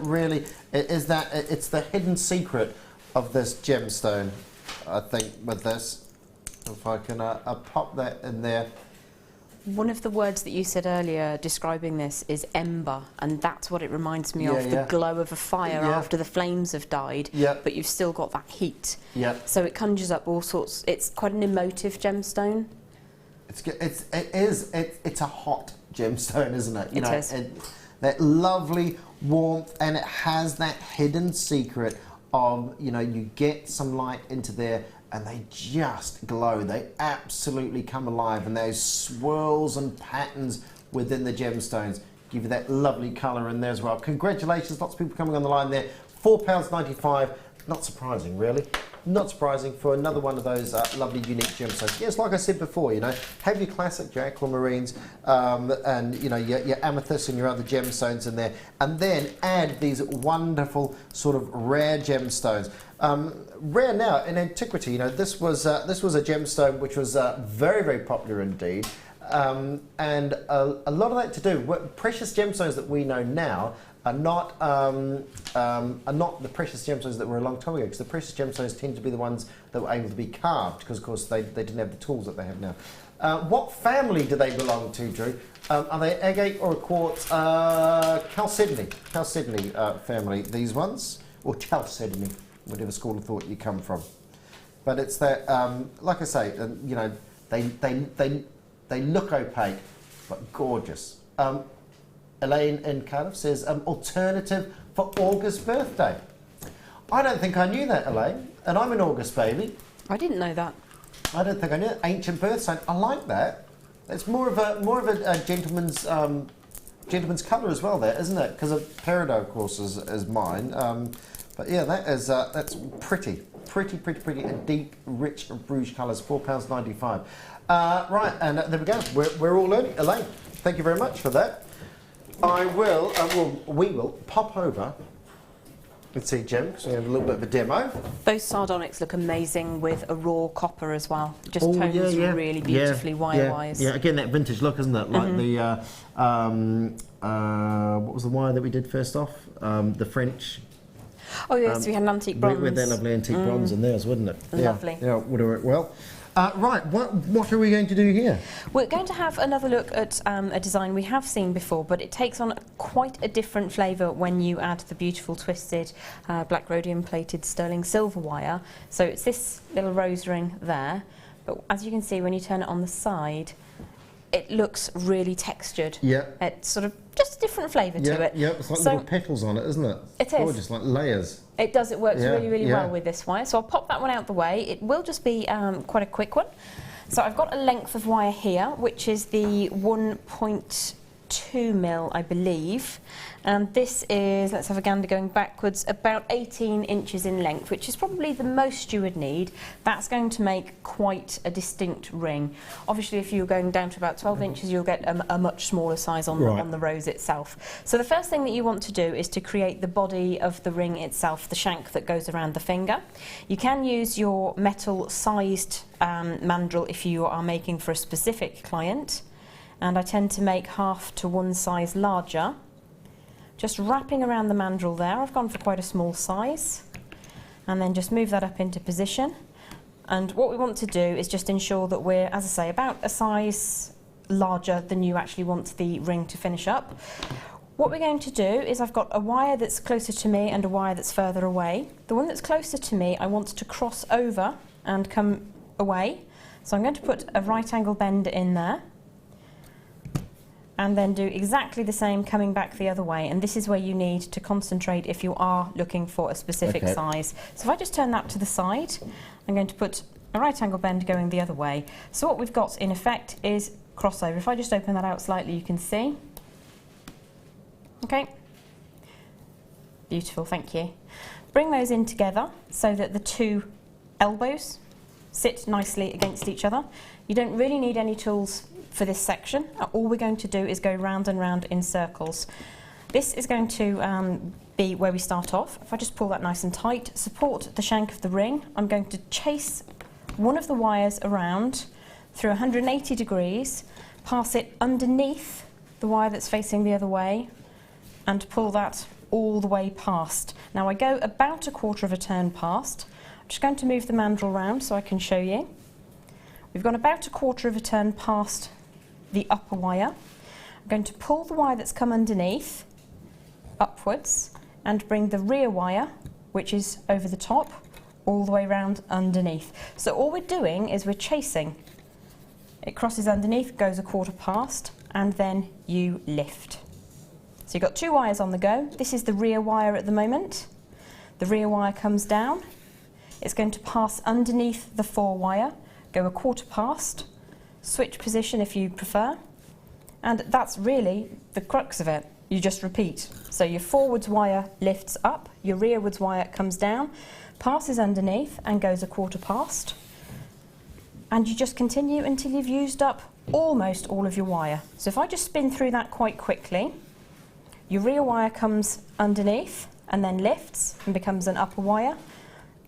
it's the hidden secret of this gemstone, I think, with this. If I can pop that in there. One of the words that you said earlier describing this is ember, and that's what it reminds me of, the glow of a fire after the flames have died, but you've still got that heat. So it conjures up all sorts. It's quite an emotive gemstone. It's a hot gemstone, isn't it? It is. That lovely warmth, and it has that hidden secret of, you know, you get some light into there and they just glow. They absolutely come alive, and those swirls and patterns within the gemstones give you that lovely colour in there as well. Congratulations, lots of people coming on the line there. £4.95, not surprising really. not surprising, for another one of those lovely unique gemstones. Yes, like I said before, you know, have your classic, your aquamarines, and you know, your amethysts and your other gemstones in there, and then add these wonderful sort of rare gemstones. Rare now in antiquity. You know, this was a gemstone which was very, very popular indeed. And a lot of that to do with precious gemstones that we know now are not the precious gemstones that were a long time ago, because the precious gemstones tend to be the ones that were able to be carved, because of course they didn't have the tools that they have now. What family do they belong to, Drew? Are they agate or a quartz? Chalcedony family, these ones, or chalcedony, whatever school of thought you come from. But it's that, like I say, you know, they look opaque, but gorgeous. Elaine in Cardiff says, alternative for August's birthday. I don't think I knew that, Elaine, and I'm an August baby. I didn't know that. I don't think I knew it. Ancient birthstone. I like that. It's more of a gentleman's colour as well, there, isn't it? Because of peridot, of course, is mine. But yeah, that's pretty. A deep, rich rouge colours. £4.95. Right, and there we go. We're all learning. Elaine, thank you very much for that. We will pop over. Let's see, Jem, because we have a little bit of a demo. Those Sardonyx look amazing with a raw copper as well. Just tones really beautifully wire-wise. Yeah, again, that vintage look, isn't it? Like the, what was the wire that we did first off? The French. Oh yes, we had an antique bronze. With that lovely antique bronze in theirs, wouldn't it? Lovely. Yeah, would have worked well. Right, what are we going to do here? We're going to have another look at a design we have seen before, but it takes on quite a different flavour when you add the beautiful twisted black rhodium plated sterling silver wire. So it's this little rose ring there, but as you can see when you turn it on the side, it looks really textured. Yeah. It's sort of just a different flavour to it. Yeah, it's like little petals on it, isn't it? It is. Gorgeous, like layers. It does, it works really well with this wire. So I'll pop that one out the way. It will just be quite a quick one. So I've got a length of wire here, which is the 1.2 mil, I believe. And this is, let's have a gander going backwards, about 18 inches in length, which is probably the most you would need. That's going to make quite a distinct ring. Obviously, if you're going down to about 12 inches, you'll get a much smaller size on the rose itself. So the first thing that you want to do is to create the body of the ring itself, the shank that goes around the finger. You can use your metal-sized mandrel if you are making for a specific client. And I tend to make half to one size larger. Just wrapping around the mandrel there. I've gone for quite a small size. And then just move that up into position. And what we want to do is just ensure that we're, as I say, about a size larger than you actually want the ring to finish up. What we're going to do is I've got a wire that's closer to me and a wire that's further away. The one that's closer to me, I want to cross over and come away. So I'm going to put a right angle bend in there. And then do exactly the same coming back the other way, and this is where you need to concentrate if you are looking for a specific size. So if I just turn that to the side, I'm going to put a right angle bend going the other way. So what we've got in effect is crossover. If I just open that out slightly, you can see. Okay, beautiful, thank you. Bring those in together so that the two elbows sit nicely against each other. You don't really need any tools for this section. All we're going to do is go round and round in circles. This is going to be where we start off. If I just pull that nice and tight, support the shank of the ring, I'm going to chase one of the wires around through 180 degrees, pass it underneath the wire that's facing the other way, and pull that all the way past. Now I go about a quarter of a turn past. I'm just going to move the mandrel round so I can show you. We've gone about a quarter of a turn past the upper wire. I'm going to pull the wire that's come underneath upwards and bring the rear wire, which is over the top, all the way round underneath. So all we're doing is we're chasing. It crosses underneath, goes a quarter past, and then you lift. So you've got two wires on the go. This is the rear wire at the moment. The rear wire comes down. It's going to pass underneath the fore wire, go a quarter past, switch position if you prefer, and that's really the crux of it. you just repeat. So your forwards wire lifts up, your rearwards wire comes down, passes underneath and goes a quarter past. And you just continue until you've used up almost all of your wire. So if I just spin through that quite quickly, your rear wire comes underneath and then lifts and becomes an upper wire.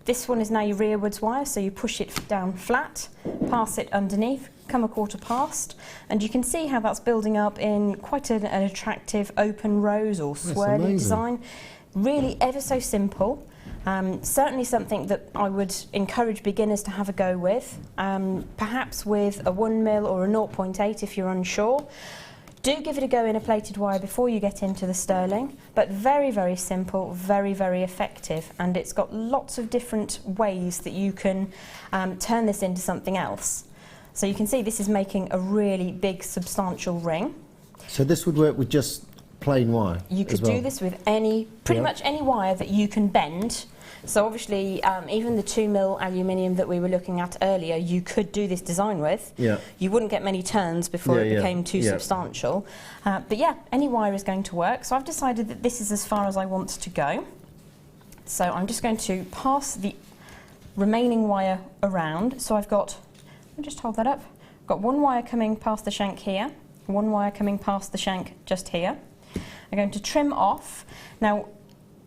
This one is now your rearwards wire, so you push it down flat, pass it underneath, come a quarter past, and you can see how that's building up in quite an attractive open rose or swirly design. Really ever so simple. Certainly something that I would encourage beginners to have a go with, perhaps with a 1mm or a 0.8 if you're unsure. Do give it a go in a plated wire before you get into the sterling, but very, very simple, very, very effective, and it's got lots of different ways that you can turn this into something else. So you can see this is making a really big, substantial ring. So this would work with just plain wire? You could do this with pretty much any wire that you can bend. So obviously, even the 2mm aluminium that we were looking at earlier, you could do this design with. Yeah. You wouldn't get many turns before it became too substantial. But yeah, any wire is going to work. So I've decided that this is as far as I want to go. So I'm just going to pass the remaining wire around. So I've got, I'll just hold that up. I've got one wire coming past the shank here, one wire coming past the shank just here. I'm going to trim off. Now,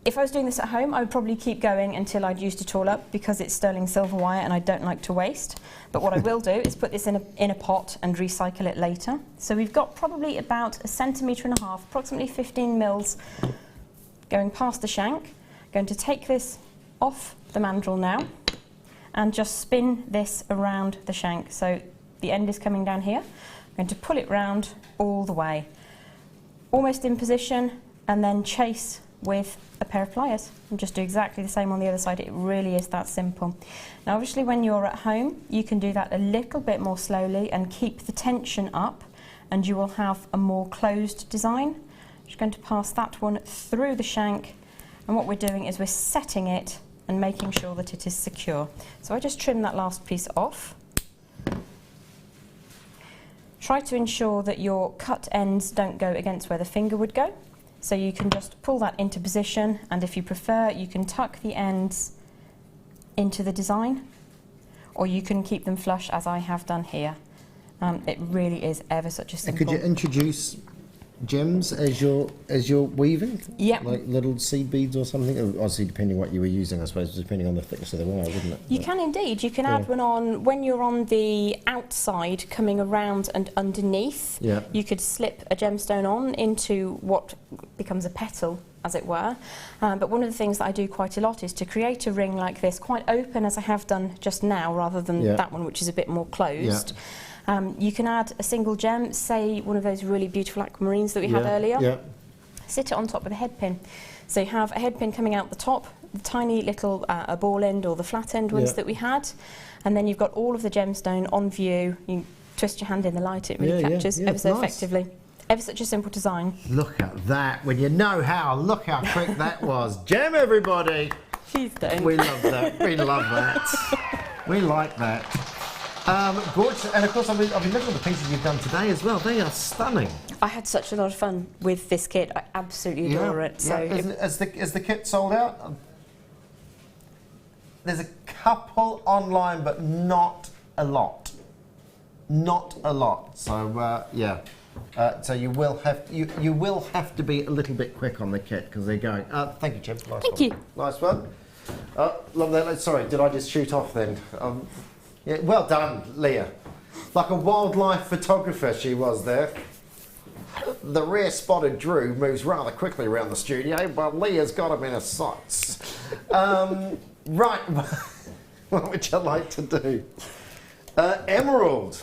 if I was doing this at home, I would probably keep going until I'd used it all up because it's sterling silver wire and I don't like to waste. But what I will do is put this in a pot and recycle it later. So we've got probably about 1.5 centimetres, approximately 15 mils going past the shank. I'm going to take this off the mandrel now and just spin this around the shank. So the end is coming down here. I'm going to pull it round all the way, almost in position, and then chase with a pair of pliers and just do exactly the same on the other side. It really is that simple. Now obviously when you're at home you can do that a little bit more slowly and keep the tension up and you will have a more closed design. I'm just going to pass that one through the shank, and what we're doing is we're setting it and making sure that it is secure. So I just trim that last piece off. Try to ensure that your cut ends don't go against where the finger would go. So you can just pull that into position, and if you prefer you can tuck the ends into the design, or you can keep them flush as I have done here. It really is ever such a simple. Could you introduce gems as you're weaving? Yeah. Like little seed beads or something? Obviously depending what you were using, I suppose, depending on the thickness of the wire, wouldn't it? You can indeed. You can add one on when you're on the outside coming around and underneath. Yeah. You could slip a gemstone on into what becomes a petal, as it were. But one of the things that I do quite a lot is to create a ring like this, quite open as I have done just now, rather than that one which is a bit more closed. Yeah. You can add a single gem, say one of those really beautiful aquamarines that we had earlier. Yeah. Sit it on top with a head pin. So you have a head pin coming out the top, the tiny little a ball end or the flat end ones that we had, and then you've got all of the gemstone on view. You twist your hand in the light, it really captures ever so effectively. Ever such a simple design. Look at that, when you know how, look how quick that was. Gem, everybody! She's done. We love that, we love that. We like that. Gorgeous, and of course I've been looking at the pieces you've done today as well. They are stunning. I had such a lot of fun with this kit. I absolutely adore it. So Is the kit sold out? There's a couple online, but not a lot. Not a lot. So so you will have to be a little bit quick on the kit because they're going. Thank you, Jim. Nice Thank you. Nice one. Love that. Sorry, did I just shoot off then? Yeah, well done, Leah. Like a wildlife photographer she was there. The rare spotted Drew moves rather quickly around the studio, but Leah's got him in her sights. Right, what would you like to do? Emerald.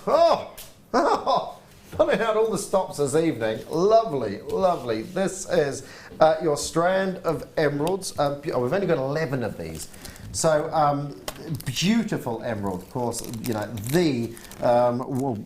Putting out all the stops this evening. Lovely, lovely. This is your strand of emeralds. We've only got 11 of these. So, beautiful emerald, of course, you know, well,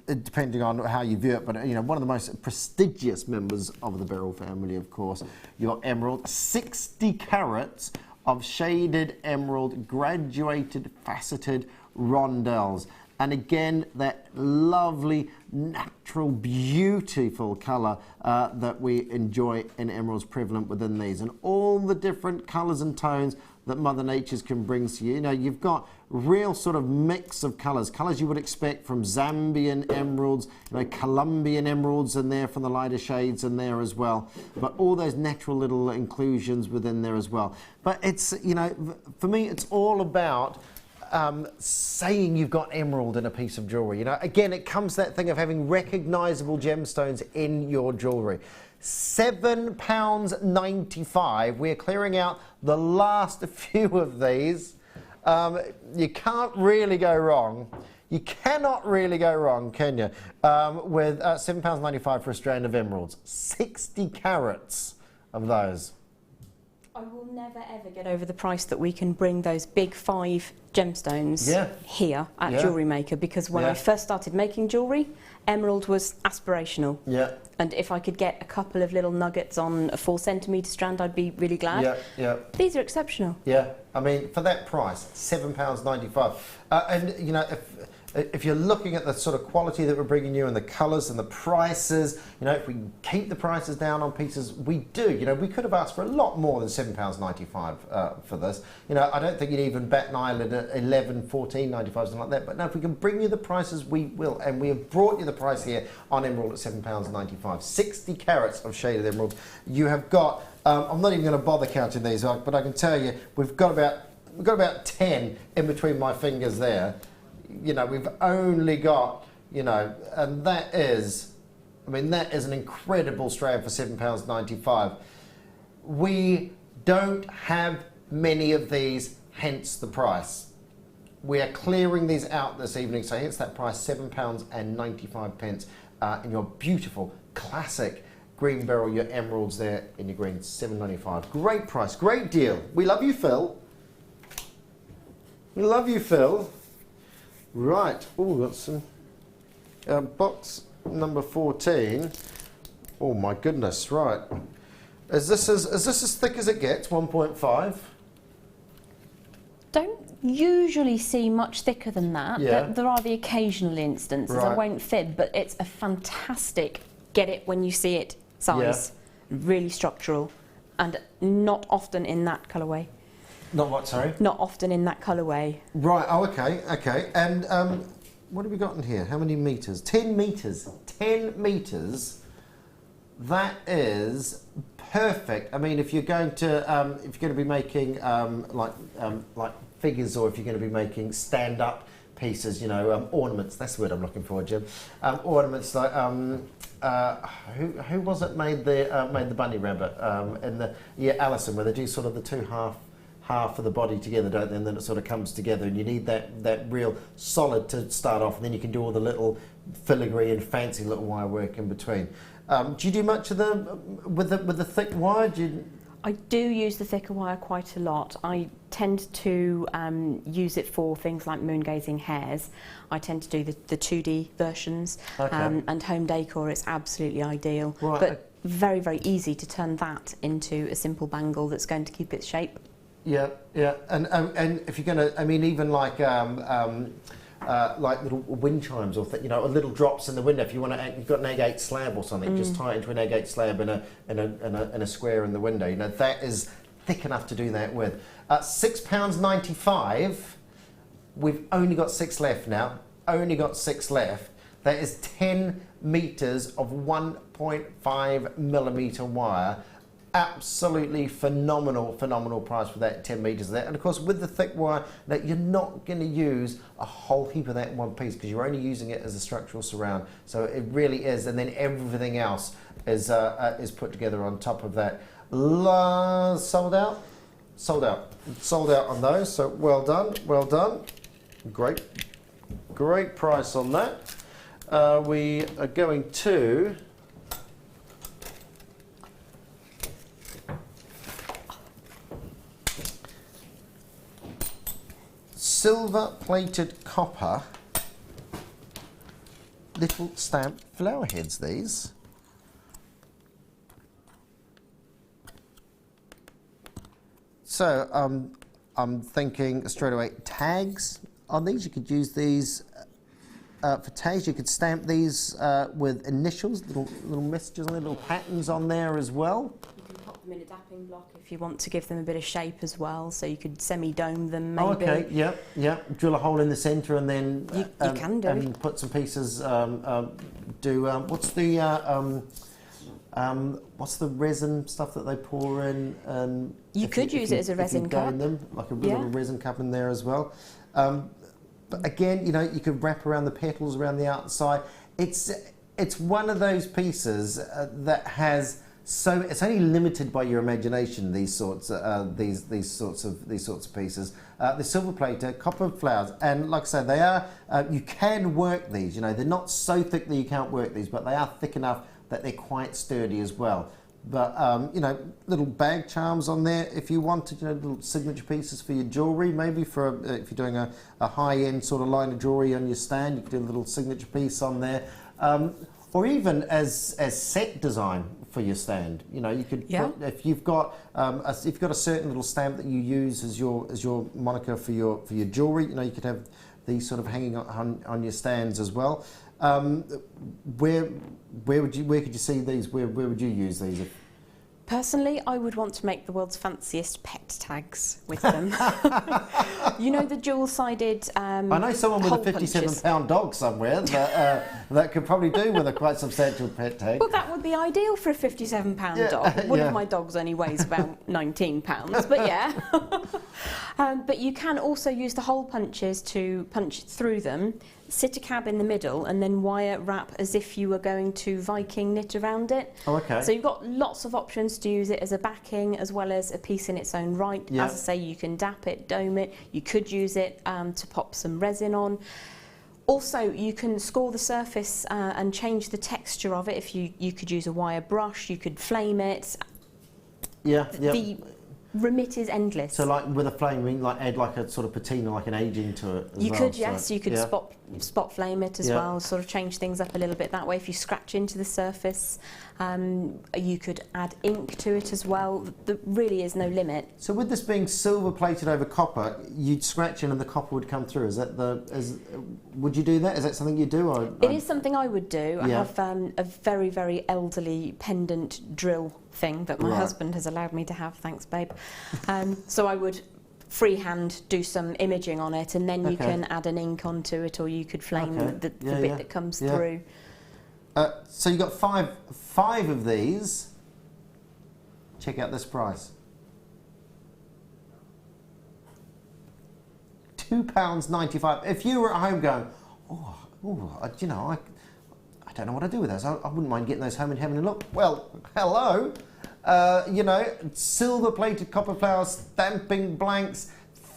depending on how you view it, but, you know, one of the most prestigious members of the beryl family, of course, your emerald. 60 carats of shaded emerald, graduated, faceted rondelles. And again, that lovely, natural, beautiful colour that we enjoy in emeralds prevalent within these. And all the different colours and tones that Mother Nature's can bring to you. You know, you've got real sort of mix of colours you would expect from Zambian emeralds, you know, Colombian emeralds in there from the lighter shades in there as well, but all those natural little inclusions within there as well. But it's, you know, for me, it's all about saying you've got emerald in a piece of jewellery. You know, again, it comes that thing of having recognisable gemstones in your jewellery. £7.95. We're clearing out the last few of these. You can't really go wrong. You cannot really go wrong, can you? With £7.95 for a strand of emeralds. 60 carats of those. I will never ever get over the price that we can bring those big 5 gemstones here at Jewellery Maker, because when I first started making jewellery, emerald was aspirational. Yeah. And if I could get a couple of little nuggets on a 4 centimetre strand, I'd be really glad. These are exceptional. Yeah, I mean, for that price, £7.95. And, you know, if you're looking at the sort of quality that we're bringing you and the colours and the prices, you know, if we can keep the prices down on pieces, we do. You know, we could have asked for a lot more than £7.95 for this. You know, I don't think you'd even bat an eyelid at $11, $14.95, something like that. But no, if we can bring you the prices, we will. And we have brought you the price here on emerald at £7.95. 60 carats of shaded emerald. You have got, I'm not even going to bother counting these, but I can tell you, we've got about 10 in between my fingers there. You know, we've only got, you know, and that is, I mean, that is an incredible strand for £7.95. We don't have many of these, hence the price. We are clearing these out this evening, so hence that price, £7.95 in your beautiful, classic green beryl, your emeralds there in your green, £7.95. Great price, great deal. We love you, Phil. We love you, Phil. Right, oh, we've got some box number 14. Oh my goodness, right. Is this as thick as it gets, 1.5? Don't usually see much thicker than that. There are the occasional instances, I won't fib, but it's a fantastic get it when you see it size. Really structural, and not often in that colourway. Not what, sorry? Not often in that colourway. Right, oh, okay, okay. And what have we got in here? How many metres? 10 metres. 10 metres. That is perfect. I mean, if you're going to be making like figures, or if you're going to be making stand-up pieces, you know, ornaments. That's the word I'm looking for, Jim. Ornaments like who was it made the bunny rabbit? In the Alison, where they do sort of the two half of the body together, don't they? And then it sort of comes together, and you need that real solid to start off, and then you can do all the little filigree and fancy little wire work in between. Do you do much of with the thick wire? I do use the thicker wire quite a lot. I tend to use it for things like moon gazing hairs. I tend to do the 2D versions, and home decor is absolutely ideal. Right. But very, very easy to turn that into a simple bangle that's going to keep its shape. Yeah, yeah, and if you're going to, I mean, even like little wind chimes, or you know, little drops in the window. If you want to, you've got an agate slab or something, just tie it into an agate slab in a square in the window. You know, that is thick enough to do that with. £6.95. We've only got 6 left now. Only got 6 left. That is 10 metres of 1.5mm wire. Absolutely phenomenal price for that 10 metres there. And of course, with the thick wire, that you're not going to use a whole heap of that in one piece, because you're only using it as a structural surround. So it really is, and then everything else is put together on top of that. Sold out on those. So well done. Great price on that. We are going to silver plated copper little stamped flower heads, these. So I'm thinking straight away tags on these. You could use these for tags. You could stamp these with initials, little messages, little patterns on there as well. You can pop them in a dapping block if you want to give them a bit of shape as well. So you could semi-dome them maybe. Oh, okay, yep, yep. Drill a hole in the centre and then you can do. And put some pieces. What's the resin stuff that they pour in? You could use it as a resin cup. Them, like a little resin cup in there as well. But again, you know, you could wrap around the petals around the outside. It's one of those pieces that has it's only limited by your imagination. These sorts of pieces. The silver plated, copper flowers, and like I said, they are. You can work these. You know, they're not so thick that you can't work these, but they are thick enough that they're quite sturdy as well. But you know, little bag charms on there if you wanted. You know, little signature pieces for your jewellery, maybe for if you're doing a high-end sort of line of jewellery on your stand, you could do a little signature piece on there, or even as set design for your stand. You know, you could put, if you've got a certain little stamp that you use as your moniker for your jewellery. You know, you could have these sort of hanging on your stands as well. Where could you see these? Where would you use these? Personally, I would want to make the world's fanciest pet tags with them. You know, the dual-sided I know someone with a 57-pound dog somewhere that could probably do with a quite substantial pet tag. Well, that would be ideal for a 57-pound dog. One of my dogs only weighs about 19 pounds, but yeah. But you can also use the hole punches to punch through them, sit a cab in the middle, and then wire wrap as if you were going to Viking knit around it. Oh, okay. So you've got lots of options to use it as a backing as well as a piece in its own right. Yeah. As I say, you can dap it, dome it. You could use it to pop some resin on. Also, you can score the surface and change the texture of it. If you could use a wire brush, you could flame it. Yeah, The remit is endless. So, like with a flame, you like add like a sort of patina, like an aging to it. You could, yes. You could spot flame it as well. Sort of change things up a little bit that way. If you scratch into the surface, you could add ink to it as well. There really is no limit. So, with this being silver plated over copper, you'd scratch in and the copper would come through. Would you do that? Is that something you do? It is something I would do. I have a very, very elderly pendant drill thing that my husband has allowed me to have. Thanks, babe. So I would freehand do some imaging on it, and then you can add an ink onto it, or you could flame the bit that comes through. So you got five of these. Check out this price. £2.95. If you were at home going, you know, I don't know what to do with those. I wouldn't mind getting those home and having a look. Well, hello. You know, silver-plated copper flower stamping blanks,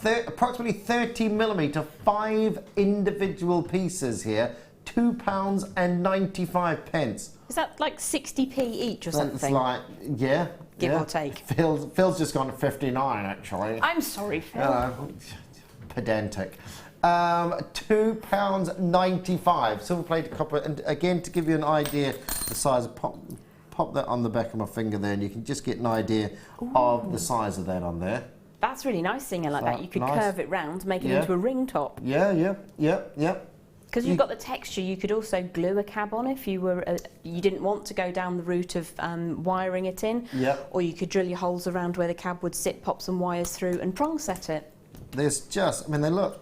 approximately 30mm, 5 individual pieces here, £2.95. Is that like 60p each or something? That's like, give or take. Phil's just gone to 59 actually. I'm sorry, Phil. Pedantic. £2.95, silver-plated copper, and again to give you an idea the size of pop that on the back of my finger there, and you can just get an idea of the size of that on there. That's really nice seeing it like that. You could curve it round, make it into a ring top. Yeah. Because you've got the texture, you could also glue a cab on if you were you didn't want to go down the route of wiring it in. Or you could drill your holes around where the cab would sit, pop some wires through, and prong set it. There's just, I mean, they look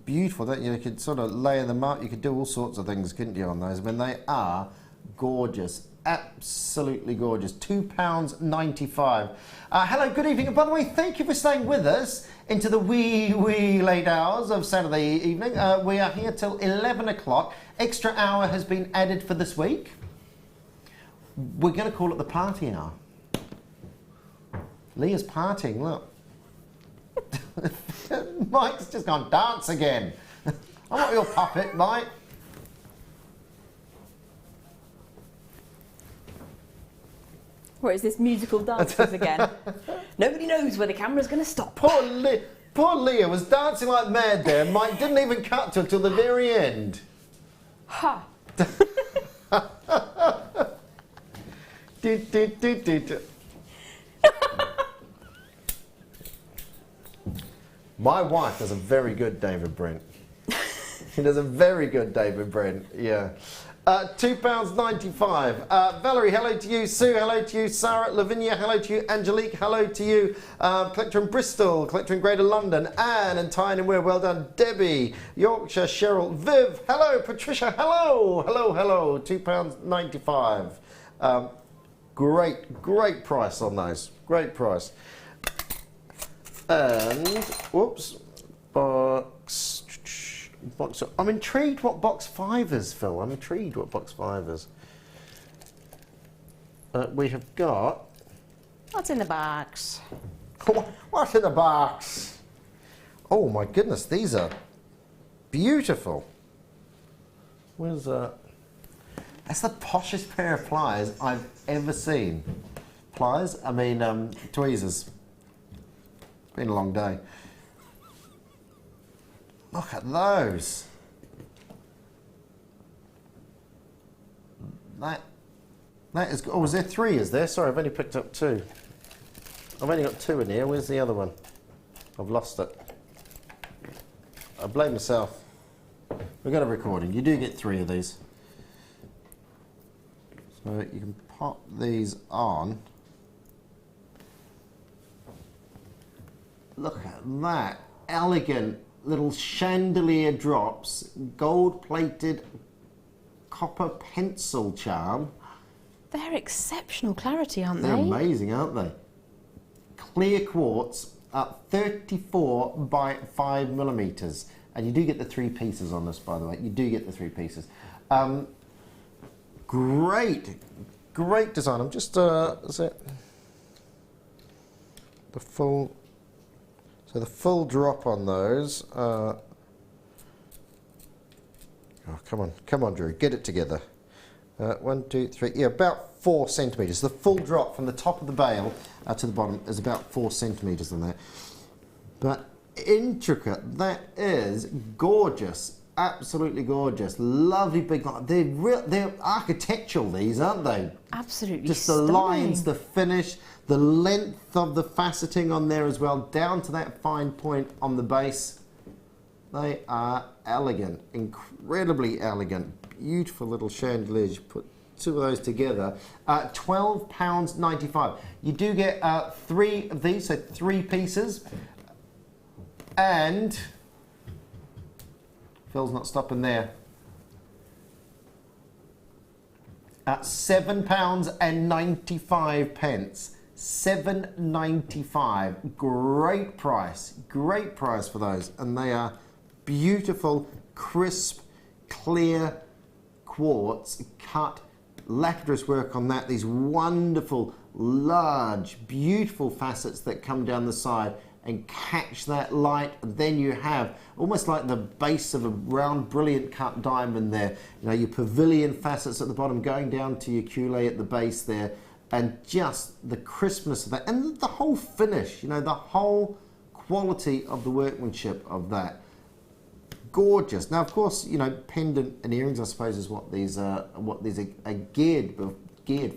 beautiful, don't you? You could sort of layer them up. You could do all sorts of things, couldn't you, on those? I mean, they are gorgeous. Absolutely gorgeous. £2.95. Hello, good evening. And by the way, thank you for staying with us into the wee late hours of Saturday evening. We are here till 11 o'clock. Extra hour has been added for this week. We're going to call it the party hour. Leah's partying, look. Mike's just gone dance again. I'm not your puppet, Mike. What is this musical dances again? Nobody knows where the camera's going to stop. Poor Leah was dancing like mad there. Mike didn't even cut to her till the very end. Ha! My wife is a very good David Brent. He does a very good David Brent, yeah. £2.95. Valerie, hello to you. Sue, hello to you. Sarah, Lavinia, hello to you. Angelique, hello to you. Collector in Bristol, collector in Greater London. Anne and Tyne and Weir, well done. Debbie, Yorkshire, Cheryl, Viv, hello. Patricia, hello. Hello, hello. £2.95. Great price on those. Great price. And, whoops, box. I'm intrigued what box 5 is, Phil. I'm intrigued what box 5 is. We have got... What's in the box? What's in the box? Oh my goodness, these are beautiful. Where's that? That's the poshest pair of pliers I've ever seen. Pliers? I mean, tweezers. It's been a long day. Look at those. That is... Oh, is there 3, is there? Sorry, I've only picked up 2. I've only got 2 in here. Where's the other one? I've lost it. I blame myself. We've got a recording. You do get 3 of these. So you can pop these on. Look at that. Elegant little chandelier drops, gold-plated copper pencil charm. They're exceptional clarity, aren't They're they? amazing, aren't they? Clear quartz at 34 by 5mm. And you do get the 3 pieces on this, by the way. You do get the 3 pieces. Great design. I'm just, is it the full... So the full drop on those, oh, come on, Drew, get it together. 1, 2, 3, yeah, about 4 centimetres. The full drop from the top of the bale to the bottom is about 4 centimetres on that. But intricate, that is gorgeous, absolutely gorgeous. Lovely big, they're architectural, these, aren't they? Absolutely Just the stunning. lines, the finish, the length of the faceting on there as well, down to that fine point on the base. They are elegant, incredibly elegant, beautiful little chandeliers. You put 2 of those together. £12.95. You do get 3 of these, so 3 pieces. And Phil's not stopping there. At £7.95. £7.95. Great price for those, and they are beautiful, crisp, clear quartz cut lapis work on that. These wonderful, large, beautiful facets that come down the side and catch that light, and then you have almost like the base of a round, brilliant cut diamond there. You know, your pavilion facets at the bottom going down to your culet at the base there. And just the crispness of that, and the whole finish, you know, the whole quality of the workmanship of that. Gorgeous. Now, of course, you know, pendant and earrings, I suppose, is what these are geared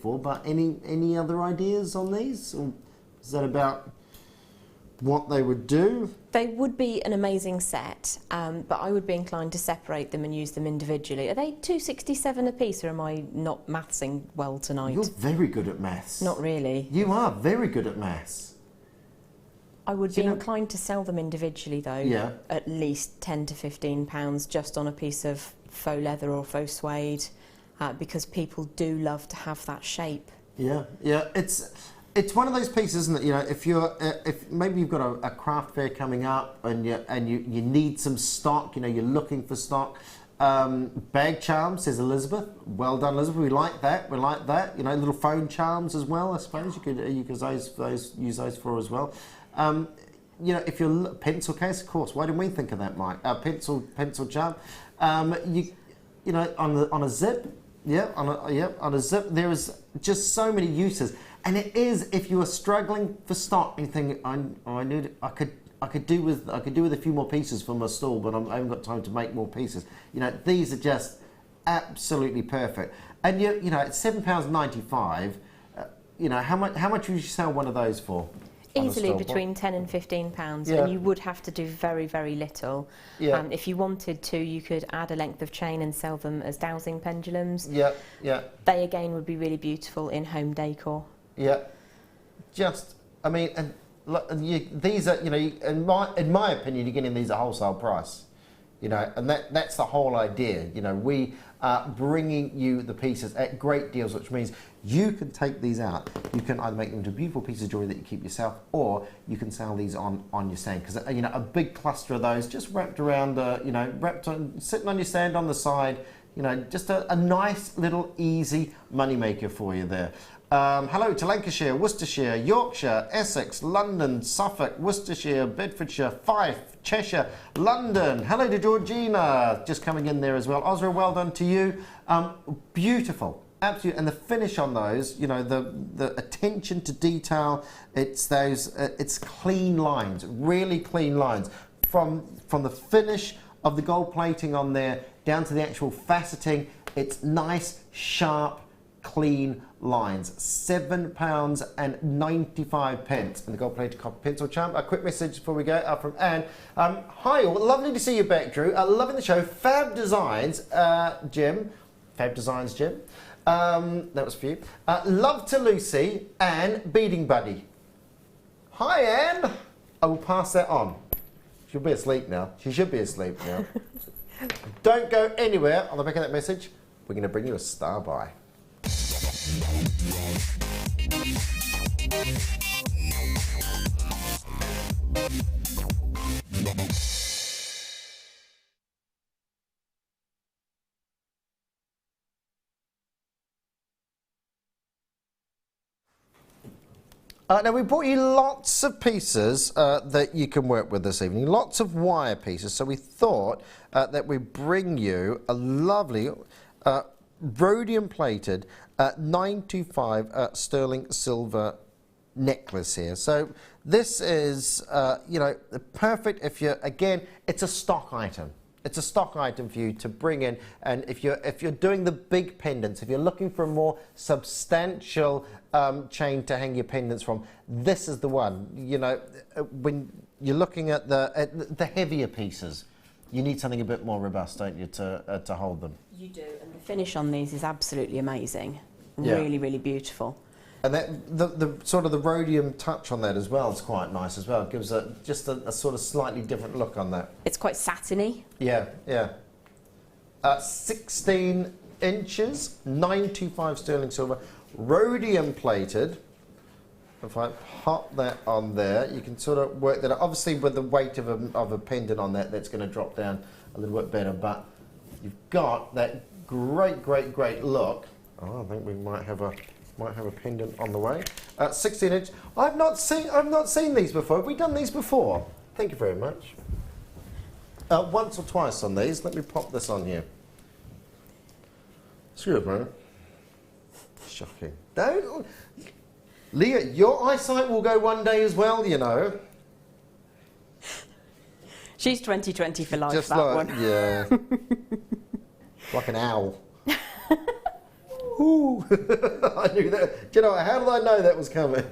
for. But any other ideas on these? Or is that about what they would do? They would be an amazing set, but I would be inclined to separate them and use them individually. Are they £2.67 a piece, or am I not mathsing well tonight? You're very good at maths. Not really. You are very good at maths. I would be inclined to sell them individually, though. Yeah. At least £10 to £15 just on a piece of faux leather or faux suede, because people do love to have that shape. Yeah, yeah. It's one of those pieces, isn't it? You know, if maybe you've got a craft fair coming up and you need some stock, you know, you're looking for stock. Bag charms, says Elizabeth. Well done, Elizabeth. We like that. We like that. You know, little phone charms as well. I suppose you could use those for as well. You know, if you're pencil case, of course. Why didn't we think of that, Mike? Pencil charm. You know, on a zip. Yeah, on a zip. There is just so many uses. And it is, if you are struggling for stock and you think, I could do with a few more pieces for my stall, but I haven't got time to make more pieces. You know, these are just absolutely perfect. And you know, at £7.95, you know, how much would you sell one of those for? Easily between £10 and £15, Yeah. and you would have to do very, very little. Yeah. If you wanted to, you could add a length of chain and sell them as dowsing pendulums. Yeah, yeah. They again would be really beautiful in home decor. Yeah. Just, I mean, and these are, you know, in my opinion, you're getting these at wholesale price. You know, and that's the whole idea. You know, we are bringing you the pieces at great deals, which means you can take these out. You can either make them into beautiful pieces of jewellery that you keep yourself, or you can sell these on your stand. Because, you know, a big cluster of those just wrapped around, you know, sitting on your stand on the side, you know, just a nice little easy money maker for you there. Hello to Lancashire, Worcestershire, Yorkshire, Essex, London, Suffolk, Worcestershire, Bedfordshire, Fife, Cheshire, London. Hello to Georgina, just coming in there as well. Osra, well done to you. Beautiful, absolutely. And the finish on those, you know, the attention to detail, it's those, it's clean lines, really clean lines. From the finish of the gold plating on there down to the actual faceting, it's nice, sharp, clean lines. £7.95 and the gold plated copper pencil champ. A quick message before we go from Anne. Hi all, lovely to see you back, Drew. Loving the show. Fab Designs, Jim. Fab Designs, Jim. That was for you. Love to Lucy and Beading Buddy. Hi Anne. I will pass that on. She'll be asleep now. She should be asleep now. Don't go anywhere. On the back of that message, we're going to bring you a star by. Now we brought you lots of pieces that you can work with this evening, lots of wire pieces, so we thought that we'd bring you a lovely rhodium plated 925 sterling silver necklace here. So this is, you know, perfect if you're, again, it's a stock item. It's a stock item for you to bring in, and if you're doing the big pendants, if you're looking for a more substantial chain to hang your pendants from, this is the one. You know, when you're looking at the heavier pieces, you need something a bit more robust, don't you, to hold them? You do, and the Finish on these is absolutely amazing. Yeah. Really, really beautiful. And that, the sort of the rhodium touch on that as well is quite nice as well. It gives just a sort of slightly different look on that. It's quite satiny. Yeah, yeah. 16 inches, 925 sterling silver, rhodium plated. If I pop that on there, you can sort of work that out. Obviously with the weight of a pendant on that, that's going to drop down a little bit better, but you've got that great, great, great look. Oh, I think we might have a pendant on the way. 16 inch. I've not seen these before. Have we done these before? Thank you very much. Once or twice on these. Let me pop this on here. Excuse me. Shocking. Don't, Leah, your eyesight will go one day as well, you know. She's 20/20 for life, just that like, one. Yeah. Like an owl. Ooh. I knew that. Do you know, how did I know that was coming?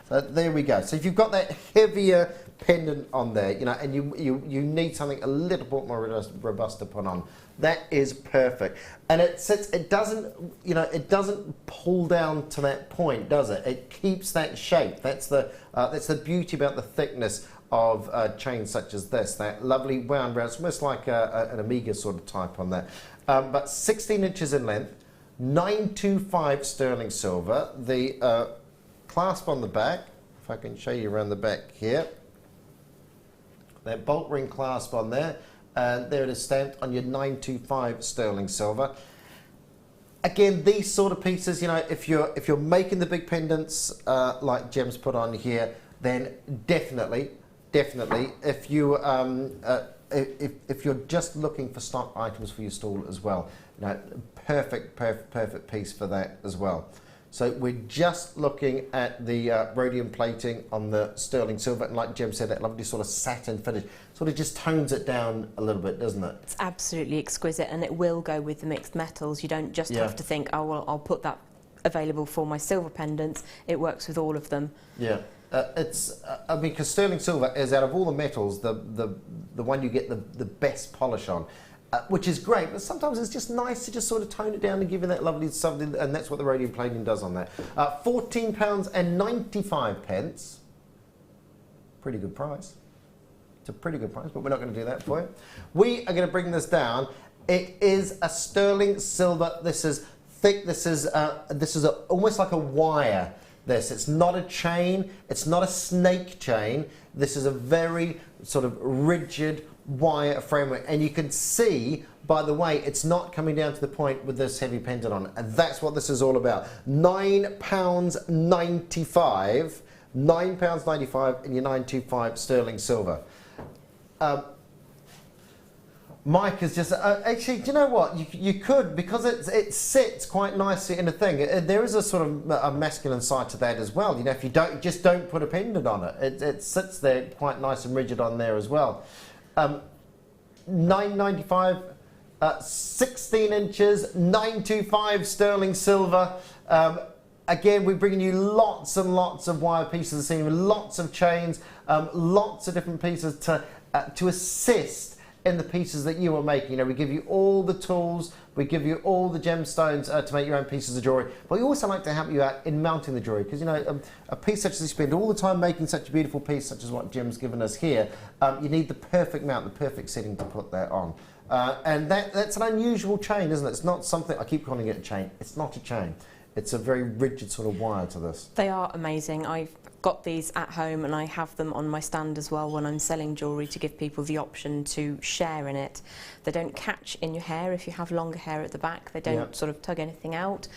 So there we go. So if you've got that heavier pendant on there, you know, and you need something a little bit more robust to put on, that is perfect. And it sits, it doesn't, you know, it doesn't pull down to that point, does it? It keeps that shape. That's the beauty about the thickness of chains such as this. That lovely wound round. It's almost like an Omega sort of type on that. But 16 inches in length, 925 sterling silver. The clasp on the back, if I can show you around the back here. That bolt ring clasp on there, and there it is stamped on your 925 sterling silver. Again, these sort of pieces, you know, if you're making the big pendants like Gem's put on here, then definitely, if you if you're just looking for stock items for your stall as well, you know, perfect piece for that as well. So we're just looking at the rhodium plating on the sterling silver, and like Gem said, that lovely sort of satin finish sort of just tones it down a little bit, doesn't it? It's absolutely exquisite, and it will go with the mixed metals. You don't just have to think, oh well, I'll put that available for my silver pendants, it works with all of them. Yeah. It's, I mean, because sterling silver is, out of all the metals, the one you get the best polish on, which is great, but sometimes it's just nice to just sort of tone it down and give you that lovely something, and that's what the rhodium plating does on that. £14.95. Pretty good price. It's a pretty good price, but we're not going to do that for you. We are going to bring this down. It is a sterling silver. This is thick. This is almost like a wire. It's not a chain, it's not a snake chain. This is a very sort of rigid wire framework, and you can see, by the way, it's not coming down to the point with this heavy pendant on it, and that's what this is all about. £9.95, £9.95 in your 925 sterling silver. Mike is just actually, do you know what? You could, because it sits quite nicely in a thing. There is a sort of a masculine side to that as well. You know, if you just don't put a pendant on it, it sits there quite nice and rigid on there as well. $9.95, 16 inches, 925 sterling silver. Again, we're bringing you lots and lots of wire pieces, seeing lots of chains, lots of different pieces to assist in the pieces that you are making. You know, we give you all the tools, we give you all the gemstones to make your own pieces of jewellery, but we also like to help you out in mounting the jewellery, because, you know, a piece such as you spend all the time making such a beautiful piece, such as what Jim's given us here, you need the perfect mount, the perfect setting to put that on. And that's an unusual chain, isn't it? It's not something, I keep calling it a chain, it's not a chain. It's a very rigid sort of wire to this. They are amazing. I've got these at home and I have them on my stand as well when I'm selling jewellery, to give people the option to share in it. They don't catch in your hair if you have longer hair at the back. They don't sort of tug anything out.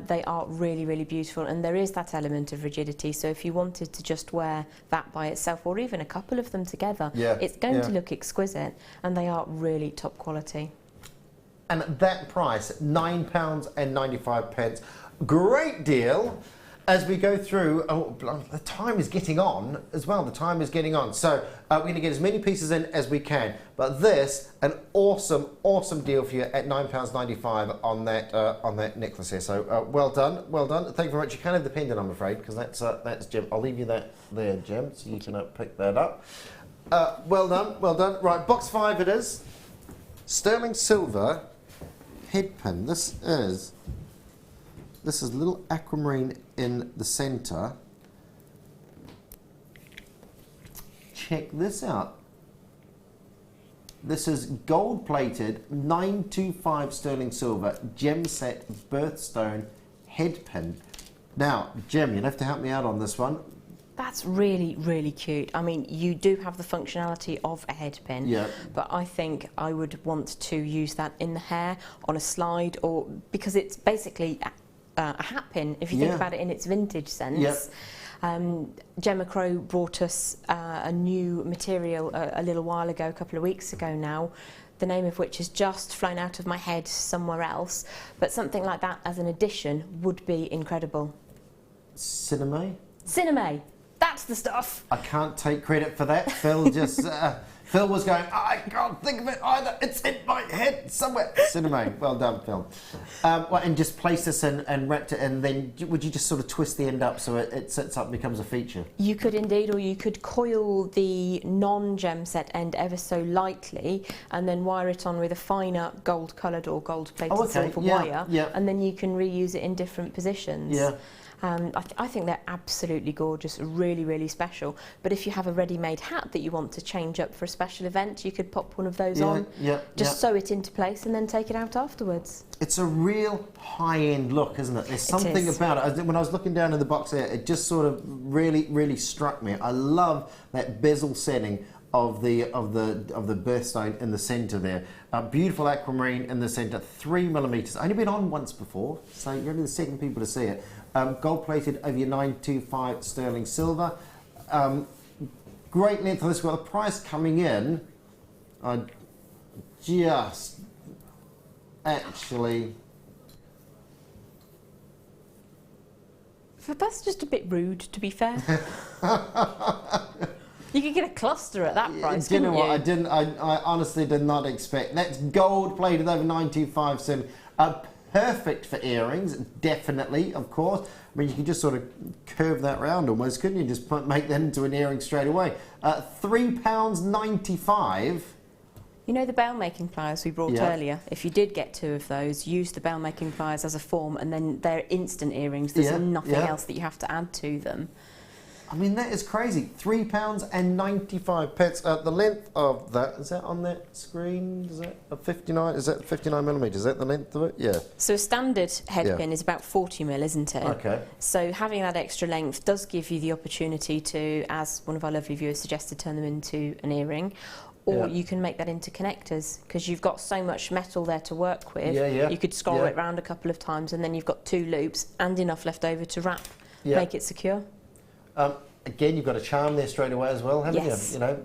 They are really, really beautiful, and there is that element of rigidity. So if you wanted to just wear that by itself, or even a couple of them together, it's going to look exquisite, and they are really top quality. And at that price, £9.95. Great deal. As we go through, the time is getting on as well. The time is getting on. So we're going to get as many pieces in as we can. But this, an awesome, awesome deal for you at £9.95 on that necklace here. So well done, well done. Thank you very much. You can't have the pendant, I'm afraid, because that's Jim. I'll leave you that there, Jim, so you can pick that up. Well done, well done. Right, box 5 it is. Sterling silver head pin. This is a little aquamarine in the centre. Check this out. This is gold plated 925 sterling silver gem set birthstone head pin. Now, Jim, you'll have to help me out on this one. That's really, really cute. I mean, you do have the functionality of a head pin, but I think I would want to use that in the hair, on a slide, or because it's basically a hat pin, if you think about it in its vintage sense. Gemma Crow brought us a new material a little while ago, a couple of weeks ago now, the name of which has just flown out of my head somewhere else, but something like that as an addition would be incredible. Cinema? Cinema! That's the stuff! I can't take credit for that. Phil just... Phil was going, I can't think of it either. It's in my head somewhere. Cinema. Well done, Phil. And just place this in and wrapped it in, then would you just sort of twist the end up so it sits up and becomes a feature? You could indeed, or you could coil the non-gem set end ever so lightly and then wire it on with a finer gold-coloured or gold-plated silver wire, and then you can reuse it in different positions. I think they're absolutely gorgeous, really, really special. But if you have a ready-made hat that you want to change up for a special event, you could pop one of those on, just sew it into place and then take it out afterwards. It's a real high-end look, isn't it? There's something about it. When I was looking down in the box there, it just sort of really, really struck me. I love that bezel setting of the birthstone in the centre there. Beautiful aquamarine in the centre, 3mm. Only been on once before, so you're only the second people to see it. Gold plated over your 925 sterling silver. Great length on this. Well, the price coming in, just actually. So that's just a bit rude, to be fair. You could get a cluster at that price, Do you know what? I honestly did not expect. That's gold plated over 925 sterling. A Perfect for earrings, definitely, of course. I mean, you can just sort of curve that round almost, couldn't you? Just make that into an earring straight away. £3.95. You know the bell making pliers we brought earlier? If you did get 2 of those, use the bell making pliers as a form, and then they're instant earrings. There's nothing else that you have to add to them. I mean, that is crazy. £3.95. The length of that, is that on that screen? Is that a 59? Is that 59 millimetres? Is that the length of it? Yeah. So a standard head pin is about 40 mil, isn't it? Okay. So having that extra length does give you the opportunity to, as one of our lovely viewers suggested, turn them into an earring. Or you can make that into connectors, because you've got so much metal there to work with. You could scroll it round a couple of times, and then you've got 2 loops and enough left over to wrap, make it secure. Again, you've got a charm there straight away as well, haven't you? You know,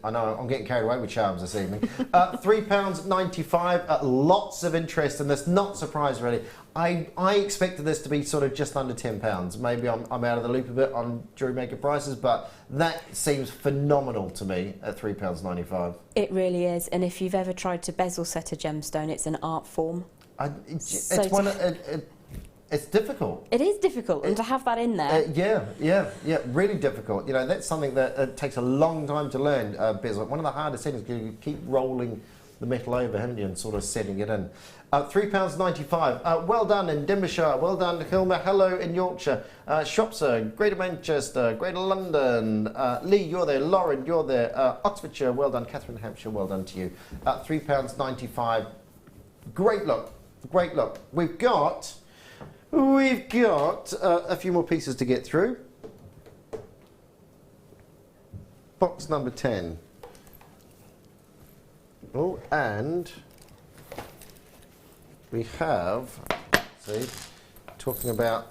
I know I'm getting carried away with charms this evening. £3.95. Lots of interest in this. Not surprised really. I expected this to be sort of just under £10. Maybe I'm out of the loop a bit on Jewellery Maker prices, but that seems phenomenal to me at £3.95. It really is. And if you've ever tried to bezel set a gemstone, it's an art form. It's difficult. It is difficult, and to have that in there. Really difficult. You know, that's something that takes a long time to learn, bezel. One of the hardest things is you keep rolling the metal over, haven't you, and sort of setting it in. £3.95. Well done in Denbighshire. Well done, Hilma. Hello in Yorkshire. Shropshire, Greater Manchester, Greater London. Lee, you're there. Lauren, you're there. Oxfordshire, well done. Catherine, Hampshire, well done to you. £3.95. Great look. Great look. We've got a few more pieces to get through. Box number 10. Oh, and we have, see, talking about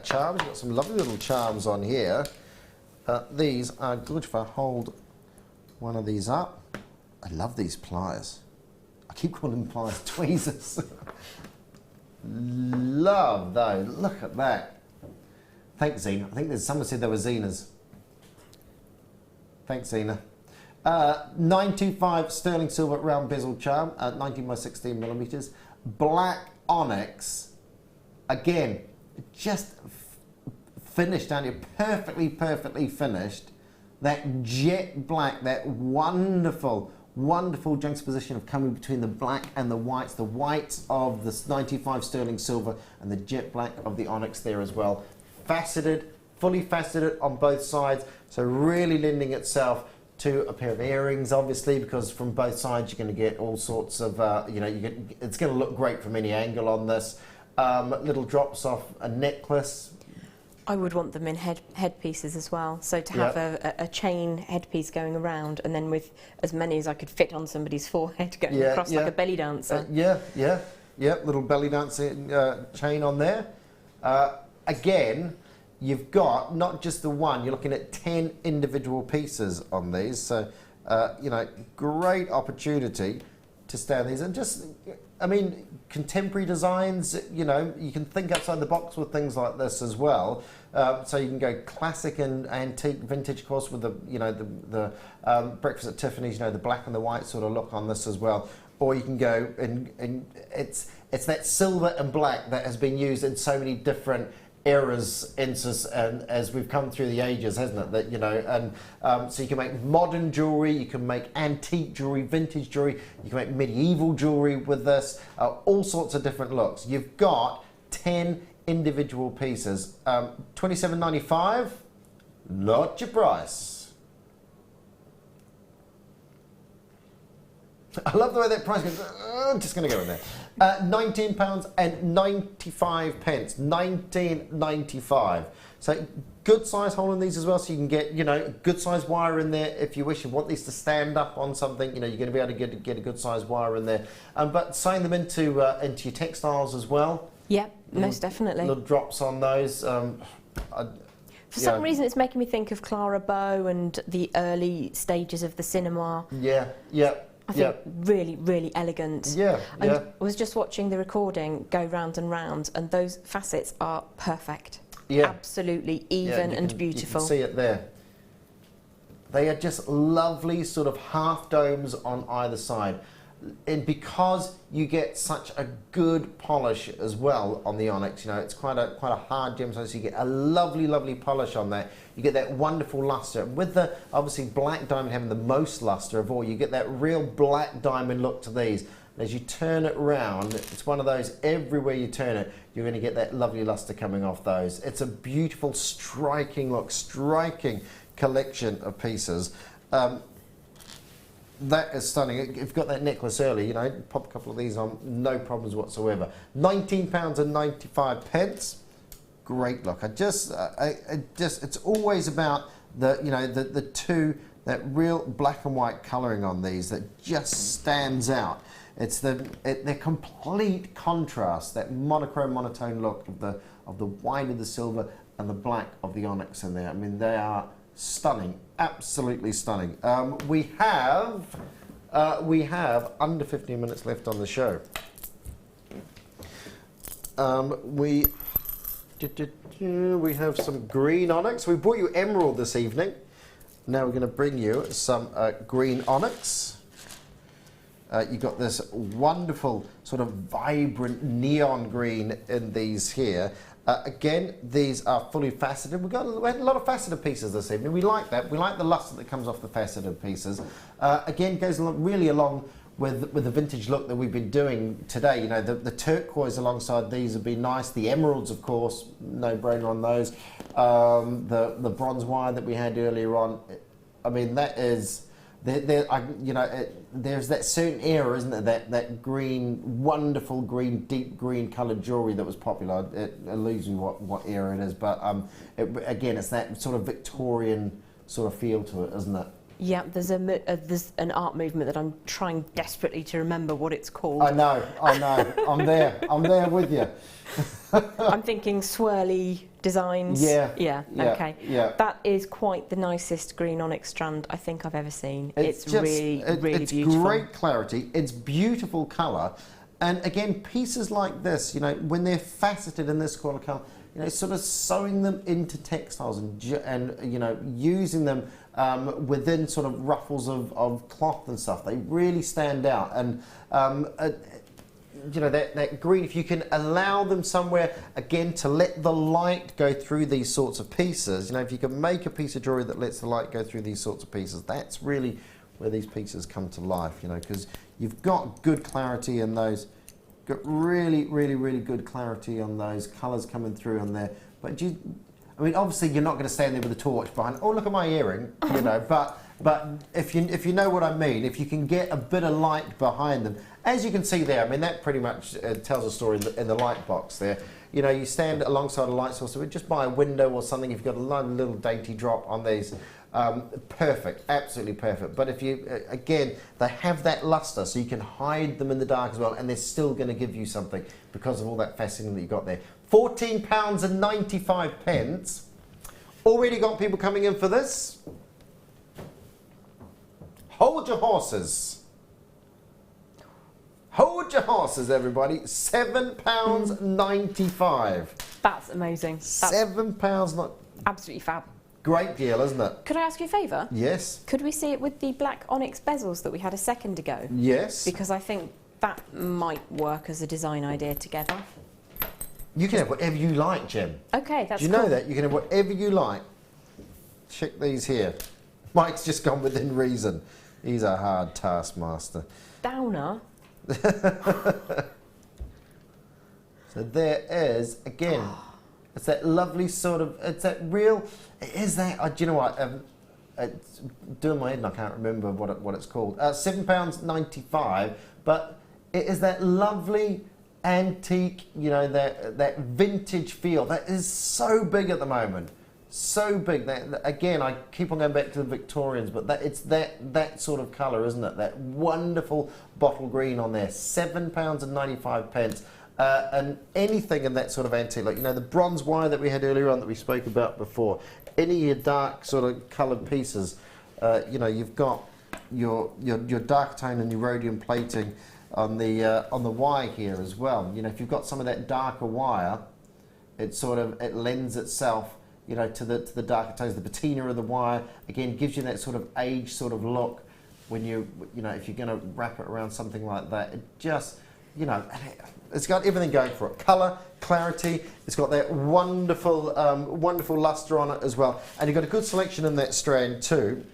charms. We've got some lovely little charms on here. These are good if I hold one of these up. I love these pliers. I keep calling them pliers, tweezers. Love those. Look at that. Thanks, Zena. I think someone said they were Zenas. Thanks, Zena. 925 sterling silver round bezel charm, 19 by 16 millimeters. Black onyx. Again, just finished down here. Perfectly finished. That jet black, that wonderful juxtaposition of coming between the black and the whites of the 95 sterling silver and the jet black of the onyx there as well. Faceted, fully faceted on both sides, so really lending itself to a pair of earrings, obviously, because from both sides you're going to get all sorts of, it's going to look great from any angle on this. Little drops off a necklace. I would want them in headpieces as well. So to have a chain headpiece going around, and then with as many as I could fit on somebody's forehead going across like a belly dancer. Little belly dancing chain on there. Again, you've got not just the one, you're looking at 10 individual pieces on these. So, great opportunity to stand these. And just, I mean, contemporary designs, you can think outside the box with things like this as well. So you can go classic and antique, vintage, of course, with the Breakfast at Tiffany's, the black and the white sort of look on this as well. Or you can go and it's that silver and black that has been used in so many different eras and as we've come through the ages, hasn't it? That so you can make modern jewellery, you can make antique jewellery, vintage jewellery, you can make medieval jewellery with this, all sorts of different looks. You've got 10 individual pieces. $27.95, not your price. I love the way that price goes. I'm just going to go in there. £19.95. $19.95. So good size hole in these as well, so you can get good size wire in there if you wish. You want these to stand up on something, you're going to be able to get a good size wire in there. But sewing them into your textiles as well. Yeah, most definitely. Little drops on those. For some reason, it's making me think of Clara Bow and the early stages of the cinema. I think really, really elegant. I was just watching the recording go round and round, and those facets are perfect. Absolutely even and beautiful. You can see it there. They are just lovely sort of half domes on either side. and because you get such a good polish as well on the onyx, you know, it's quite a hard gemstone, so you get a lovely polish on that. You get that wonderful luster. With the obviously black diamond having the most luster of all, you get that real black diamond look to these. As you turn it round, it's one of those, everywhere you turn it, you're going to get that lovely luster coming off those. It's a beautiful, striking look, striking collection of pieces. That is stunning. If you've got that necklace early, you know, pop a couple of these on, no problems whatsoever. £19.95. Great look. It's always about the, you know, the two, that real black and white colouring on these that just stands out. It's their complete contrast, that monochrome, monotone look of the white of the silver and the black of the onyx in there. I mean, they are stunning, absolutely stunning. We have under 15 minutes left on the show. We have some green onyx. We brought you emerald this evening. Now we're going to bring you some green onyx. You've got this wonderful sort of vibrant neon green in these here. Again, these are fully faceted. We had a lot of faceted pieces this evening. We like that. We like the luster that comes off the faceted pieces. Again, goes really along with the vintage look that we've been doing today. You know, the turquoise alongside these would be nice. The emeralds, of course, no brainer on those. The bronze wire that we had earlier on. I mean, that is. You know, there's that certain era, isn't there? That green, wonderful green, deep green coloured jewellery that was popular. It eludes me what era it is, but again, it's that sort of Victorian sort of feel to it, isn't it? Yeah, there's an art movement that I'm trying desperately to remember what it's called. I know. I'm there with you. I'm thinking swirly designs. Yeah. Okay. Yeah. That is quite the nicest green onyx strand I think I've ever seen. It's really beautiful. It's great clarity. It's beautiful colour, and again, pieces like this, you know, when they're faceted in this kind of colour, you know, sort of sewing them into textiles and you know, using them within sort of ruffles of cloth and stuff, they really stand out. And you know, that green, if you can allow them somewhere, again, to let the light go through these sorts of pieces, you know, if you can make a piece of jewellery that lets the light go through these sorts of pieces, that's really where these pieces come to life, you know, because you've got good clarity in those, got really good clarity on those colours coming through on there. But I mean, obviously you're not going to stand there with a torch behind, oh, look at my earring, you know, but if you know what I mean, if you can get a bit of light behind them, as you can see there, I mean, that pretty much tells a story in the light box there. You know, you stand alongside a light source, so just by a window or something, if you've got a little dainty drop on these, perfect, absolutely perfect. But if you, again, they have that luster, so you can hide them in the dark as well, and they're still going to give you something because of all that faceting that you got there. £14.95. Already got people coming in for this. Hold your horses. Hold your horses, everybody. £7.95. That's amazing. £7, not absolutely fab. Great deal, isn't it? Could I ask you a favour? Yes. Could we see it with the black onyx bezels that we had a second ago? Yes. Because I think that might work as a design idea together. You can have whatever you like, Jem. Okay, that's cool. Do you know that? You can have whatever you like. Check these here. Mike's just gone within reason. He's a hard taskmaster. Downer. So there is, again, it's that lovely sort of, it's that real, it is that, do you know what, it's doing my head and I can't remember what it's called. £7.95, but it is that lovely antique, you know, that vintage feel that is so big at the moment. So big that, again, I keep on going back to the Victorians, but it's that sort of colour, isn't it? That wonderful bottle green on there. £7.95. And anything in that sort of antique, like, you know, the bronze wire that we had earlier on that we spoke about before, any of your dark sort of coloured pieces, you know, you've got your dark tone and your rhodium plating on the wire here as well. You know, if you've got some of that darker wire, it lends itself, you know, to the darker tones. The patina of the wire, again, gives you that sort of age sort of look when you know, if you're going to wrap it around something like that. It just, you know, it's got everything going for it. Colour, clarity, it's got that wonderful, wonderful lustre on it as well. And you've got a good selection in that strand too.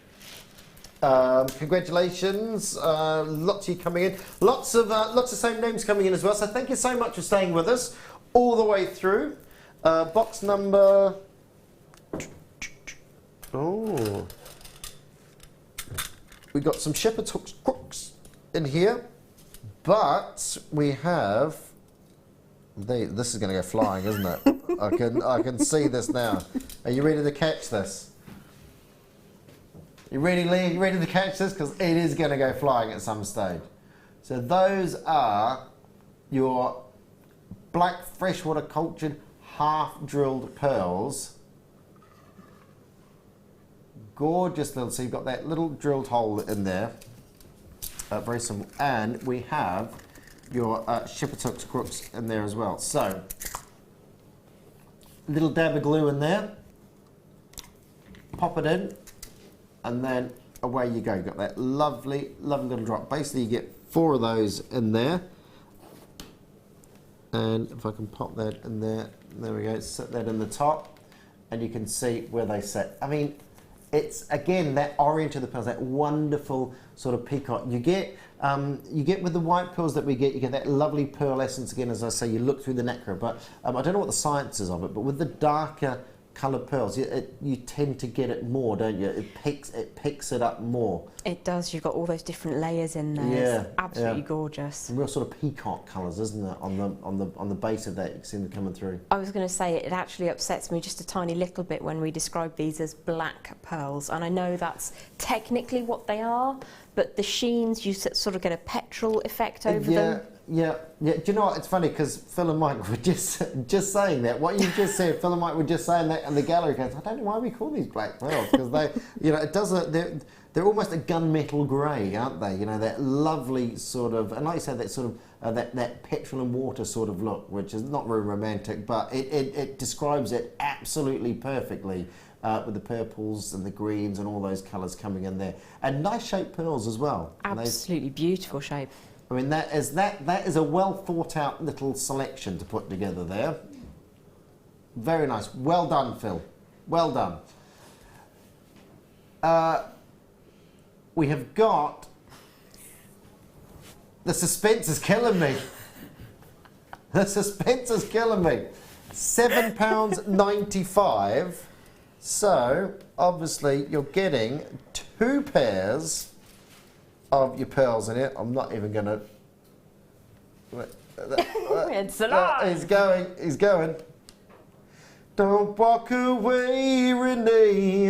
Congratulations, lots of you coming in. Lots of same names coming in as well. So thank you so much for staying with us all the way through. Box number... Oh... We've got some shepherd's crooks in here, but we have... This is going to go flying, isn't it? I can see this now. Are you ready to catch this? You ready, Lee? You ready to catch this? Because it is going to go flying at some stage. So those are your black freshwater cultured half-drilled pearls. Gorgeous little, so you've got that little drilled hole in there, very simple, and we have your shepherd's hooks crooks in there as well. So, little dab of glue in there, pop it in, and then away you go. You've got that lovely, lovely little drop. Basically you get 4 of those in there, and if I can pop that in there, there we go, set that in the top, and you can see where they sit. I mean, it's, again, that orient of the pearls, that wonderful sort of peacock. You get with the white pearls that we get, you get that lovely pearl essence again, as I say, you look through the nacre. But I don't know what the science is of it, but with the darker coloured pearls, you tend to get it more, don't you? It picks it up more. It does. You've got all those different layers in there. Yeah, it's absolutely gorgeous. Real sort of peacock colours, isn't it? On the base of that, you can see them coming through. I was going to say it actually upsets me just a tiny little bit when we describe these as black pearls, and I know that's technically what they are, but the sheens, you sort of get a petrol effect over them. Yeah. Do you know what? It's funny because Phil and Mike were just saying that. What you just said, Phil and Mike were just saying that, and the gallery goes, I don't know why we call these black pearls, because they, you know, it doesn't. They're almost a gunmetal grey, aren't they? You know, that lovely sort of, and like you said, that sort of that petrol and water sort of look, which is not very romantic, but it describes it absolutely perfectly. With the purples and the greens and all those colours coming in there, and nice shaped pearls as well. Absolutely beautiful shape. I mean, that is a well thought out little selection to put together there. Very nice. Well done, Phil. Well done. We have got... The suspense is killing me. The suspense is killing me. £7.95. So, obviously, you're getting 2 pairs of your pearls in it. I'm not even going to... It's alive! He's going. Don't walk away, Renee.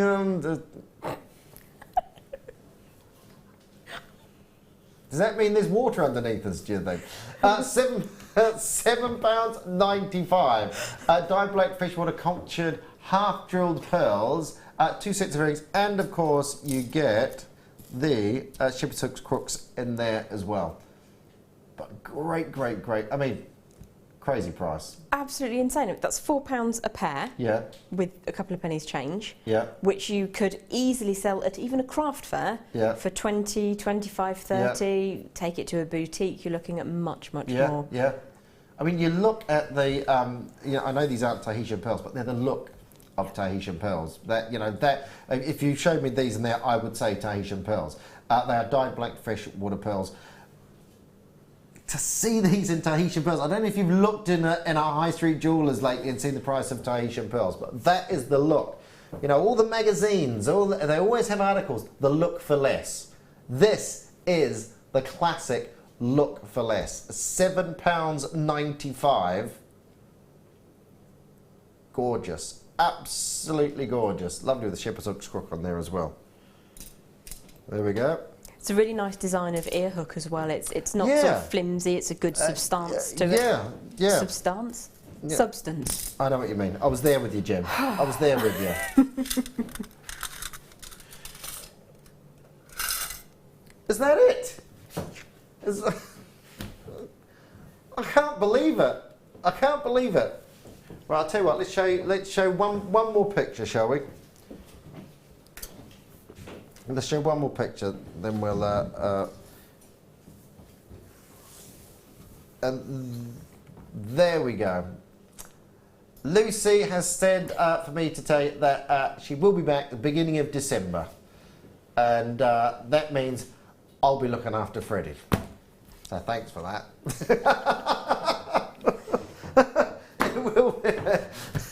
Does that mean there's water underneath us, do you think? £7.95. Dyed black freshwater cultured half-drilled pearls, 2 sets of earrings, and of course you get the shepherd's hooks crooks in there as well. But great. I mean, crazy price. Absolutely insane. That's £4 a pair. Yeah. With a couple of pennies change. Yeah. Which you could easily sell at even a craft fair. Yeah. For 20, 25, 30. Yeah. Take it to a boutique. You're looking at much more. Yeah. I mean, you look at the. You know, I know these aren't Tahitian pearls, but they're the look of Tahitian pearls. That, you know, that if you showed me these in there, I would say Tahitian pearls. They are dyed black freshwater pearls. To see these in Tahitian pearls, I don't know if you've looked in our high street jewellers lately and seen the price of Tahitian pearls, but that is the look. You know, all the magazines, they always have articles, the look for less. This is the classic look for less. £7.95. Gorgeous. Absolutely gorgeous. Lovely with the shepherd's hook crook on there as well. There we go. It's a really nice design of ear hook as well. It's not sort of flimsy. It's a good substance to it. Yeah. Substance? Yeah. Substance. I know what you mean. I was there with you, Jim. I was there with you. Is that it? I can't believe it. I can't believe it. Right, I'll tell you what. Let's show one more picture, shall we? Let's show one more picture, then we'll. And there we go. Lucy has said for me to tell you that she will be back at the beginning of December. And that means I'll be looking after Freddie. So thanks for that.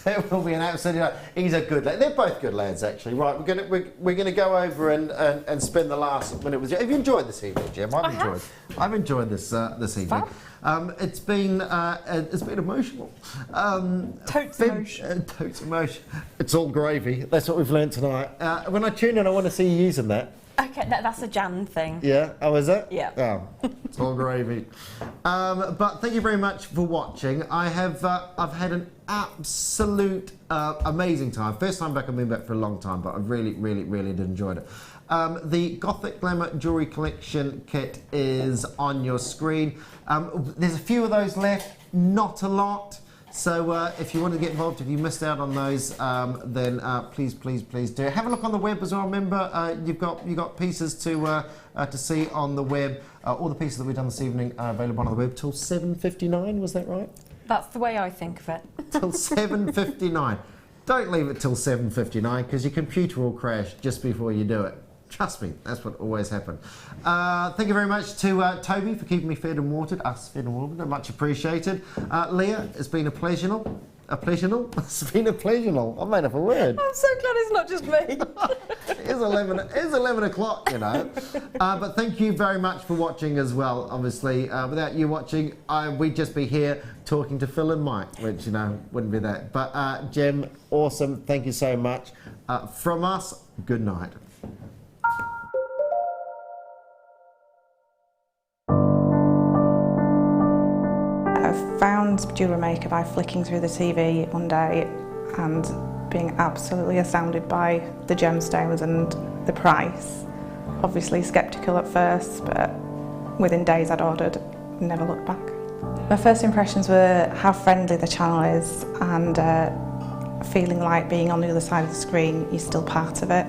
It will be an absolute. He's a good lad. They're both good lads, actually. Right, we're gonna go over and spend the last minute with you. Have you enjoyed this evening, Jim? I've enjoyed this evening. It's been emotional. Totes emotion. Totes emotion. It's all gravy. That's what we've learnt tonight. When I tune in, I want to see you using that. Okay, that's a Jan thing. Yeah? Oh, is it? Yeah. Oh, it's all gravy. But thank you very much for watching. I've had an absolute amazing time. First time back, I've been back for a long time, but I've really enjoyed it. The Gothic Glamour Jewellery Collection kit is on your screen. There's a few of those left, not a lot. So if you want to get involved, if you missed out on those, then please do. Have a look on the web as well. Remember, you've got pieces to see on the web. All the pieces that we've done this evening are available on the web till 7:59. Was that right? That's the way I think of it. Till 7:59. Don't leave it till 7:59 because your computer will crash just before you do it. Trust me, that's what always happens. Thank you very much to Toby for keeping me fed and watered, us fed and watered, much appreciated. Leah, it's been a pleasure. It's been a pleasure. I made up a word. I'm so glad it's not just me. It's 11 o'clock, you know. But thank you very much for watching as well. Obviously, without you watching, we'd just be here talking to Phil and Mike, which, you know, wouldn't be that. But Jem, awesome. Thank you so much. From us, good night. I found Jewellery Maker by flicking through the TV one day and being absolutely astounded by the gemstones and the price. Obviously sceptical at first, but within days I'd ordered, never looked back. My first impressions were how friendly the channel is and feeling like being on the other side of the screen, you're still part of it.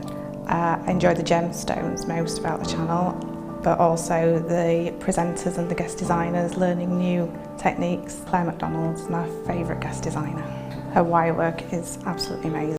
I enjoy the gemstones most about the channel, but also the presenters and the guest designers learning new techniques. Claire McDonald's my favourite guest designer. Her wire work is absolutely amazing.